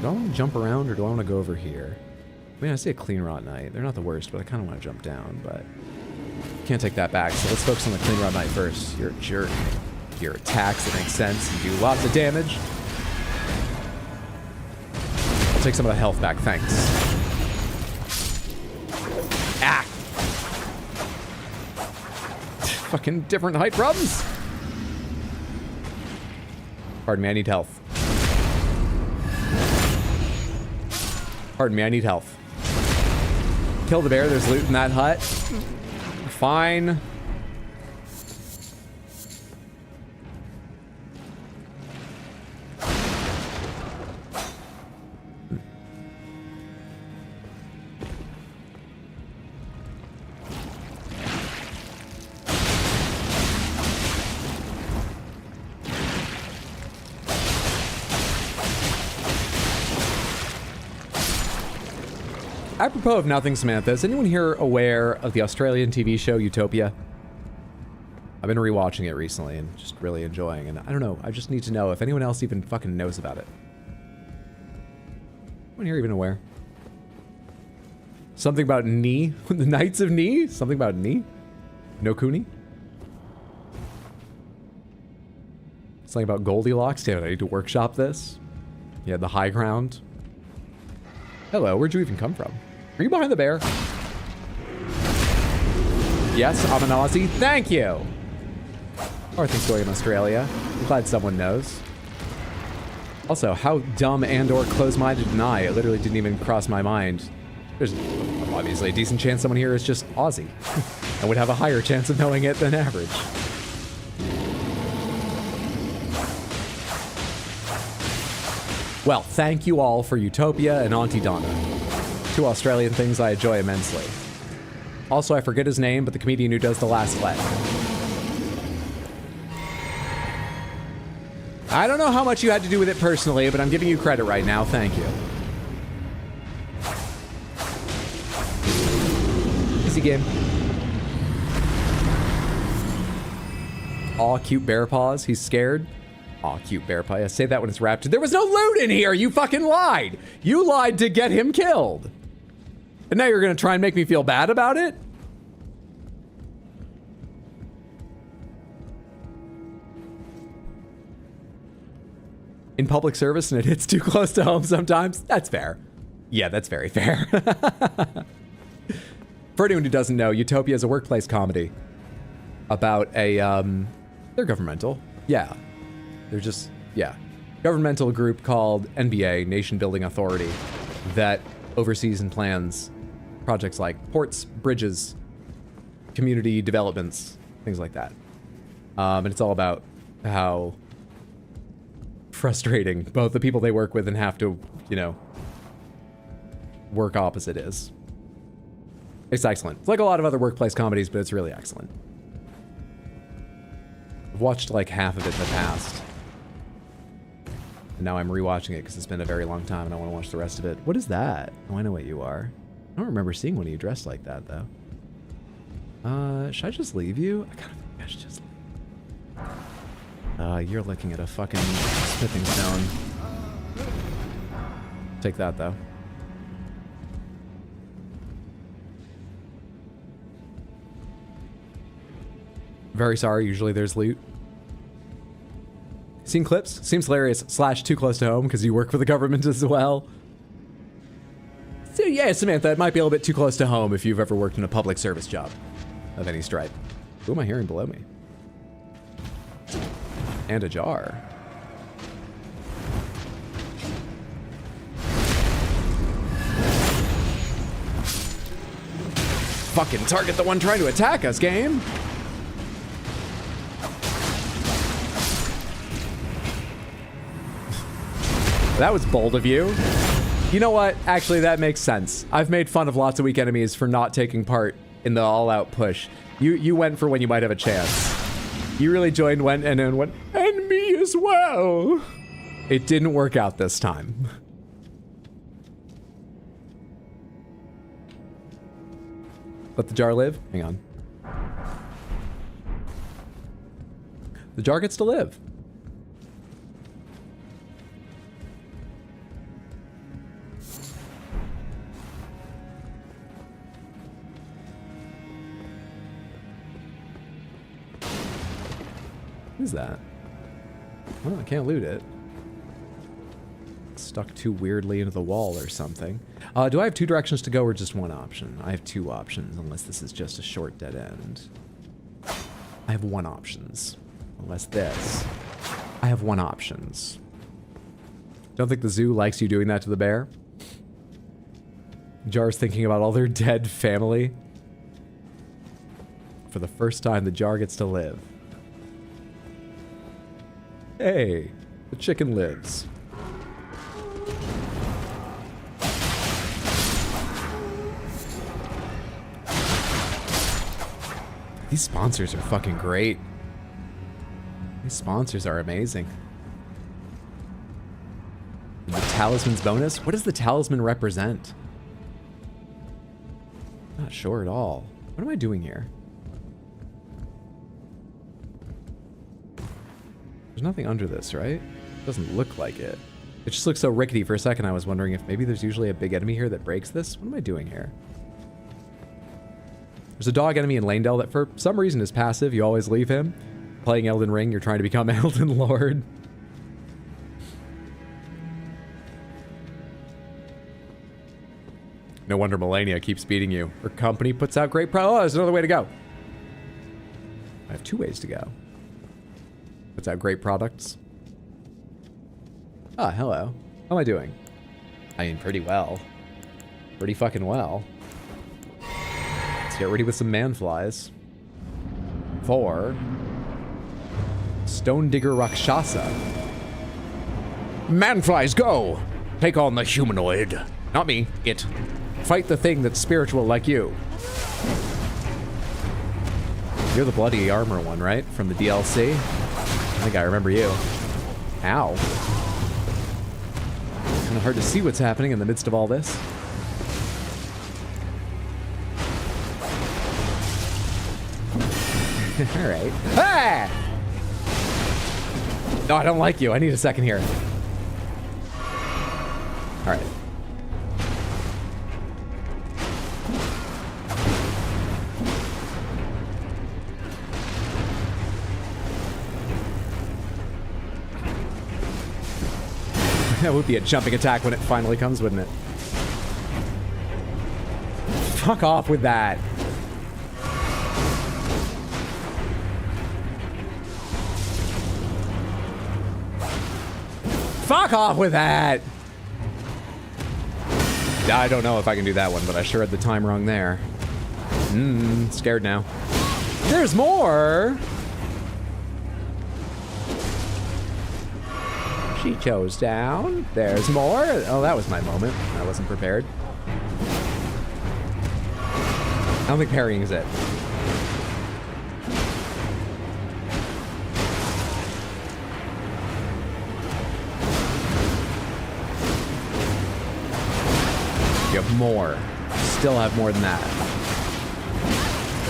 Do I want to jump around, or do I want to go over here? I mean, I see a Clean Rot Knight. They're not the worst, but I kind of want to jump down, but... Can't take that back, so let's focus on the Clean Rot Knight first. You're a jerk. Your attacks that make sense and do lots of damage. I'll take some of the health back, thanks. Ah! Fucking different height problems. Pardon me, I need health. Pardon me, I need health. Kill the bear, there's loot in that hut. Fine. Apropos of nothing, Samantha, is anyone here aware of the Australian TV show Utopia? I've been rewatching it recently and just really enjoying it. And I don't know, I just need to know if anyone else even fucking knows about it. Anyone here even aware? Something about Ni? The Knights of Ni? Something about Ni? No Kuni? Something about Goldilocks? Damn it, I need to workshop this. Yeah, the high ground. Hello, where'd you even come from? Are you behind the bear? Yes, I'm an Aussie. Thank you! How are things going in Australia? I'm glad someone knows. Also, how dumb and or close-minded am I? It literally didn't even cross my mind. There's obviously a decent chance someone here is just Aussie. And would have a higher chance of knowing it than average. Well, thank you all for Utopia and Auntie Donna. Two Australian things I enjoy immensely. Also, I forget his name, but the comedian who does The Last Leg. I don't know how much you had to do with it personally, but I'm giving you credit right now. Thank you. Easy game. Aw, cute bear paws. He's scared. Aw, cute bear paw. Yeah, say that when it's wrapped. There was no loot in here. You fucking lied. You lied to get him killed. And now you're going to try and make me feel bad about it? In public service and it hits too close to home sometimes? That's fair. Yeah, that's very fair. For anyone who doesn't know, Utopia is a workplace comedy about a, they're governmental. Yeah. They're just, yeah. Governmental group called NBA, Nation Building Authority, that oversees and plans projects like ports, bridges, community developments, things like that. And it's all about how frustrating both the people they work with and have to, you know, work opposite is. It's excellent. It's like a lot of other workplace comedies, but it's really excellent. I've watched like half of it in the past. And now I'm rewatching it because it's been a very long time and I want to watch the rest of it. What is that? Oh, I know what you are. I don't remember seeing one of you dressed like that, though. Should I just leave you? I kind of think I should just leave. You're looking at a fucking smithing stone. Take that, though. Very sorry, usually there's loot. Seen clips? Seems hilarious. / too close to home because you work for the government as well. So yeah, Samantha, it might be a little bit too close to home if you've ever worked in a public service job of any stripe. Who am I hearing below me? And a jar. Fucking target the one trying to attack us, game. That was bold of you. You know what? Actually, that makes sense. I've made fun of lots of weak enemies for not taking part in the all-out push. You went for when you might have a chance. You really joined, went, and then went, and me as well. It didn't work out this time. Let the jar live? Hang on. The jar gets to live. What is that? Well, I can't loot it. It's stuck too weirdly into the wall or something. Do I have 2 directions to go or just 1 option? I have 2 options, unless this is just a short dead end. I have 1 options. Unless this. I have 1 options. Don't think the zoo likes you doing that to the bear? Jar's thinking about all their dead family. For the first time, the jar gets to live. Hey, the chicken lives. These sponsors are fucking great. These sponsors are amazing. The talisman's bonus? What does the talisman represent? Not sure at all. What am I doing here? There's nothing under this, right? Doesn't look like it. It just looks so rickety. For a second I was wondering if maybe there's usually a big enemy here that breaks this. What am I doing here? There's a dog enemy in Lanedale that for some reason is passive. You always leave him. Playing Elden Ring, you're trying to become Elden Lord. No wonder Melania keeps beating you. Her company puts out great oh, there's another way to go. I have 2 ways to go. Puts out great products. Ah, hello. How am I doing? I mean, pretty well. Pretty fucking well. Let's get ready with some manflies. 4. Stone Digger Rakshasa. Manflies, go! Take on the humanoid. Not me, it. Fight the thing that's spiritual like you. You're the bloody armor one, right? From the DLC? I think I remember you. Ow. Kind of hard to see what's happening in the midst of all this. Alright. Ah! No, I don't like you. I need a second here. Alright. That would be a jumping attack when it finally comes, wouldn't it? Fuck off with that. Fuck off with that! I don't know if I can do that one, but I sure had the time wrong there. Scared now. There's more! She chose down. There's more. Oh, that was my moment. I wasn't prepared. I don't think parrying is it. You have more. Still have more than that.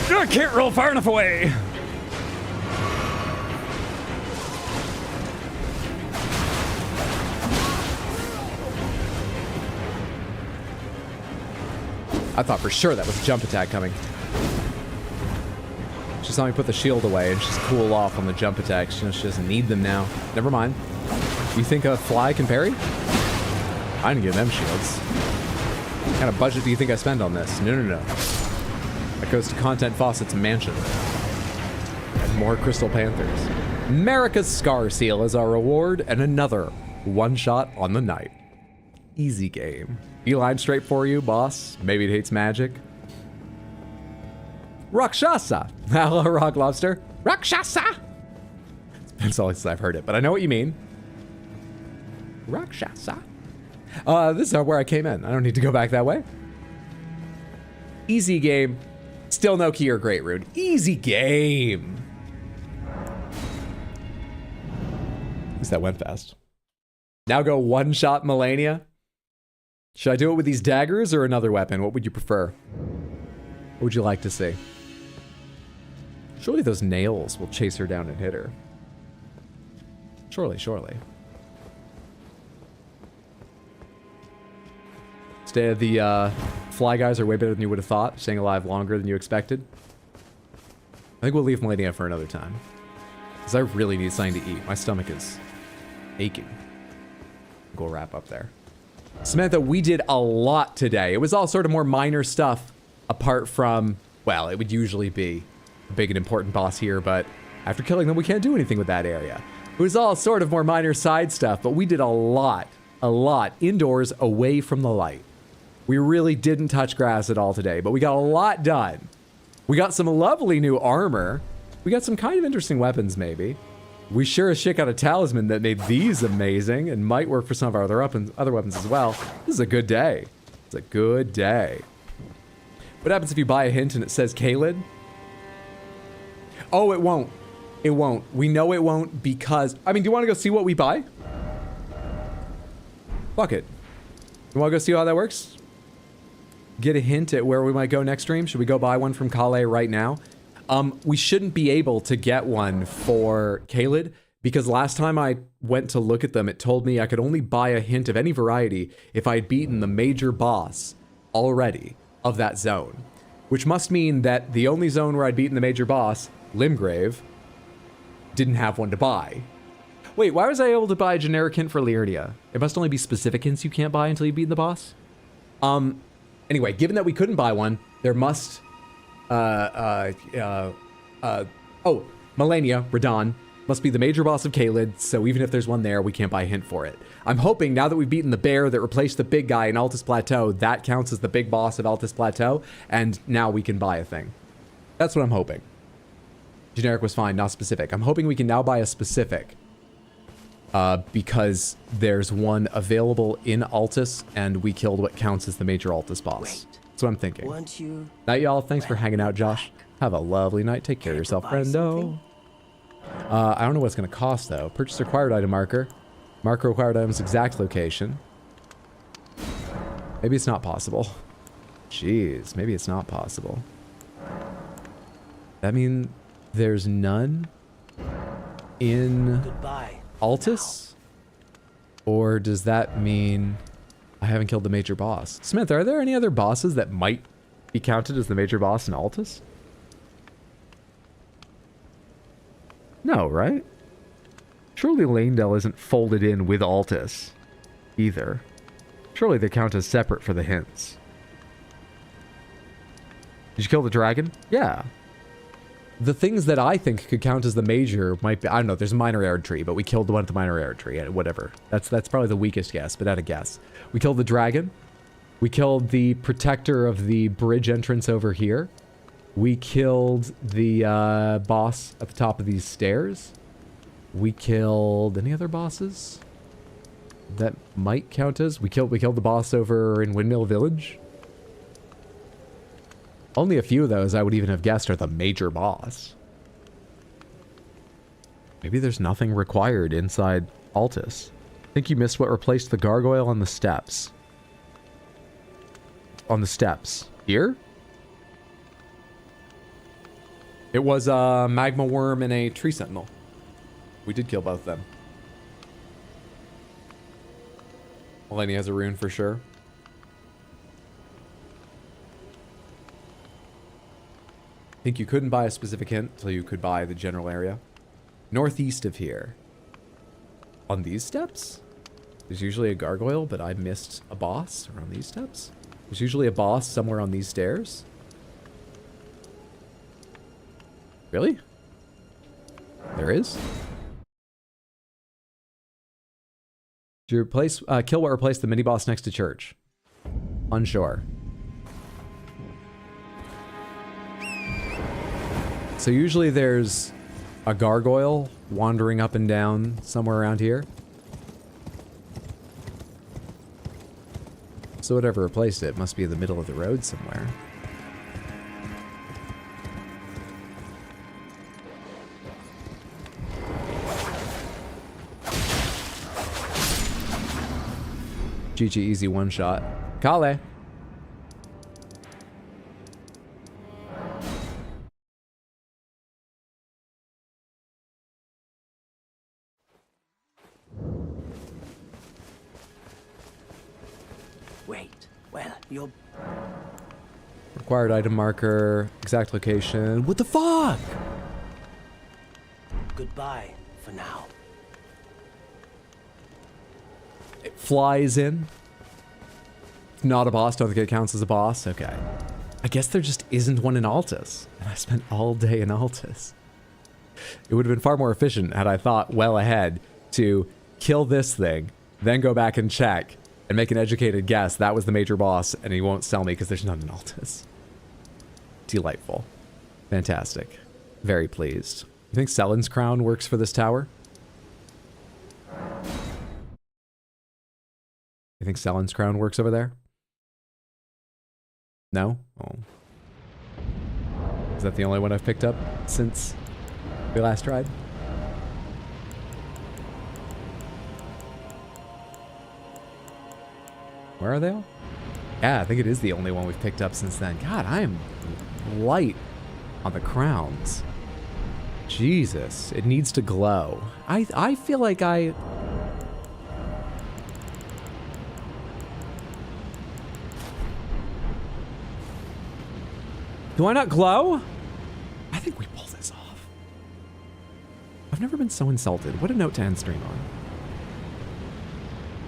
I can't roll far enough away. I thought for sure that was a jump attack coming. She saw me put the shield away and she's cool off on the jump attacks. You know, she doesn't need them now. Never mind. You think a fly can parry? I didn't give them shields. What kind of budget do you think I spend on this? No, no, no. That goes to Content Fawcett's mansion. And more Crystal Panthers. Marika's Scar Seal is our reward, and another one-shot on the night. Easy game. Beeline straight for you, boss. Maybe it hates magic. Rakshasa. Hello, Rock Lobster. Rakshasa! It's been so long since I've heard it, but I know what you mean. Rakshasa. This is where I came in. I don't need to go back that way. Easy game. Still no key or Great Rune. Easy game. At least that went fast. Now go one-shot Melania. Should I do it with these daggers or another weapon? What would you prefer? What would you like to see? Surely those nails will chase her down and hit her. Surely, surely. The fly guys are way better than you would have thought, staying alive longer than you expected. I think we'll leave Melania for another time. Because I really need something to eat. My stomach is aching. Go wrap up there. Samantha, we did a lot today. It was all sort of more minor stuff, apart from, well, it would usually be a big and important boss here, but after killing them, we can't do anything with that area. It was all sort of more minor side stuff, but we did a lot indoors away from the light. We really didn't touch grass at all today, but we got a lot done. We got some lovely new armor. We got some kind of interesting weapons, maybe. We sure as shit got a talisman that made these amazing and might work for some of our other weapons as well. This is a good day. It's a good day. What happens if you buy a hint and it says Caelid? Oh, it won't. It won't. We know it won't because... I mean, do you want to go see what we buy? Fuck it. You want to go see how that works? Get a hint at where we might go next stream? Should we go buy one from Kale right now? We shouldn't be able to get one for Caelid because last time I went to look at them, it told me I could only buy a hint of any variety if I had beaten the major boss already of that zone. Which must mean that the only zone where I'd beaten the major boss, Limgrave, didn't have one to buy. Wait, why was I able to buy a generic hint for Liurnia? It must only be specific hints you can't buy until you beat the boss? Anyway, given that we couldn't buy one, there must... Melania, Radon, must be the major boss of Caelid, so even if there's one there, we can't buy a hint for it. I'm hoping now that we've beaten the bear that replaced the big guy in Altus Plateau, that counts as the big boss of Altus Plateau, and now we can buy a thing. That's what I'm hoping. Generic was fine, not specific. I'm hoping we can now buy a specific. Because there's one available in Altus, and we killed what counts as the major Altus boss. That's what I'm thinking. Night, y'all. Thanks for hanging out, Josh. Have a lovely night. Take care of yourself, friendo. I don't know what it's going to cost, though. Purchase required item marker. Marker required item's exact location. Maybe it's not possible. Jeez, maybe it's not possible. That mean there's none in Altus? Or does that mean I haven't killed the major boss? Smith, are there any other bosses that might be counted as the major boss in Altus? No, right? Surely Lanedale isn't folded in with Altus either. Surely they count as separate for the hints. Did you kill the dragon? Yeah. The things that I think could count as the major might be, I don't know, there's a minor arid tree, but we killed the one at the minor arid tree, whatever. That's probably the weakest guess, but at a guess. We killed the dragon. We killed the protector of the bridge entrance over here. We killed the boss at the top of these stairs. We killed any other bosses that might count as? We killed the boss over in Windmill Village. Only a few of those I would even have guessed are the major boss. Maybe there's nothing required inside Altus. I think you missed what replaced the gargoyle on the steps. On the steps. Here? It was a magma worm and a tree sentinel. We did kill both of them. Melania has a rune for sure. I think you couldn't buy a specific hint until you could buy the general area. Northeast of here. On these steps? There's usually a gargoyle, but I missed a boss around these steps. There's usually a boss somewhere on these stairs. Really? There is? Did you replace, kill what replaced the mini-boss next to church? Unsure. So usually there's a gargoyle wandering up and down somewhere around here. So whatever replaced it must be in the middle of the road somewhere. GG easy one shot. Kale. Wait, well, you're... Required item marker, exact location. What the fuck? Goodbye for now. It flies in. Not a boss, don't think it counts as a boss. Okay. I guess there just isn't one in Altus. And I spent all day in Altus. It would have been far more efficient had I thought well ahead to kill this thing, then go back and check, and make an educated guess. That was the major boss, and he won't sell me because there's none in Altus. Delightful. Fantastic. Very pleased. You think Selen's crown works for this tower? You think Selen's crown works over there? No? Oh. Is that the only one I've picked up since we last tried? Where are they all? Yeah, I think it is the only one we've picked up since then. God, I am light on the crowns. Jesus, it needs to glow. I feel like I... Do I not glow? I think we pull this off. I've never been so insulted. What a note to end stream on.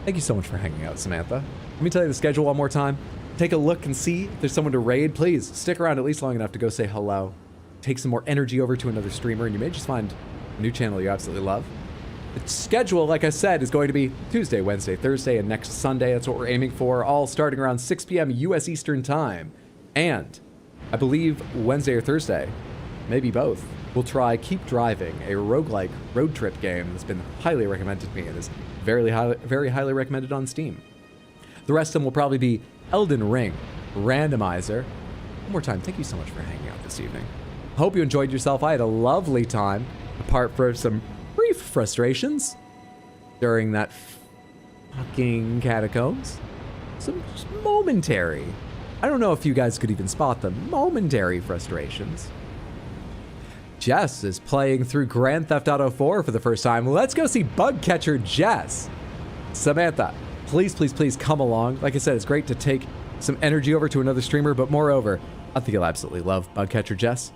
Thank you so much for hanging out, Samantha. Let me tell you the schedule one more time. Take a look and see if there's someone to raid. Please stick around at least long enough to go say hello. Take some more energy over to another streamer, and you may just find a new channel you absolutely love. The schedule, like I said, is going to be Tuesday, Wednesday, Thursday, and next Sunday. That's what we're aiming for, all starting around 6 p.m. U.S. Eastern Time. And I believe Wednesday or Thursday, maybe both, we'll try Keep Driving, a roguelike road trip game that's been highly recommended to me and is very highly recommended on Steam. The rest of them will probably be Elden Ring, Randomizer. One more time, thank you so much for hanging out this evening. Hope you enjoyed yourself. I had a lovely time, apart from some brief frustrations during that fucking catacombs. Some just momentary. I don't know if you guys could even spot them. Momentary frustrations. Jess is playing through Grand Theft Auto 4 for the first time. Let's go see Bug Catcher Jess. Samantha, please, please, please come along. Like I said, it's great to take some energy over to another streamer, but moreover, I think you'll absolutely love Bug Catcher Jess.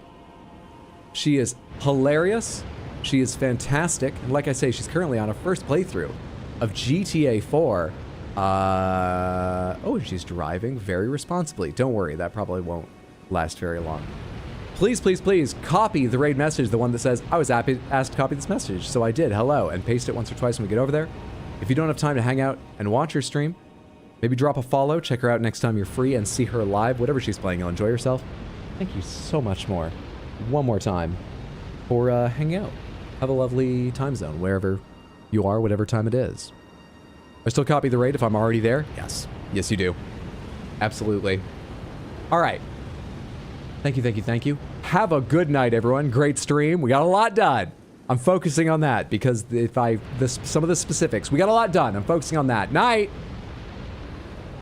She is hilarious. She is fantastic. And like I say, she's currently on a first playthrough of GTA 4. Oh, she's driving very responsibly. Don't worry, that probably won't last very long. Please, please, please copy the raid message, the one that says, I was asked to copy this message, so I did, hello, and paste it once or twice when we get over there. If you don't have time to hang out and watch her stream, maybe drop a follow, check her out next time you're free, and see her live. Whatever she's playing, you'll enjoy yourself. Thank you so much more, one more time, for hanging out. Have a lovely time zone, wherever you are, whatever time it is. I still copy the raid if I'm already there? Yes. Yes, you do. Absolutely. All right. Thank you, thank you, thank you. Have a good night, everyone. Great stream. We got a lot done. I'm focusing on that because some of the specifics, we got a lot done. I'm focusing on that. Night.